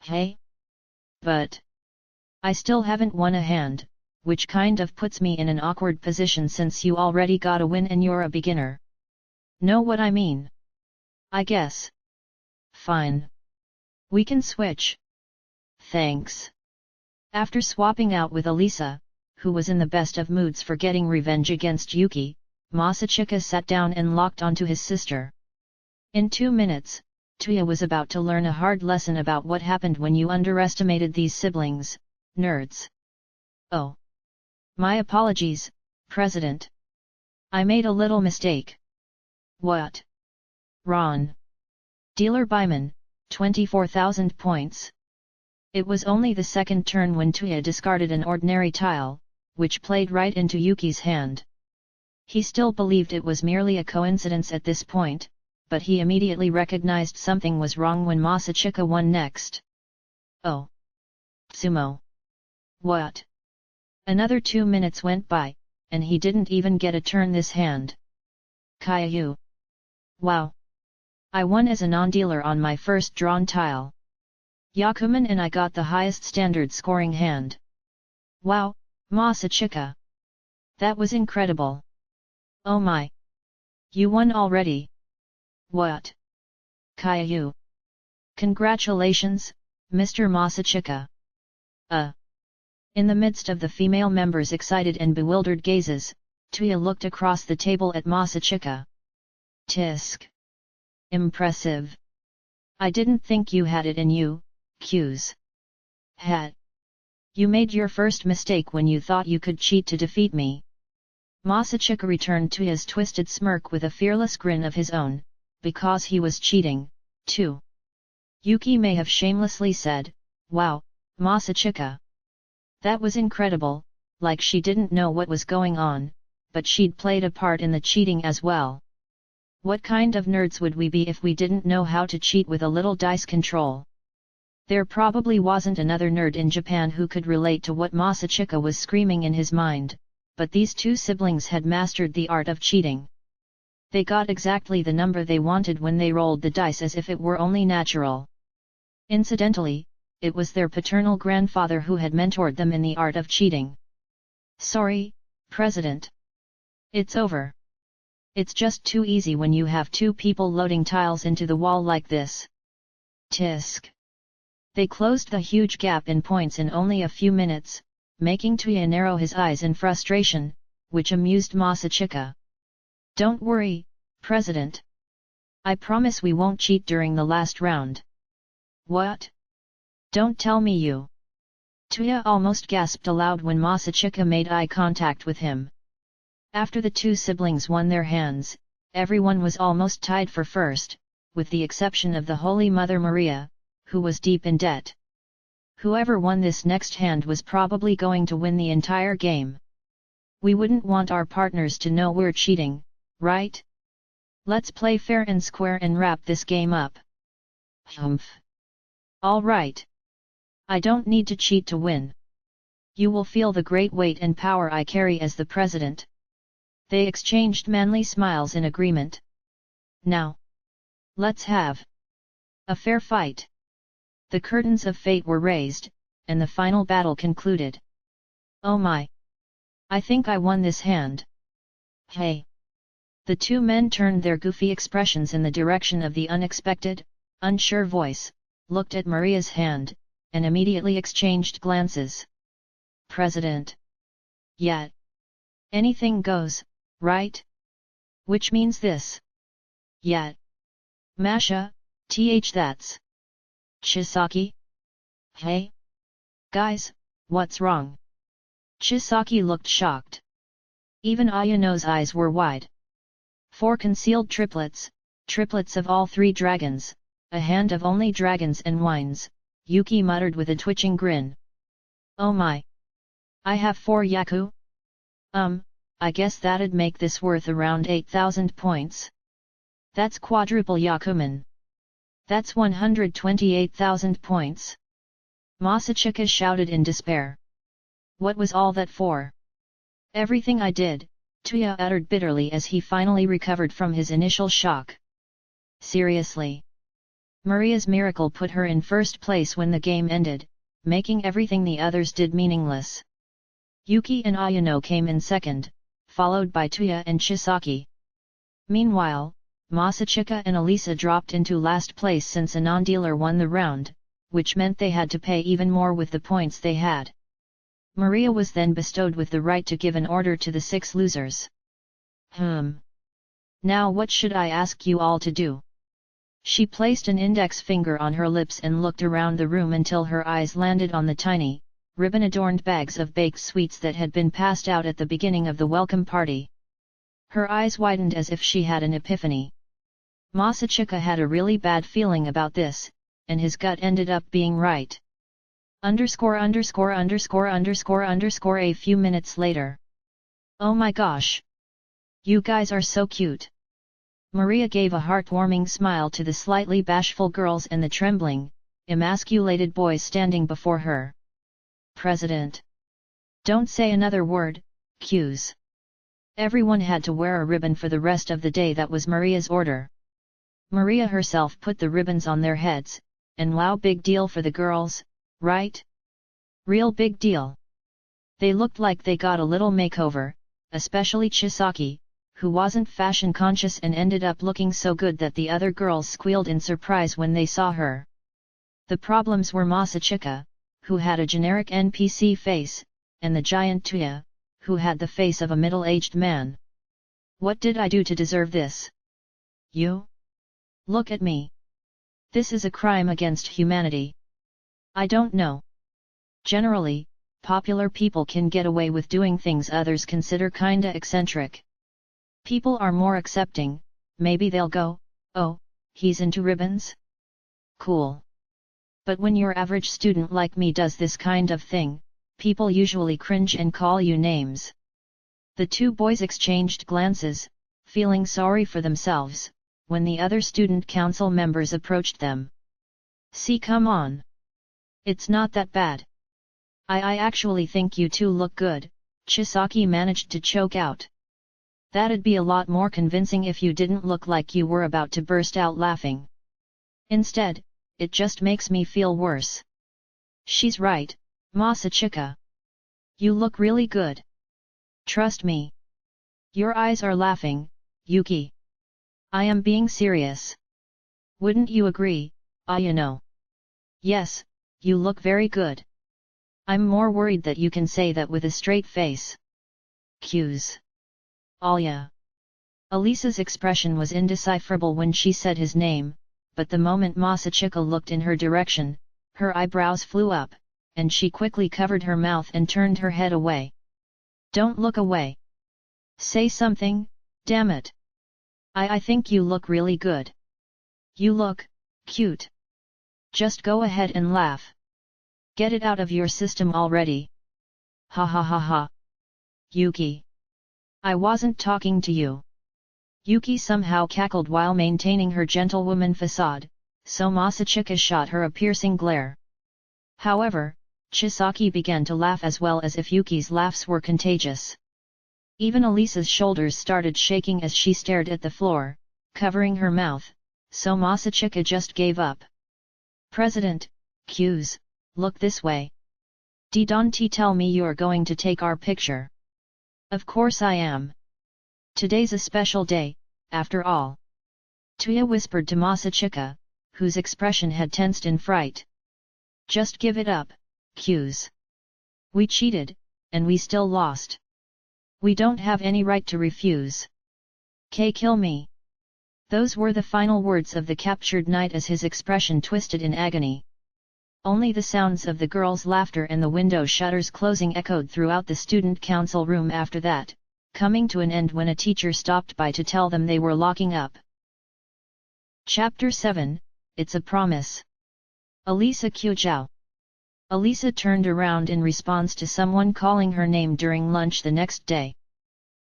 Hey? But... I still haven't won a hand, which kind of puts me in an awkward position since you already got a win and you're a beginner. Know what I mean? I guess. Fine. We can switch. Thanks. After swapping out with Elisa, who was in the best of moods for getting revenge against Yuki, Masachika sat down and locked onto his sister. In 2 minutes, Tuya was about to learn a hard lesson about what happened when you underestimated these siblings, nerds. Oh. My apologies, President. I made a little mistake. What? Ron. Dealer Byman, 24,000 points. It was only the second turn when Tuya discarded an ordinary tile, which played right into Yuki's hand. He still believed it was merely a coincidence at this point, but he immediately recognized something was wrong when Masachika won next. Oh. Sumo. What? Another 2 minutes went by, and he didn't even get a turn this hand. Caillou. Wow. I won as a non-dealer on my first drawn tile. Yakuman and I got the highest standard scoring hand. Wow, Masachika. That was incredible. Oh my. You won already. What? Caillou. Congratulations, Mr. Masachika. In the midst of the female members' excited and bewildered gazes, Tuya looked across the table at Masachika. Tisk. Impressive. I didn't think you had it in you, Q's. Hat. You made your first mistake when you thought you could cheat to defeat me. Masachika returned Tuya's twisted smirk with a fearless grin of his own, because he was cheating, too. Yuki may have shamelessly said, wow, Masachika. That was incredible, like she didn't know what was going on, but she'd played a part in the cheating as well. What kind of nerds would we be if we didn't know how to cheat with a little dice control? There probably wasn't another nerd in Japan who could relate to what Masachika was screaming in his mind, but these two siblings had mastered the art of cheating. They got exactly the number they wanted when they rolled the dice as if it were only natural. Incidentally, it was their paternal grandfather who had mentored them in the art of cheating. Sorry, President. It's over. It's just too easy when you have two people loading tiles into the wall like this. Tisk. They closed the huge gap in points in only a few minutes, making Tuya narrow his eyes in frustration, which amused Masachika. "Don't worry, President. I promise we won't cheat during the last round." "What? Don't tell me you..." Tuya almost gasped aloud when Masachika made eye contact with him. After the two siblings won their hands, everyone was almost tied for first, with the exception of the Holy Mother Maria, who was deep in debt. Whoever won this next hand was probably going to win the entire game. We wouldn't want our partners to know we're cheating, right? Let's play fair and square and wrap this game up. Humph. All right. I don't need to cheat to win. You will feel the great weight and power I carry as the president. They exchanged manly smiles in agreement. Now, let's have a fair fight. The curtains of fate were raised, and the final battle concluded. Oh my! I think I won this hand. Hey! The two men turned their goofy expressions in the direction of the unexpected, unsure voice, looked at Maria's hand, and immediately exchanged glances. President. Yet. Anything goes, right? Which means this. Yet. Masha, that's. Chisaki? Hey? Guys, what's wrong? Chisaki looked shocked. Even Ayano's eyes were wide. 4 concealed triplets, triplets of all 3 dragons, a hand of only dragons and wines, Yuki muttered with a twitching grin. Oh my! I have 4 Yaku? I guess that'd make this worth around 8,000 points. That's quadruple Yakuman. That's 128,000 points. Masachika shouted in despair. What was all that for? Everything I did, Tuya uttered bitterly as he finally recovered from his initial shock. Seriously. Maria's miracle put her in first place when the game ended, making everything the others did meaningless. Yuki and Ayano came in second, followed by Tuya and Chisaki. Meanwhile, Masachika and Elisa dropped into last place since a non-dealer won the round, which meant they had to pay even more with the points they had. Maria was then bestowed with the right to give an order to the 6 losers. Now what should I ask you all to do? She placed an index finger on her lips and looked around the room until her eyes landed on the tiny, ribbon-adorned bags of baked sweets that had been passed out at the beginning of the welcome party. Her eyes widened as if she had an epiphany. Masachika had a really bad feeling about this, and his gut ended up being right. A few minutes later. Oh my gosh! You guys are so cute! Maria gave a heartwarming smile to the slightly bashful girls and the trembling, emasculated boys standing before her. President! Don't say another word, cues. Everyone had to wear a ribbon for the rest of the day. That was Maria's order. Maria herself put the ribbons on their heads, and wow, big deal for the girls, right? Real big deal. They looked like they got a little makeover, especially Chisaki, who wasn't fashion conscious and ended up looking so good that the other girls squealed in surprise when they saw her. The problems were Masachika, who had a generic NPC face, and the giant Tuya, who had the face of a middle-aged man. What did I do to deserve this? You? Look at me. This is a crime against humanity. I don't know. Generally, popular people can get away with doing things others consider kinda eccentric. People are more accepting, maybe they'll go, oh, he's into ribbons? Cool. But when your average student like me does this kind of thing, people usually cringe and call you names. The 2 boys exchanged glances, feeling sorry for themselves, when the other student council members approached them. See, come on. It's not that bad. I actually think you 2 look good, Chisaki managed to choke out. That'd be a lot more convincing if you didn't look like you were about to burst out laughing. Instead, it just makes me feel worse. She's right, Masachika. You look really good. Trust me. Your eyes are laughing, Yuki. I am being serious. Wouldn't you agree, Ayano? Yes, you look very good. I'm more worried that you can say that with a straight face. Cues. Alya. Elisa's expression was indecipherable when she said his name, but the moment Masachika looked in her direction, her eyebrows flew up, and she quickly covered her mouth and turned her head away. Don't look away. Say something, damn it. I think you look really good. You look cute. Just go ahead and laugh. Get it out of your system already. Ha ha ha ha. Yuki. I wasn't talking to you. Yuki somehow cackled while maintaining her gentlewoman facade, so Masachika shot her a piercing glare. However, Chisaki began to laugh as well, as if Yuki's laughs were contagious. Even Elisa's shoulders started shaking as she stared at the floor, covering her mouth, so Masachika just gave up. President, cues, look this way. Don't tell me you're going to take our picture. Of course I am. Today's a special day, after all. Tuya whispered to Masachika, whose expression had tensed in fright. Just give it up, cues. We cheated, and we still lost. We don't have any right to refuse. Kill me. Those were the final words of the captured knight as his expression twisted in agony. Only the sounds of the girls' laughter and the window shutters closing echoed throughout the student council room after that, coming to an end when a teacher stopped by to tell them they were locking up. Chapter 7, It's a Promise. Elisa Kyujao. Elisa turned around in response to someone calling her name during lunch the next day.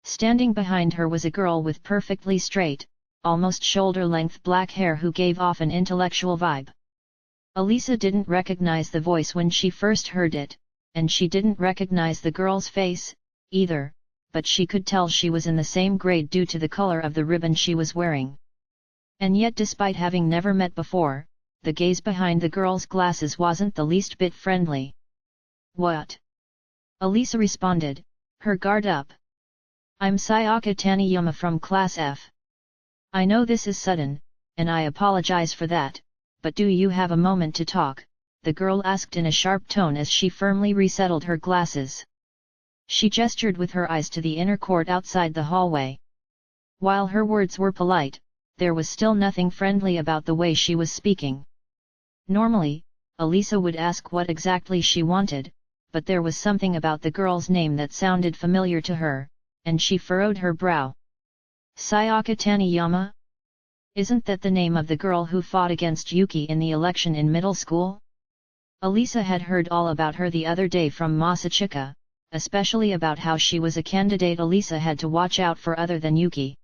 Standing behind her was a girl with perfectly straight, almost shoulder-length black hair who gave off an intellectual vibe. Elisa didn't recognize the voice when she first heard it, and she didn't recognize the girl's face, either, but she could tell she was in the same grade due to the color of the ribbon she was wearing. And yet, despite having never met before, the gaze behind the girl's glasses wasn't the least bit friendly. What? Elisa responded, her guard up. I'm Sayaka Taniyama from Class F. I know this is sudden, and I apologize for that, but do you have a moment to talk? The girl asked in a sharp tone as she firmly resettled her glasses. She gestured with her eyes to the inner court outside the hallway. While her words were polite, there was still nothing friendly about the way she was speaking. Normally, Elisa would ask what exactly she wanted, but there was something about the girl's name that sounded familiar to her, and she furrowed her brow. Sayaka Taniyama? Isn't that the name of the girl who fought against Yuki in the election in middle school? Elisa had heard all about her the other day from Masachika, especially about how she was a candidate Elisa had to watch out for other than Yuki.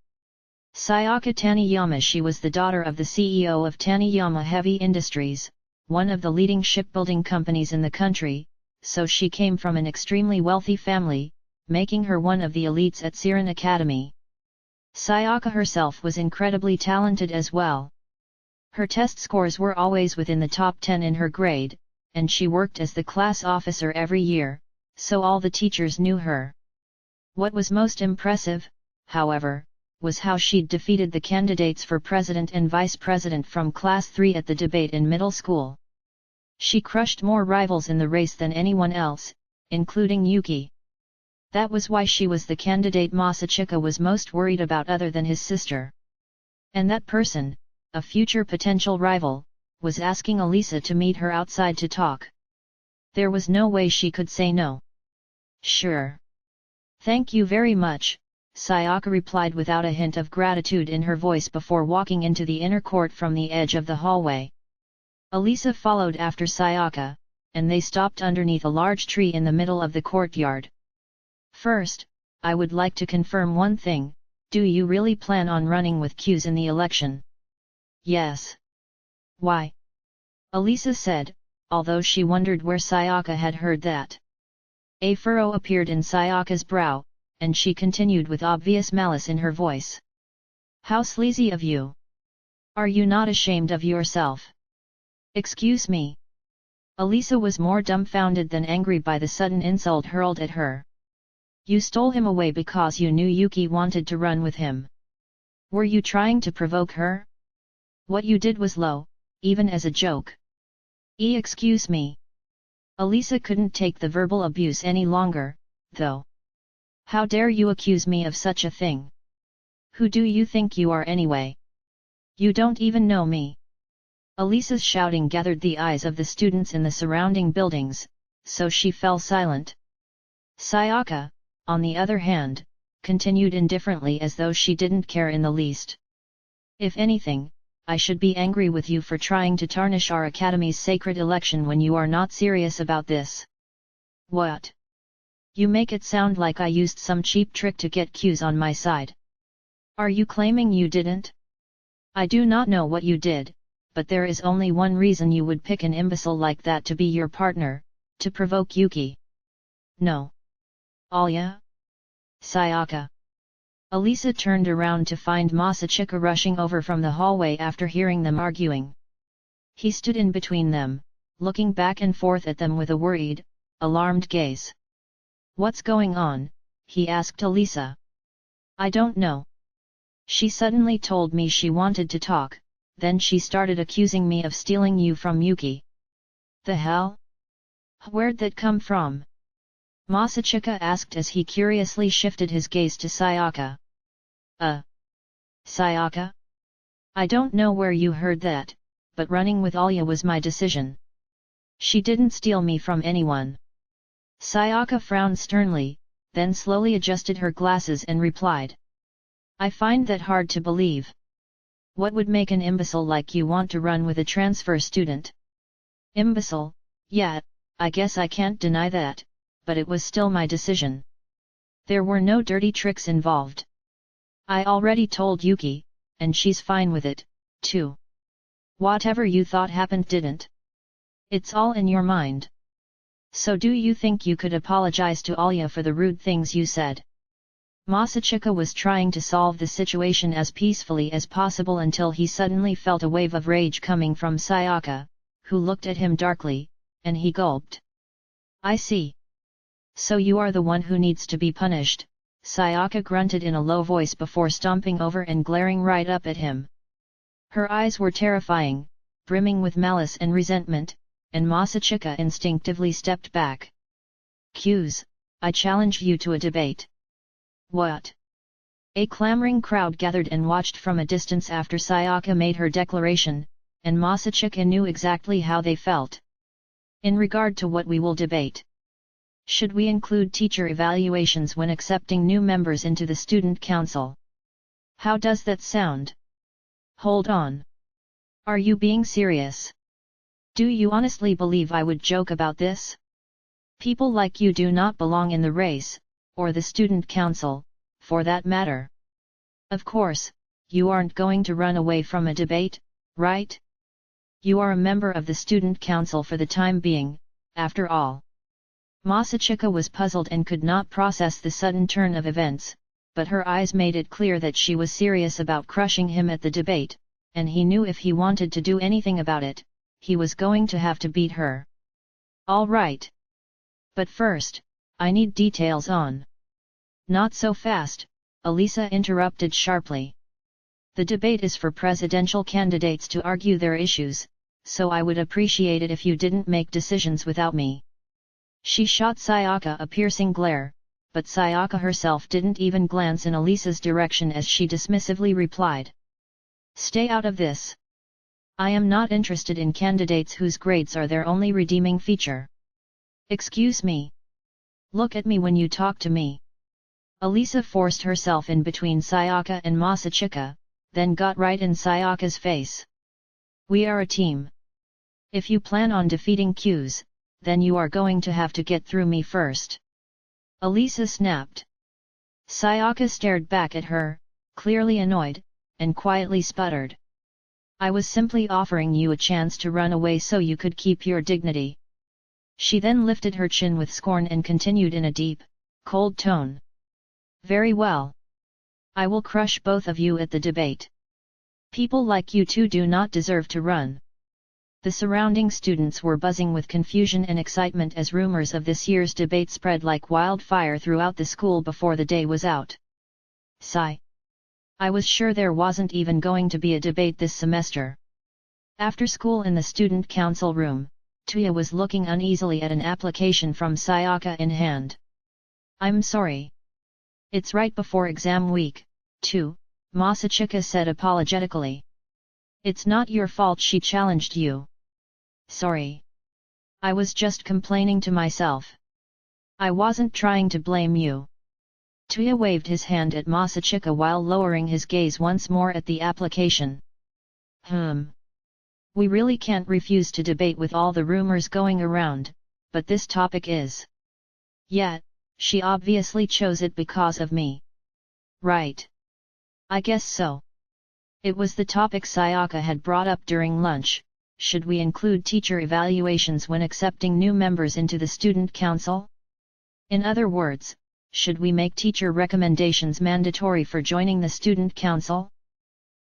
Sayaka Taniyama. She was the daughter of the CEO of Taniyama Heavy Industries, one of the leading shipbuilding companies in the country, so she came from an extremely wealthy family, making her one of the elites at Siren Academy. Sayaka herself was incredibly talented as well. Her test scores were always within the top 10 in her grade, and she worked as the class officer every year, so all the teachers knew her. What was most impressive, however, was how she'd defeated the candidates for president and vice president from Class 3 at the debate in middle school. She crushed more rivals in the race than anyone else, including Yuki. That was why she was the candidate Masachika was most worried about other than his sister. And that person, a future potential rival, was asking Elisa to meet her outside to talk. There was no way she could say no. Sure. Thank you very much, Sayaka replied without a hint of gratitude in her voice before walking into the inner court from the edge of the hallway. Elisa followed after Sayaka, and they stopped underneath a large tree in the middle of the courtyard. First, I would like to confirm one thing, do you really plan on running with Q's in the election? Yes. Why? Elisa said, although she wondered where Sayaka had heard that. A furrow appeared in Sayaka's brow, and she continued with obvious malice in her voice. How sleazy of you! Are you not ashamed of yourself? Excuse me. Elisa was more dumbfounded than angry by the sudden insult hurled at her. You stole him away because you knew Yuki wanted to run with him. Were you trying to provoke her? What you did was low, even as a joke. Excuse me. Elisa couldn't take the verbal abuse any longer, though. How dare you accuse me of such a thing? Who do you think you are anyway? You don't even know me. Elisa's shouting gathered the eyes of the students in the surrounding buildings, so she fell silent. Sayaka, on the other hand, continued indifferently as though she didn't care in the least. If anything, I should be angry with you for trying to tarnish our academy's sacred election when you are not serious about this. What? You make it sound like I used some cheap trick to get cues on my side. Are you claiming you didn't? I do not know what you did, but there is only one reason you would pick an imbecile like that to be your partner, to provoke Yuki. No. Alya? Sayaka. Elisa turned around to find Masachika rushing over from the hallway after hearing them arguing. He stood in between them, looking back and forth at them with a worried, alarmed gaze. What's going on? He asked Elisa. I don't know. She suddenly told me she wanted to talk, then she started accusing me of stealing you from Yuki. The hell? Where'd that come from? Masachika asked as he curiously shifted his gaze to Sayaka. Sayaka? I don't know where you heard that, but running with Alya was my decision. She didn't steal me from anyone. Sayaka frowned sternly, then slowly adjusted her glasses and replied. I find that hard to believe. What would make an imbecile like you want to run with a transfer student? Imbecile, yeah, I guess I can't deny that, but it was still my decision. There were no dirty tricks involved. I already told Yuki, and she's fine with it, too. Whatever you thought happened didn't. It's all in your mind. So do you think you could apologize to Alya for the rude things you said? Masachika was trying to solve the situation as peacefully as possible until he suddenly felt a wave of rage coming from Sayaka, who looked at him darkly, and he gulped. I see. So you are the one who needs to be punished, Sayaka grunted in a low voice before stomping over and glaring right up at him. Her eyes were terrifying, brimming with malice and resentment, and Masachika instinctively stepped back. Cues, I challenge you to a debate. What? A clamoring crowd gathered and watched from a distance after Sayaka made her declaration, and Masachika knew exactly how they felt. In regard to what we will debate. Should we include teacher evaluations when accepting new members into the student council? How does that sound? Hold on. Are you being serious? Do you honestly believe I would joke about this? People like you do not belong in the race, or the student council, for that matter. Of course, you aren't going to run away from a debate, right? You are a member of the student council for the time being, after all. Masachika was puzzled and could not process the sudden turn of events, but her eyes made it clear that she was serious about crushing him at the debate, and he knew if he wanted to do anything about it, he was going to have to beat her. All right. But first, I need details on. Not so fast, Elisa interrupted sharply. The debate is for presidential candidates to argue their issues, so I would appreciate it if you didn't make decisions without me. She shot Sayaka a piercing glare, but Sayaka herself didn't even glance in Elisa's direction as she dismissively replied. Stay out of this. I am not interested in candidates whose grades are their only redeeming feature. Excuse me. Look at me when you talk to me. Elisa forced herself in between Sayaka and Masachika, then got right in Sayaka's face. We are a team. If you plan on defeating Qs, then you are going to have to get through me first. Elisa snapped. Sayaka stared back at her, clearly annoyed, and quietly sputtered. I was simply offering you a chance to run away so you could keep your dignity. She then lifted her chin with scorn and continued in a deep, cold tone. Very well. I will crush both of you at the debate. People like you two do not deserve to run. The surrounding students were buzzing with confusion and excitement as rumors of this year's debate spread like wildfire throughout the school before the day was out. Sigh. I was sure there wasn't even going to be a debate this semester. After school in the student council room, Tuya was looking uneasily at an application from Sayaka in hand. I'm sorry. It's right before exam week, too, Masachika said apologetically. It's not your fault she challenged you. Sorry. I was just complaining to myself. I wasn't trying to blame you. Tuya waved his hand at Masachika while lowering his gaze once more at the application. We really can't refuse to debate with all the rumors going around, but this topic is. Yet, she obviously chose it because of me. Right. I guess so. It was the topic Sayaka had brought up during lunch. Should we include teacher evaluations when accepting new members into the student council? In other words, should we make teacher recommendations mandatory for joining the student council?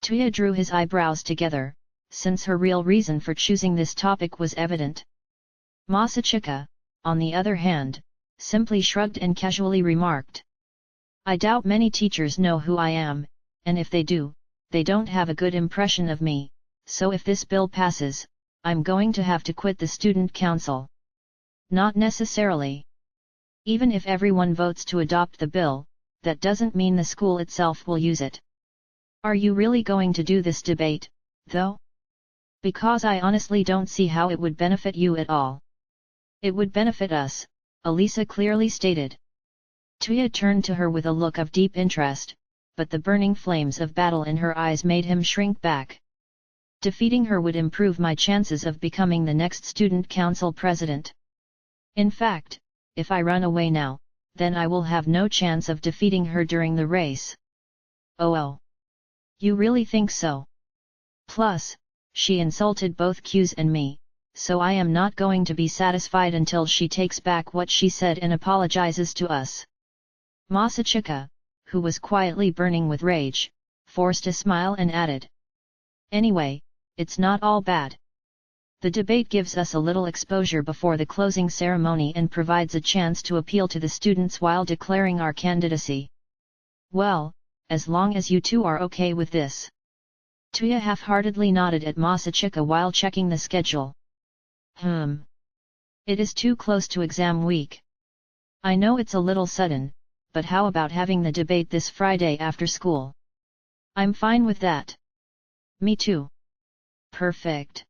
Tuya drew his eyebrows together, since her real reason for choosing this topic was evident. Masachika, on the other hand, simply shrugged and casually remarked. I doubt many teachers know who I am, and if they do, they don't have a good impression of me, so if this bill passes, I'm going to have to quit the student council. Not necessarily. Even if everyone votes to adopt the bill, that doesn't mean the school itself will use it. Are you really going to do this debate, though? Because I honestly don't see how it would benefit you at all. It would benefit us, Elisa clearly stated. Tuya turned to her with a look of deep interest, but the burning flames of battle in her eyes made him shrink back. Defeating her would improve my chances of becoming the next student council president. In fact, if I run away now, then I will have no chance of defeating her during the race. Oh. You really think so? Plus, she insulted both Q's and me, so I am not going to be satisfied until she takes back what she said and apologizes to us. Masachika, who was quietly burning with rage, forced a smile and added. Anyway, it's not all bad. The debate gives us a little exposure before the closing ceremony and provides a chance to appeal to the students while declaring our candidacy. Well, as long as you two are okay with this. Tuya half-heartedly nodded at Masachika while checking the schedule. It is too close to exam week. I know it's a little sudden, but how about having the debate this Friday after school? I'm fine with that. Me too. Perfect.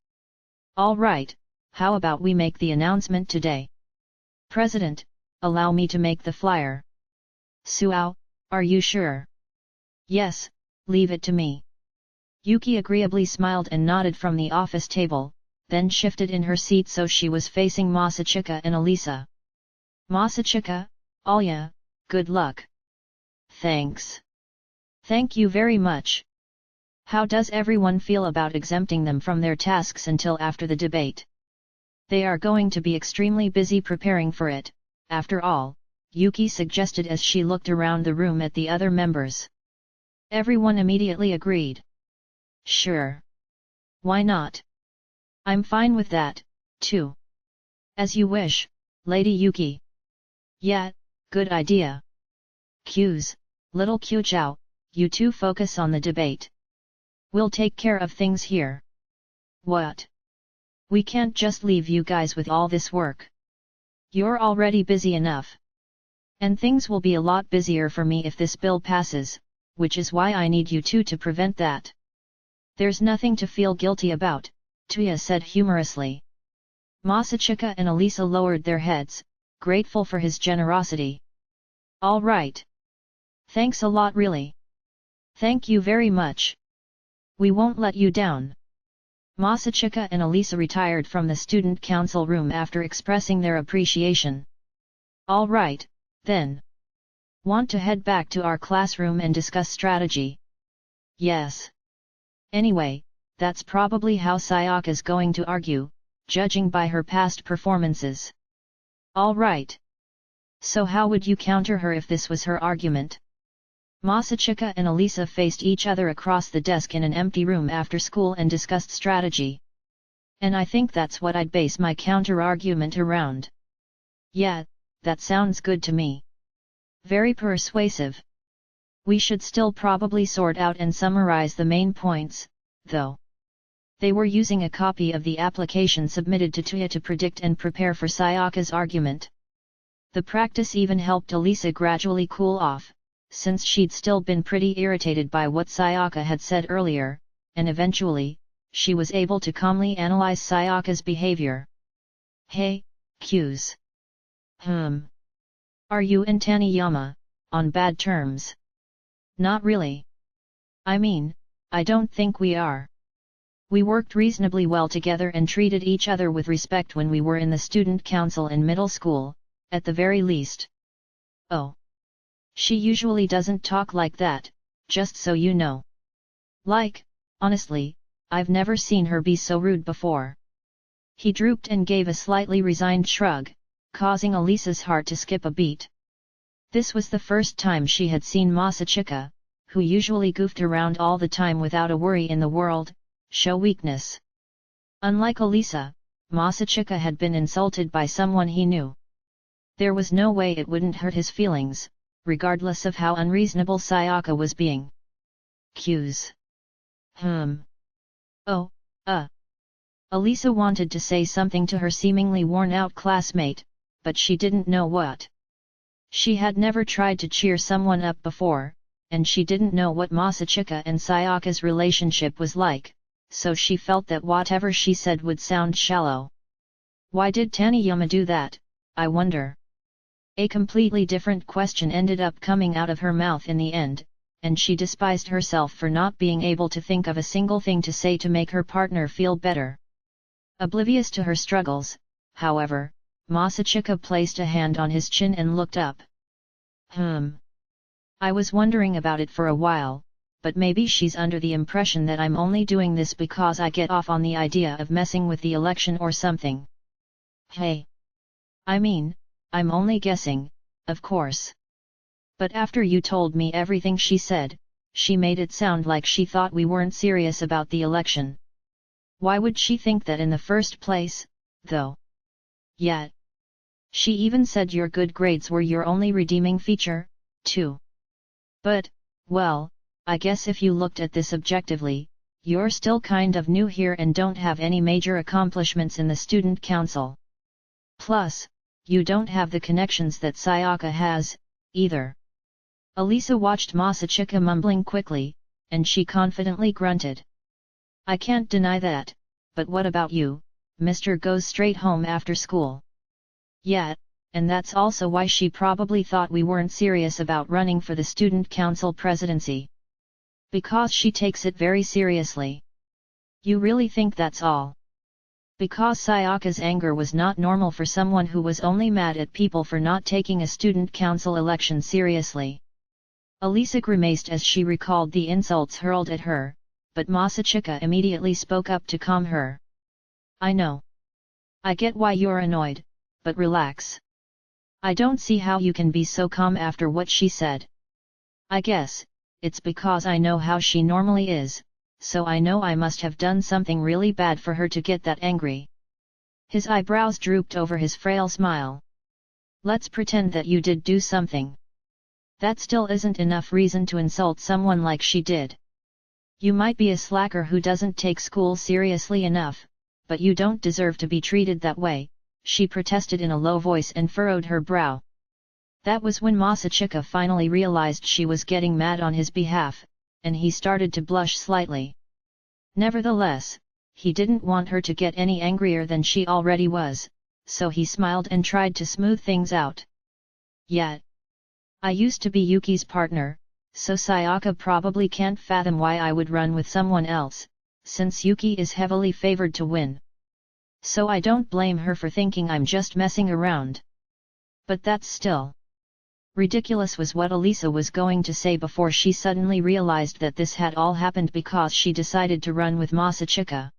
All right, how about we make the announcement today? President, allow me to make the flyer. Suao, are you sure? Yes, leave it to me. Yuki agreeably smiled and nodded from the office table, then shifted in her seat so she was facing Masachika and Elisa. Masachika, Alya, good luck. Thanks. Thank you very much. How does everyone feel about exempting them from their tasks until after the debate? They are going to be extremely busy preparing for it, after all, Yuki suggested as she looked around the room at the other members. Everyone immediately agreed. Sure. Why not? I'm fine with that, too. As you wish, Lady Yuki. Yeah, good idea. Q's, little Q Chao, you two focus on the debate. We'll take care of things here. What? We can't just leave you guys with all this work. You're already busy enough. And things will be a lot busier for me if this bill passes, which is why I need you two to prevent that. There's nothing to feel guilty about, Tuya said humorously. Masachika and Elisa lowered their heads, grateful for his generosity. All right. Thanks a lot really. Thank you very much. We won't let you down. Masachika and Elisa retired from the student council room after expressing their appreciation. All right, then. Want to head back to our classroom and discuss strategy? Yes. Anyway, that's probably how Sayaka's going to argue, judging by her past performances. All right. So how would you counter her if this was her argument? Masachika and Elisa faced each other across the desk in an empty room after school and discussed strategy. And I think that's what I'd base my counter-argument around. Yeah, that sounds good to me. Very persuasive. We should still probably sort out and summarize the main points, though. They were using a copy of the application submitted to Tuya to predict and prepare for Sayaka's argument. The practice even helped Elisa gradually cool off, since she'd still been pretty irritated by what Sayaka had said earlier, and eventually, she was able to calmly analyze Sayaka's behavior. Hey, Q's. Are you and Taniyama on bad terms? Not really. I mean, I don't think we are. We worked reasonably well together and treated each other with respect when we were in the student council in middle school, at the very least. Oh. She usually doesn't talk like that, just so you know. Like, honestly, I've never seen her be so rude before. He drooped and gave a slightly resigned shrug, causing Elisa's heart to skip a beat. This was the first time she had seen Masachika, who usually goofed around all the time without a worry in the world, show weakness. Unlike Elisa, Masachika had been insulted by someone he knew. There was no way it wouldn't hurt his feelings, regardless of how unreasonable Sayaka was being. Q's. Oh, Elisa wanted to say something to her seemingly worn-out classmate, but she didn't know what. She had never tried to cheer someone up before, and she didn't know what Masachika and Sayaka's relationship was like, so she felt that whatever she said would sound shallow. Why did Taniyama do that, I wonder? A completely different question ended up coming out of her mouth in the end, and she despised herself for not being able to think of a single thing to say to make her partner feel better. Oblivious to her struggles, however, Masachika placed a hand on his chin and looked up. I was wondering about it for a while, but maybe she's under the impression that I'm only doing this because I get off on the idea of messing with the election or something. Hey! I mean, I'm only guessing, of course. But after you told me everything she said, she made it sound like she thought we weren't serious about the election. Why would she think that in the first place, though? Yet. She even said your good grades were your only redeeming feature, too. But, well, I guess if you looked at this objectively, you're still kind of new here and don't have any major accomplishments in the student council. Plus, you don't have the connections that Sayaka has, either. Elisa watched Masachika mumbling quickly, and she confidently grunted. I can't deny that, but what about you, Mr. Goes straight home after school. Yeah, and that's also why she probably thought we weren't serious about running for the student council presidency. Because she takes it very seriously. You really think that's all? Because Sayaka's anger was not normal for someone who was only mad at people for not taking a student council election seriously. Elisa grimaced as she recalled the insults hurled at her, but Masachika immediately spoke up to calm her. I know. I get why you're annoyed, but relax. I don't see how you can be so calm after what she said. I guess, it's because I know how she normally is, so I know I must have done something really bad for her to get that angry. His eyebrows drooped over his frail smile. Let's pretend that you did do something. That still isn't enough reason to insult someone like she did. You might be a slacker who doesn't take school seriously enough, but you don't deserve to be treated that way, she protested in a low voice and furrowed her brow. That was when Masachika finally realized she was getting mad on his behalf, and he started to blush slightly. Nevertheless, he didn't want her to get any angrier than she already was, so he smiled and tried to smooth things out. Yet. I used to be Yuki's partner, so Sayaka probably can't fathom why I would run with someone else, since Yuki is heavily favored to win. So I don't blame her for thinking I'm just messing around. But that's still ridiculous was what Elisa was going to say before she suddenly realized that this had all happened because she decided to run with Masachika.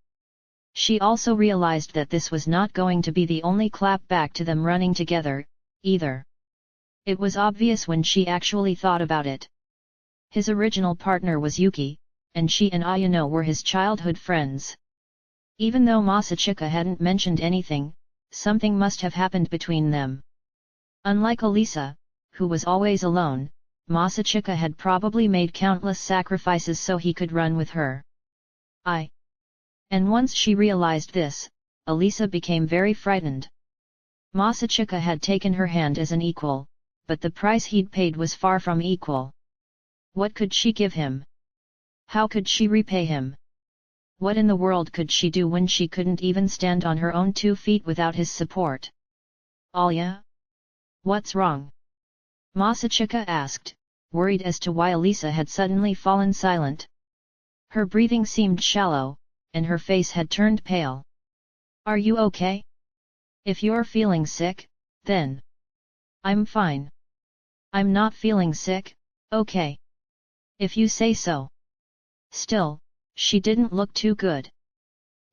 She also realized that this was not going to be the only clap back to them running together, either. It was obvious when she actually thought about it. His original partner was Yuki, and she and Ayano were his childhood friends. Even though Masachika hadn't mentioned anything, something must have happened between them. Unlike Elisa, who was always alone, Masachika had probably made countless sacrifices so he could run with her. And once she realized this, Alya became very frightened. Masachika had taken her hand as an equal, but the price he'd paid was far from equal. What could she give him? How could she repay him? What in the world could she do when she couldn't even stand on her own 2 feet without his support? Alya? What's wrong? Masachika asked, worried as to why Alya had suddenly fallen silent. Her breathing seemed shallow, and her face had turned pale. Are you okay? If you're feeling sick, then... I'm fine. I'm not feeling sick, okay. If you say so. Still, she didn't look too good.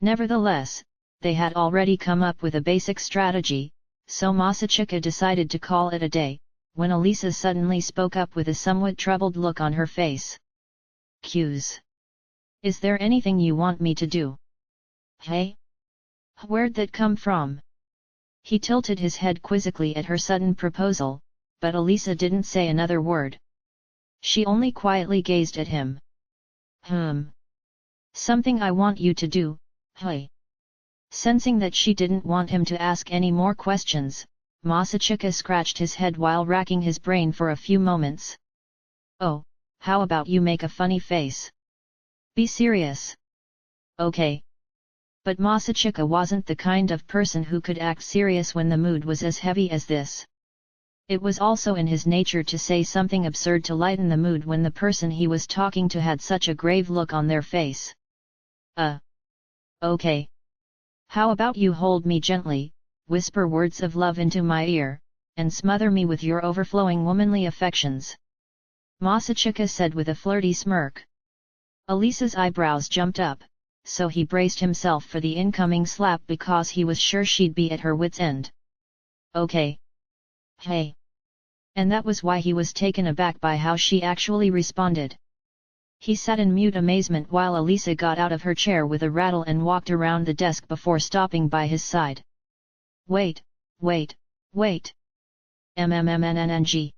Nevertheless, they had already come up with a basic strategy, so Masachika decided to call it a day, when Alya suddenly spoke up with a somewhat troubled look on her face. Cues. Is there anything you want me to do? Hey? Where'd that come from? He tilted his head quizzically at her sudden proposal, but Alya didn't say another word. She only quietly gazed at him. Something I want you to do, hey. Sensing that she didn't want him to ask any more questions, Masachika scratched his head while racking his brain for a few moments. Oh, how about you make a funny face? Be serious. Okay. But Masachika wasn't the kind of person who could act serious when the mood was as heavy as this. It was also in his nature to say something absurd to lighten the mood when the person he was talking to had such a grave look on their face. Okay. How about you hold me gently, whisper words of love into my ear, and smother me with your overflowing womanly affections? Masachika said with a flirty smirk. Alya's eyebrows jumped up, so he braced himself for the incoming slap because he was sure she'd be at her wit's end. Okay. Hey. And that was why he was taken aback by how she actually responded. He sat in mute amazement while Alya got out of her chair with a rattle and walked around the desk before stopping by his side. Wait. MMMNNG.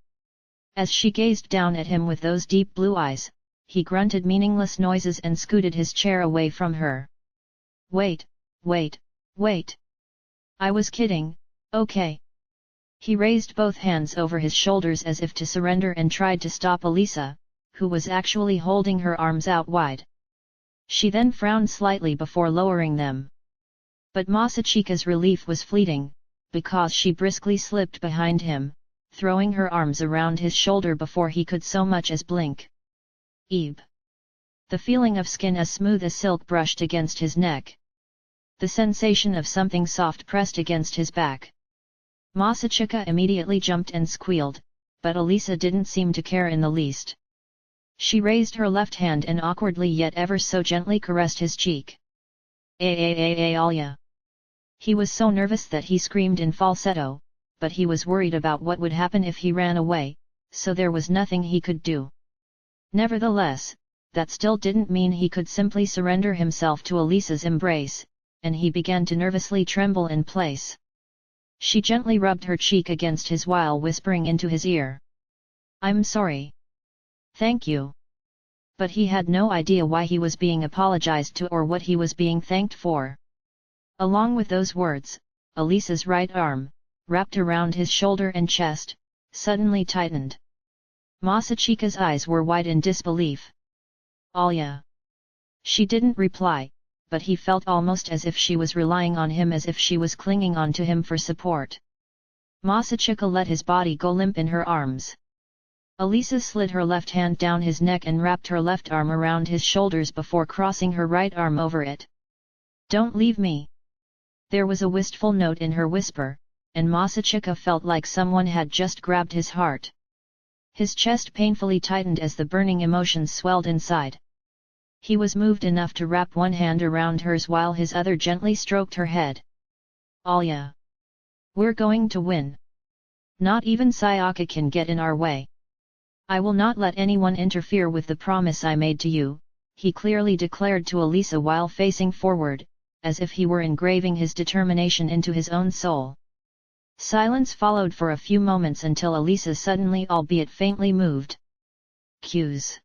As she gazed down at him with those deep blue eyes, he grunted meaningless noises and scooted his chair away from her. Wait. I was kidding, okay. He raised both hands over his shoulders as if to surrender and tried to stop Alya, who was actually holding her arms out wide. She then frowned slightly before lowering them. But Masachika's relief was fleeting, because she briskly slipped behind him, throwing her arms around his shoulder before he could so much as blink. Eeb. The feeling of skin as smooth as silk brushed against his neck. The sensation of something soft pressed against his back. Masachika immediately jumped and squealed, but Alya didn't seem to care in the least. She raised her left hand and awkwardly yet ever so gently caressed his cheek. Alya. He was so nervous that he screamed in falsetto, but he was worried about what would happen if he ran away, so there was nothing he could do. Nevertheless, that still didn't mean he could simply surrender himself to Alya's embrace, and he began to nervously tremble in place. She gently rubbed her cheek against his while whispering into his ear. I'm sorry. Thank you. But he had no idea why he was being apologized to or what he was being thanked for. Along with those words, Alya's right arm, wrapped around his shoulder and chest, suddenly tightened. Masachika's eyes were wide in disbelief. Alya. She didn't reply, but he felt almost as if she was relying on him, as if she was clinging on to him for support. Masachika let his body go limp in her arms. Alya slid her left hand down his neck and wrapped her left arm around his shoulders before crossing her right arm over it. Don't leave me. There was a wistful note in her whisper, and Masachika felt like someone had just grabbed his heart. His chest painfully tightened as the burning emotions swelled inside. He was moved enough to wrap one hand around hers while his other gently stroked her head. Alya. We're going to win. Not even Sayaka can get in our way. I will not let anyone interfere with the promise I made to you, he clearly declared to Alya while facing forward, as if he were engraving his determination into his own soul. Silence followed for a few moments until Alya suddenly, albeit faintly, moved. Cues.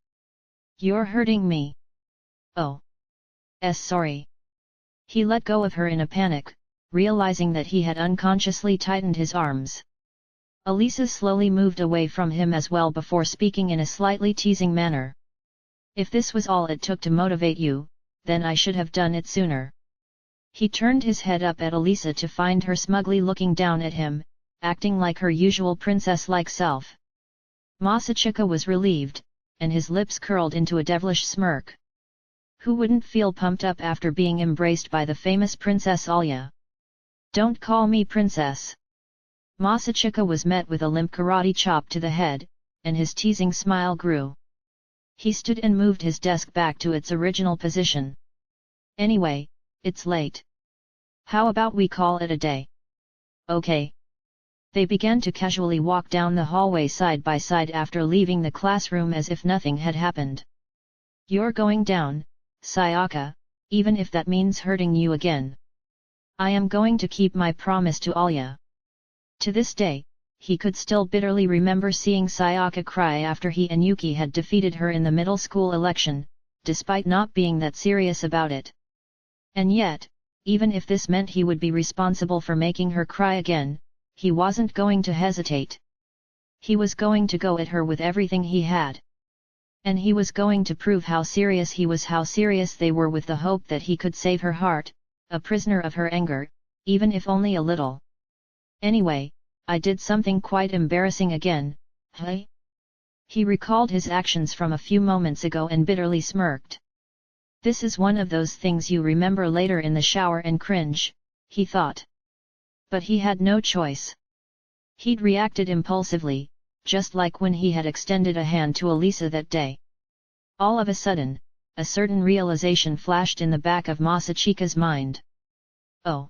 You're hurting me. Oh. Sorry. He let go of her in a panic, realizing that he had unconsciously tightened his arms. Alya slowly moved away from him as well before speaking in a slightly teasing manner. If this was all it took to motivate you, then I should have done it sooner. He turned his head up at Alya to find her smugly looking down at him, acting like her usual princess-like self. Masachika was relieved, and his lips curled into a devilish smirk. Who wouldn't feel pumped up after being embraced by the famous Princess Alya? Don't call me princess. Masachika was met with a limp karate chop to the head, and his teasing smile grew. He stood and moved his desk back to its original position. Anyway, it's late. How about we call it a day? Okay. They began to casually walk down the hallway side by side after leaving the classroom as if nothing had happened. You're going down, Sayaka, even if that means hurting you again. I am going to keep my promise to Alya. To this day, he could still bitterly remember seeing Sayaka cry after he and Yuki had defeated her in the middle school election, despite not being that serious about it. And yet, even if this meant he would be responsible for making her cry again, he wasn't going to hesitate. He was going to go at her with everything he had. And he was going to prove how serious he was, how serious they were, with the hope that he could save her heart, a prisoner of her anger, even if only a little. Anyway, I did something quite embarrassing again, hey? He recalled his actions from a few moments ago and bitterly smirked. This is one of those things you remember later in the shower and cringe, he thought. But he had no choice. He'd reacted impulsively, just like when he had extended a hand to Alya that day. All of a sudden, a certain realization flashed in the back of Masachika's mind. Oh.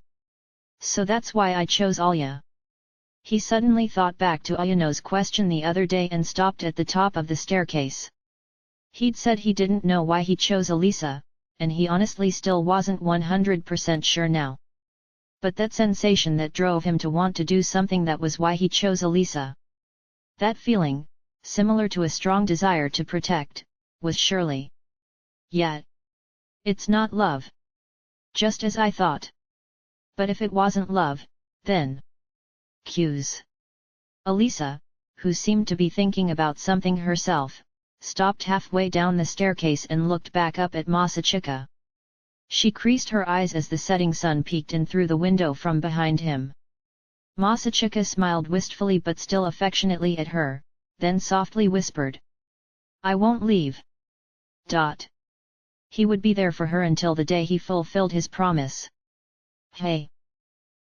So that's why I chose Alya. He suddenly thought back to Ayano's question the other day and stopped at the top of the staircase. He'd said he didn't know why he chose Alya, and he honestly still wasn't 100% sure now. But that sensation that drove him to want to do something, that was why he chose Alya. That feeling, similar to a strong desire to protect, was surely. Yet. It's not love. Just as I thought. But if it wasn't love, then. Cues. Alya, who seemed to be thinking about something herself, stopped halfway down the staircase and looked back up at Masachika. She creased her eyes as the setting sun peeked in through the window from behind him. Masachika smiled wistfully but still affectionately at her, then softly whispered. I won't leave. He would be there for her until the day he fulfilled his promise. Hey!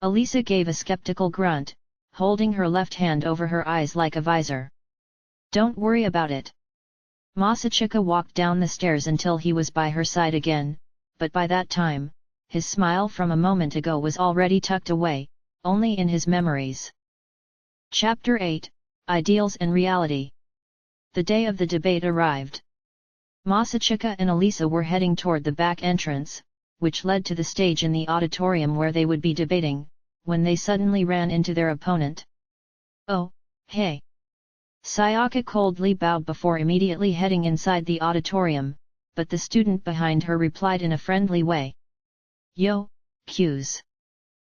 Alya gave a skeptical grunt, holding her left hand over her eyes like a visor. Don't worry about it. Masachika walked down the stairs until he was by her side again, but by that time, his smile from a moment ago was already tucked away, only in his memories. Chapter 8, Ideals and Reality. The day of the debate arrived. Masachika and Alya were heading toward the back entrance, which led to the stage in the auditorium where they would be debating, when they suddenly ran into their opponent. Oh, hey! Sayaka coldly bowed before immediately heading inside the auditorium, but the student behind her replied in a friendly way. Yo, cues.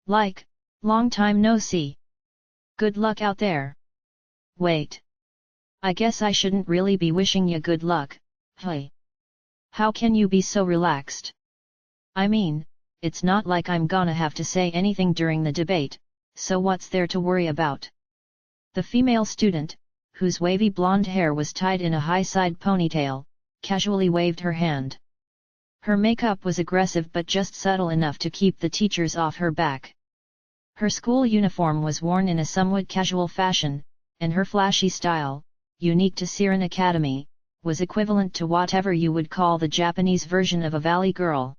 Like, long time no see. Good luck out there. Wait. I guess I shouldn't really be wishing ya good luck, hey. How can you be so relaxed? I mean, it's not like I'm gonna have to say anything during the debate, so what's there to worry about? The female student, whose wavy blonde hair was tied in a high-side ponytail, casually waved her hand. Her makeup was aggressive but just subtle enough to keep the teachers off her back. Her school uniform was worn in a somewhat casual fashion, and her flashy style, unique to Siren Academy, was equivalent to whatever you would call the Japanese version of a valley girl.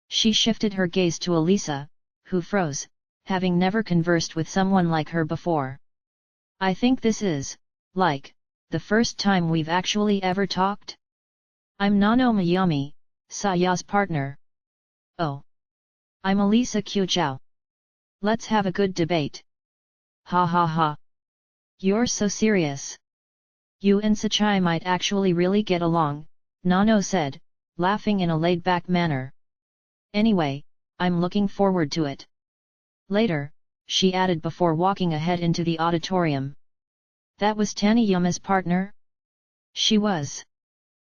She shifted her gaze to Alya, who froze, having never conversed with someone like her before. I think this is, like, the first time we've actually ever talked? I'm Nano Mayami, Saya's partner. Oh. I'm Alya Kyuchao. Let's have a good debate. Ha ha ha. You're so serious. You and Sachai might actually really get along, Nano said, laughing in a laid-back manner. Anyway, I'm looking forward to it. Later, she added before walking ahead into the auditorium. That was Taniyama's partner? She was.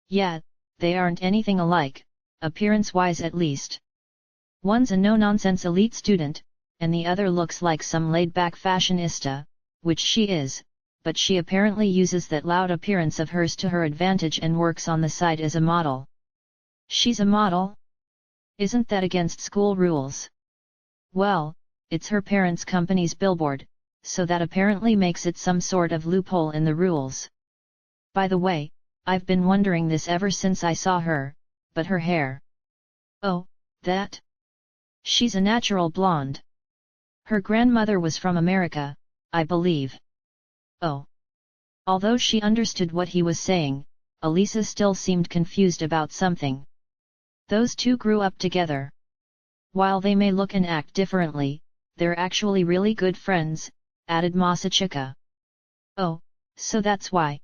Yeah, they aren't anything alike, appearance-wise at least. One's a no-nonsense elite student, and the other looks like some laid-back fashionista, which she is, but she apparently uses that loud appearance of hers to her advantage and works on the side as a model. She's a model? Isn't that against school rules? Well, it's her parents' company's billboard, so that apparently makes it some sort of loophole in the rules. By the way, I've been wondering this ever since I saw her, but her hair. Oh, that? She's a natural blonde. Her grandmother was from America, I believe. Oh. Although she understood what he was saying, Elisa still seemed confused about something. Those two grew up together. While they may look and act differently, they're actually really good friends, added Masachika. Oh, so that's why.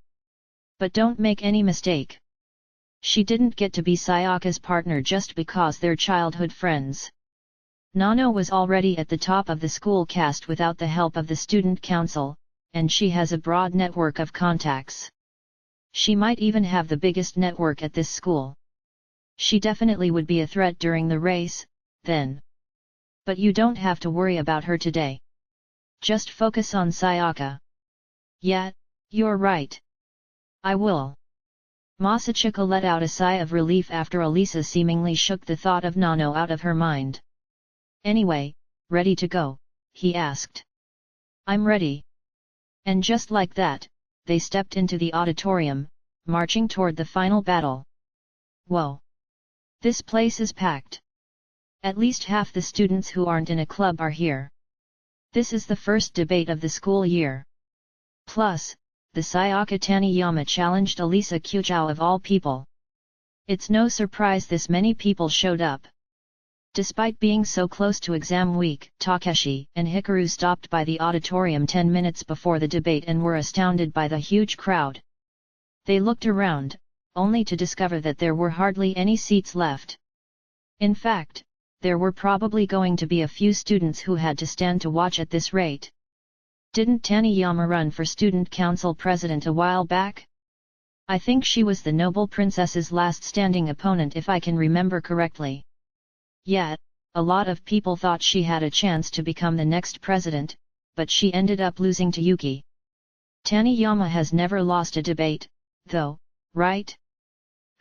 But don't make any mistake. She didn't get to be Sayaka's partner just because they're childhood friends. Nano was already at the top of the school caste without the help of the student council, and she has a broad network of contacts. She might even have the biggest network at this school. She definitely would be a threat during the race, then. But you don't have to worry about her today. Just focus on Sayaka. Yeah, you're right. I will. Masachika let out a sigh of relief after Elisa seemingly shook the thought of Nano out of her mind. Anyway, ready to go? He asked. I'm ready. And just like that, they stepped into the auditorium, marching toward the final battle. Whoa! This place is packed. At least half the students who aren't in a club are here. This is the first debate of the school year. Plus, the Sayaka Taniyama challenged Elisa Kyujou of all people. It's no surprise this many people showed up. Despite being so close to exam week, Takeshi and Hikaru stopped by the auditorium 10 minutes before the debate and were astounded by the huge crowd. They looked around, only to discover that there were hardly any seats left. In fact, there were probably going to be a few students who had to stand to watch at this rate. Didn't Taniyama run for student council president a while back? I think she was the noble princess's last standing opponent if I can remember correctly. Yet, a lot of people thought she had a chance to become the next president, but she ended up losing to Yuki. Taniyama has never lost a debate, though, right?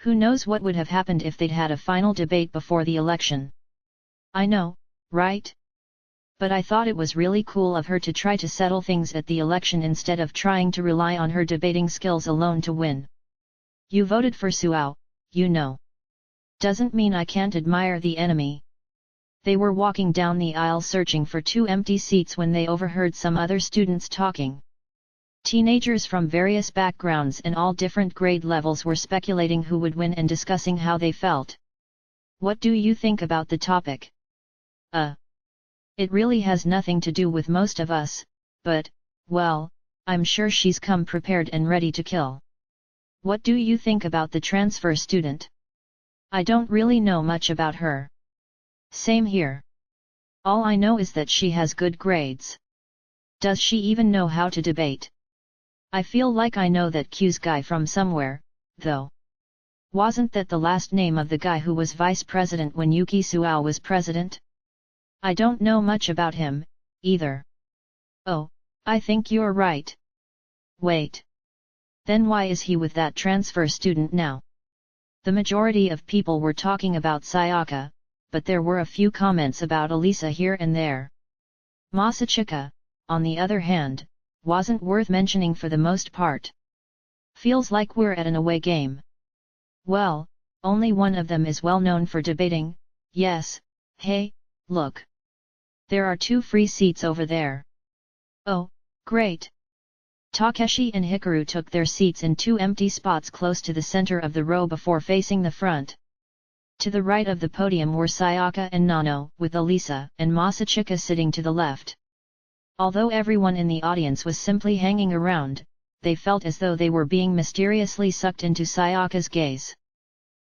Who knows what would have happened if they'd had a final debate before the election? I know, right? But I thought it was really cool of her to try to settle things at the election instead of trying to rely on her debating skills alone to win. You voted for Suao, you know. Doesn't mean I can't admire the enemy. They were walking down the aisle searching for 2 empty seats when they overheard some other students talking. Teenagers from various backgrounds and all different grade levels were speculating who would win and discussing how they felt. What do you think about the topic? It really has nothing to do with most of us, but, well, I'm sure she's come prepared and ready to kill. What do you think about the transfer student? I don't really know much about her. Same here. All I know is that she has good grades. Does she even know how to debate? I feel like I know that Q's guy from somewhere, though. Wasn't that the last name of the guy who was vice president when Yuki Suao was president? I don't know much about him, either. Oh, I think you're right. Wait. Then why is he with that transfer student now? The majority of people were talking about Sayaka, but there were a few comments about Elisa here and there. Masachika, on the other hand, wasn't worth mentioning for the most part. Feels like we're at an away game. Well, only one of them is well known for debating, yes, hey, look. There are 2 free seats over there. Oh, great! Takeshi and Hikaru took their seats in 2 empty spots close to the center of the row before facing the front. To the right of the podium were Sayaka and Nano, with Elisa and Masachika sitting to the left. Although everyone in the audience was simply hanging around, they felt as though they were being mysteriously sucked into Sayaka's gaze.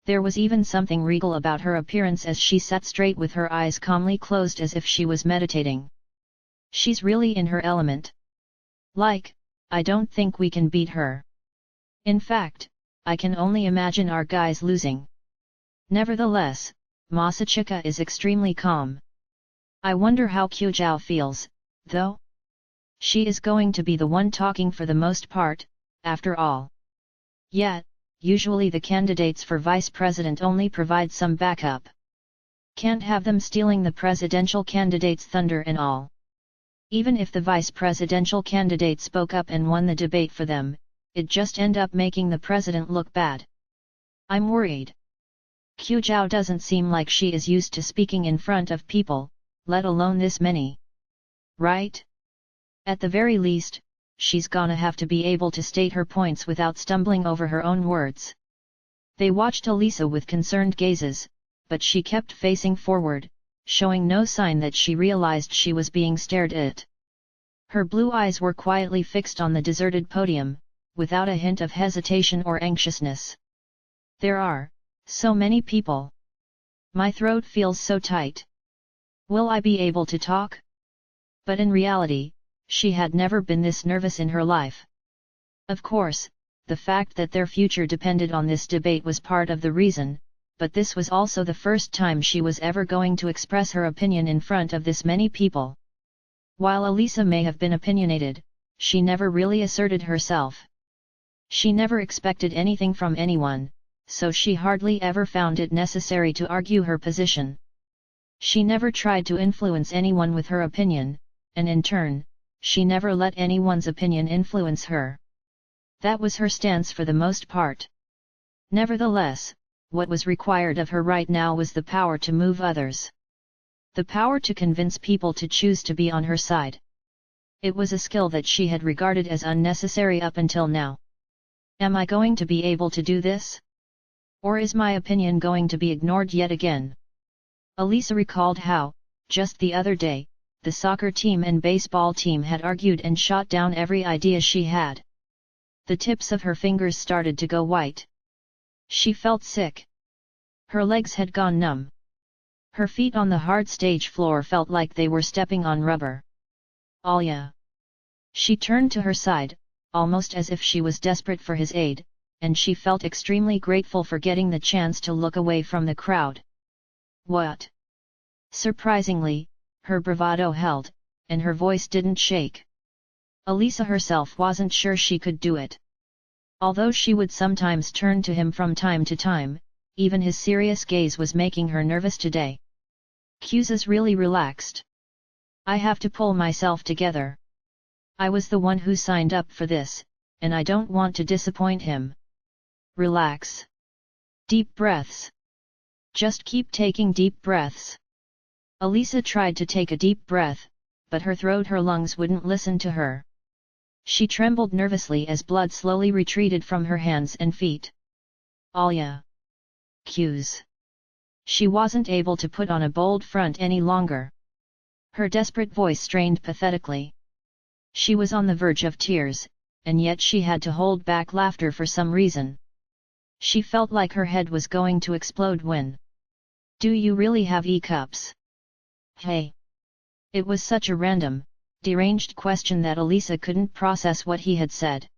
There was even something regal about her appearance as she sat straight with her eyes calmly closed as if she was meditating. She's really in her element. Like, I don't think we can beat her. In fact, I can only imagine our guys losing. Nevertheless, Masachika is extremely calm. I wonder how Kyujao feels, though? She is going to be the one talking for the most part, after all. Yet, usually the candidates for vice president only provide some backup. Can't have them stealing the presidential candidate's thunder and all. Even if the vice presidential candidate spoke up and won the debate for them, it'd just end up making the president look bad. I'm worried. Kyujao doesn't seem like she is used to speaking in front of people, let alone this many. Right? At the very least, she's gonna have to be able to state her points without stumbling over her own words. They watched Elisa with concerned gazes, but she kept facing forward, showing no sign that she realized she was being stared at. Her blue eyes were quietly fixed on the deserted podium, without a hint of hesitation or anxiousness. There are so many people. My throat feels so tight. Will I be able to talk? But in reality, she had never been this nervous in her life. Of course, the fact that their future depended on this debate was part of the reason, but this was also the first time she was ever going to express her opinion in front of this many people. While Elisa may have been opinionated, she never really asserted herself. She never expected anything from anyone, so she hardly ever found it necessary to argue her position. She never tried to influence anyone with her opinion, and in turn, she never let anyone's opinion influence her. That was her stance for the most part. Nevertheless, what was required of her right now was the power to move others. The power to convince people to choose to be on her side. It was a skill that she had regarded as unnecessary up until now. Am I going to be able to do this? Or is my opinion going to be ignored yet again? Elisa recalled how, just the other day, the soccer team and baseball team had argued and shot down every idea she had. The tips of her fingers started to go white. She felt sick. Her legs had gone numb. Her feet on the hard stage floor felt like they were stepping on rubber. Alya. She turned to her side, almost as if she was desperate for his aid, and she felt extremely grateful for getting the chance to look away from the crowd. What? Surprisingly, her bravado held, and her voice didn't shake. Elisa herself wasn't sure she could do it. Although she would sometimes turn to him from time to time, even his serious gaze was making her nervous today. Kyuza's really relaxed. I have to pull myself together. I was the one who signed up for this, and I don't want to disappoint him. Relax. Deep breaths. Just keep taking deep breaths. Elisa tried to take a deep breath, but her lungs wouldn't listen to her. She trembled nervously as blood slowly retreated from her hands and feet. Alya. Cues. She wasn't able to put on a bold front any longer. Her desperate voice strained pathetically. She was on the verge of tears, and yet she had to hold back laughter for some reason. She felt like her head was going to explode when. Do you really have E-cups? Hey! It was such a random, deranged question that Elisa couldn't process what he had said.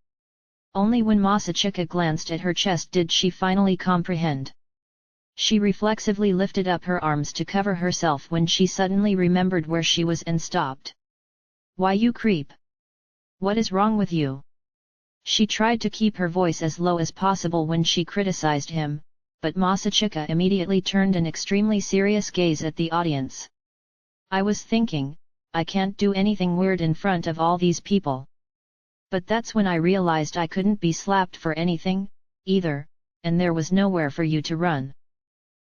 Only when Masachika glanced at her chest did she finally comprehend. She reflexively lifted up her arms to cover herself when she suddenly remembered where she was and stopped. Why, you creep! What is wrong with you? She tried to keep her voice as low as possible when she criticized him, but Masachika immediately turned an extremely serious gaze at the audience. I was thinking, I can't do anything weird in front of all these people. But that's when I realized I couldn't be slapped for anything, either, and there was nowhere for you to run.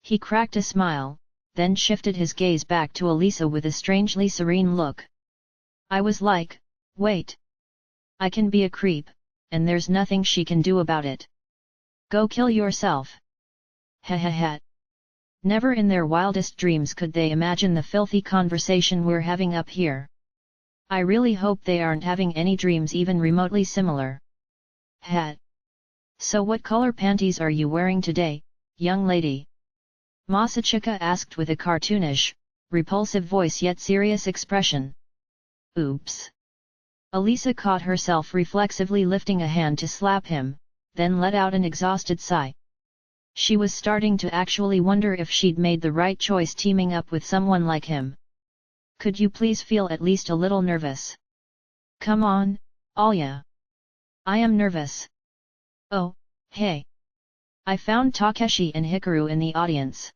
He cracked a smile, then shifted his gaze back to Elisa with a strangely serene look. I was like, wait. I can be a creep, and there's nothing she can do about it. Go kill yourself. Hehehe. Never in their wildest dreams could they imagine the filthy conversation we're having up here. I really hope they aren't having any dreams even remotely similar. So what color panties are you wearing today, young lady? Masachika asked with a cartoonish, repulsive voice yet serious expression. Oops. Alisa caught herself reflexively lifting a hand to slap him, then let out an exhausted sigh. She was starting to actually wonder if she'd made the right choice teaming up with someone like him. Could you please feel at least a little nervous? Come on, Alya. I am nervous. Oh, hey. I found Takeshi and Hikaru in the audience.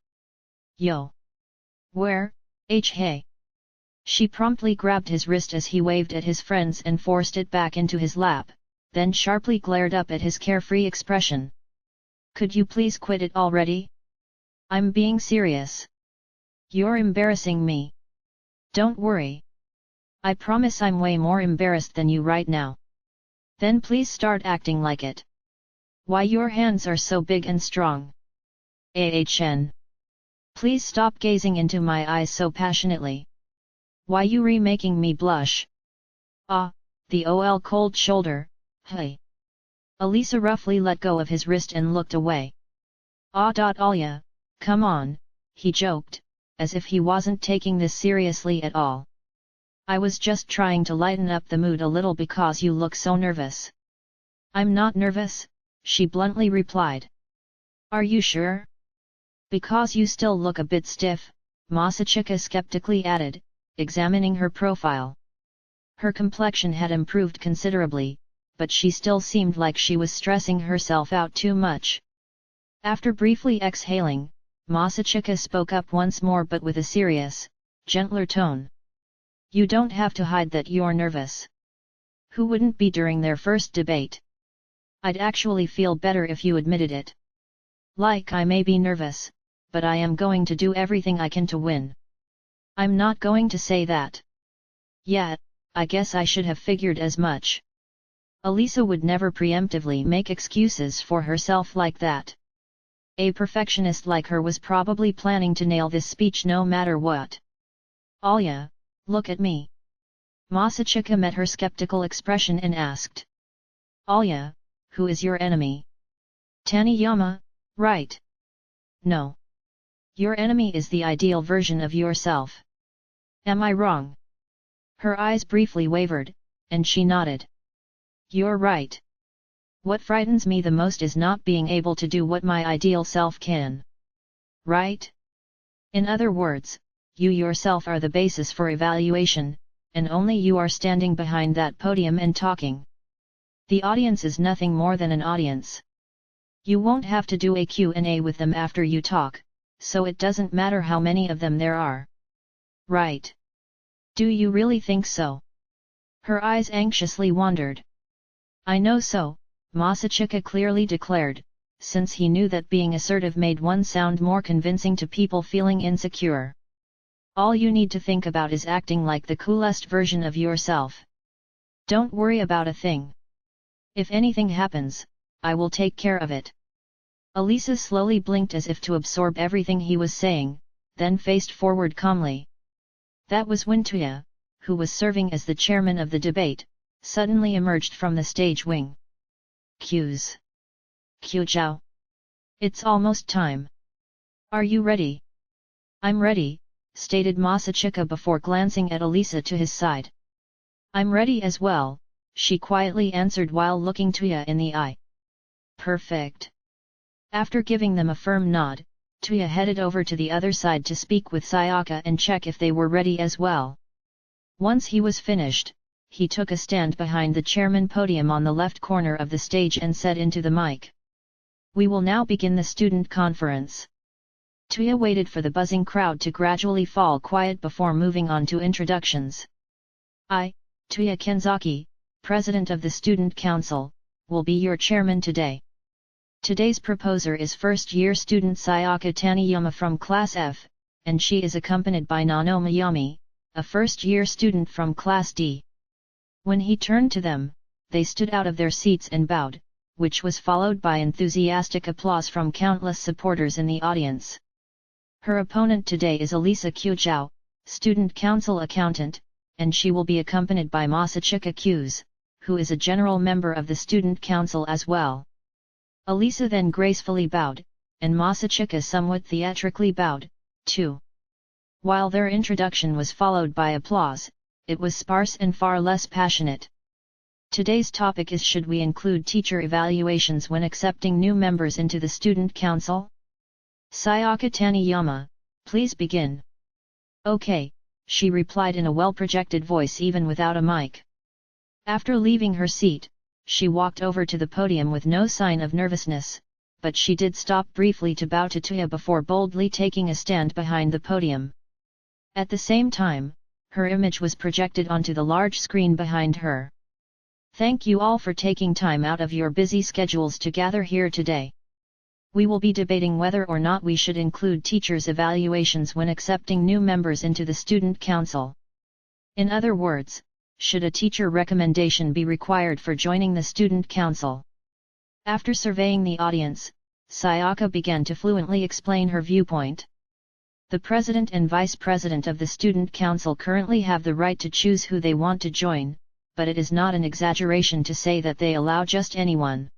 Yo. Where, hey? She promptly grabbed his wrist as he waved at his friends and forced it back into his lap, then sharply glared up at his carefree expression. Could you please quit it already? I'm being serious. You're embarrassing me. Don't worry. I promise I'm way more embarrassed than you right now. Then please start acting like it. Why your hands are so big and strong? AHN. Please stop gazing into my eyes so passionately. Why you remaking me blush? Ah, the OL cold shoulder, hey. Alisa roughly let go of his wrist and looked away. Alya, come on, he joked, as if he wasn't taking this seriously at all. I was just trying to lighten up the mood a little because you look so nervous. I'm not nervous, she bluntly replied. Are you sure? Because you still look a bit stiff, Masachika skeptically added, examining her profile. Her complexion had improved considerably, but she still seemed like she was stressing herself out too much. After briefly exhaling, Masachika spoke up once more but with a serious, gentler tone. You don't have to hide that you're nervous. Who wouldn't be during their first debate? I'd actually feel better if you admitted it. Like I may be nervous, but I am going to do everything I can to win. I'm not going to say that. Yeah, I guess I should have figured as much. Alisa would never preemptively make excuses for herself like that. A perfectionist like her was probably planning to nail this speech no matter what. Alya, look at me. Masachika met her skeptical expression and asked. Alya, who is your enemy? Taniyama, right? No. Your enemy is the ideal version of yourself. Am I wrong? Her eyes briefly wavered, and she nodded. You're right. What frightens me the most is not being able to do what my ideal self can. Right? In other words, you yourself are the basis for evaluation, and only you are standing behind that podium and talking. The audience is nothing more than an audience. You won't have to do a Q&A with them after you talk, so it doesn't matter how many of them there are. Right? Do you really think so? Her eyes anxiously wandered. I know so, Masachika clearly declared, since he knew that being assertive made one sound more convincing to people feeling insecure. All you need to think about is acting like the coolest version of yourself. Don't worry about a thing. If anything happens, I will take care of it. Alisa slowly blinked as if to absorb everything he was saying, then faced forward calmly. That was when Tuya, who was serving as the chairman of the debate, suddenly emerged from the stage wing. Cues. Qiuzhao. It's almost time. Are you ready? I'm ready, stated Masachika before glancing at Alisa to his side. I'm ready as well, she quietly answered while looking Tuya in the eye. Perfect. After giving them a firm nod, Tuya headed over to the other side to speak with Sayaka and check if they were ready as well. Once he was finished, he took a stand behind the chairman podium on the left corner of the stage and said into the mic. We will now begin the student conference. Tuya waited for the buzzing crowd to gradually fall quiet before moving on to introductions. I, Tuya Kenzaki, President of the Student Council, will be your chairman today. Today's proposer is first-year student Sayaka Taniyama from Class F, and she is accompanied by Nano Miyami, a first-year student from Class D. When he turned to them, they stood out of their seats and bowed, which was followed by enthusiastic applause from countless supporters in the audience. Her opponent today is Alisa Qiuzhao, student council accountant, and she will be accompanied by Masachika Q's, who is a general member of the student council as well. Alisa then gracefully bowed, and Masachika somewhat theatrically bowed, too. While their introduction was followed by applause, it was sparse and far less passionate. Today's topic is: should we include teacher evaluations when accepting new members into the student council? Sayaka Taniyama, please begin. Okay, she replied in a well-projected voice even without a mic. After leaving her seat, she walked over to the podium with no sign of nervousness, but she did stop briefly to bow to Tuya before boldly taking a stand behind the podium. At the same time, her image was projected onto the large screen behind her. Thank you all for taking time out of your busy schedules to gather here today. We will be debating whether or not we should include teachers' evaluations when accepting new members into the student council. In other words, should a teacher recommendation be required for joining the student council? After surveying the audience, Sayaka began to fluently explain her viewpoint. The president and vice president of the student council currently have the right to choose who they want to join, but it is not an exaggeration to say that they allow just anyone.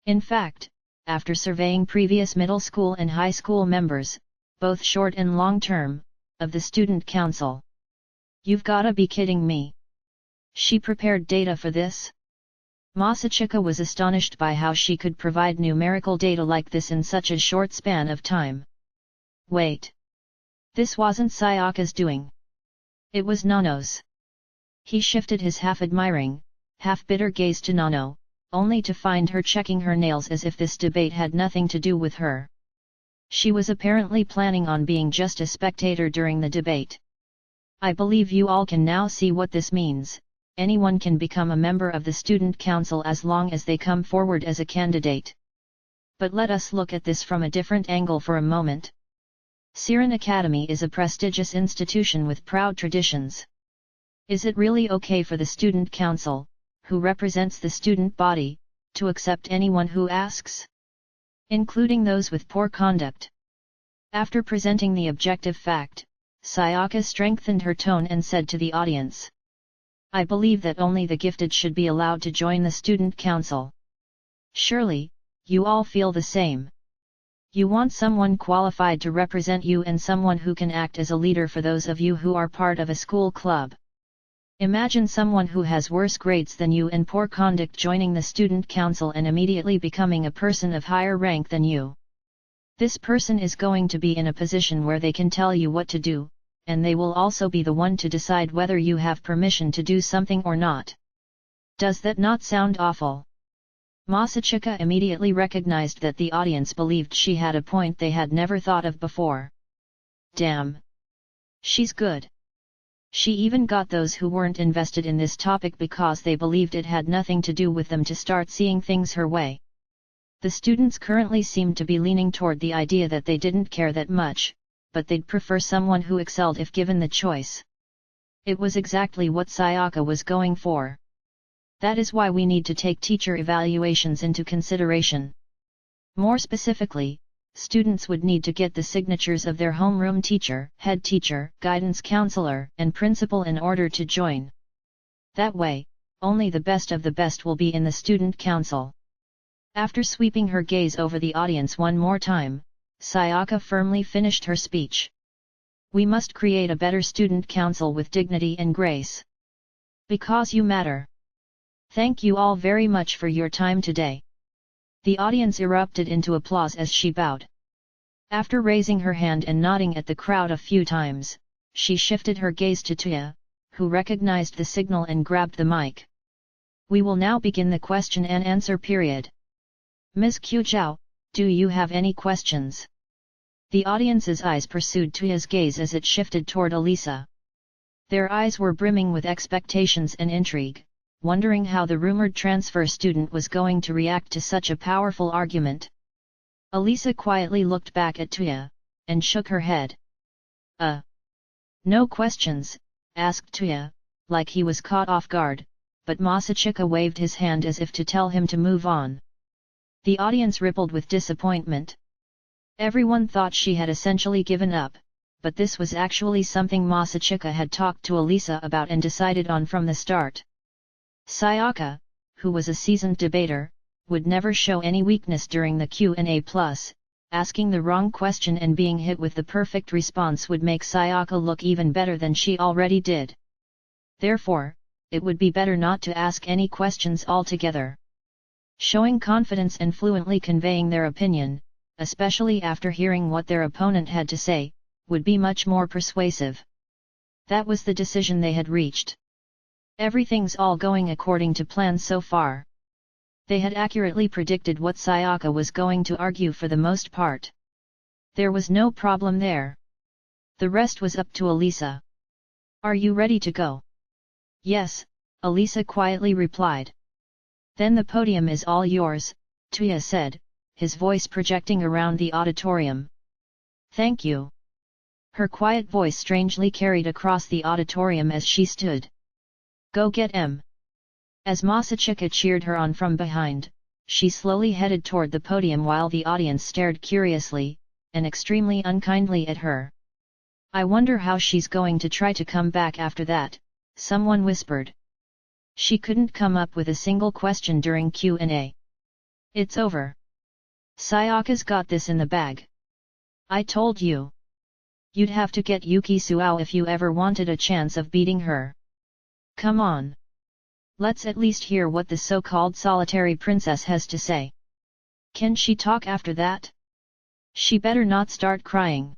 In fact, after surveying previous middle school and high school members, both short and long term, of the student council. You've gotta be kidding me. She prepared data for this? Masachika was astonished by how she could provide numerical data like this in such a short span of time. Wait. This wasn't Sayaka's doing. It was Nano's. He shifted his half-admiring, half-bitter gaze to Nano, only to find her checking her nails as if this debate had nothing to do with her. She was apparently planning on being just a spectator during the debate. I believe you all can now see what this means. Anyone can become a member of the student council as long as they come forward as a candidate. But let us look at this from a different angle for a moment. Siren Academy is a prestigious institution with proud traditions. Is it really okay for the student council, who represents the student body, to accept anyone who asks? Including those with poor conduct. After presenting the objective fact, Sayaka strengthened her tone and said to the audience, I believe that only the gifted should be allowed to join the student council. Surely, you all feel the same. You want someone qualified to represent you and someone who can act as a leader for those of you who are part of a school club. Imagine someone who has worse grades than you and poor conduct joining the student council and immediately becoming a person of higher rank than you. This person is going to be in a position where they can tell you what to do, and they will also be the one to decide whether you have permission to do something or not. Does that not sound awful? Masachika immediately recognized that the audience believed she had a point they had never thought of before. Damn! She's good. She even got those who weren't invested in this topic because they believed it had nothing to do with them to start seeing things her way. The students currently seemed to be leaning toward the idea that they didn't care that much, but they'd prefer someone who excelled if given the choice. It was exactly what Sayaka was going for. That is why we need to take teacher evaluations into consideration. More specifically, students would need to get the signatures of their homeroom teacher, head teacher, guidance counselor, and principal in order to join. That way, only the best of the best will be in the student council. After sweeping her gaze over the audience one more time, Sayaka firmly finished her speech. We must create a better student council with dignity and grace. Because you matter. Thank you all very much for your time today. The audience erupted into applause as she bowed. After raising her hand and nodding at the crowd a few times, she shifted her gaze to Tuya, who recognized the signal and grabbed the mic. We will now begin the question and answer period. Ms. Qiuzhao, do you have any questions? The audience's eyes pursued Tuya's gaze as it shifted toward Elisa. Their eyes were brimming with expectations and intrigue, wondering how the rumored transfer student was going to react to such a powerful argument. Elisa quietly looked back at Tuya, and shook her head. No questions, asked Tuya, like he was caught off guard, but Masachika waved his hand as if to tell him to move on. The audience rippled with disappointment. Everyone thought she had essentially given up, but this was actually something Masachika had talked to Elisa about and decided on from the start. Sayaka, who was a seasoned debater, would never show any weakness during the Q&A+, asking the wrong question and being hit with the perfect response would make Sayaka look even better than she already did. Therefore, it would be better not to ask any questions altogether. Showing confidence and fluently conveying their opinion, especially after hearing what their opponent had to say, would be much more persuasive. That was the decision they had reached. Everything's all going according to plan so far. They had accurately predicted what Sayaka was going to argue for the most part. There was no problem there. The rest was up to Elisa. "Are you ready to go?" "Yes," Elisa quietly replied. "Then the podium is all yours," Tuya said, his voice projecting around the auditorium. "Thank you." Her quiet voice strangely carried across the auditorium as she stood. "Go get M." As Masachika cheered her on from behind, she slowly headed toward the podium while the audience stared curiously, and extremely unkindly at her. "I wonder how she's going to try to come back after that," someone whispered. "She couldn't come up with a single question during Q&A. It's over. Sayaka's got this in the bag. I told you. You'd have to get Yuki Suao if you ever wanted a chance of beating her. Come on. Let's at least hear what the so-called solitary princess has to say. Can she talk after that? She better not start crying.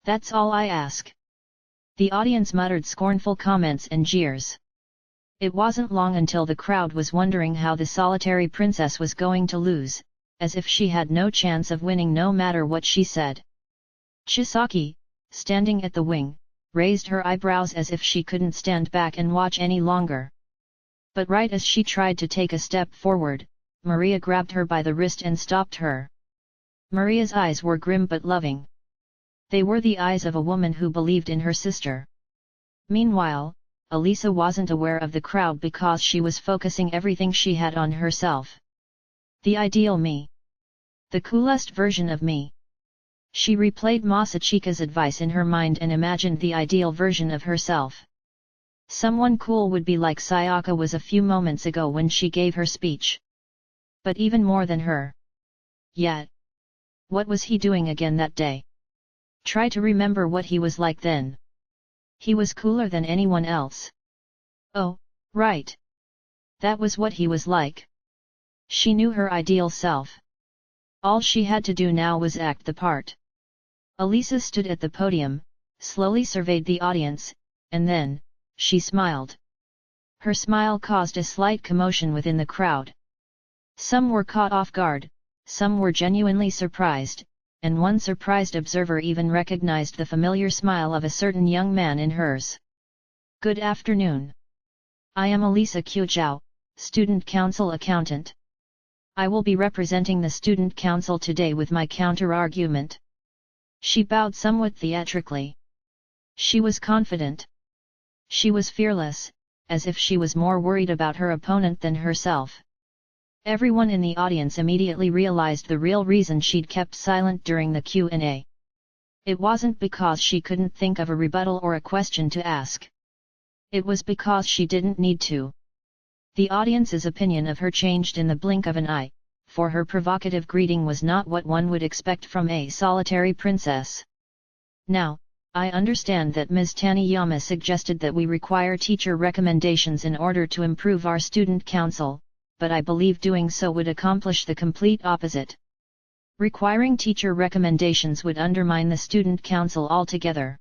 That's all I ask." The audience muttered scornful comments and jeers. It wasn't long until the crowd was wondering how the solitary princess was going to lose, as if she had no chance of winning no matter what she said. Chisaki, standing at the wing, raised her eyebrows as if she couldn't stand back and watch any longer. But right as she tried to take a step forward, Maria grabbed her by the wrist and stopped her. Maria's eyes were grim but loving. They were the eyes of a woman who believed in her sister. Meanwhile, Elisa wasn't aware of the crowd because she was focusing everything she had on herself. The ideal me. The coolest version of me. She replayed Masachika's advice in her mind and imagined the ideal version of herself. Someone cool would be like Sayaka was a few moments ago when she gave her speech. But even more than her. Yet. What was he doing again that day? Try to remember what he was like then. He was cooler than anyone else. Oh, right. That was what he was like. She knew her ideal self. All she had to do now was act the part. Elisa stood at the podium, slowly surveyed the audience, and then, she smiled. Her smile caused a slight commotion within the crowd. Some were caught off guard, some were genuinely surprised, and one surprised observer even recognized the familiar smile of a certain young man in hers. "Good afternoon. I am Elisa Qiuzhao, Student Council Accountant. I will be representing the Student Council today with my counter-argument." She bowed somewhat theatrically. She was confident. She was fearless, as if she was more worried about her opponent than herself. Everyone in the audience immediately realized the real reason she'd kept silent during the Q&A. It wasn't because she couldn't think of a rebuttal or a question to ask. It was because she didn't need to. The audience's opinion of her changed in the blink of an eye, for her provocative greeting was not what one would expect from a solitary princess. "Now, I understand that Ms. Taniyama suggested that we require teacher recommendations in order to improve our student council, but I believe doing so would accomplish the complete opposite. Requiring teacher recommendations would undermine the student council altogether."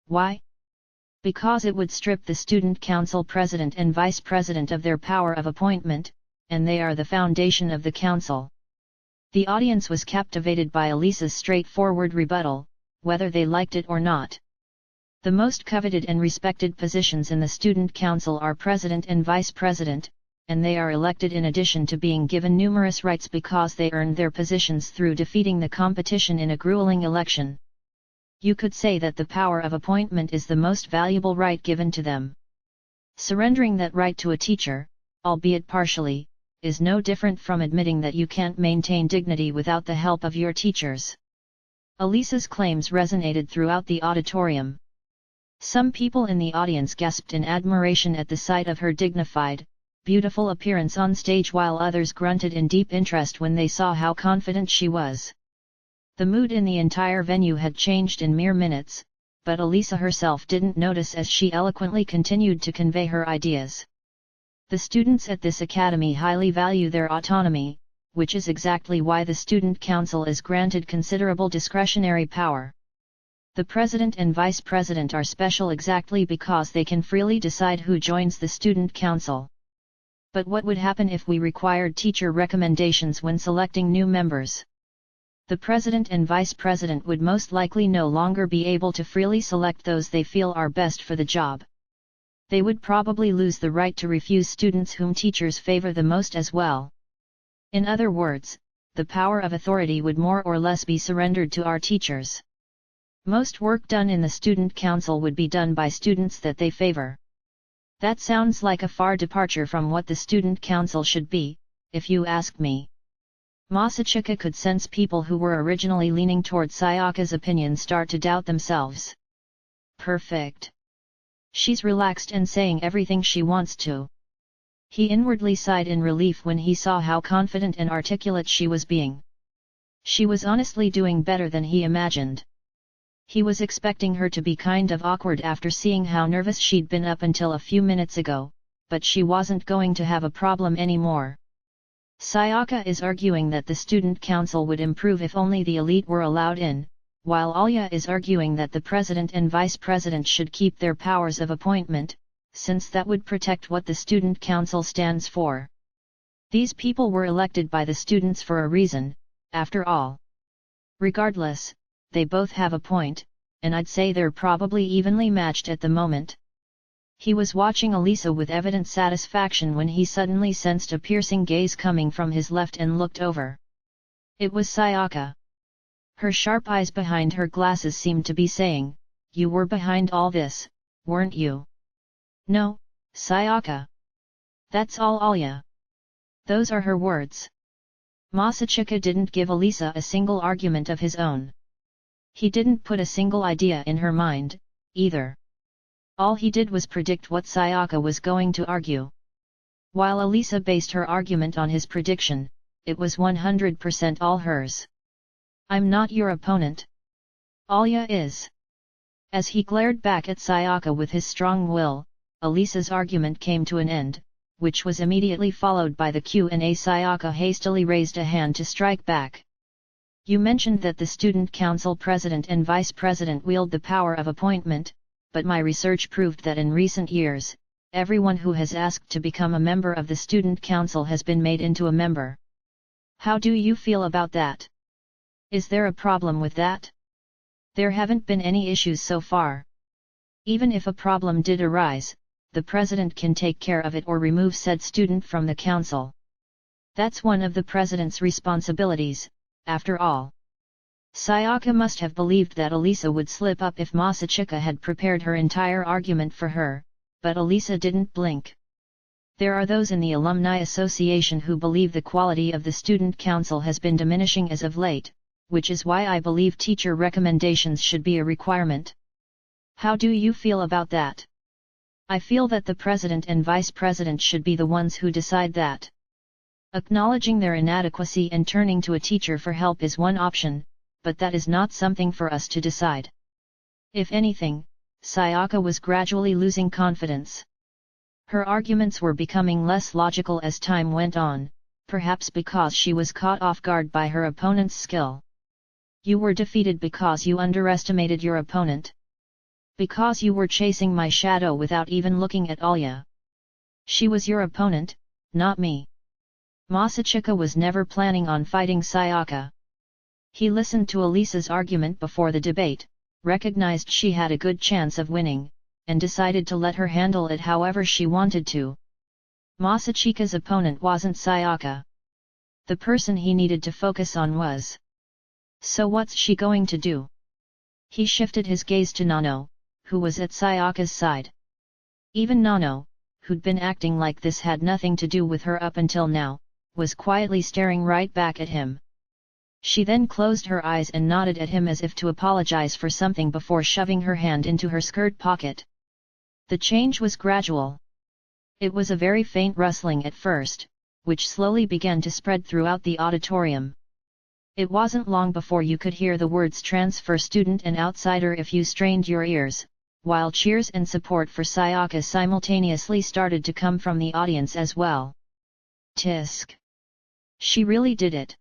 "Why?" "Because it would strip the student council president and vice president of their power of appointment, and they are the foundation of the council." The audience was captivated by Elisa's straightforward rebuttal, whether they liked it or not. The most coveted and respected positions in the student council are president and vice president, and they are elected in addition to being given numerous rights because they earned their positions through defeating the competition in a grueling election. You could say that the power of appointment is the most valuable right given to them. Surrendering that right to a teacher, albeit partially, is no different from admitting that you can't maintain dignity without the help of your teachers. Elisa's claims resonated throughout the auditorium. Some people in the audience gasped in admiration at the sight of her dignified, beautiful appearance on stage while others grunted in deep interest when they saw how confident she was. The mood in the entire venue had changed in mere minutes, but Alya herself didn't notice as she eloquently continued to convey her ideas. The students at this academy highly value their autonomy, which is exactly why the student council is granted considerable discretionary power. The president and vice president are special exactly because they can freely decide who joins the student council. But what would happen if we required teacher recommendations when selecting new members? The president and vice president would most likely no longer be able to freely select those they feel are best for the job. They would probably lose the right to refuse students whom teachers favor the most as well. In other words, the power of authority would more or less be surrendered to our teachers. Most work done in the student council would be done by students that they favor. That sounds like a far departure from what the student council should be, if you ask me. Masachika could sense people who were originally leaning toward Sayaka's opinion start to doubt themselves. Perfect. She's relaxed and saying everything she wants to. He inwardly sighed in relief when he saw how confident and articulate she was being. She was honestly doing better than he imagined. He was expecting her to be kind of awkward after seeing how nervous she'd been up until a few minutes ago, but she wasn't going to have a problem anymore. Sayaka is arguing that the student council would improve if only the elite were allowed in, while Alya is arguing that the president and vice president should keep their powers of appointment, since that would protect what the student council stands for. These people were elected by the students for a reason, after all. Regardless, they both have a point, and I'd say they're probably evenly matched at the moment. He was watching Alya with evident satisfaction when he suddenly sensed a piercing gaze coming from his left and looked over. It was Sayaka. Her sharp eyes behind her glasses seemed to be saying, "You were behind all this, weren't you?" "No, Sayaka. That's all Alya." Those are her words. Masachika didn't give Alya a single argument of his own. He didn't put a single idea in her mind, either. All he did was predict what Sayaka was going to argue. While Alya based her argument on his prediction, it was 100% all hers. "I'm not your opponent. Alya is." As he glared back at Sayaka with his strong will, Alya's argument came to an end, which was immediately followed by the Q&A. Sayaka hastily raised a hand to strike back. "You mentioned that the student council president and vice president wield the power of appointment, but my research proved that in recent years, everyone who has asked to become a member of the student council has been made into a member. How do you feel about that? Is there a problem with that?" "There haven't been any issues so far. Even if a problem did arise, the president can take care of it or remove said student from the council. That's one of the president's responsibilities, after all." Sayaka must have believed that Alya would slip up if Masachika had prepared her entire argument for her, but Alya didn't blink. There are those in the Alumni Association who believe the quality of the student council has been diminishing as of late, which is why I believe teacher recommendations should be a requirement. How do you feel about that? I feel that the president and vice president should be the ones who decide that. Acknowledging their inadequacy and turning to a teacher for help is one option, but that is not something for us to decide. If anything, Sayaka was gradually losing confidence. Her arguments were becoming less logical as time went on, perhaps because she was caught off guard by her opponent's skill. "You were defeated because you underestimated your opponent. Because you were chasing my shadow without even looking at Alya. She was your opponent, not me." Masachika was never planning on fighting Sayaka. He listened to Alya's argument before the debate, recognized she had a good chance of winning, and decided to let her handle it however she wanted to. Masachika's opponent wasn't Sayaka. The person he needed to focus on was. So what's she going to do? He shifted his gaze to Nano, who was at Sayaka's side. Even Nano, who'd been acting like this had nothing to do with her up until now, was quietly staring right back at him. She then closed her eyes and nodded at him as if to apologize for something before shoving her hand into her skirt pocket. The change was gradual. It was a very faint rustling at first, which slowly began to spread throughout the auditorium. It wasn't long before you could hear the words transfer student and outsider if you strained your ears, while cheers and support for Sayaka simultaneously started to come from the audience as well. Tisk! She really did it.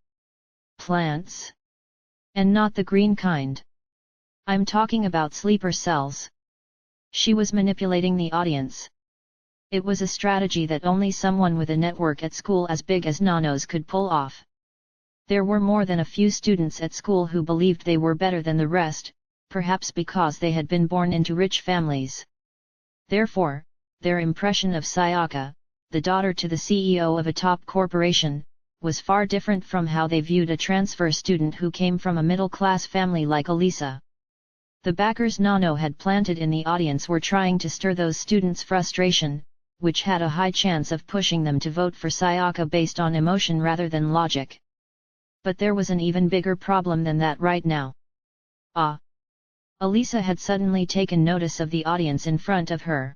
Plants? And not the green kind. I'm talking about sleeper cells. She was manipulating the audience. It was a strategy that only someone with a network at school as big as Nano's could pull off. There were more than a few students at school who believed they were better than the rest, perhaps because they had been born into rich families. Therefore, their impression of Sayaka, the daughter to the CEO of a top corporation, was far different from how they viewed a transfer student who came from a middle-class family like Elisa. The backers Nano had planted in the audience were trying to stir those students' frustration, which had a high chance of pushing them to vote for Sayaka based on emotion rather than logic. But there was an even bigger problem than that right now. Elisa had suddenly taken notice of the audience in front of her.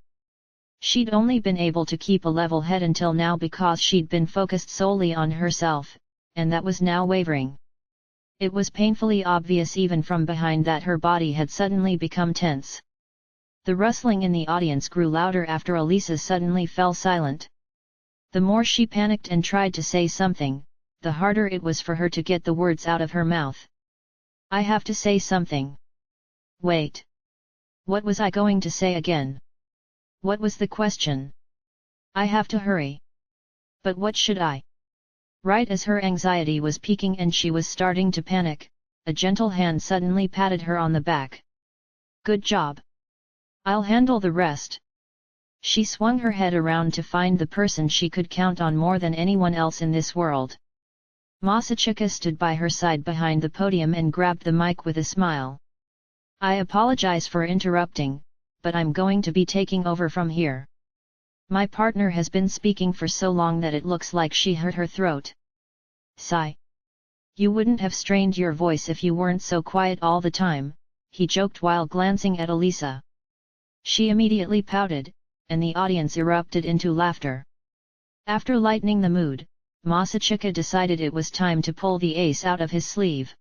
She'd only been able to keep a level head until now because she'd been focused solely on herself, and that was now wavering. It was painfully obvious even from behind that her body had suddenly become tense. The rustling in the audience grew louder after Elisa suddenly fell silent. The more she panicked and tried to say something, the harder it was for her to get the words out of her mouth. I have to say something. Wait. What was I going to say again? What was the question? I have to hurry. But what should I? Right as her anxiety was peaking and she was starting to panic, a gentle hand suddenly patted her on the back. Good job. I'll handle the rest. She swung her head around to find the person she could count on more than anyone else in this world. Masachika stood by her side behind the podium and grabbed the mic with a smile. I apologize for interrupting, but I'm going to be taking over from here. My partner has been speaking for so long that it looks like she hurt her throat. Sigh. You wouldn't have strained your voice if you weren't so quiet all the time, he joked while glancing at Elisa. She immediately pouted, and the audience erupted into laughter. After lightening the mood, Masachika decided it was time to pull the ace out of his sleeve.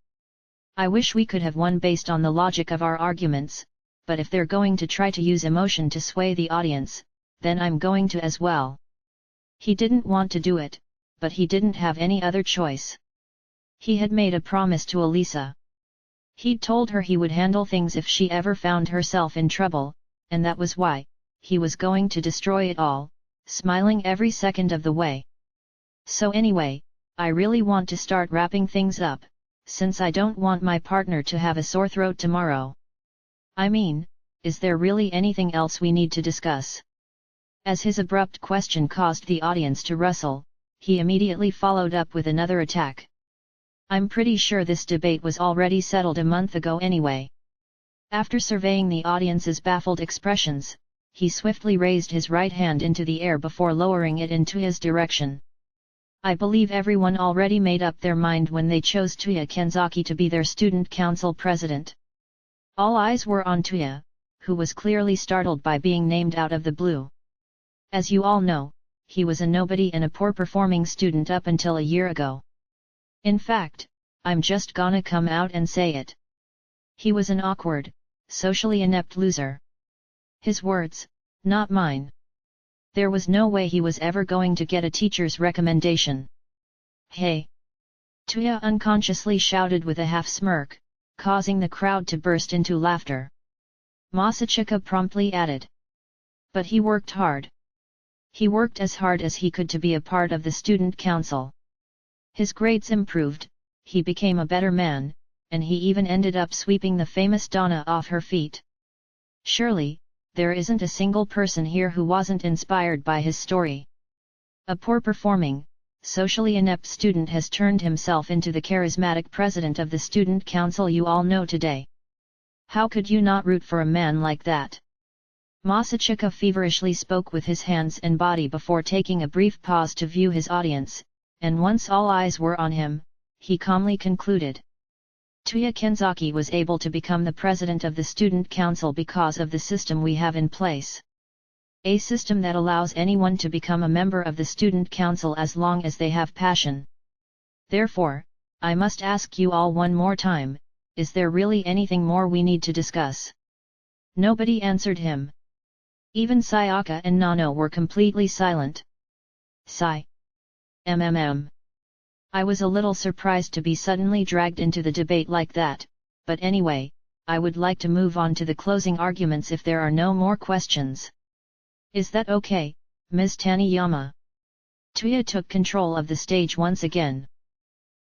I wish we could have won based on the logic of our arguments, but if they're going to try to use emotion to sway the audience, then I'm going to as well. He didn't want to do it, but he didn't have any other choice. He had made a promise to Elisa. He'd told her he would handle things if she ever found herself in trouble, and that was why he was going to destroy it all, smiling every second of the way. So anyway, I really want to start wrapping things up, since I don't want my partner to have a sore throat tomorrow. I mean, is there really anything else we need to discuss? As his abrupt question caused the audience to rustle, he immediately followed up with another attack. I'm pretty sure this debate was already settled a month ago anyway. After surveying the audience's baffled expressions, he swiftly raised his right hand into the air before lowering it into his direction. I believe everyone already made up their mind when they chose Tuya Kenzaki to be their student council president. All eyes were on Tuya, who was clearly startled by being named out of the blue. As you all know, he was a nobody and a poor-performing student up until a year ago. In fact, I'm just gonna come out and say it. He was an awkward, socially inept loser. His words, not mine. There was no way he was ever going to get a teacher's recommendation. Hey! Tuya unconsciously shouted with a half-smirk, causing the crowd to burst into laughter. Masachika promptly added. But he worked hard. He worked as hard as he could to be a part of the student council. His grades improved, he became a better man, and he even ended up sweeping the famous Donna off her feet. Surely, there isn't a single person here who wasn't inspired by his story. A poor-performing, socially inept student has turned himself into the charismatic president of the student council you all know today. How could you not root for a man like that? Masachika feverishly spoke with his hands and body before taking a brief pause to view his audience, and once all eyes were on him, he calmly concluded. Tuya Kenzaki was able to become the president of the student council because of the system we have in place. A system that allows anyone to become a member of the student council as long as they have passion. Therefore, I must ask you all one more time, is there really anything more we need to discuss? Nobody answered him. Even Sayaka and Nano were completely silent. Sigh. I was a little surprised to be suddenly dragged into the debate like that, but anyway, I would like to move on to the closing arguments if there are no more questions. Is that okay, Ms. Taniyama? Tuya took control of the stage once again.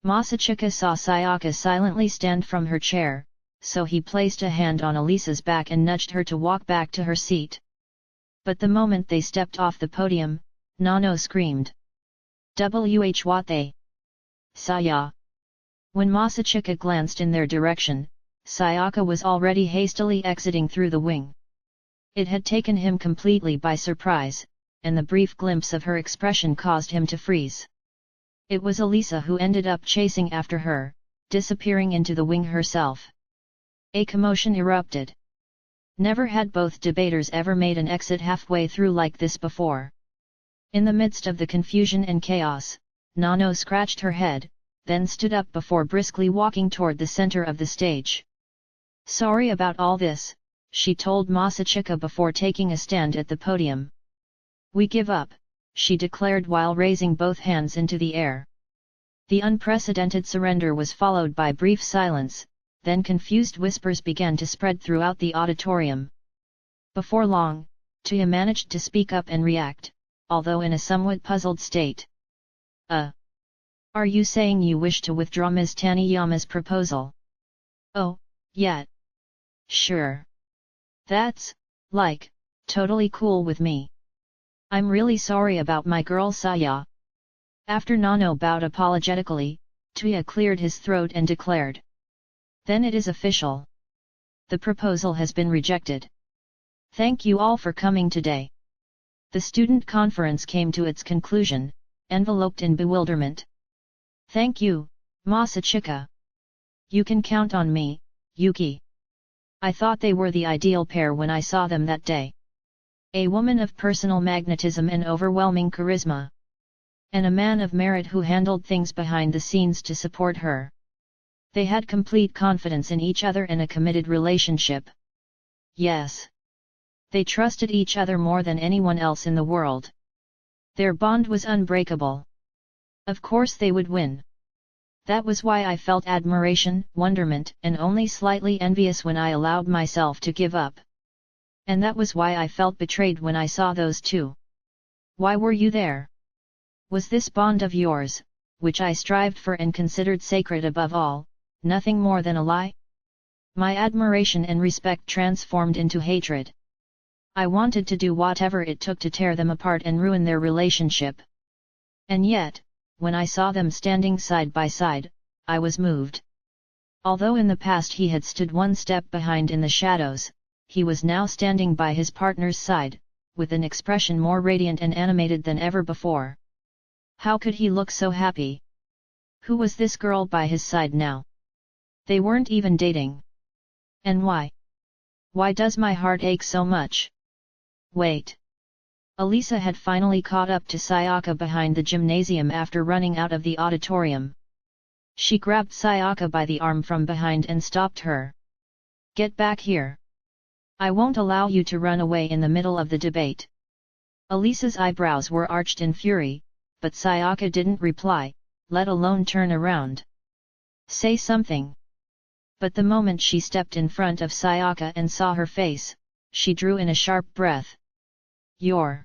Masachika saw Sayaka silently stand from her chair, so he placed a hand on Elisa's back and nudged her to walk back to her seat. But the moment they stepped off the podium, Nano screamed. "Wh what they? Saya!" When Masachika glanced in their direction, Sayaka was already hastily exiting through the wing. It had taken him completely by surprise, and the brief glimpse of her expression caused him to freeze. It was Elisa who ended up chasing after her, disappearing into the wing herself. A commotion erupted. Never had both debaters ever made an exit halfway through like this before. In the midst of the confusion and chaos, Nano scratched her head, then stood up before briskly walking toward the center of the stage. "Sorry about all this," she told Masachika before taking a stand at the podium. "We give up," she declared while raising both hands into the air. The unprecedented surrender was followed by brief silence, then confused whispers began to spread throughout the auditorium. Before long, Tuya managed to speak up and react, although in a somewhat puzzled state. Are you saying you wish to withdraw Ms. Taniyama's proposal?" "Oh, yeah. Sure. That's, totally cool with me. I'm really sorry about my girl Saya." After Nano bowed apologetically, Tuya cleared his throat and declared. "Then it is official. The proposal has been rejected. Thank you all for coming today." The student conference came to its conclusion, enveloped in bewilderment. "Thank you, Masachika. You can count on me, Yuki. I thought they were the ideal pair when I saw them that day. A woman of personal magnetism and overwhelming charisma. And a man of merit who handled things behind the scenes to support her. They had complete confidence in each other and a committed relationship. Yes. They trusted each other more than anyone else in the world. Their bond was unbreakable. Of course they would win. That was why I felt admiration, wonderment, and only slightly envious when I allowed myself to give up. And that was why I felt betrayed when I saw those two. Why were you there? Was this bond of yours, which I strived for and considered sacred above all, nothing more than a lie? My admiration and respect transformed into hatred. I wanted to do whatever it took to tear them apart and ruin their relationship. And yet, when I saw them standing side by side, I was moved. Although in the past he had stood one step behind in the shadows, he was now standing by his partner's side, with an expression more radiant and animated than ever before. How could he look so happy? Who was this girl by his side now? They weren't even dating. And why? Why does my heart ache so much? Wait. Elisa had finally caught up to Sayaka behind the gymnasium after running out of the auditorium. She grabbed Sayaka by the arm from behind and stopped her. "Get back here. I won't allow you to run away in the middle of the debate." Elisa's eyebrows were arched in fury, but Sayaka didn't reply, let alone turn around. "Say something." But the moment she stepped in front of Sayaka and saw her face, she drew in a sharp breath. "You're..."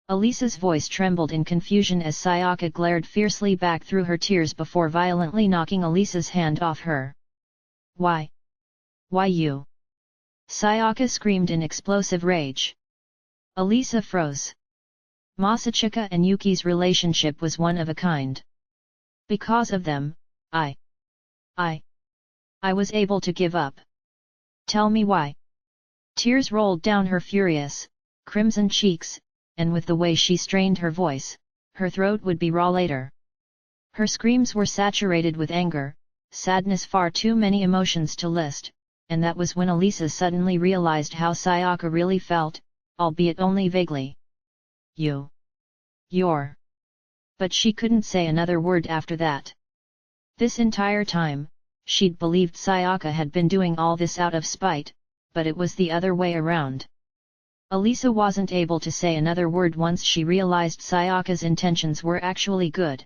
Elisa's voice trembled in confusion as Sayaka glared fiercely back through her tears before violently knocking Elisa's hand off her. "Why? Why you?" Sayaka screamed in explosive rage. Elisa froze. Masachika and Yuki's relationship was one of a kind. Because of them, I was able to give up. Tell me why. Tears rolled down her furious, crimson cheeks, and with the way she strained her voice, her throat would be raw later. Her screams were saturated with anger, sadness, far too many emotions to list, and that was when Elisa suddenly realized how Sayaka really felt, albeit only vaguely. You're... But she couldn't say another word after that. This entire time, she'd believed Sayaka had been doing all this out of spite, but it was the other way around. Alisa wasn't able to say another word once she realized Sayaka's intentions were actually good.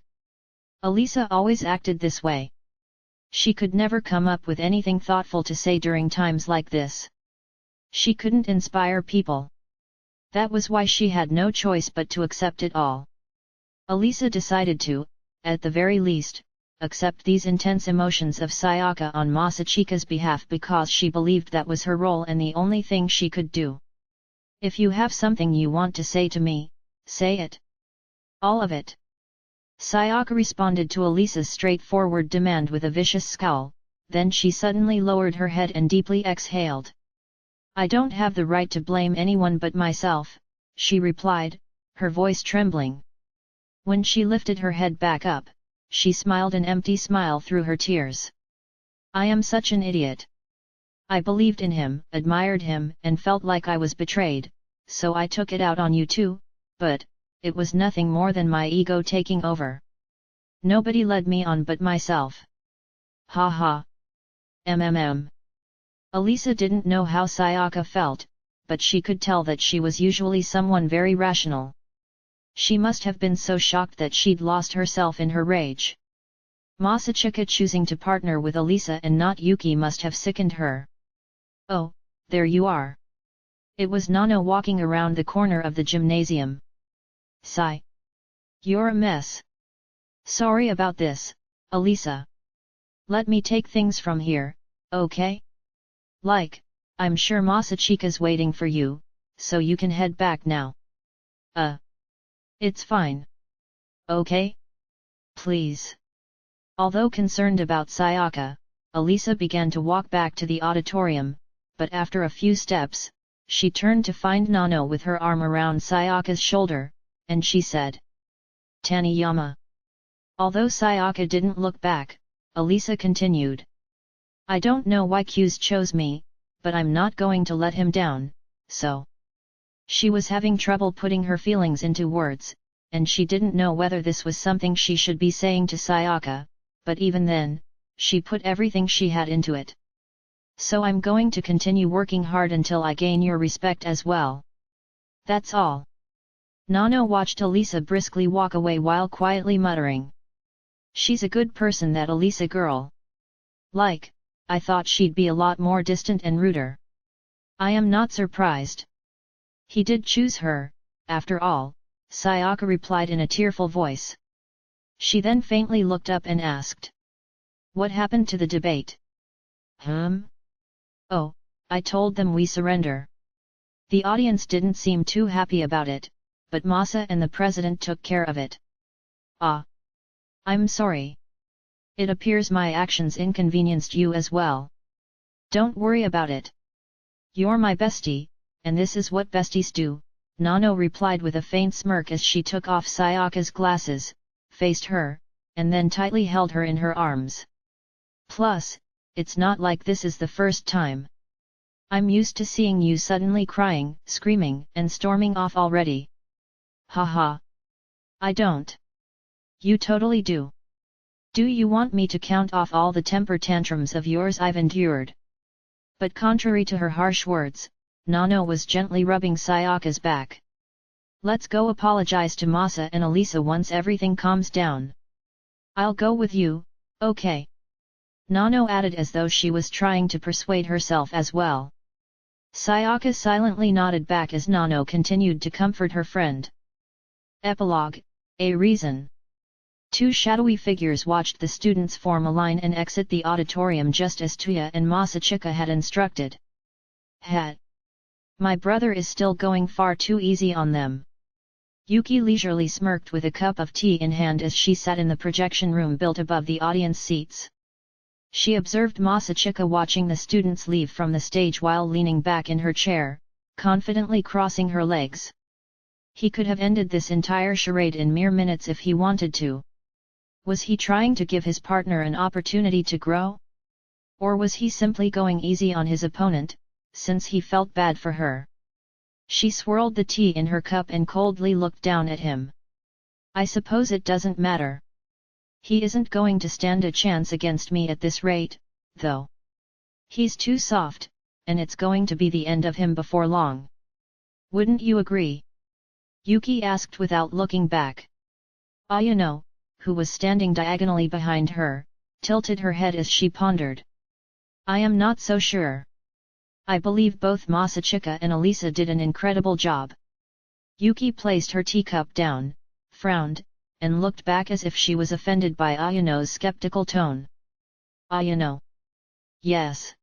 Alisa always acted this way. She could never come up with anything thoughtful to say during times like this. She couldn't inspire people. That was why she had no choice but to accept it all. Alisa decided to, at the very least, accept these intense emotions of Sayaka on Masachika's behalf because she believed that was her role and the only thing she could do. If you have something you want to say to me, say it. All of it. Sayaka responded to Alisa's straightforward demand with a vicious scowl, then she suddenly lowered her head and deeply exhaled. I don't have the right to blame anyone but myself, she replied, her voice trembling. When she lifted her head back up, she smiled an empty smile through her tears. I am such an idiot. I believed in him, admired him, and felt like I was betrayed, so I took it out on you too, but it was nothing more than my ego taking over. Nobody led me on but myself. Ha ha. Alisa didn't know how Sayaka felt, but she could tell that she was usually someone very rational. She must have been so shocked that she'd lost herself in her rage. Masachika choosing to partner with Alisa and not Yuki must have sickened her. Oh, there you are. It was Nano walking around the corner of the gymnasium. Sigh. You're a mess. Sorry about this, Alisa. Let me take things from here, okay? I'm sure Masachika's waiting for you, so you can head back now. It's fine. Okay? Please. Although concerned about Sayaka, Alisa began to walk back to the auditorium, but after a few steps, she turned to find Nano with her arm around Sayaka's shoulder, and she said, Taniyama. Although Sayaka didn't look back, Alisa continued. I don't know why Q's chose me, but I'm not going to let him down, so. She was having trouble putting her feelings into words, and she didn't know whether this was something she should be saying to Sayaka, but even then, she put everything she had into it. So I'm going to continue working hard until I gain your respect as well. That's all. Nano watched Alisa briskly walk away while quietly muttering. She's a good person, that Alisa girl. I thought she'd be a lot more distant and ruder. I am not surprised. He did choose her, after all, Sayaka replied in a tearful voice. She then faintly looked up and asked. What happened to the debate? Oh, I told them we surrender. The audience didn't seem too happy about it, but Masa and the president took care of it. Ah. I'm sorry. It appears my actions inconvenienced you as well. Don't worry about it. You're my bestie, and this is what besties do, Nano replied with a faint smirk as she took off Sayaka's glasses, faced her, and then tightly held her in her arms. Plus, it's not like this is the first time. I'm used to seeing you suddenly crying, screaming, and storming off already. Haha. I don't. You totally do. Do you want me to count off all the temper tantrums of yours I've endured? But contrary to her harsh words, Nano was gently rubbing Sayaka's back. Let's go apologize to Masa and Alisa once everything calms down. I'll go with you, okay? Nano added as though she was trying to persuade herself as well. Sayaka silently nodded back as Nano continued to comfort her friend. Epilogue, a reason. Two shadowy figures watched the students form a line and exit the auditorium just as Tuya and Masachika had instructed. My brother is still going far too easy on them. Yuki leisurely smirked with a cup of tea in hand as she sat in the projection room built above the audience seats. She observed Masachika watching the students leave from the stage while leaning back in her chair, confidently crossing her legs. He could have ended this entire charade in mere minutes if he wanted to. Was he trying to give his partner an opportunity to grow? Or was he simply going easy on his opponent, since he felt bad for her? She swirled the tea in her cup and coldly looked down at him. I suppose it doesn't matter. He isn't going to stand a chance against me at this rate, though. He's too soft, and it's going to be the end of him before long. Wouldn't you agree? Yuki asked without looking back. Ayano, who was standing diagonally behind her, tilted her head as she pondered. I am not so sure. I believe both Masachika and Elisa did an incredible job. Yuki placed her teacup down, frowned, and looked back as if she was offended by Ayano's skeptical tone. Ayano. Yes.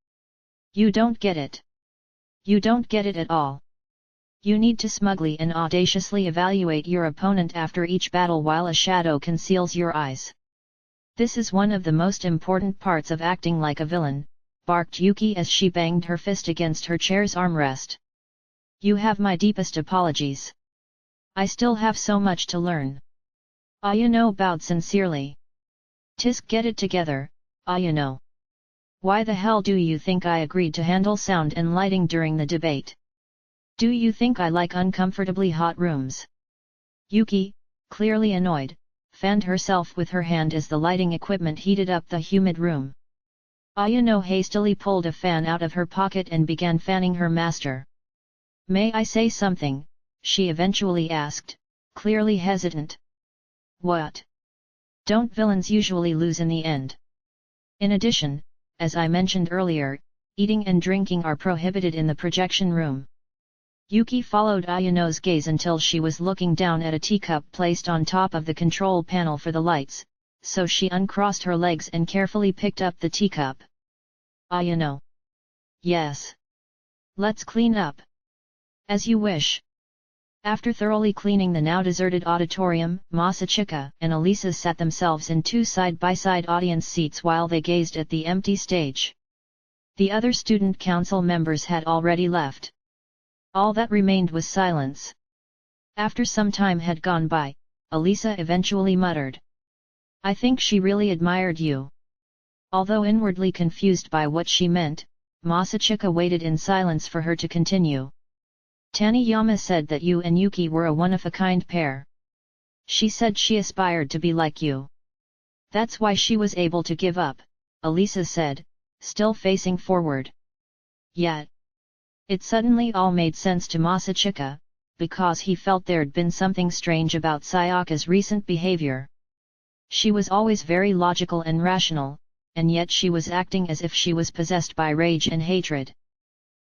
You don't get it. You don't get it at all. You need to smugly and audaciously evaluate your opponent after each battle while a shadow conceals your eyes. This is one of the most important parts of acting like a villain, barked Yuki as she banged her fist against her chair's armrest. You have my deepest apologies. I still have so much to learn. Ayano bowed sincerely. Tisk, get it together, Ayano. Why the hell do you think I agreed to handle sound and lighting during the debate? Do you think I like uncomfortably hot rooms? Yuki, clearly annoyed, fanned herself with her hand as the lighting equipment heated up the humid room. Ayano hastily pulled a fan out of her pocket and began fanning her master. May I say something? She eventually asked, clearly hesitant. What? Don't villains usually lose in the end? In addition, as I mentioned earlier, eating and drinking are prohibited in the projection room. Yuki followed Ayano's gaze until she was looking down at a teacup placed on top of the control panel for the lights, so she uncrossed her legs and carefully picked up the teacup. Ayano. Yes. Let's clean up. As you wish. After thoroughly cleaning the now deserted auditorium, Masachika and Elisa sat themselves in two side-by-side audience seats while they gazed at the empty stage. The other student council members had already left. All that remained was silence. After some time had gone by, Elisa eventually muttered. I think she really admired you. Although inwardly confused by what she meant, Masachika waited in silence for her to continue. Taniyama said that you and Yuki were a one-of-a-kind pair. She said she aspired to be like you. That's why she was able to give up, Elisa said, still facing forward. Yet, it suddenly all made sense to Masachika, because he felt there'd been something strange about Sayaka's recent behavior. She was always very logical and rational, and yet she was acting as if she was possessed by rage and hatred.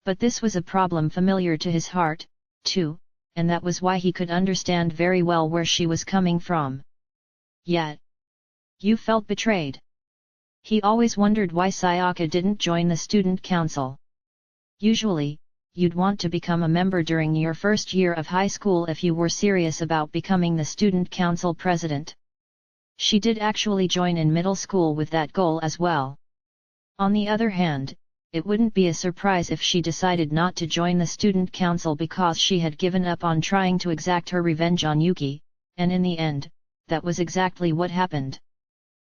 But this was a problem familiar to his heart, too, and that was why he could understand very well where she was coming from. Yet, you felt betrayed. He always wondered why Sayaka didn't join the student council. Usually, you'd want to become a member during your first year of high school if you were serious about becoming the student council president. She did actually join in middle school with that goal as well. On the other hand, it wouldn't be a surprise if she decided not to join the student council because she had given up on trying to exact her revenge on Yuki, and in the end, that was exactly what happened.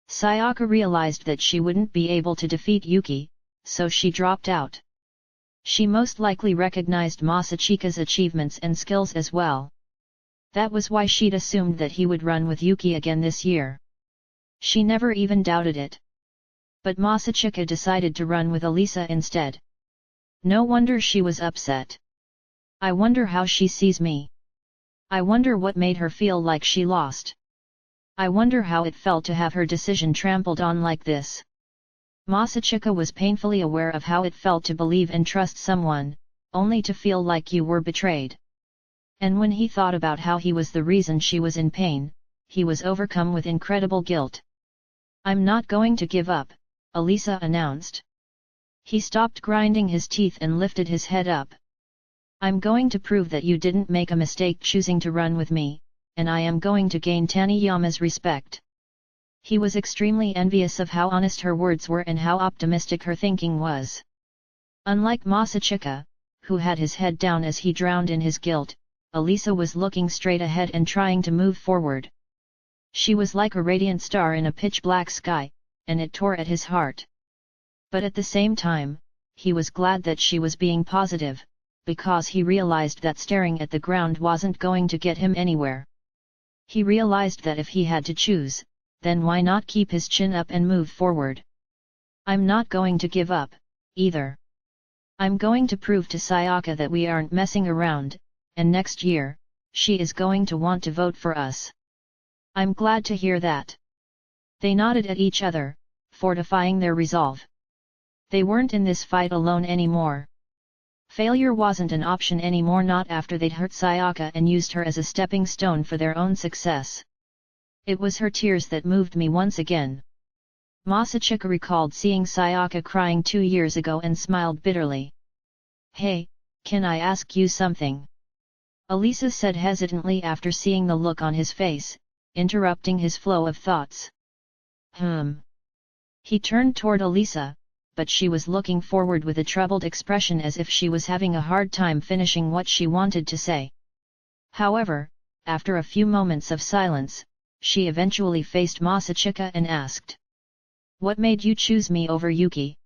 Sayaka realized that she wouldn't be able to defeat Yuki, so she dropped out. She most likely recognized Masachika's achievements and skills as well. That was why she'd assumed that he would run with Yuki again this year. She never even doubted it. But Masachika decided to run with Elisa instead. No wonder she was upset. I wonder how she sees me. I wonder what made her feel like she lost. I wonder how it felt to have her decision trampled on like this. Masachika was painfully aware of how it felt to believe and trust someone, only to feel like you were betrayed. And when he thought about how he was the reason she was in pain, he was overcome with incredible guilt. I'm not going to give up, Elisa announced. He stopped grinding his teeth and lifted his head up. I'm going to prove that you didn't make a mistake choosing to run with me, and I am going to gain Taniyama's respect. He was extremely envious of how honest her words were and how optimistic her thinking was. Unlike Masachika, who had his head down as he drowned in his guilt, Elisa was looking straight ahead and trying to move forward. She was like a radiant star in a pitch-black sky, and it tore at his heart. But at the same time, he was glad that she was being positive, because he realized that staring at the ground wasn't going to get him anywhere. He realized that if he had to choose, then why not keep his chin up and move forward? I'm not going to give up, either. I'm going to prove to Sayaka that we aren't messing around, and next year, she is going to want to vote for us. I'm glad to hear that. They nodded at each other, fortifying their resolve. They weren't in this fight alone anymore. Failure wasn't an option anymore, not after they'd hurt Sayaka and used her as a stepping stone for their own success. It was her tears that moved me once again. Masachika recalled seeing Sayaka crying 2 years ago and smiled bitterly. Hey, can I ask you something? Elisa said hesitantly after seeing the look on his face, interrupting his flow of thoughts. He turned toward Elisa, but she was looking forward with a troubled expression as if she was having a hard time finishing what she wanted to say. However, after a few moments of silence, she eventually faced Masachika and asked. What made you choose me over Yuki?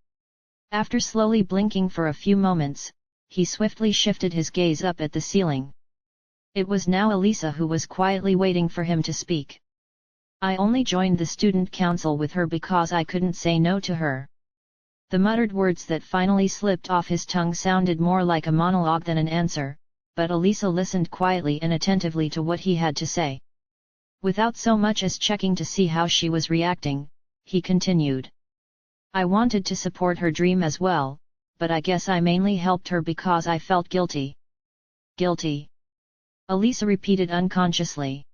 After slowly blinking for a few moments, he swiftly shifted his gaze up at the ceiling. It was now Elisa who was quietly waiting for him to speak. I only joined the student council with her because I couldn't say no to her. The muttered words that finally slipped off his tongue sounded more like a monologue than an answer, but Elisa listened quietly and attentively to what he had to say. Without so much as checking to see how she was reacting, he continued. I wanted to support her dream as well, but I guess I mainly helped her because I felt guilty. Guilty? Elisa repeated unconsciously.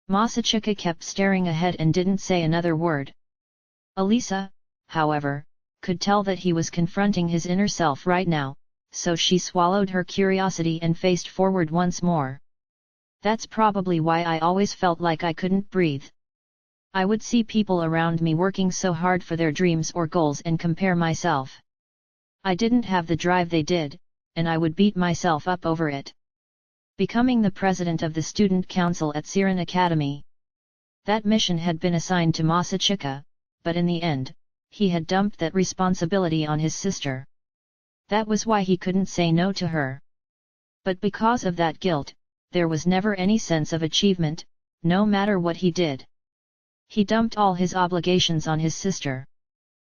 Masachika kept staring ahead and didn't say another word. Elisa, however, could tell that he was confronting his inner self right now, so she swallowed her curiosity and faced forward once more. That's probably why I always felt like I couldn't breathe. I would see people around me working so hard for their dreams or goals and compare myself. I didn't have the drive they did, and I would beat myself up over it. Becoming the president of the student council at Siren Academy. That mission had been assigned to Masachika, but in the end, he had dumped that responsibility on his sister. That was why he couldn't say no to her. But because of that guilt, there was never any sense of achievement, no matter what he did. He dumped all his obligations on his sister.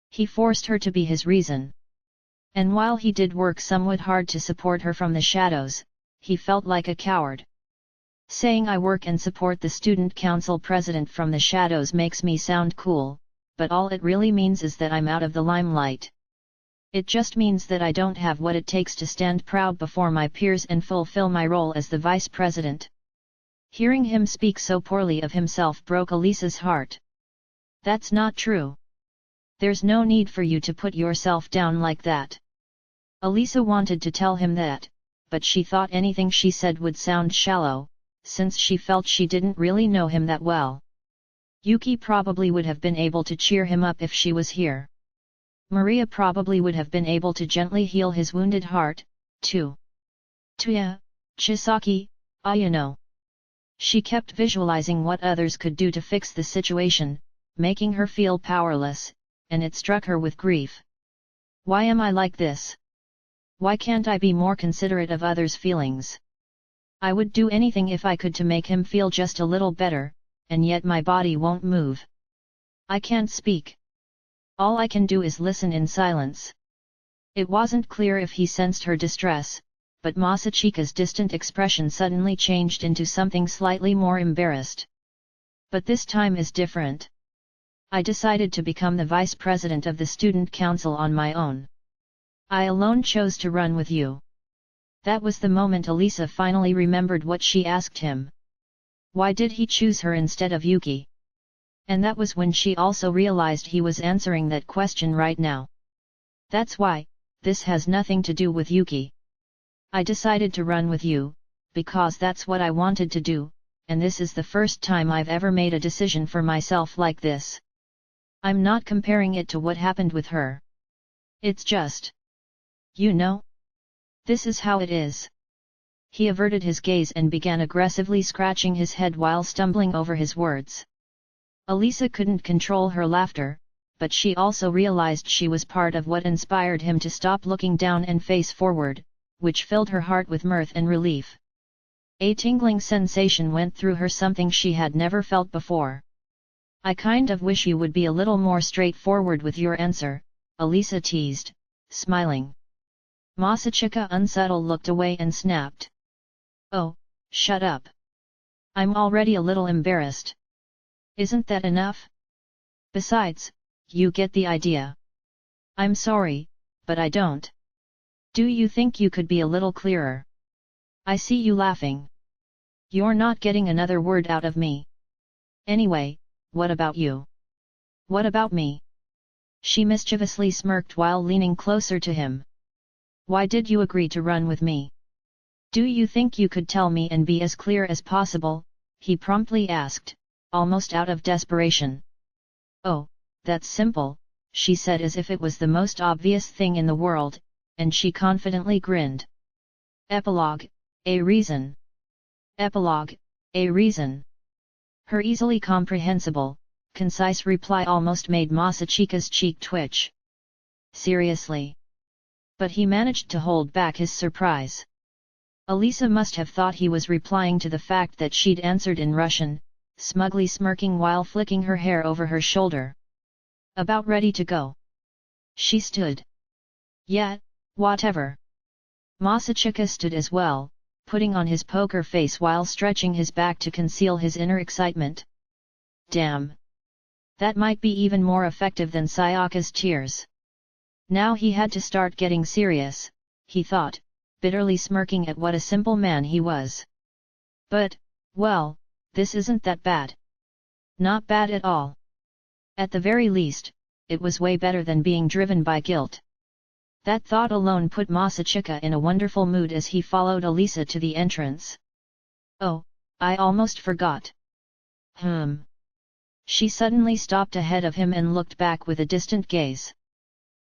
He forced her to be his reason. And while he did work somewhat hard to support her from the shadows, he felt like a coward. Saying I work and support the student council president from the shadows makes me sound cool, but all it really means is that I'm out of the limelight. It just means that I don't have what it takes to stand proud before my peers and fulfill my role as the vice president. Hearing him speak so poorly of himself broke Elisa's heart. That's not true. There's no need for you to put yourself down like that. Elisa wanted to tell him that, but she thought anything she said would sound shallow, since she felt she didn't really know him that well. Yuki probably would have been able to cheer him up if she was here. Maria probably would have been able to gently heal his wounded heart, too. Tuya, Chisaki, Ayano. She kept visualizing what others could do to fix the situation, making her feel powerless, and it struck her with grief. Why am I like this? Why can't I be more considerate of others' feelings? I would do anything if I could to make him feel just a little better, and yet my body won't move. I can't speak. All I can do is listen in silence. It wasn't clear if he sensed her distress, but Masachika's distant expression suddenly changed into something slightly more embarrassed. But this time is different. I decided to become the vice president of the student council on my own. I alone chose to run with you. That was the moment Elisa finally remembered what she asked him. Why did he choose her instead of Yuki? And that was when she also realized he was answering that question right now. That's why, this has nothing to do with Yuki. I decided to run with you, because that's what I wanted to do, and this is the first time I've ever made a decision for myself like this. I'm not comparing it to what happened with her. It's just, you know? This is how it is. He averted his gaze and began aggressively scratching his head while stumbling over his words. Elisa couldn't control her laughter, but she also realized she was part of what inspired him to stop looking down and face forward, which filled her heart with mirth and relief. A tingling sensation went through her, something she had never felt before. I kind of wish you would be a little more straightforward with your answer, Alya teased, smiling. Masachika unsettled looked away and snapped. Oh, shut up. I'm already a little embarrassed. Isn't that enough? Besides, you get the idea. I'm sorry, but I don't. Do you think you could be a little clearer? I see you laughing. You're not getting another word out of me. Anyway, what about you? What about me? She mischievously smirked while leaning closer to him. Why did you agree to run with me? Do you think you could tell me and be as clear as possible? He promptly asked, almost out of desperation. Oh, that's simple, she said as if it was the most obvious thing in the world, and she confidently grinned. Epilogue, a reason. Epilogue, a reason. Her easily comprehensible, concise reply almost made Masachika's cheek twitch. Seriously? But he managed to hold back his surprise. Alya must have thought he was replying to the fact that she'd answered in Russian, smugly smirking while flicking her hair over her shoulder. About ready to go. She stood. Yeah, whatever. Masachika stood as well, putting on his poker face while stretching his back to conceal his inner excitement. Damn! That might be even more effective than Sayaka's tears. Now he had to start getting serious, he thought, bitterly smirking at what a simple man he was. But, well, this isn't that bad. Not bad at all. At the very least, it was way better than being driven by guilt. That thought alone put Masachika in a wonderful mood as he followed Alya to the entrance. Oh, I almost forgot. She suddenly stopped ahead of him and looked back with a distant gaze.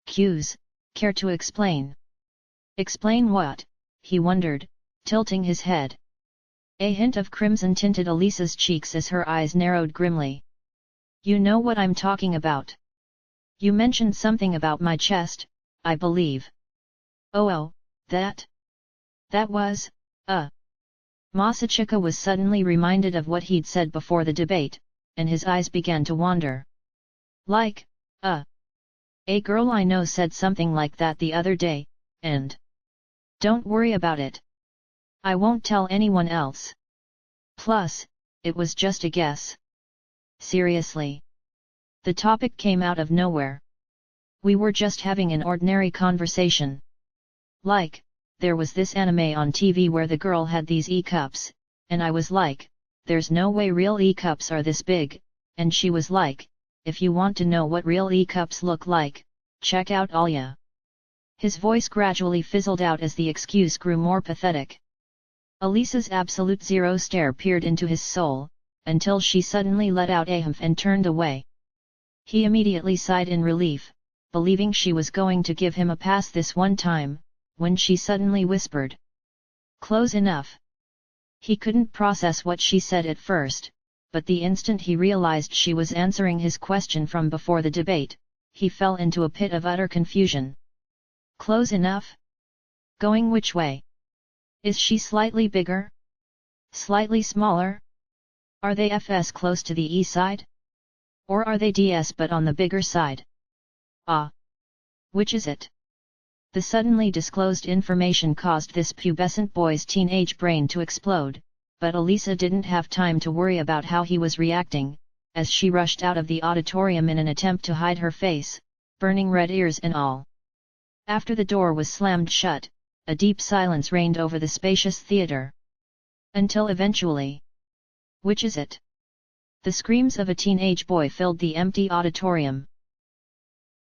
Cues, care to explain? Explain what? He wondered, tilting his head. A hint of crimson tinted Alya's cheeks as her eyes narrowed grimly. You know what I'm talking about. You mentioned something about my chest, I believe. Oh, that? That was, Masachika was suddenly reminded of what he'd said before the debate, and his eyes began to wander. Like, a girl I know said something like that the other day, and... Don't worry about it. I won't tell anyone else. Plus, it was just a guess. Seriously. The topic came out of nowhere. We were just having an ordinary conversation. Like, there was this anime on TV where the girl had these E-cups, and I was like, there's no way real E-cups are this big, and she was like, if you want to know what real E-cups look like, check out Alya. His voice gradually fizzled out as the excuse grew more pathetic. Alya's absolute zero stare peered into his soul, until she suddenly let out a humph and turned away. He immediately sighed in relief, believing she was going to give him a pass this one time, when she suddenly whispered. Close enough. He couldn't process what she said at first, but the instant he realized she was answering his question from before the debate, he fell into a pit of utter confusion. Close enough? Going which way? Is she slightly bigger? Slightly smaller? Are they FS close to the E side? Or are they DS but on the bigger side? Which is it? The suddenly disclosed information caused this pubescent boy's teenage brain to explode, but Alya didn't have time to worry about how he was reacting, as she rushed out of the auditorium in an attempt to hide her face, burning red ears and all. After the door was slammed shut, a deep silence reigned over the spacious theater. Until eventually... Which is it? The screams of a teenage boy filled the empty auditorium.